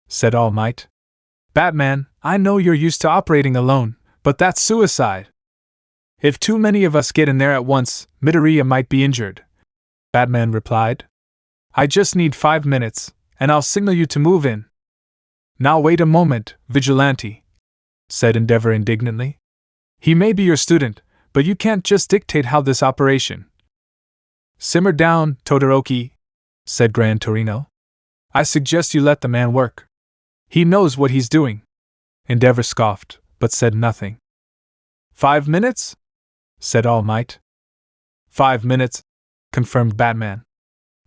[SPEAKER 1] Said All Might. Batman, I know you're used to operating alone, but that's suicide. If too many of us get in there at once, Midoriya might be injured, Batman replied. I just need 5 minutes, and I'll signal you to move in. Now wait a moment, Vigilante, said Endeavor indignantly. He may be your student, but you can't just dictate how this operation. Simmer down, Todoroki, said Gran Torino. I suggest you let the man work. He knows what he's doing. Endeavor scoffed, but said nothing. 5 minutes? Said All Might. 5 minutes, confirmed Batman.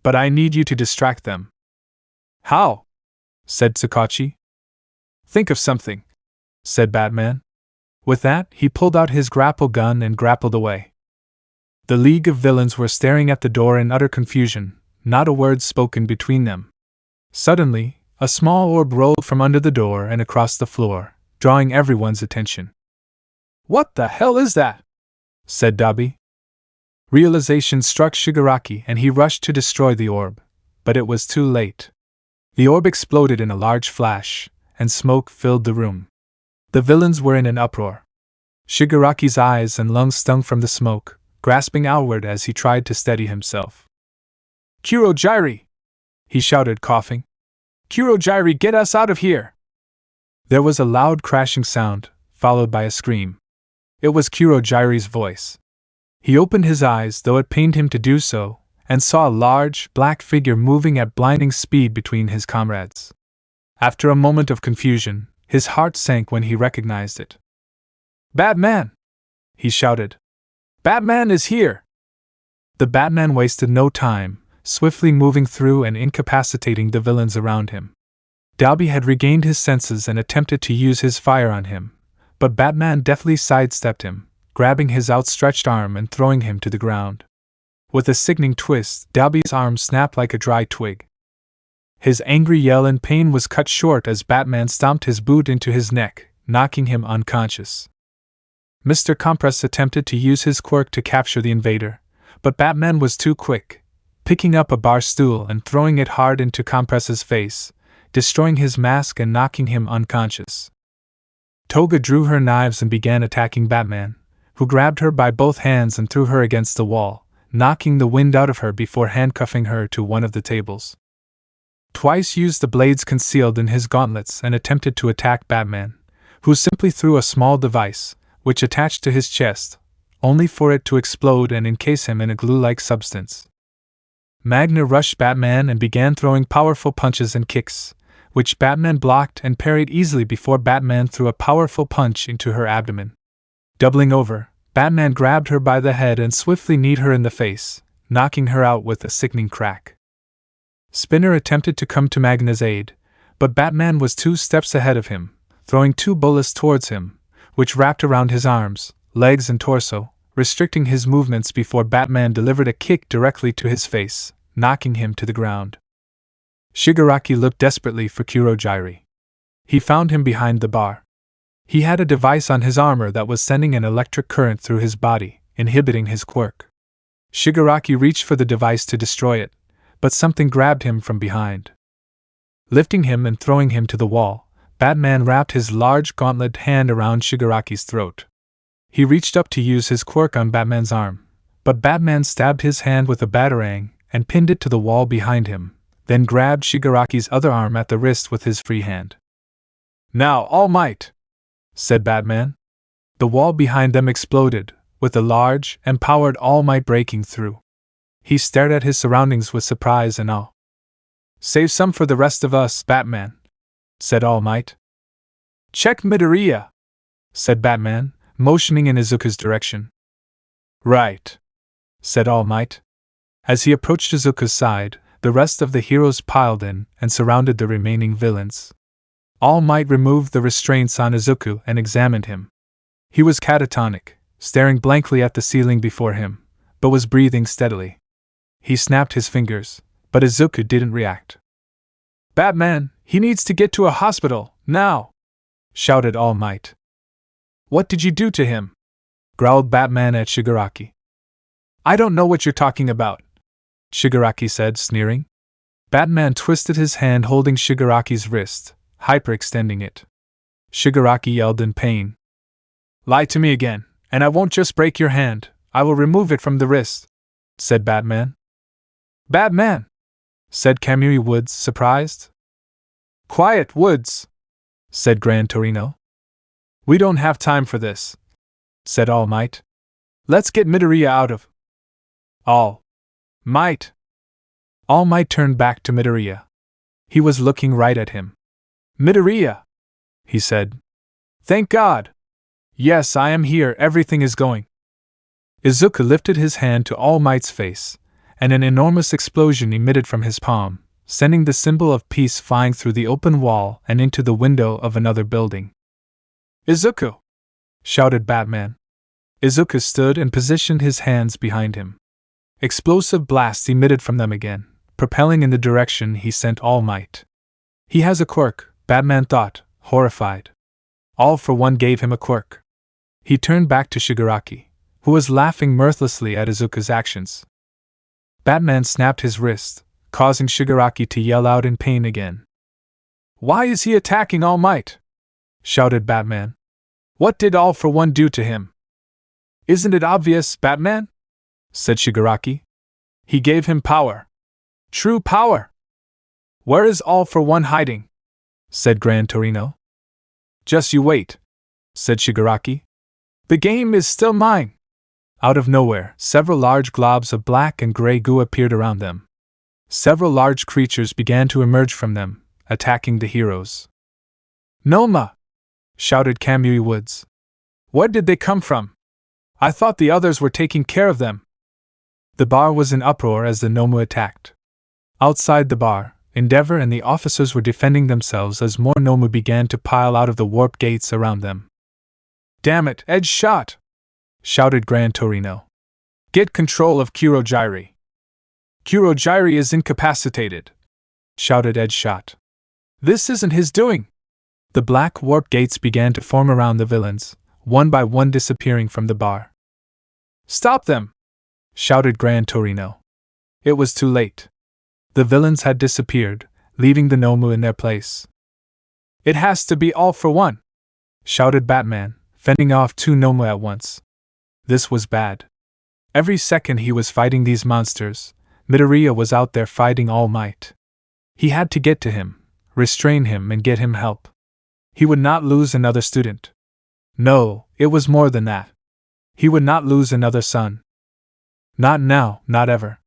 [SPEAKER 1] But I need you to distract them. How? Said Tsukachi. Think of something, said Batman. With that, he pulled out his grapple gun and grappled away. The League of Villains were staring at the door in utter confusion, not a word spoken between them. Suddenly, a small orb rolled from under the door and across the floor, drawing everyone's attention. What the hell is that? Said Dabi. Realization struck Shigaraki and he rushed to destroy the orb, but it was too late. The orb exploded in a large flash, and smoke filled the room. The villains were in an uproar. Shigaraki's eyes and lungs stung from the smoke, grasping outward as he tried to steady himself. Kurogyri! He shouted, coughing. Kurogyri, get us out of here! There was a loud crashing sound, followed by a scream. It was Kurogyri's voice. He opened his eyes, though it pained him to do so, and saw a large, black figure moving at blinding speed between his comrades. After a moment of confusion, his heart sank when he recognized it. Batman! He shouted. Batman is here! The Batman wasted no time, swiftly moving through and incapacitating the villains around him. Dabi had regained his senses and attempted to use his fire on him, but Batman deftly sidestepped him, grabbing his outstretched arm and throwing him to the ground. With a sickening twist, Dabi's arm snapped like a dry twig. His angry yell in pain was cut short as Batman stomped his boot into his neck, knocking him unconscious. Mr. Compress attempted to use his quirk to capture the invader, but Batman was too quick, picking up a bar stool and throwing it hard into Compress's face, destroying his mask and knocking him unconscious. Toga drew her knives and began attacking Batman, who grabbed her by both hands and threw her against the wall, knocking the wind out of her before handcuffing her to one of the tables. Twice used the blades concealed in his gauntlets and attempted to attack Batman, who simply threw a small device, which attached to his chest, only for it to explode and encase him in a glue-like substance. Magna rushed Batman and began throwing powerful punches and kicks, which Batman blocked and parried easily before Batman threw a powerful punch into her abdomen. Doubling over, Batman grabbed her by the head and swiftly kneed her in the face, knocking her out with a sickening crack. Spinner attempted to come to Magna's aid, but Batman was 2 steps ahead of him, throwing 2 bullets towards him, which wrapped around his arms, legs and torso, restricting his movements before Batman delivered a kick directly to his face, knocking him to the ground. Shigaraki looked desperately for Kurojiri. He found him behind the bar. He had a device on his armor that was sending an electric current through his body, inhibiting his quirk. Shigaraki reached for the device to destroy it, but something grabbed him from behind. Lifting him and throwing him to the wall, Batman wrapped his large gauntlet hand around Shigaraki's throat. He reached up to use his quirk on Batman's arm, but Batman stabbed his hand with a batarang and pinned it to the wall behind him, then grabbed Shigaraki's other arm at the wrist with his free hand. "Now, All Might!" said Batman. The wall behind them exploded, with a large, empowered All Might breaking through. He stared at his surroundings with surprise and awe. "Save some for the rest of us, Batman," said All Might. "Check Midoriya," said Batman, motioning in Izuku's direction. "Right," said All Might. As he approached Izuku's side, the rest of the heroes piled in and surrounded the remaining villains. All Might removed the restraints on Izuku and examined him. He was catatonic, staring blankly at the ceiling before him, but was breathing steadily. He snapped his fingers, but Izuku didn't react. "Batman, he needs to get to a hospital, now!" shouted All Might. "What did you do to him?" growled Batman at Shigaraki. "I don't know what you're talking about," Shigaraki said, sneering. Batman twisted his hand holding Shigaraki's wrist, hyperextending it. Shigaraki yelled in pain. "Lie to me again, and I won't just break your hand, I will remove it from the wrist," said Batman. "Batman!" said Kamui Woods, surprised. "Quiet, Woods!" said Gran Torino. "We don't have time for this," said All Might. "Let's get Midoriya out of." All Might! All Might turned back to Midoriya. He was looking right at him. "Midoriya!" he said. "Thank God! Yes, I am here, everything is going." Izuku lifted his hand to All Might's face, and an enormous explosion emitted from his palm, sending the symbol of peace flying through the open wall and into the window of another building. "Izuku!" shouted Batman. Izuku stood and positioned his hands behind him. Explosive blasts emitted from them again, propelling in the direction he sent All Might. "He has a quirk," Batman thought, horrified. All for One gave him a quirk. He turned back to Shigaraki, who was laughing mirthlessly at Izuku's actions. Batman snapped his wrist, causing Shigaraki to yell out in pain again. "Why is he attacking All Might?" shouted Batman. "What did All for One do to him?" "Isn't it obvious, Batman?" said Shigaraki. "He gave him power. True power!" "Where is All for One hiding?" said Gran Torino. "Just you wait," said Shigaraki. "The game is still mine." Out of nowhere, several large globs of black and gray goo appeared around them. Several large creatures began to emerge from them, attacking the heroes. "Noma!" shouted Kamui Woods. "Where did they come from? I thought the others were taking care of them." The bar was in uproar as the Nomu attacked. Outside the bar, Endeavor and the officers were defending themselves as more Nomu began to pile out of the warp gates around them. "Damn it, Edge Shot!" shouted Gran Torino. "Get control of Kurojiri." "Kurojiri is incapacitated," shouted Edge Shot. "This isn't his doing." The black warp gates began to form around the villains, one by one disappearing from the bar. "Stop them!" shouted Gran Torino. It was too late. The villains had disappeared, leaving the Nomu in their place. "It has to be All for One!" shouted Batman, fending off two Nomu at once. This was bad. Every second he was fighting these monsters, Midoriya was out there fighting All Might. He had to get to him, restrain him and get him help. He would not lose another student. No, it was more than that. He would not lose another son. Not now, not ever.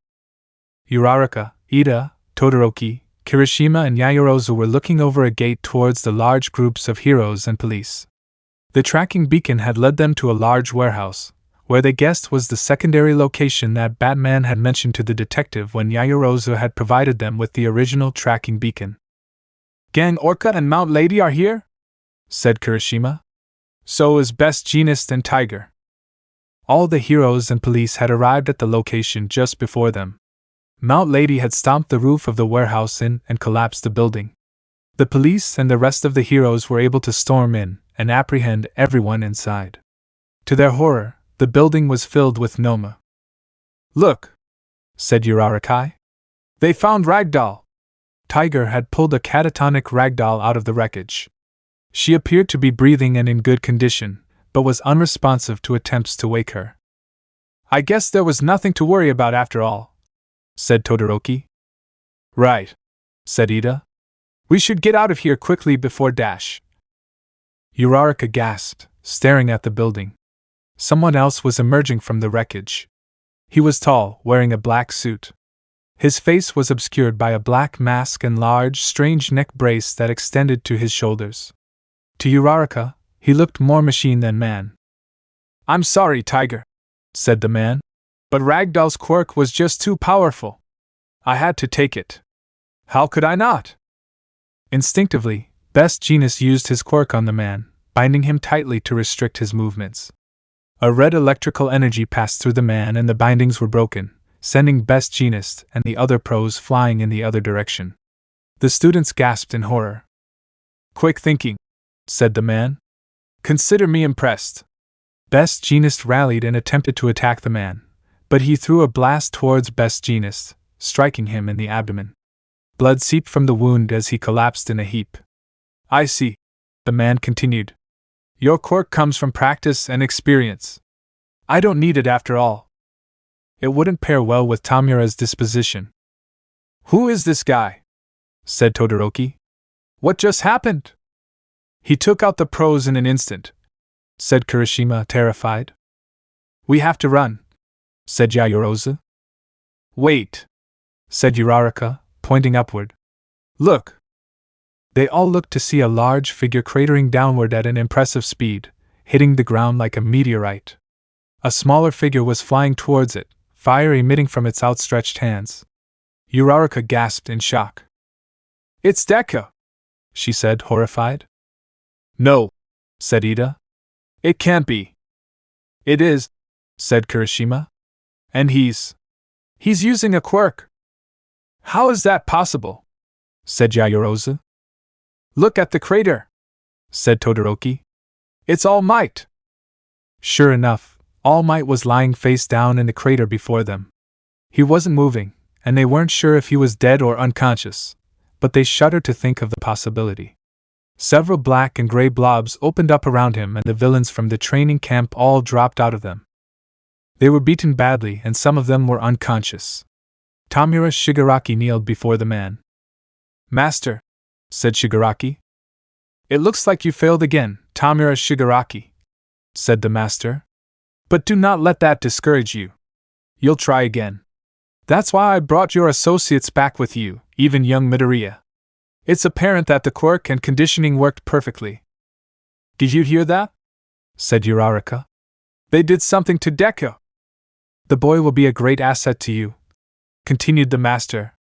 [SPEAKER 1] Uraraka, Ida, Todoroki, Kirishima and Yaoyorozu were looking over a gate towards the large groups of heroes and police. The tracking beacon had led them to a large warehouse, where they guessed was the secondary location that Batman had mentioned to the detective when Yaoyorozu had provided them with the original tracking beacon. "Gang Orca and Mount Lady are here?" said Kirishima. "So is Best Jeanist and Tiger." All the heroes and police had arrived at the location just before them. Mount Lady had stomped the roof of the warehouse in and collapsed the building. The police and the rest of the heroes were able to storm in and apprehend everyone inside. To their horror, the building was filled with Noma. "Look," said Uraraka. "They found Ragdoll." Tiger had pulled a catatonic Ragdoll out of the wreckage. She appeared to be breathing and in good condition, but was unresponsive to attempts to wake her. "I guess there was nothing to worry about after all," said Todoroki. "Right," said Ida. "We should get out of here quickly before dash." Uraraka gasped, staring at the building. Someone else was emerging from the wreckage. He was tall, wearing a black suit. His face was obscured by a black mask and large, strange neck brace that extended to his shoulders. To Uraraka, he looked more machine than man. "I'm sorry, Tiger," said the man, "but Ragdoll's quirk was just too powerful. I had to take it. How could I not?" Instinctively, Best Jeanist used his quirk on the man, binding him tightly to restrict his movements. A red electrical energy passed through the man and the bindings were broken, sending Best Jeanist and the other pros flying in the other direction. The students gasped in horror. "Quick thinking," said the man. "Consider me impressed." Best Jeanist rallied and attempted to attack the man, but he threw a blast towards Best Jeanist, striking him in the abdomen. Blood seeped from the wound as he collapsed in a heap. "I see," the man continued. "Your quirk comes from practice and experience. I don't need it after all. It wouldn't pair well with Tamura's disposition." "Who is this guy?" said Todoroki. "What just happened?" "He took out the pros in an instant," said Kirishima, terrified. "We have to run," said Yaoyorozu. "Wait," said Uraraka, pointing upward. "Look." They all looked to see a large figure cratering downward at an impressive speed, hitting the ground like a meteorite. A smaller figure was flying towards it, fire emitting from its outstretched hands. Uraraka gasped in shock. "It's Deku!" she said, horrified. "No," said Ida. "It can't be." "It is," said Kirishima. "And he's using a quirk." "How is that possible?" said Yaoyorozu. "Look at the crater," said Todoroki. "It's Almight." Sure enough, Almight was lying face down in the crater before them. He wasn't moving, and they weren't sure if he was dead or unconscious, but they shuddered to think of the possibility. Several black and gray blobs opened up around him and the villains from the training camp all dropped out of them. They were beaten badly and some of them were unconscious. Tamura Shigaraki kneeled before the man. "Master," said Shigaraki. "It looks like you failed again, Tamura Shigaraki," said the master. "But do not let that discourage you. You'll try again. That's why I brought your associates back with you, even young Midoriya. It's apparent that the quirk and conditioning worked perfectly." "Did you hear that?" said Uraraka. "They did something to Deku." "The boy will be a great asset to you," continued the master.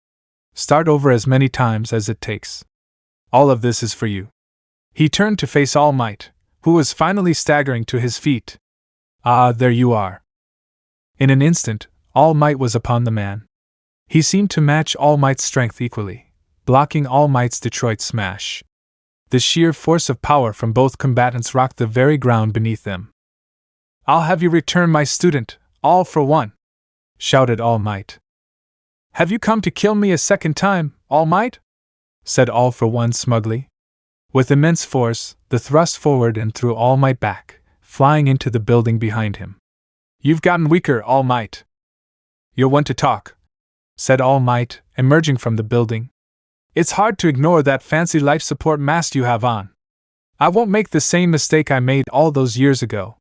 [SPEAKER 1] "Start over as many times as it takes. All of this is for you." He turned to face All Might, who was finally staggering to his feet. "Ah, there you are." In an instant, All Might was upon the man. He seemed to match All Might's strength equally, blocking All Might's Detroit smash. The sheer force of power from both combatants rocked the very ground beneath them. "I'll have you return my student, all for one," shouted All Might. "Have you come to kill me a second time, All Might?" said All for One smugly. With immense force, the thrust forward and threw All Might back, flying into the building behind him. "You've gotten weaker, All Might." "You're one to talk," said All Might, emerging from the building. "It's hard to ignore that fancy life support mask you have on. I won't make the same mistake I made all those years ago.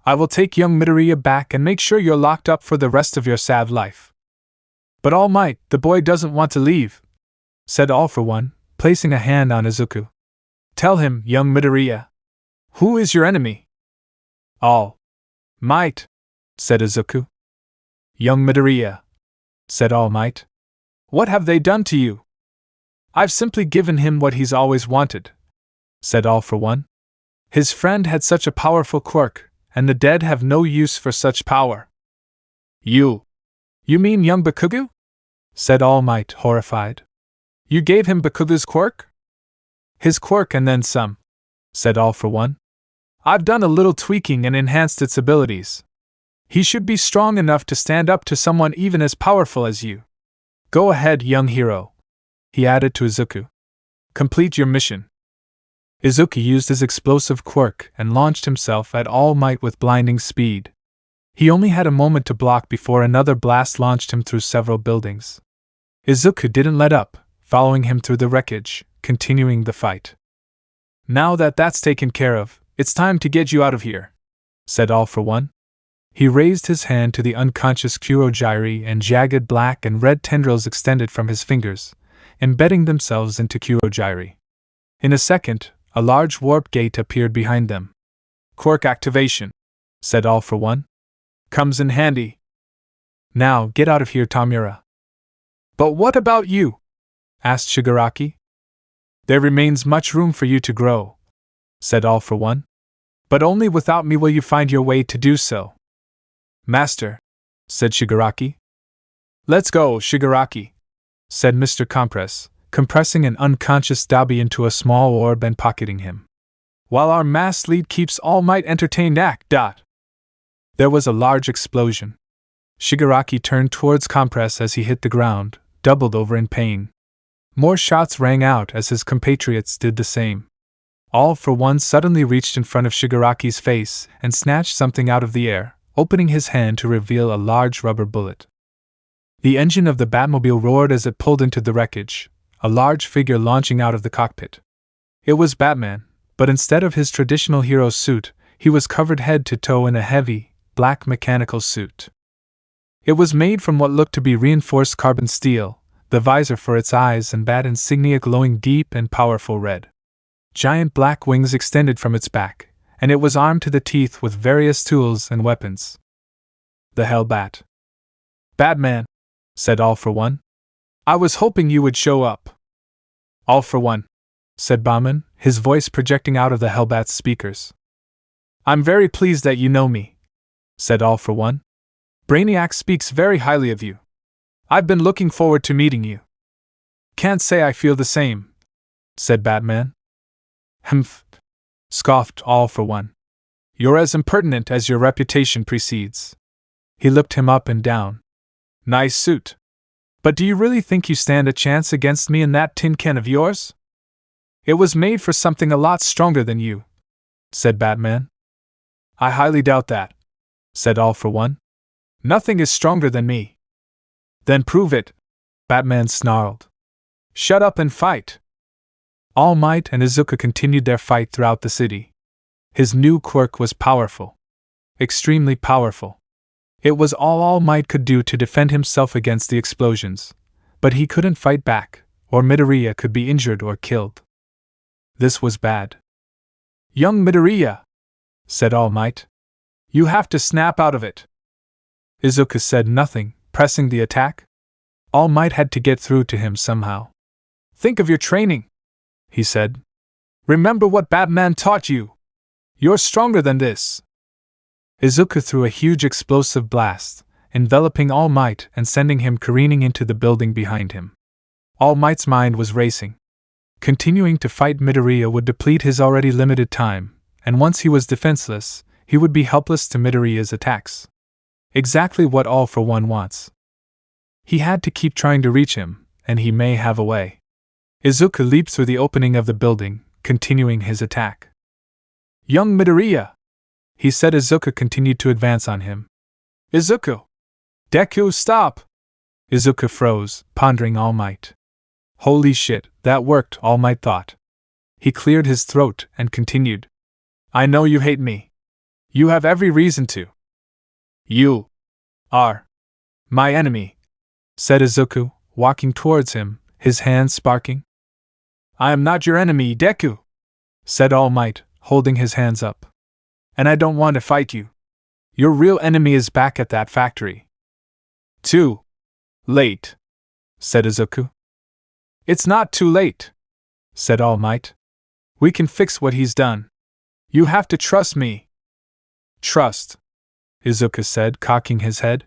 [SPEAKER 1] I will take young Midoriya back and make sure you're locked up for the rest of your sad life." "But All Might, the boy doesn't want to leave," said All for One, placing a hand on Izuku. "Tell him, young Midoriya. Who is your enemy?" "All Might," said Izuku. "Young Midoriya," said All Might. "What have they done to you?" "I've simply given him what he's always wanted," said All for One. "His friend had such a powerful quirk, and the dead have no use for such power. You mean young Bakugo? Said All Might, horrified. You gave him Bakugo's quirk? His quirk and then some, said All for One. I've done a little tweaking and enhanced its abilities. He should be strong enough to stand up to someone even as powerful as you. Go ahead, young hero, he added to Izuku. Complete your mission. Izuku used his explosive quirk and launched himself at All Might with blinding speed. He only had a moment to block before another blast launched him through several buildings. Izuku didn't let up, following him through the wreckage, continuing the fight. Now that that's taken care of, it's time to get you out of here, said All for One. He raised his hand to the unconscious Kurogiri, and jagged black and red tendrils extended from his fingers, embedding themselves into Kurogiri. In a second, a large warp gate appeared behind them. Quirk activation, said All for One. Comes in handy. Now get out of here, Tamura. But what about you? Asked Shigaraki. There remains much room for you to grow, said All for One. But only without me will you find your way to do so. Master, said Shigaraki. Let's go, Shigaraki, said Mr. Compress, compressing an unconscious Dabi into a small orb and pocketing him. While our masked lead keeps All Might entertained. There was a large explosion. Shigaraki turned towards Compress as he hit the ground, doubled over in pain. More shots rang out as his compatriots did the same. All for One suddenly reached in front of Shigaraki's face and snatched something out of the air, opening his hand to reveal a large rubber bullet. The engine of the Batmobile roared as it pulled into the wreckage, a large figure launching out of the cockpit. It was Batman, but instead of his traditional hero suit, he was covered head to toe in a heavy, black mechanical suit. It was made from what looked to be reinforced carbon steel, the visor for its eyes and bat insignia glowing deep and powerful red. Giant black wings extended from its back, and it was armed to the teeth with various tools and weapons. The Hellbat. Batman, said All for One. I was hoping you would show up. All for One, said Bauman, his voice projecting out of the Hellbat's speakers. I'm very pleased that you know me, said All for One. Brainiac speaks very highly of you. I've been looking forward to meeting you. Can't say I feel the same, said Batman. Humph, scoffed All for One. You're as impertinent as your reputation precedes. He looked him up and down. Nice suit. But do you really think you stand a chance against me in that tin can of yours? It was made for something a lot stronger than you, said Batman. I highly doubt that, said All for One. Nothing is stronger than me. Then prove it, Batman snarled. Shut up and fight. All Might and Izuku continued their fight throughout the city. His new quirk was powerful. Extremely powerful. It was all Might could do to defend himself against the explosions, but he couldn't fight back, or Midoriya could be injured or killed. This was bad. Young Midoriya, said All Might. You have to snap out of it. Izuku said nothing, pressing the attack. All Might had to get through to him somehow. Think of your training, he said. Remember what Batman taught you. You're stronger than this. Izuku threw a huge explosive blast, enveloping All Might and sending him careening into the building behind him. All Might's mind was racing. Continuing to fight Midoriya would deplete his already limited time, and once he was defenseless, he would be helpless to Midoriya's attacks. Exactly what All for One wants. He had to keep trying to reach him, and he may have a way. Izuku leaped through the opening of the building, continuing his attack. Young Midoriya, he said. Izuku continued to advance on him. Izuku! Deku, stop! Izuku froze, pondering All Might. Holy shit, that worked, All Might thought. He cleared his throat and continued. I know you hate me. You have every reason to. You are my enemy, said Izuku, walking towards him, his hands sparking. I am not your enemy, Deku, said All Might, holding his hands up. And I don't want to fight you. Your real enemy is back at that factory. Too late, said Izuku. It's not too late, said All Might. We can fix what he's done. You have to trust me. Trust, Izuku said, cocking his head.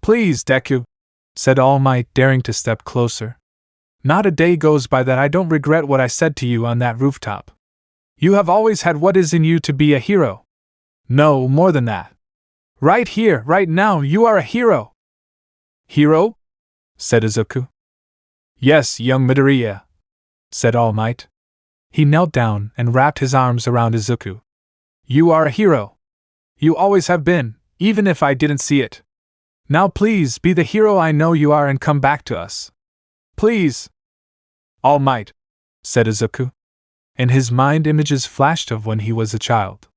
[SPEAKER 1] Please, Deku, said All Might, daring to step closer. Not a day goes by that I don't regret what I said to you on that rooftop. You have always had what is in you to be a hero. No, more than that. Right here, right now, you are a hero. Hero? Said Izuku. Yes, young Midoriya, said All Might. He knelt down and wrapped his arms around Izuku. You are a hero. You always have been, even if I didn't see it. Now please be the hero I know you are and come back to us. Please. All Might, said Izuku. In his mind images flashed of when he was a child.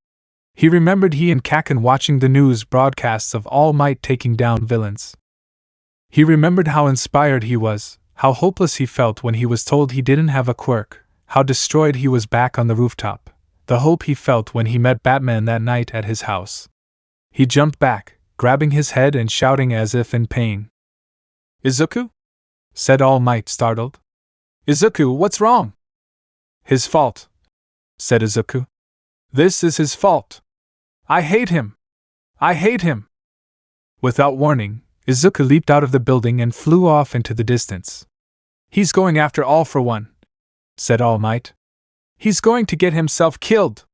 [SPEAKER 1] He remembered he and Kaken watching the news broadcasts of All Might taking down villains. He remembered how inspired he was, how hopeless he felt when he was told he didn't have a quirk, how destroyed he was back on the rooftop, the hope he felt when he met Batman that night at his house. He jumped back, grabbing his head and shouting as if in pain. Izuku? Said All Might, startled. Izuku, what's wrong? His fault, said Izuku. This is his fault. I hate him. I hate him. Without warning, Izuku leaped out of the building and flew off into the distance. He's going after All for One, said All Might. He's going to get himself killed.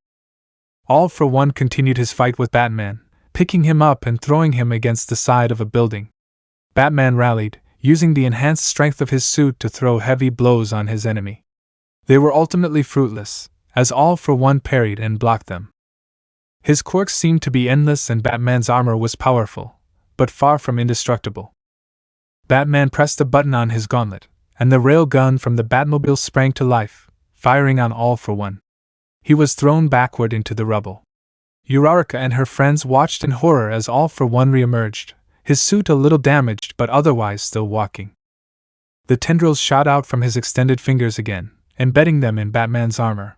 [SPEAKER 1] All for One continued his fight with Batman, picking him up and throwing him against the side of a building. Batman rallied, using the enhanced strength of his suit to throw heavy blows on his enemy. They were ultimately fruitless, as All for One parried and blocked them. His quirks seemed to be endless and Batman's armor was powerful, but far from indestructible. Batman pressed a button on his gauntlet, and the rail gun from the Batmobile sprang to life, firing on All for One. He was thrown backward into the rubble. Uraraka and her friends watched in horror as All for One re-emerged, his suit a little damaged but otherwise still walking. The tendrils shot out from his extended fingers again, embedding them in Batman's armor.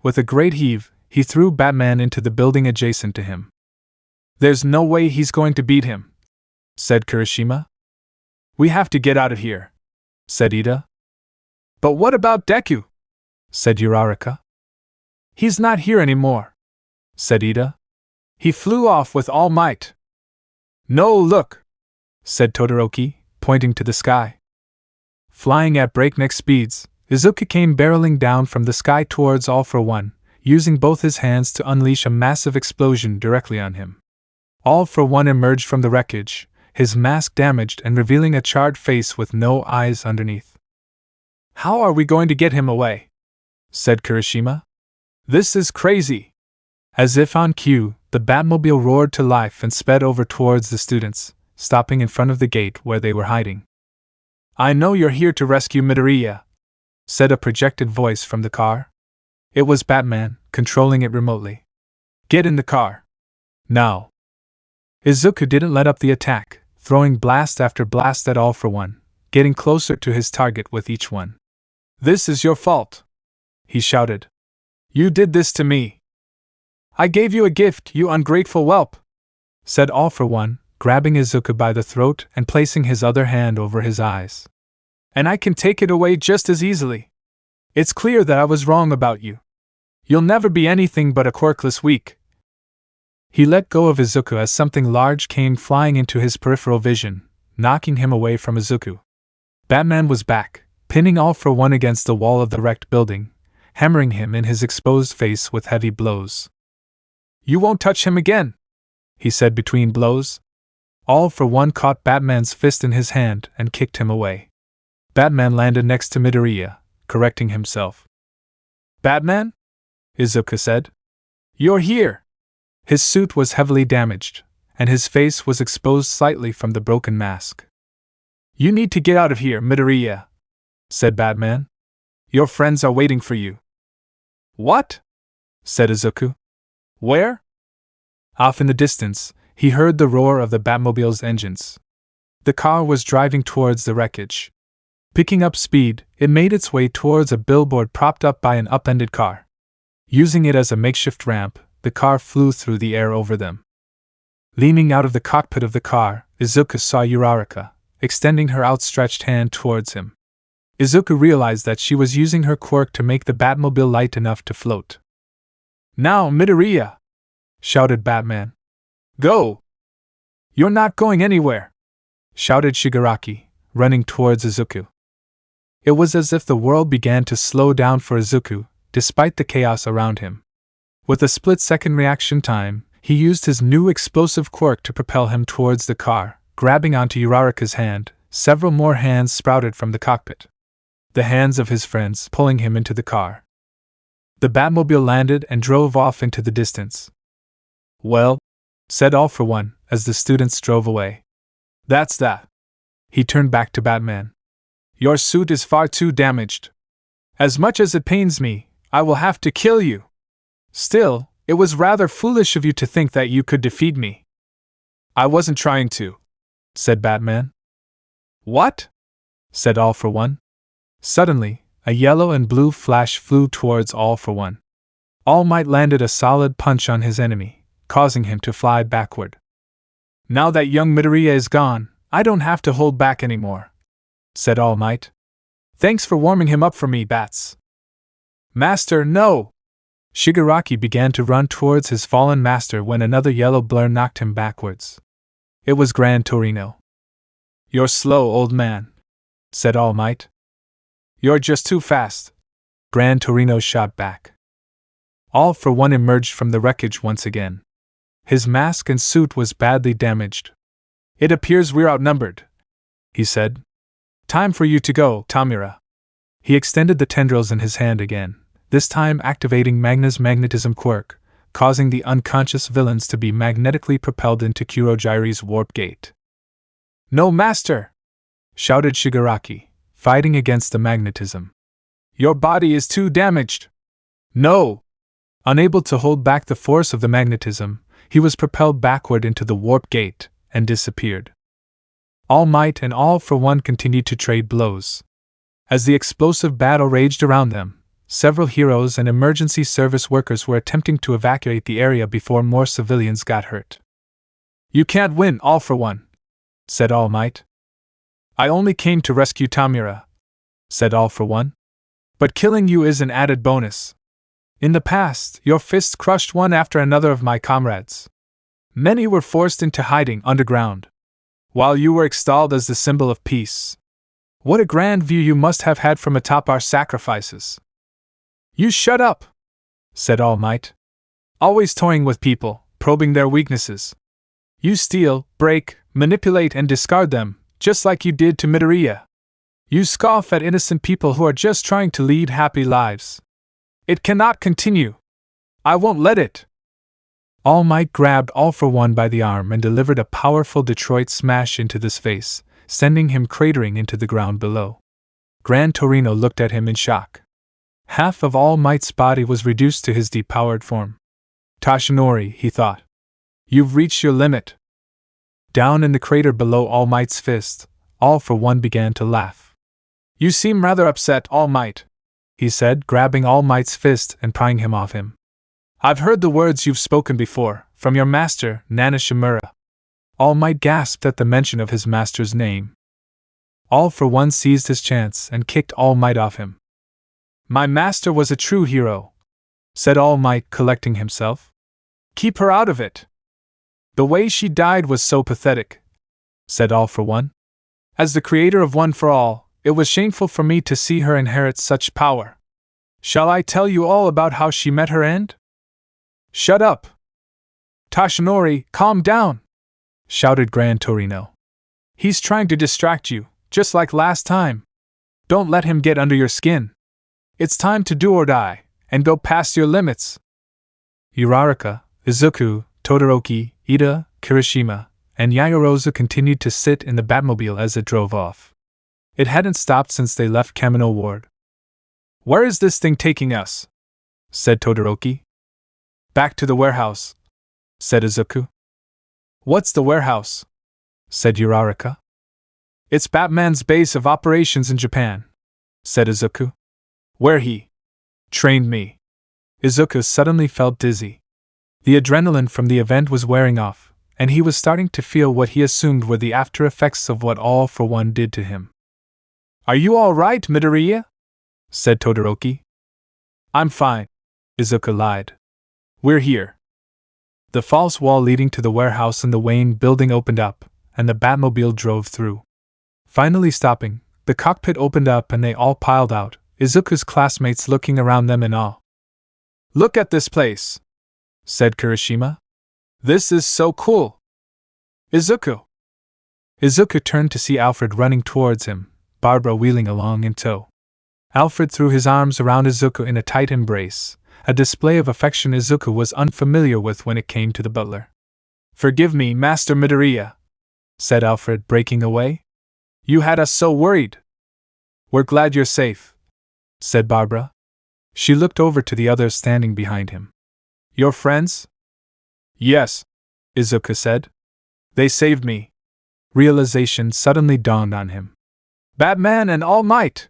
[SPEAKER 1] With a great heave, he threw Batman into the building adjacent to him. There's no way he's going to beat him, said Kirishima. We have to get out of here, said Ida. But what about Deku? Said Uraraka. He's not here anymore, said Ida. He flew off with All Might. No, look, said Todoroki, pointing to the sky. Flying at breakneck speeds, Izuku came barreling down from the sky towards All for One, using both his hands to unleash a massive explosion directly on him. All for One emerged from the wreckage, his mask damaged and revealing a charred face with no eyes underneath. How are we going to get him away? Said Kirishima. This is crazy. As if on cue, the Batmobile roared to life and sped over towards the students, stopping in front of the gate where they were hiding. I know you're here to rescue Midoriya, said a projected voice from the car. It was Batman, controlling it remotely. Get in the car. Now. Izuku didn't let up the attack, throwing blast after blast at All for One, getting closer to his target with each one. This is your fault, he shouted. You did this to me. I gave you a gift, you ungrateful whelp, said All for One, grabbing Izuku by the throat and placing his other hand over his eyes. And I can take it away just as easily. It's clear that I was wrong about you. You'll never be anything but a quirkless weak. He let go of Izuku as something large came flying into his peripheral vision, knocking him away from Izuku. Batman was back, pinning All for One against the wall of the wrecked building, hammering him in his exposed face with heavy blows. You won't touch him again, he said between blows. All for One caught Batman's fist in his hand and kicked him away. Batman landed next to Midoriya, correcting himself. Batman? Izuku said. You're here. His suit was heavily damaged, and his face was exposed slightly from the broken mask. You need to get out of here, Midoriya, said Batman. Your friends are waiting for you. What? Said Izuku. Where? Off in the distance, he heard the roar of the Batmobile's engines. The car was driving towards the wreckage. Picking up speed, it made its way towards a billboard propped up by an upended car. Using it as a makeshift ramp, the car flew through the air over them. Leaning out of the cockpit of the car, Izuku saw Uraraka, extending her outstretched hand towards him. Izuku realized that she was using her quirk to make the Batmobile light enough to float. Now, Midoriya! shouted Batman. Go! You're not going anywhere! Shouted Shigaraki, running towards Izuku. It was as if the world began to slow down for Izuku, despite the chaos around him. With a split-second reaction time, he used his new explosive quirk to propel him towards the car. Grabbing onto Uraraka's hand, several more hands sprouted from the cockpit. The hands of his friends pulling him into the car. The Batmobile landed and drove off into the distance. Well, said All for One, as the students drove away. That's that. He turned back to Batman. Your suit is far too damaged. As much as it pains me, I will have to kill you. Still, it was rather foolish of you to think that you could defeat me. I wasn't trying to, said Batman. What? Said All for One. Suddenly, a yellow and blue flash flew towards All for One. All Might landed a solid punch on his enemy, causing him to fly backward. Now that young Midoriya is gone, I don't have to hold back anymore, said All Might. Thanks for warming him up for me, Bats. Master, no! Shigaraki began to run towards his fallen master when another yellow blur knocked him backwards. It was Gran Torino. You're slow, old man, said All Might. You're just too fast, Gran Torino shot back. All for One emerged from the wreckage once again. His mask and suit was badly damaged. It appears we're outnumbered, he said. Time for you to go, Tamira. He extended the tendrils in his hand again, this time activating Magna's magnetism quirk, causing the unconscious villains to be magnetically propelled into Kurogiri's warp gate. No, master! Shouted Shigaraki, fighting against the magnetism. Your body is too damaged. No! Unable to hold back the force of the magnetism, he was propelled backward into the warp gate and disappeared. All Might and All for One continued to trade blows. As the explosive battle raged around them, several heroes and emergency service workers were attempting to evacuate the area before more civilians got hurt. You can't win, All for One, said All Might. I only came to rescue Tamira, said All for One. But killing you is an added bonus. In the past, your fists crushed one after another of my comrades. Many were forced into hiding underground, while you were extolled as the symbol of peace. What a grand view you must have had from atop our sacrifices. You shut up, said All Might. Always toying with people, probing their weaknesses. You steal, break, manipulate and discard them, just like you did to Midoriya. You scoff at innocent people who are just trying to lead happy lives. It cannot continue. I won't let it. All Might grabbed All for One by the arm and delivered a powerful Detroit smash into his face, sending him cratering into the ground below. Gran Torino looked at him in shock. Half of All Might's body was reduced to his depowered form. Tashinori, he thought. You've reached your limit. Down in the crater below All Might's fist, All for One began to laugh. You seem rather upset, All Might, he said, grabbing All Might's fist and prying him off him. I've heard the words you've spoken before, from your master, Nana Shimura. All Might gasped at the mention of his master's name. All for One seized his chance and kicked All Might off him. My master was a true hero, said All Might, collecting himself. Keep her out of it. The way she died was so pathetic, said All for One. As the creator of One for All, it was shameful for me to see her inherit such power. Shall I tell you all about how she met her end? Shut up! Tashinori, calm down! Shouted Gran Torino. He's trying to distract you, just like last time. Don't let him get under your skin. It's time to do or die, and go past your limits. Uraraka, Izuku, Todoroki, Ida, Kirishima, and Yaoyorozu continued to sit in the Batmobile as it drove off. It hadn't stopped since they left Kamino Ward. Where is this thing taking us? Said Todoroki. Back to the warehouse, said Izuku. What's the warehouse? Said Uraraka. It's Batman's base of operations in Japan, said Izuku. Where he trained me. Izuku suddenly felt dizzy. The adrenaline from the event was wearing off, and he was starting to feel what he assumed were the after effects of what All for One did to him. Are you all right, Midoriya? Said Todoroki. I'm fine, Izuku lied. We're here. The false wall leading to the warehouse in the Wayne building opened up, and the Batmobile drove through. Finally stopping, the cockpit opened up and they all piled out, Izuku's classmates looking around them in awe. "Look at this place," said Kirishima. "This is so cool." "Izuku!" Izuku turned to see Alfred running towards him, Barbara wheeling along in tow. Alfred threw his arms around Izuku in a tight embrace, a display of affection Izuku was unfamiliar with when it came to the butler. "Forgive me, Master Midoriya," said Alfred, breaking away. "You had us so worried." "We're glad you're safe," said Barbara. She looked over to the others standing behind him. "Your friends?" "Yes," Izuku said. "They saved me." Realization suddenly dawned on him. "Batman and Almight!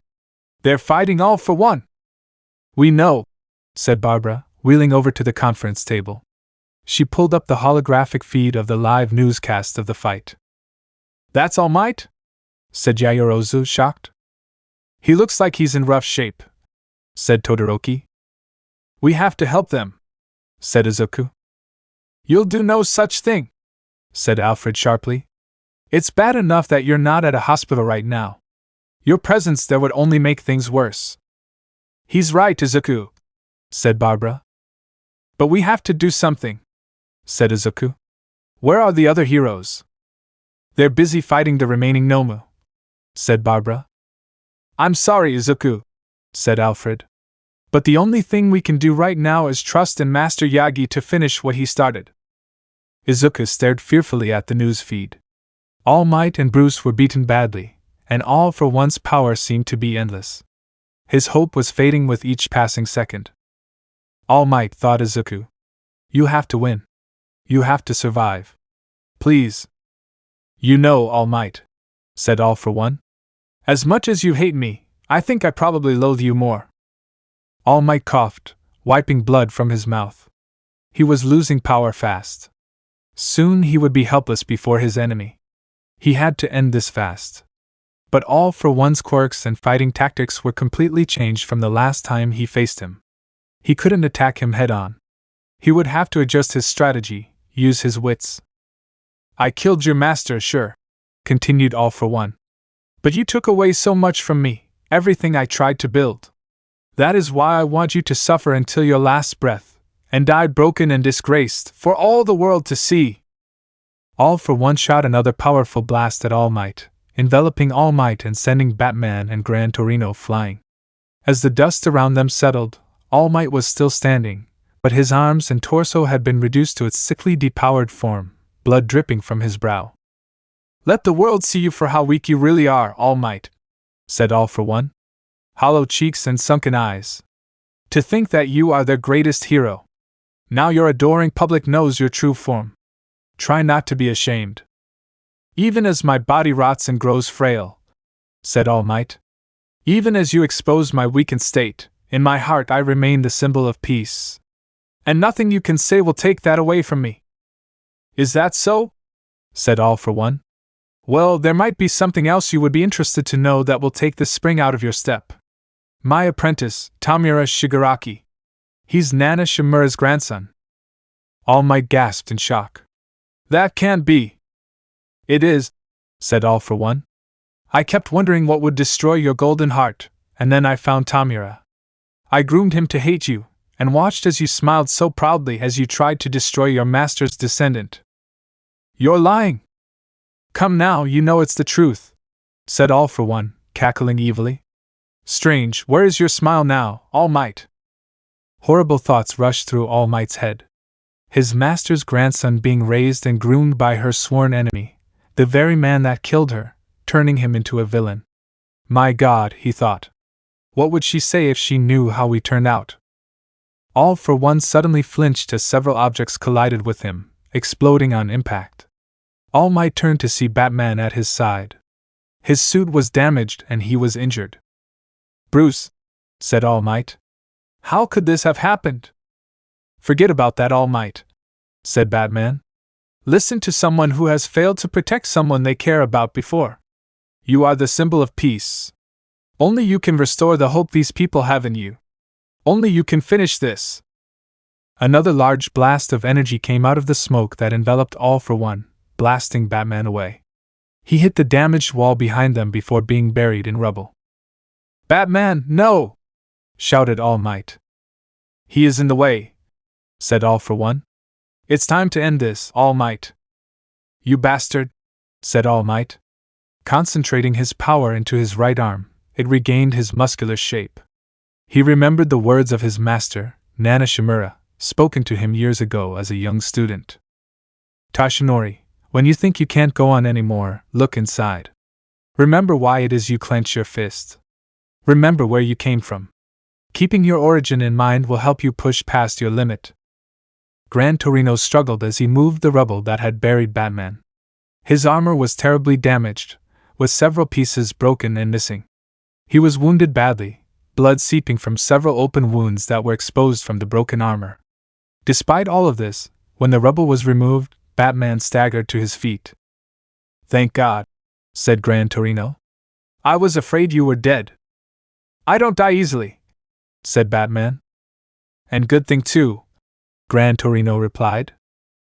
[SPEAKER 1] They're fighting all for one!" "We know," said Barbara, wheeling over to the conference table. She pulled up the holographic feed of the live newscast of the fight. "That's Almight?" said Yayorozu, shocked. "He looks like he's in rough shape," said Todoroki. "We have to help them," said Izuku. "You'll do no such thing," said Alfred sharply. "It's bad enough that you're not at a hospital right now. Your presence there would only make things worse." "He's right, Izuku," said Barbara. "But we have to do something," said Izuku. "Where are the other heroes?" "They're busy fighting the remaining Nomu," said Barbara. "I'm sorry, Izuku," said Alfred. "But the only thing we can do right now is trust in Master Yagi to finish what he started." Izuku stared fearfully at the news feed. All Might and Bruce were beaten badly, and All for One's power seemed to be endless. His hope was fading with each passing second. "All Might," thought Izuku. "You have to win. You have to survive. Please." "You know, All Might," said All for One. "As much as you hate me, I think I probably loathe you more." All Might coughed, wiping blood from his mouth. He was losing power fast. Soon he would be helpless before his enemy. He had to end this fast. But All for One's quirks and fighting tactics were completely changed from the last time he faced him. He couldn't attack him head-on. He would have to adjust his strategy, use his wits. "I killed your master, sure," continued All for One. "But you took away so much from me, everything I tried to build. That is why I want you to suffer until your last breath, and die broken and disgraced, for all the world to see." All for One shot another powerful blast at All Might, enveloping All Might and sending Batman and Gran Torino flying. As the dust around them settled, All Might was still standing, but his arms and torso had been reduced to its sickly depowered form, blood dripping from his brow. "Let the world see you for how weak you really are, All Might," said All for One. "Hollow cheeks and sunken eyes. To think that you are their greatest hero. Now your adoring public knows your true form. Try not to be ashamed." "Even as my body rots and grows frail," said All Might. "Even as you expose my weakened state, in my heart I remain the symbol of peace. And nothing you can say will take that away from me." "Is that so?" said All for One. "Well, there might be something else you would be interested to know that will take the spring out of your step. My apprentice, Tamura Shigaraki. He's Nana Shimura's grandson." All Might gasped in shock. "That can't be." "It is," said All for One. "I kept wondering what would destroy your golden heart, and then I found Tamura. I groomed him to hate you, and watched as you smiled so proudly as you tried to destroy your master's descendant." "You're lying." "Come now, you know it's the truth," said All for One, cackling evilly. "Strange, where is your smile now, All Might?" Horrible thoughts rushed through All Might's head. His master's grandson being raised and groomed by her sworn enemy, the very man that killed her, turning him into a villain. My God, he thought. What would she say if she knew how we turned out? All for One suddenly flinched as several objects collided with him, exploding on impact. All Might turned to see Batman at his side. His suit was damaged and he was injured. "Bruce," said All Might. "How could this have happened?" "Forget about that, All Might," said Batman. "Listen to someone who has failed to protect someone they care about before. You are the symbol of peace. Only you can restore the hope these people have in you. Only you can finish this." Another large blast of energy came out of the smoke that enveloped All for One, blasting Batman away. He hit the damaged wall behind them before being buried in rubble. "Batman, no!" shouted All Might. "He is in the way," said All for One. "It's time to end this, All Might." "You bastard," said All Might. Concentrating his power into his right arm, it regained his muscular shape. He remembered the words of his master, Nana Shimura, spoken to him years ago as a young student. "Tashinori, when you think you can't go on anymore, look inside. Remember why it is you clench your fist. Remember where you came from. Keeping your origin in mind will help you push past your limit." Gran Torino struggled as he moved the rubble that had buried Batman. His armor was terribly damaged, with several pieces broken and missing. He was wounded badly, blood seeping from several open wounds that were exposed from the broken armor. Despite all of this, when the rubble was removed, Batman staggered to his feet. "Thank God," said Gran Torino. "I was afraid you were dead." "I don't die easily," said Batman. "And good thing too," Gran Torino replied.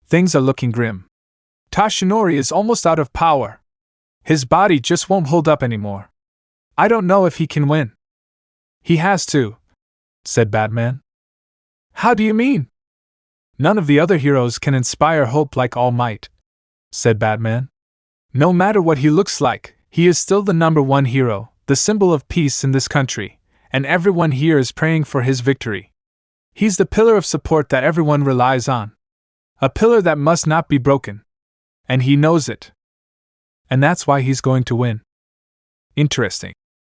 [SPEAKER 1] "Things are looking grim. Tashinori is almost out of power. His body just won't hold up anymore. I don't know if he can win." "He has to," said Batman. "How do you mean?" "None of the other heroes can inspire hope like All Might," said Batman. "No matter what he looks like, he is still the #1 hero, the symbol of peace in this country, and everyone here is praying for his victory. He's the pillar of support that everyone relies on. A pillar that must not be broken. And he knows it. And that's why he's going to win." "Interesting,"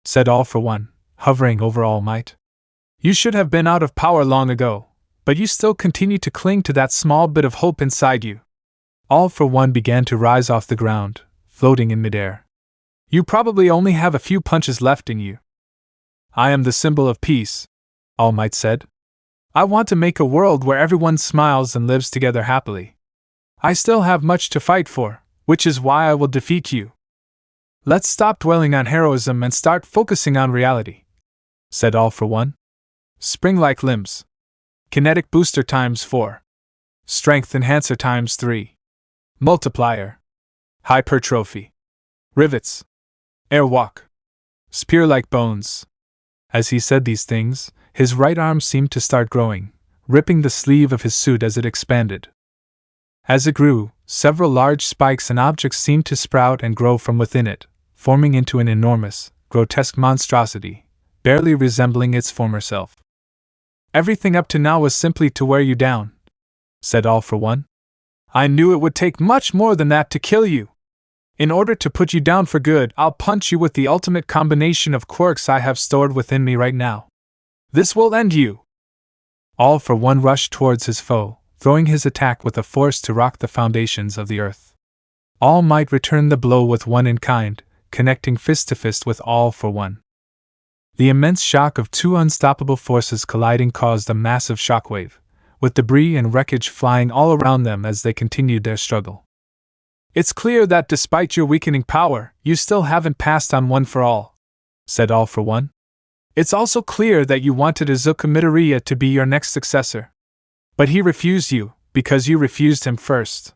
[SPEAKER 1] said All for One, hovering over All Might. "You should have been out of power long ago, but you still continue to cling to that small bit of hope inside you." All for One began to rise off the ground, floating in midair. "You probably only have a few punches left in you." "I am the symbol of peace," All Might said. "I want to make a world where everyone smiles and lives together happily. I still have much to fight for, which is why I will defeat you. Let's stop dwelling on heroism and start focusing on reality," said All for One. "Spring-like limbs. Kinetic booster ×4. Strength enhancer ×3. Multiplier. Hypertrophy. Rivets. Airwalk. Spear-like bones." As he said these things, his right arm seemed to start growing, ripping the sleeve of his suit as it expanded. As it grew, several large spikes and objects seemed to sprout and grow from within it, forming into an enormous, grotesque monstrosity, barely resembling its former self. "Everything up to now was simply to wear you down," said All for One. "I knew it would take much more than that to kill you. In order to put you down for good, I'll punch you with the ultimate combination of quirks I have stored within me right now. This will end you." All for One rushed towards his foe, throwing his attack with a force to rock the foundations of the earth. All Might returned the blow with one in kind, connecting fist to fist with All for One. The immense shock of two unstoppable forces colliding caused a massive shockwave, with debris and wreckage flying all around them as they continued their struggle. "It's clear that despite your weakening power, you still haven't passed on One for All," said All for One. "It's also clear that you wanted Izuku Midoriya to be your next successor. But he refused you, because you refused him first.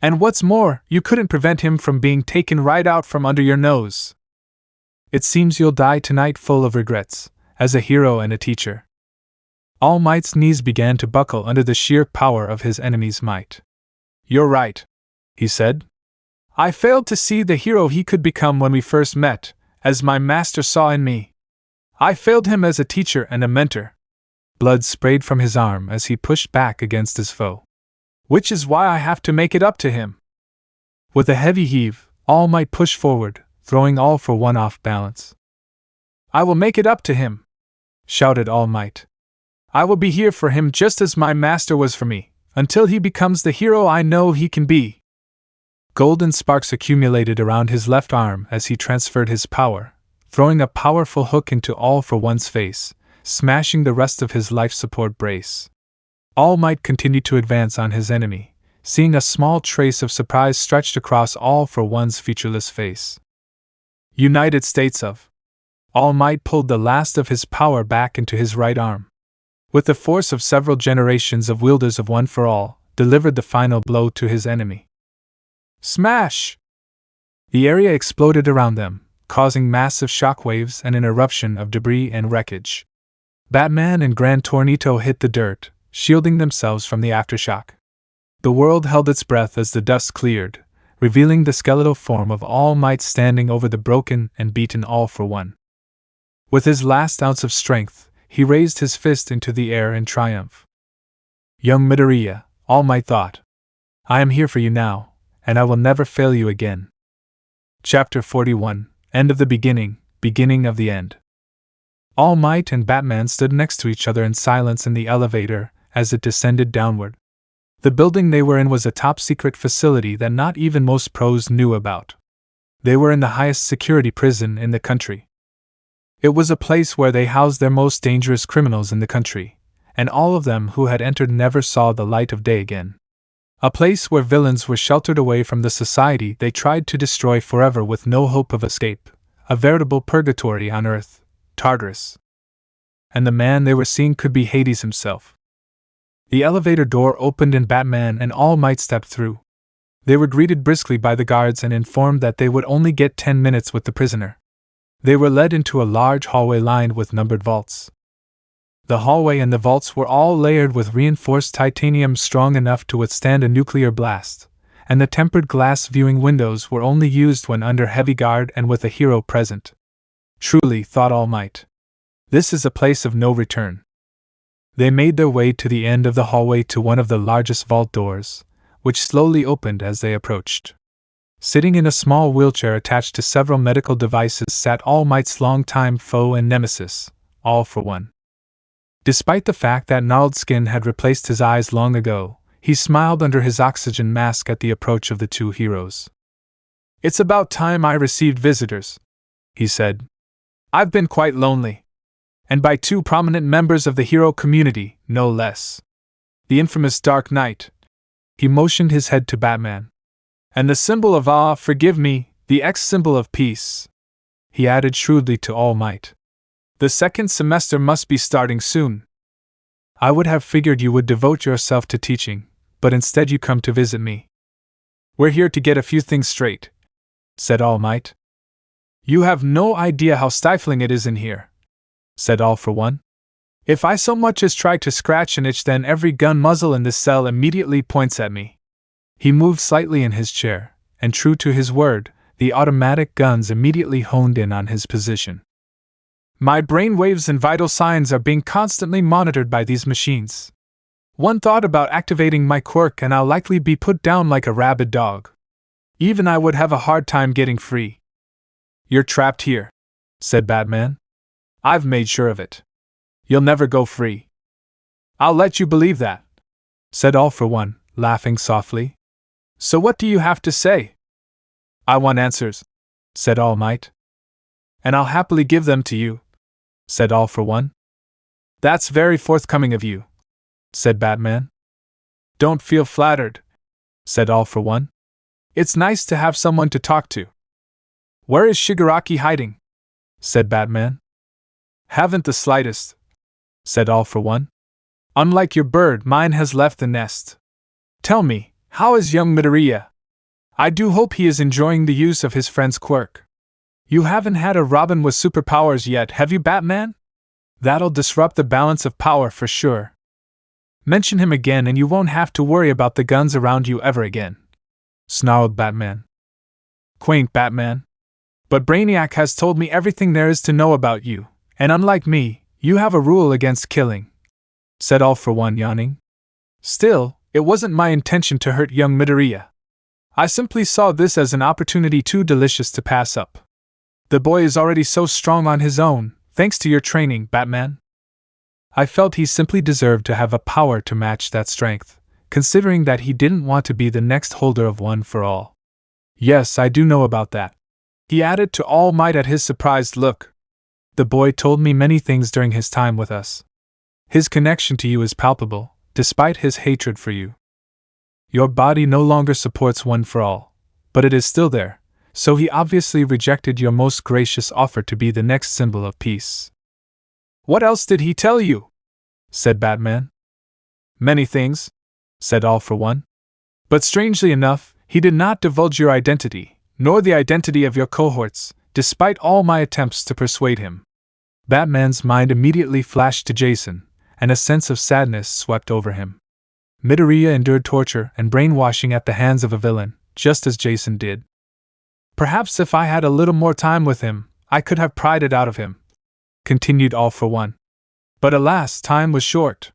[SPEAKER 1] And what's more, you couldn't prevent him from being taken right out from under your nose. It seems you'll die tonight full of regrets, as a hero and a teacher." All Might's knees began to buckle under the sheer power of his enemy's might. "You're right," he said. "I failed to see the hero he could become when we first met, as my master saw in me. I failed him as a teacher and a mentor." Blood sprayed from his arm as he pushed back against his foe. "Which is why I have to make it up to him." With a heavy heave, All Might pushed forward, throwing All for One off balance. "I will make it up to him," shouted All Might. "I will be here for him just as my master was for me, until he becomes the hero I know he can be." Golden sparks accumulated around his left arm as he transferred his power, throwing a powerful hook into All for One's face, smashing the rest of his life support brace. All Might continued to advance on his enemy, seeing a small trace of surprise stretched across All for One's featureless face. United States of. All Might pulled the last of his power back into his right arm. with the force of several generations of wielders of One for All, delivered the final blow to his enemy. Smash! The area exploded around them, causing massive shockwaves and an eruption of debris and wreckage. Batman and Gran Tornito hit the dirt, shielding themselves from the aftershock. The world held its breath as the dust cleared, revealing the skeletal form of All Might standing over the broken and beaten All for One. With his last ounce of strength, he raised his fist into the air in triumph. Young Midoriya, All Might thought. I am here for you now, and I will never fail you again. Chapter 41, End of the Beginning, Beginning of the End. All Might and Batman stood next to each other in silence in the elevator as it descended downward. The building they were in was a top-secret facility that not even most pros knew about. They were in the highest security prison in the country. It was a place where they housed their most dangerous criminals in the country, and all of them who had entered never saw the light of day again. A place where villains were sheltered away from the society they tried to destroy forever with no hope of escape, a veritable purgatory on Earth, Tartarus. And the man they were seeing could be Hades himself. The elevator door opened and Batman and All Might stepped through. They were greeted briskly by the guards and informed that they would only get 10 minutes with the prisoner. They were led into a large hallway lined with numbered vaults. The hallway and the vaults were all layered with reinforced titanium strong enough to withstand a nuclear blast, and the tempered glass viewing windows were only used when under heavy guard and with a hero present. Truly, thought All Might, this is a place of no return. They made their way to the end of the hallway to one of the largest vault doors, which slowly opened as they approached. Sitting in a small wheelchair attached to several medical devices sat All Might's longtime foe and nemesis, All for One. Despite the fact that gnarled skin had replaced his eyes long ago, he smiled under his oxygen mask at the approach of the two heroes. It's about time I received visitors, he said. I've been quite lonely. And by two prominent members of the hero community, no less. The infamous Dark Knight. He motioned his head to Batman. And the symbol of forgive me, the X symbol of peace. He added shrewdly to All Might. The second semester must be starting soon. I would have figured you would devote yourself to teaching, but instead you come to visit me. We're here to get a few things straight, said All Might. You have no idea how stifling it is in here, said All for One. If I so much as try to scratch an itch, then every gun muzzle in this cell immediately points at me. He moved slightly in his chair, and true to his word, the automatic guns immediately honed in on his position. My brain waves and vital signs are being constantly monitored by these machines. One thought about activating my quirk and I'll likely be put down like a rabid dog. Even I would have a hard time getting free. You're trapped here, said Batman. I've made sure of it. You'll never go free. I'll let you believe that, said All for One, laughing softly. So what do you have to say? I want answers, said All Might. And I'll happily give them to you, said All for One. That's very forthcoming of you, said Batman. Don't feel flattered, said All for One. It's nice to have someone to talk to. Where is Shigaraki hiding? Said Batman. Haven't the slightest, said All for One. Unlike your bird, mine has left the nest. Tell me, how is young Midoriya? I do hope he is enjoying the use of his friend's quirk. You haven't had a Robin with superpowers yet, have you, Batman? That'll disrupt the balance of power for sure. Mention him again and you won't have to worry about the guns around you ever again, snarled Batman. Quaint Batman. But Brainiac has told me everything there is to know about you, and unlike me, you have a rule against killing, said All for One, yawning. Still, it wasn't my intention to hurt young Midoriya. I simply saw this as an opportunity too delicious to pass up. The boy is already so strong on his own, thanks to your training, Batman. I felt he simply deserved to have a power to match that strength, considering that he didn't want to be the next holder of One for All. Yes, I do know about that, he added to All Might at his surprised look. The boy told me many things during his time with us. His connection to you is palpable, despite his hatred for you. Your body no longer supports One for All, but it is still there, so he obviously rejected your most gracious offer to be the next symbol of peace. What else did he tell you? said Batman. Many things, said All for One. But strangely enough, he did not divulge your identity, nor the identity of your cohorts, despite all my attempts to persuade him. Batman's mind immediately flashed to Jason, and a sense of sadness swept over him. Midoriya endured torture and brainwashing at the hands of a villain, just as Jason did. Perhaps if I had a little more time with him, I could have pried it out of him, continued All for One. But alas, time was short.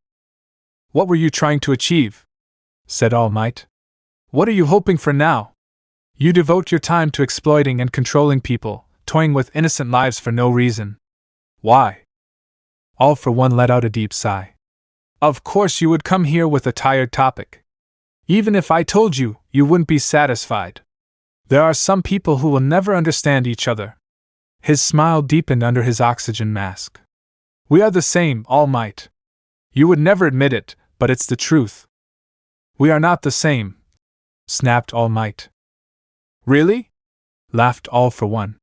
[SPEAKER 1] What were you trying to achieve? Said Almight. What are you hoping for now? You devote your time to exploiting and controlling people, toying with innocent lives for no reason. Why? All for One let out a deep sigh. Of course you would come here with a tired topic. Even if I told you, you wouldn't be satisfied. There are some people who will never understand each other. His smile deepened under his oxygen mask. We are the same, All Might. You would never admit it, but it's the truth. We are not the same, snapped All Might. Really? Laughed All for One.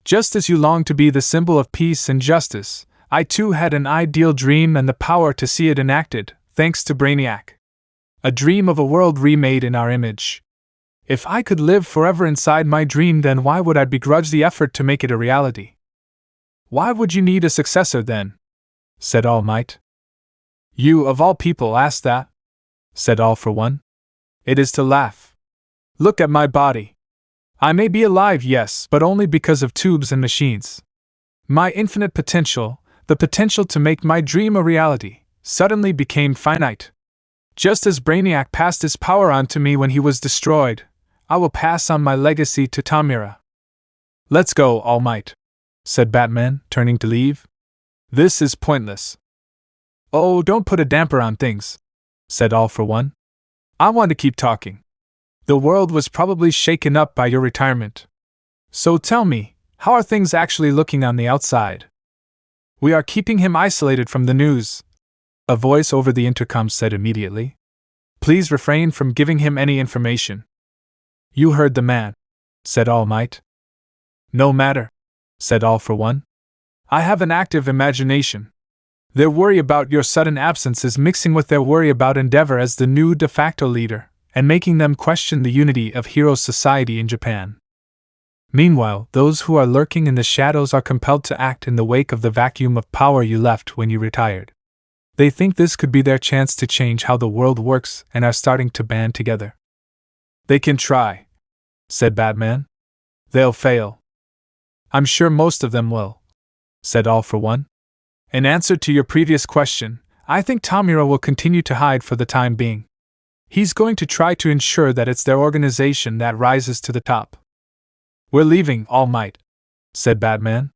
[SPEAKER 1] Just as you long to be the symbol of peace and justice, I too had an ideal dream and the power to see it enacted, thanks to Brainiac. A dream of a world remade in our image. If I could live forever inside my dream, then why would I begrudge the effort to make it a reality? Why would you need a successor then? Said All Might. You, of all people, asked that? Said All for One. It is to laugh. Look at my body. I may be alive, yes, but only because of tubes and machines. My infinite potential, the potential to make my dream a reality, suddenly became finite. Just as Brainiac passed his power on to me when he was destroyed, I will pass on my legacy to Tamira. Let's go, All Might, said Batman, turning to leave. This is pointless. Oh, don't put a damper on things, said All for One. I want to keep talking. The world was probably shaken up by your retirement. So tell me, how are things actually looking on the outside? We are keeping him isolated from the news, a voice over the intercom said immediately. Please refrain from giving him any information. You heard the man, said All Might. No matter, said All for One. I have an active imagination. Their worry about your sudden absence is mixing with their worry about Endeavor as the new de facto leader, and making them question the unity of Heroes Society in Japan. Meanwhile, those who are lurking in the shadows are compelled to act in the wake of the vacuum of power you left when you retired. They think this could be their chance to change how the world works and are starting to band together. They can try, said Batman. They'll fail. I'm sure most of them will, said All for One. In answer to your previous question, I think Tamira will continue to hide for the time being. He's going to try to ensure that it's their organization that rises to the top. We're leaving, All Might, said Batman.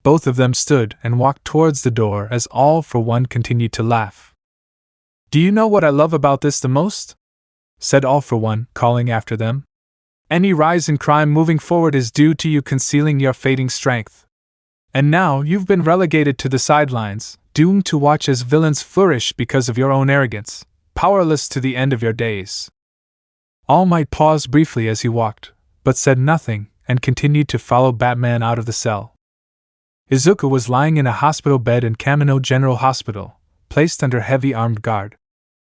[SPEAKER 1] Both of them stood and walked towards the door as All for One continued to laugh. Do you know what I love about this the most? Said All for One, calling after them. Any rise in crime moving forward is due to you concealing your fading strength. And now you've been relegated to the sidelines, doomed to watch as villains flourish because of your own arrogance, powerless to the end of your days. All Might paused briefly as he walked, but said nothing, and continued to follow Batman out of the cell. Izuku was lying in a hospital bed in Kamino General Hospital, placed under heavy armed guard.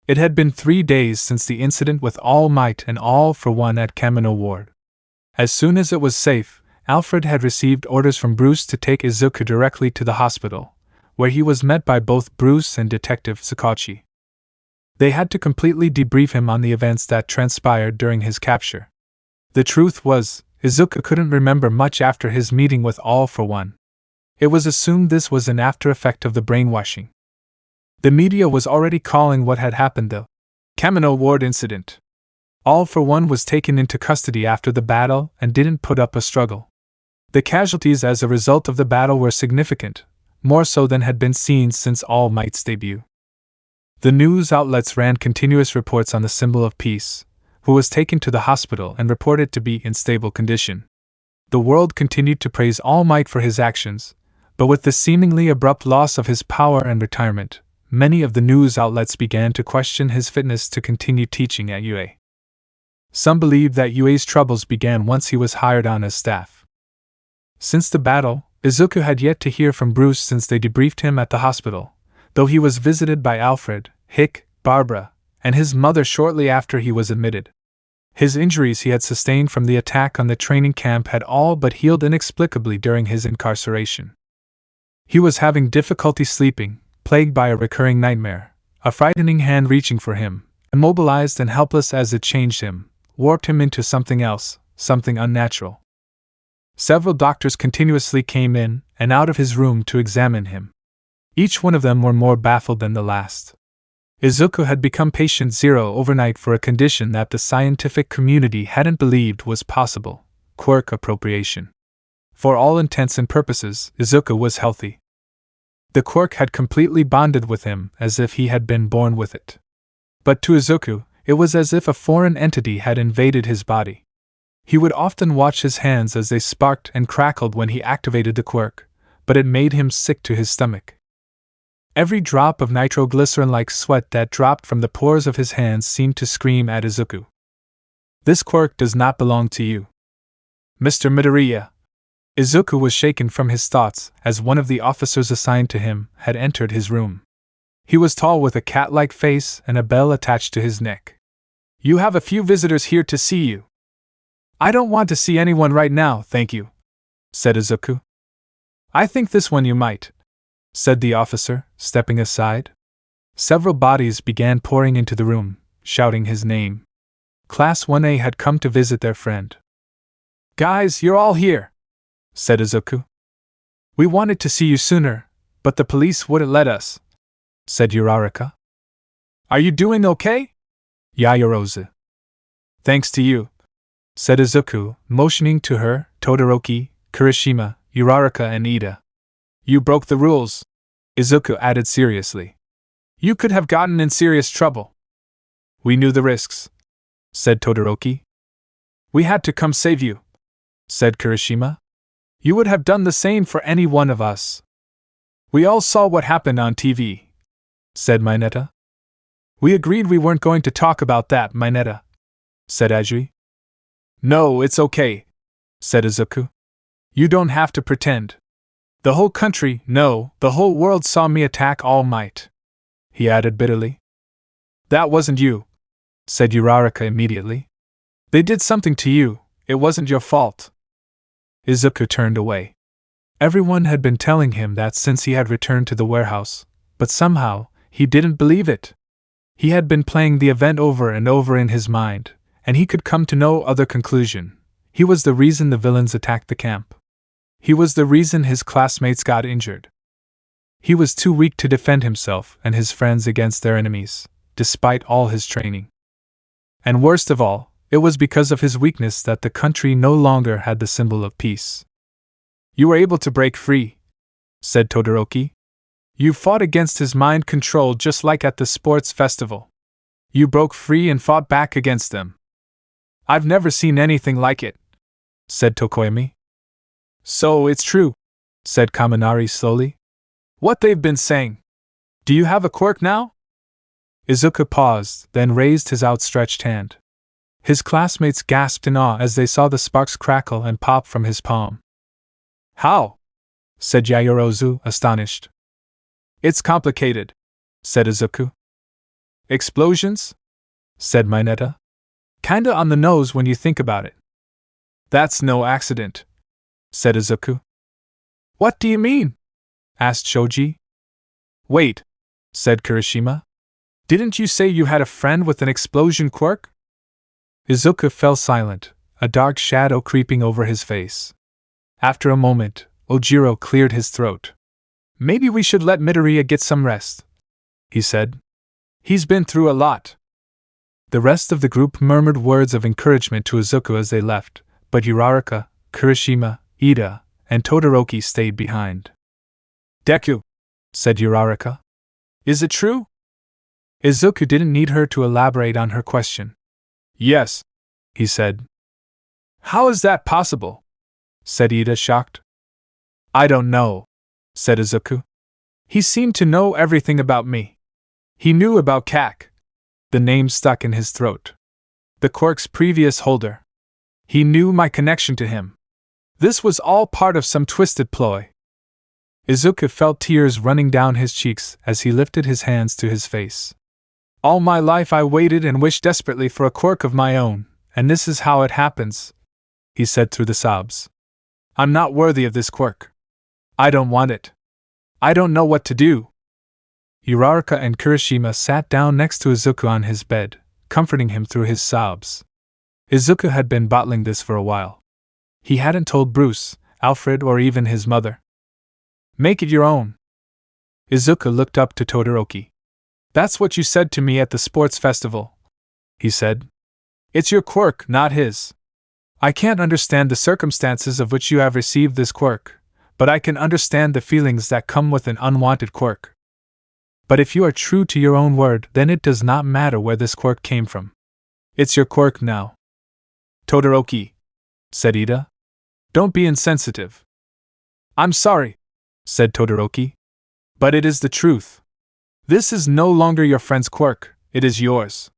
[SPEAKER 1] It had been 3 days since the incident with All Might and All for One at Kamino Ward. As soon as it was safe, Alfred had received orders from Bruce to take Izuku directly to the hospital, where he was met by both Bruce and Detective Sakachi. They had to completely debrief him on the events that transpired during his capture. The truth was, Izuku couldn't remember much after his meeting with All for One. It was assumed this was an after effect of the brainwashing. The media was already calling what had happened the Kamino Ward incident. All for One was taken into custody after the battle and didn't put up a struggle. The casualties as a result of the battle were significant, more so than had been seen since All Might's debut. The news outlets ran continuous reports on the symbol of peace, who was taken to the hospital and reported to be in stable condition. The world continued to praise All Might for his actions, but with the seemingly abrupt loss of his power and retirement, many of the news outlets began to question his fitness to continue teaching at UA. Some believed that UA's troubles began once he was hired on as staff. Since the battle, Izuku had yet to hear from Bruce since they debriefed him at the hospital, though he was visited by Alfred, Hick, Barbara, and his mother shortly after he was admitted. His injuries he had sustained from the attack on the training camp had all but healed inexplicably during his incarceration. He was having difficulty sleeping, plagued by a recurring nightmare, a frightening hand reaching for him, immobilized and helpless as it changed him, warped him into something else, something unnatural. Several doctors continuously came in and out of his room to examine him. Each one of them were more baffled than the last. Izuku had become patient zero overnight for a condition that the scientific community hadn't believed was possible: quirk appropriation. For all intents and purposes, Izuku was healthy. The quirk had completely bonded with him as if he had been born with it. But to Izuku, it was as if a foreign entity had invaded his body. He would often watch his hands as they sparked and crackled when he activated the quirk, but it made him sick to his stomach. Every drop of nitroglycerin-like sweat that dropped from the pores of his hands seemed to scream at Izuku. "This quirk does not belong to you, Mr. Midoriya." Izuku was shaken from his thoughts as one of the officers assigned to him had entered his room. He was tall with a cat-like face and a bell attached to his neck. "You have a few visitors here to see you." "I don't want to see anyone right now, thank you," said Izuku. "I think this one you might," said the officer, stepping aside. Several bodies began pouring into the room, shouting his name. Class 1A had come to visit their friend. "Guys, you're all here," said Izuku. "We wanted to see you sooner, but the police wouldn't let us," said Uraraka. "Are you doing okay?" Yaoyorozu. "Thanks to you," said Izuku, motioning to her, Todoroki, Kirishima, Uraraka and Ida. "You broke the rules," Izuku added seriously. "You could have gotten in serious trouble." "We knew the risks," said Todoroki. "We had to come save you," said Kirishima. "You would have done the same for any one of us." "We all saw what happened on TV," said Mineta. "We agreed we weren't going to talk about that, Mineta," said Ajui. "No, it's okay," said Izuku. "You don't have to pretend. The whole country, no, the whole world saw me attack Almight," he added bitterly. "That wasn't you," said Uraraka immediately. "They did something to you, it wasn't your fault." Izuku turned away. Everyone had been telling him that since he had returned to the warehouse, but somehow, he didn't believe it. He had been playing the event over and over in his mind, and he could come to no other conclusion. He was the reason the villains attacked the camp. He was the reason his classmates got injured. He was too weak to defend himself and his friends against their enemies, despite all his training. And worst of all, it was because of his weakness that the country no longer had the symbol of peace. "You were able to break free," said Todoroki. "You fought against his mind control just like at the sports festival. You broke free and fought back against them." "I've never seen anything like it," said Tokoyami. "So it's true," said Kaminari slowly. "What they've been saying. Do you have a quirk now?" Izuku paused, then raised his outstretched hand. His classmates gasped in awe as they saw the sparks crackle and pop from his palm. "How?" said Yaoyorozu, astonished. "It's complicated," said Izuku. "Explosions?" said Mineta. "Kinda on the nose when you think about it." "That's no accident," said Izuku. "What do you mean?" asked Shoji. "Wait," said Kirishima. "Didn't you say you had a friend with an explosion quirk?" Izuku fell silent, a dark shadow creeping over his face. After a moment, Ojiro cleared his throat. "Maybe we should let Midoriya get some rest," he said. "He's been through a lot." The rest of the group murmured words of encouragement to Izuku as they left, but Uraraka, Kirishima, Ida, and Todoroki stayed behind. "Deku," said Uraraka. "Is it true?" Izuku didn't need her to elaborate on her question. "Yes," he said. "How is that possible?" said Ida, shocked. "I don't know," said Izuku. "He seemed to know everything about me. He knew about Kak." The name stuck in his throat. "The quirk's previous holder. He knew my connection to him. This was all part of some twisted ploy." Izuku felt tears running down his cheeks as he lifted his hands to his face. All my life I waited and wished desperately for a quirk of my own, and this is how it happens, he said through the sobs. I'm not worthy of this quirk. I don't want it. I don't know what to do. Uraraka and Kirishima sat down next to Izuku on his bed, comforting him through his sobs. Izuku had been bottling this for a while. He hadn't told Bruce, Alfred, or even his mother. Make it your own. Izuku looked up to Todoroki. That's what you said to me at the sports festival, he said. It's your quirk, not his. I can't understand the circumstances of which you have received this quirk, but I can understand the feelings that come with an unwanted quirk. But if you are true to your own word, then it does not matter where this quirk came from. It's your quirk now. Todoroki, said Ida. Don't be insensitive. I'm sorry, said Todoroki. But it is the truth. This is no longer your friend's quirk, it is yours.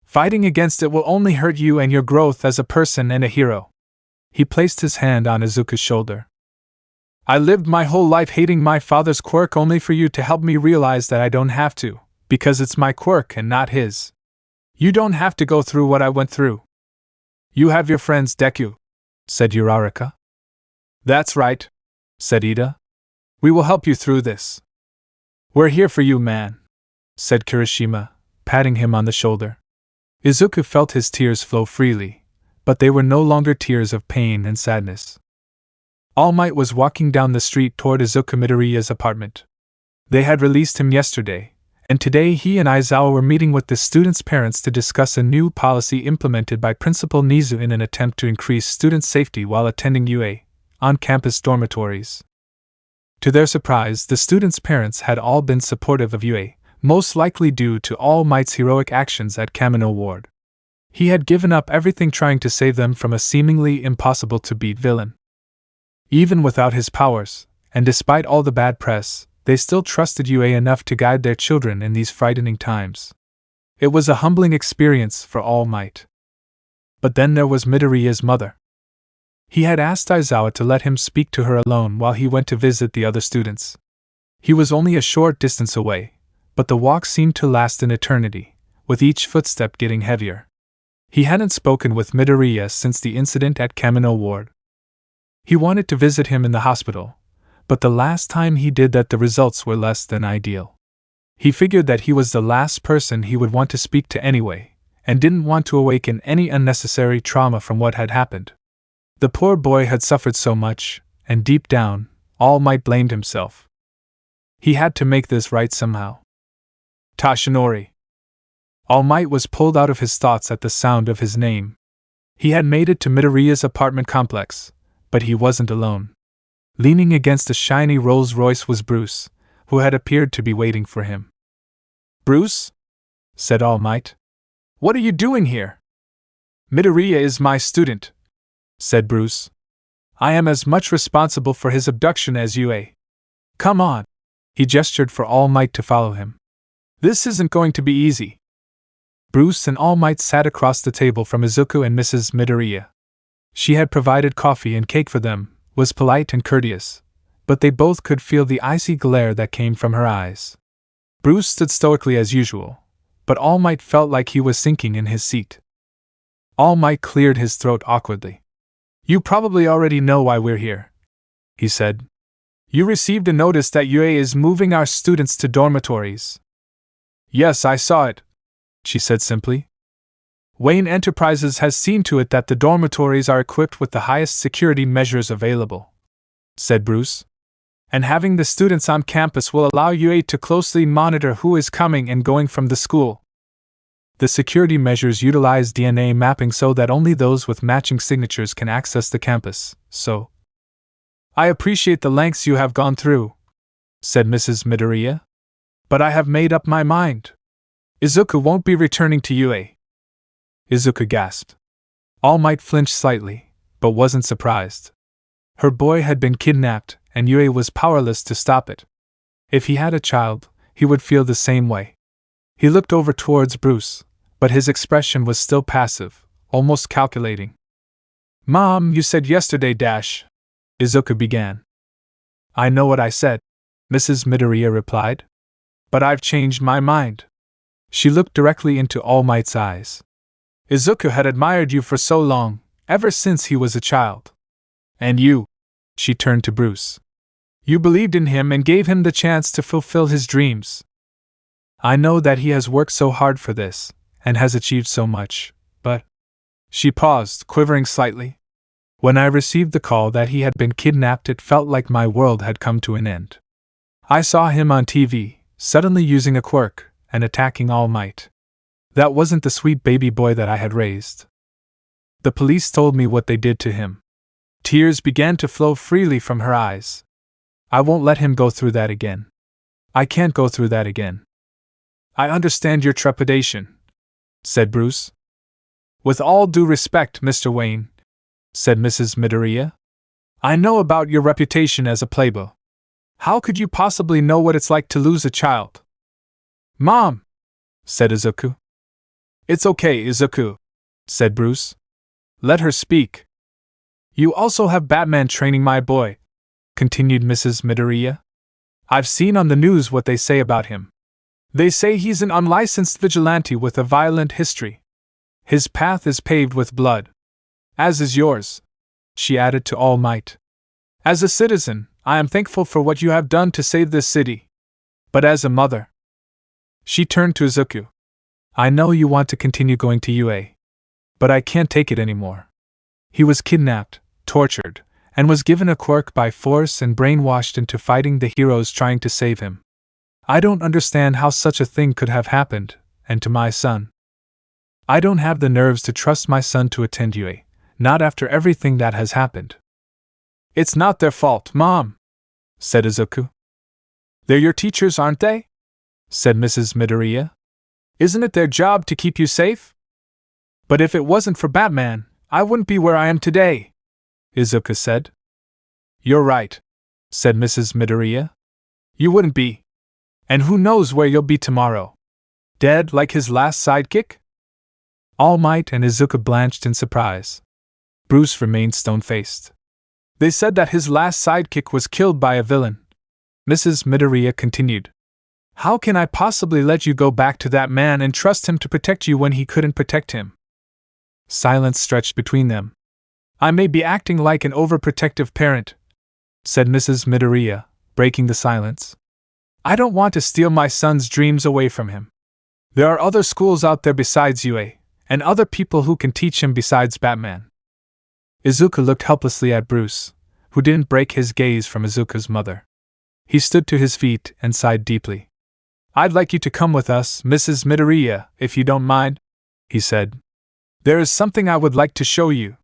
[SPEAKER 1] Fighting against it will only hurt you and your growth as a person and a hero. He placed his hand on Izuku's shoulder. I lived my whole life hating my father's quirk only for you to help me realize that I don't have to, because it's my quirk and not his. You don't have to go through what I went through. You have your friends, Deku, said Uraraka. That's right, said Ida. We will help you through this. We're here for you, man, said Kirishima, patting him on the shoulder. Izuku felt his tears flow freely, but they were no longer tears of pain and sadness. Almight was walking down the street toward Izuku Midoriya's apartment. They had released him yesterday, and today he and Aizawa were meeting with the students' parents to discuss a new policy implemented by Principal Nizu in an attempt to increase student safety while attending UA, on-campus dormitories. To their surprise, the students' parents had all been supportive of UA, most likely due to All Might's heroic actions at Kamino Ward. He had given up everything trying to save them from a seemingly impossible-to-beat villain. Even without his powers, and despite all the bad press, they still trusted UA enough to guide their children in these frightening times. It was a humbling experience for All Might. But then there was Midoriya's mother. He had asked Aizawa to let him speak to her alone while he went to visit the other students. He was only a short distance away, but the walk seemed to last an eternity, with each footstep getting heavier. He hadn't spoken with Midoriya since the incident at Kamino Ward. He wanted to visit him in the hospital, but the last time he did that the results were less than ideal. He figured that he was the last person he would want to speak to anyway, and didn't want to awaken any unnecessary trauma from what had happened. The poor boy had suffered so much, and deep down, All Might blamed himself. He had to make this right somehow. Tashinori. All Might was pulled out of his thoughts at the sound of his name. He had made it to Midoriya's apartment complex, but he wasn't alone. Leaning against a shiny Rolls-Royce was Bruce, who had appeared to be waiting for him. Bruce? Said All Might. What are you doing here? Midoriya is my student, said Bruce. I am as much responsible for his abduction as you are. Come on. He gestured for All Might to follow him. This isn't going to be easy. Bruce and All Might sat across the table from Izuku and Mrs. Midoriya. She had provided coffee and cake for them, was polite and courteous, but they both could feel the icy glare that came from her eyes. Bruce stood stoically as usual, but All Might felt like he was sinking in his seat. All Might cleared his throat awkwardly. You probably already know why we're here, he said. You received a notice that UA is moving our students to dormitories. Yes, I saw it, she said simply. Wayne Enterprises has seen to it that the dormitories are equipped with the highest security measures available, said Bruce. And having the students on campus will allow UA to closely monitor who is coming and going from the school. The security measures utilize DNA mapping so that only those with matching signatures can access the campus, so. I appreciate the lengths you have gone through, said Mrs. Midoriya. But I have made up my mind. Izuku won't be returning to UA. Izuku gasped. All Might flinched slightly, but wasn't surprised. Her boy had been kidnapped, and UA was powerless to stop it. If he had a child, he would feel the same way. He looked over towards Bruce, but his expression was still passive, almost calculating. Mom, you said yesterday, Izuku began. I know what I said, Mrs. Midoriya replied. But I've changed my mind. She looked directly into All Might's eyes. Izuku had admired you for so long, ever since he was a child. And you, she turned to Bruce. You believed in him and gave him the chance to fulfill his dreams. I know that he has worked so hard for this, and has achieved so much, but… She paused, quivering slightly. When I received the call that he had been kidnapped, it felt like my world had come to an end. I saw him on TV, suddenly using a quirk, and attacking All Might. That wasn't the sweet baby boy that I had raised. The police told me what they did to him. Tears began to flow freely from her eyes. I won't let him go through that again. I can't go through that again. I understand your trepidation, said Bruce. With all due respect, Mr. Wayne, said Mrs. Midoriya, I know about your reputation as a playboy. How could you possibly know what it's like to lose a child? Mom, said Izuku. It's okay, Izuku, said Bruce. Let her speak. You also have Batman training my boy, continued Mrs. Midoriya. I've seen on the news what they say about him. They say he's an unlicensed vigilante with a violent history. His path is paved with blood. As is yours, she added to All Might. As a citizen, I am thankful for what you have done to save this city. But as a mother… She turned to Izuku. I know you want to continue going to UA. But I can't take it anymore. He was kidnapped, tortured, and was given a quirk by force and brainwashed into fighting the heroes trying to save him. I don't understand how such a thing could have happened, and to my son. I don't have the nerves to trust my son to attend UA, not after everything that has happened. It's not their fault, Mom, said Izuku. They're your teachers, aren't they? Said Mrs. Midoriya. Isn't it their job to keep you safe? But if it wasn't for Batman, I wouldn't be where I am today, Izuku said. You're right, said Mrs. Midoriya. You wouldn't be. And who knows where you'll be tomorrow? Dead like his last sidekick? All Might and Izuku blanched in surprise. Bruce remained stone-faced. They said that his last sidekick was killed by a villain. Mrs. Midoriya continued. How can I possibly let you go back to that man and trust him to protect you when he couldn't protect him? Silence stretched between them. I may be acting like an overprotective parent, said Mrs. Midoriya, breaking the silence. I don't want to steal my son's dreams away from him. There are other schools out there besides UA, and other people who can teach him besides Batman. Izuku looked helplessly at Bruce, who didn't break his gaze from Izuku's mother. He stood to his feet and sighed deeply. I'd like you to come with us, Mrs. Midoriya, if you don't mind, he said. There is something I would like to show you.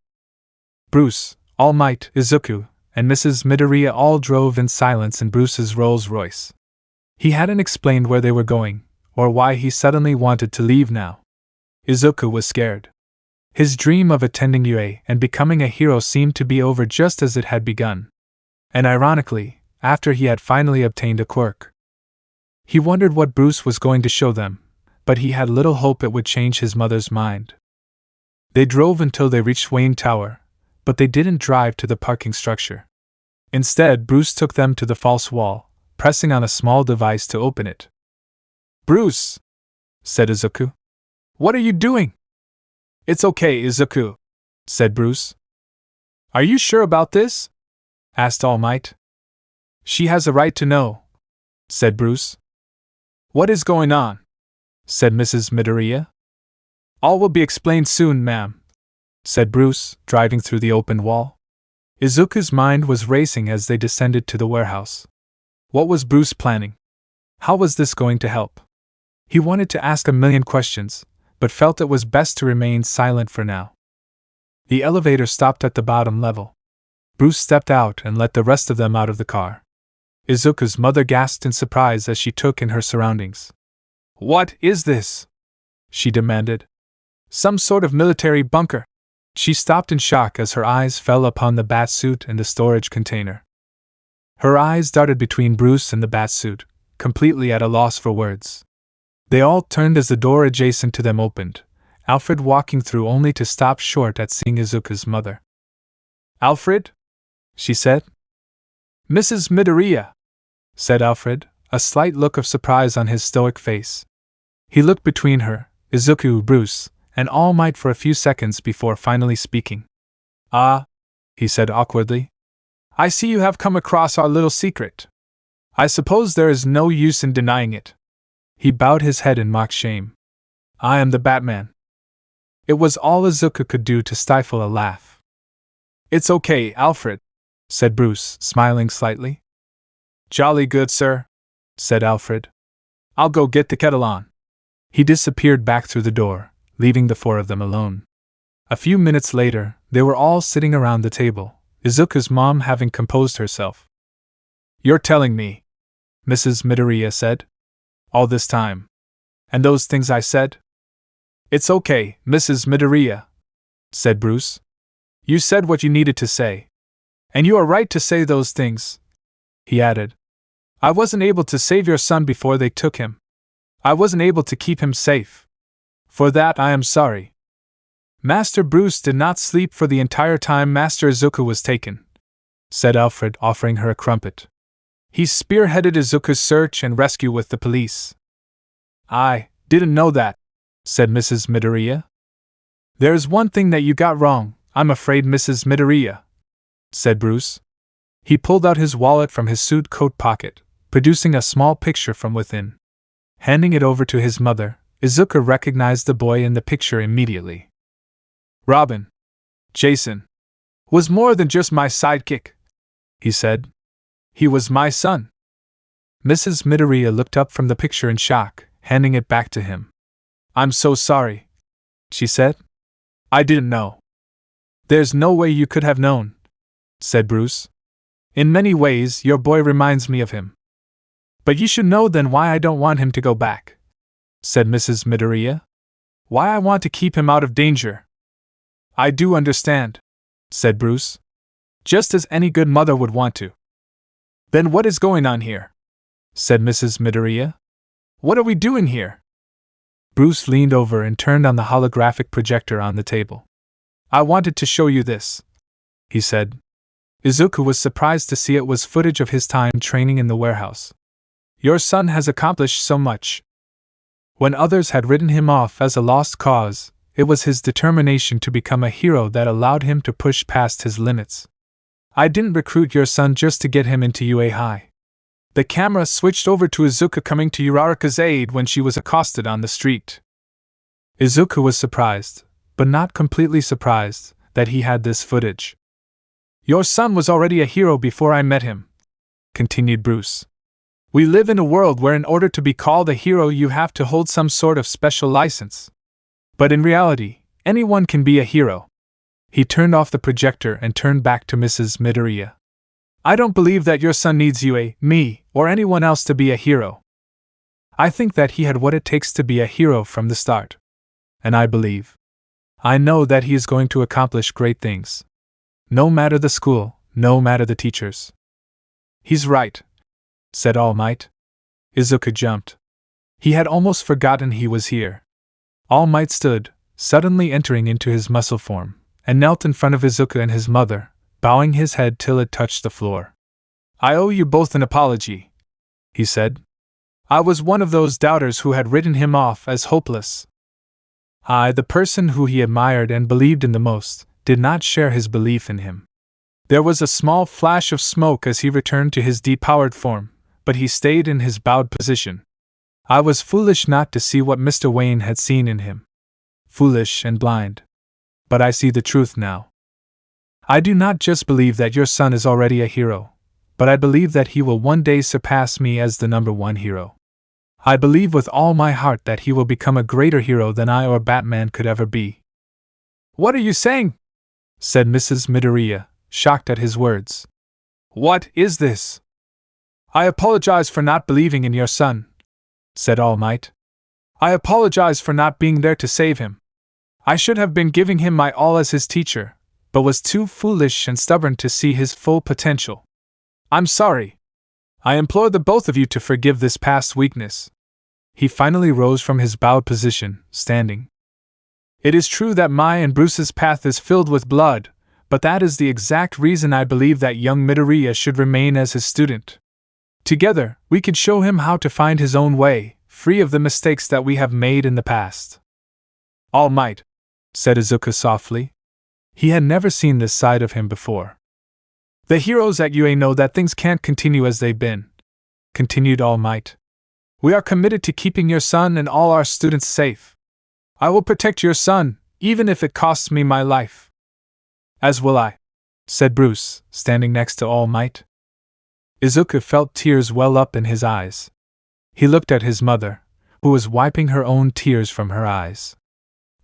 [SPEAKER 1] Bruce, All Might, Izuku, and Mrs. Midoriya all drove in silence in Bruce's Rolls-Royce. He hadn't explained where they were going, or why he suddenly wanted to leave now. Izuku was scared. His dream of attending UA and becoming a hero seemed to be over just as it had begun. And ironically, after he had finally obtained a quirk. He wondered what Bruce was going to show them, but he had little hope it would change his mother's mind. They drove until they reached Wayne Tower, but they didn't drive to the parking structure. Instead, Bruce took them to the false wall, pressing on a small device to open it. Bruce, said Izuku. What are you doing? It's okay, Izuku, said Bruce. Are you sure about this? Asked All Might. She has a right to know, said Bruce. What is going on? Said Mrs. Midoriya. All will be explained soon, ma'am, said Bruce, driving through the open wall. Izuku's mind was racing as they descended to the warehouse. What was Bruce planning? How was this going to help? He wanted to ask a million questions, but felt it was best to remain silent for now. The elevator stopped at the bottom level. Bruce stepped out and let the rest of them out of the car. Izuku's mother gasped in surprise as she took in her surroundings. What is this? She demanded. Some sort of military bunker. She stopped in shock as her eyes fell upon the batsuit and the storage container. Her eyes darted between Bruce and the batsuit, completely at a loss for words. They all turned as the door adjacent to them opened, Alfred walking through only to stop short at seeing Izuku's mother. Alfred? She said. Mrs. Midoriya. said Alfred, a slight look of surprise on his stoic face. He looked between her, Izuku, Bruce, and All Might for a few seconds before finally speaking. "Ah," he said awkwardly. "I see you have come across our little secret. I suppose there is no use in denying it." He bowed his head in mock shame. "I am the Batman." It was all Izuku could do to stifle a laugh. "It's okay, Alfred," said Bruce, smiling slightly. "Jolly good, sir," said Alfred. "I'll go get the kettle on." He disappeared back through the door, leaving the four of them alone. A few minutes later, they were all sitting around the table, Izuku's mom having composed herself. "You're telling me," Mrs. Midoriya said, "all this time. And those things I said?" "It's okay, Mrs. Midoriya," said Bruce. "You said what you needed to say. And you are right to say those things," he added. "I wasn't able to save your son before they took him. I wasn't able to keep him safe. For that I am sorry. Master Bruce did not sleep for the entire time Master Izuku was taken," said Alfred, offering her a crumpet. "He spearheaded Izuku's search and rescue with the police." "I didn't know that," said Mrs. Midoriya. "There's one thing that you got wrong, I'm afraid, Mrs. Midoriya," said Bruce. He pulled out his wallet from his suit coat pocket, producing a small picture from within. Handing it over to his mother, Izuku recognized the boy in the picture immediately. "Robin, Jason, was more than just my sidekick," he said. "He was my son." Mrs. Midoriya looked up from the picture in shock, handing it back to him. "I'm so sorry," she said. "I didn't know." "There's no way you could have known," said Bruce. "In many ways, your boy reminds me of him." "But you should know then why I don't want him to go back," said Mrs. Midoriya. "Why I want to keep him out of danger." "I do understand," said Bruce. "Just as any good mother would want to." "Then what is going on here?" said Mrs. Midoriya. "What are we doing here?" Bruce leaned over and turned on the holographic projector on the table. "I wanted to show you this," he said. Izuku was surprised to see it was footage of his time training in the warehouse. "Your son has accomplished so much." When others had written him off as a lost cause, it was his determination to become a hero that allowed him to push past his limits. "I didn't recruit your son just to get him into UA High." The camera switched over to Izuku coming to Uraraka's aid when she was accosted on the street. Izuku was surprised, but not completely surprised, that he had this footage. "Your son was already a hero before I met him," continued Bruce. "We live in a world where in order to be called a hero you have to hold some sort of special license. But in reality, anyone can be a hero." He turned off the projector and turned back to Mrs. Midoriya. "I don't believe that your son needs you, me, or anyone else to be a hero. I think that he had what it takes to be a hero from the start. And I know that he is going to accomplish great things. No matter the school, no matter the teachers." "He's right," said All Might. Izuku jumped. He had almost forgotten he was here. All Might stood, suddenly entering into his muscle form, and knelt in front of Izuku and his mother, bowing his head till it touched the floor. "I owe you both an apology," he said. "I was one of those doubters who had written him off as hopeless. I, the person who he admired and believed in the most, did not share his belief in him." There was a small flash of smoke as he returned to his depowered form, but he stayed in his bowed position. "I was foolish not to see what Mr. Wayne had seen in him. Foolish and blind. But I see the truth now. I do not just believe that your son is already a hero, but I believe that he will one day surpass me as the #1 hero. I believe with all my heart that he will become a greater hero than I or Batman could ever be." "What are you saying?" said Mrs. Midoriya, shocked at his words. "What is this?" "I apologize for not believing in your son," said All Might. "I apologize for not being there to save him. I should have been giving him my all as his teacher, but was too foolish and stubborn to see his full potential. I'm sorry. I implore the both of you to forgive this past weakness." He finally rose from his bowed position, standing. "It is true that my and Bruce's path is filled with blood, but that is the exact reason I believe that young Midoriya should remain as his student. Together, we could show him how to find his own way, free of the mistakes that we have made in the past. All Might, said Izuku softly. He had never seen this side of him before. The heroes at UA know that things can't continue as they've been, continued All Might. We are committed to keeping your son and all our students safe. I will protect your son, even if it costs me my life. As will I, said Bruce, standing next to All Might. Izuku felt tears well up in his eyes. He looked at his mother, who was wiping her own tears from her eyes.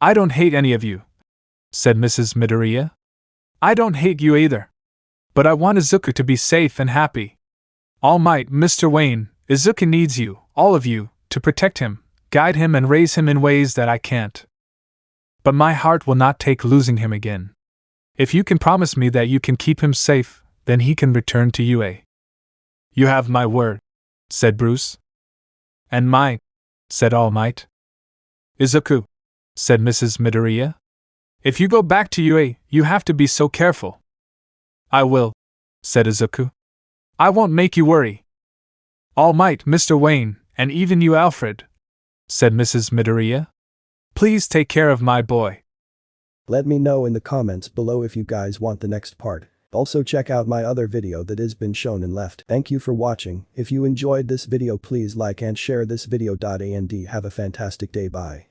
[SPEAKER 1] I don't hate any of you, said Mrs. Midoriya. I don't hate you either. But I want Izuku to be safe and happy. All Might, Mr. Wayne, Izuku needs you, all of you, to protect him, guide him and raise him in ways that I can't. But my heart will not take losing him again. If you can promise me that you can keep him safe, then he can return to UA. You have my word, said Bruce. And mine, said All Might. Izuku, said Mrs. Midoriya. If you go back to UA, you have to be so careful. I will, said Izuku. I won't make you worry. All Might, Mr. Wayne, and even you, Alfred, said Mrs. Midoriya. Please take care of my boy.
[SPEAKER 2] Let me know in the comments below if you guys want the next part. Also check out my other video that has been shown and left. Thank you for watching. If you enjoyed this video, please like and share this video. And have a fantastic day. Bye.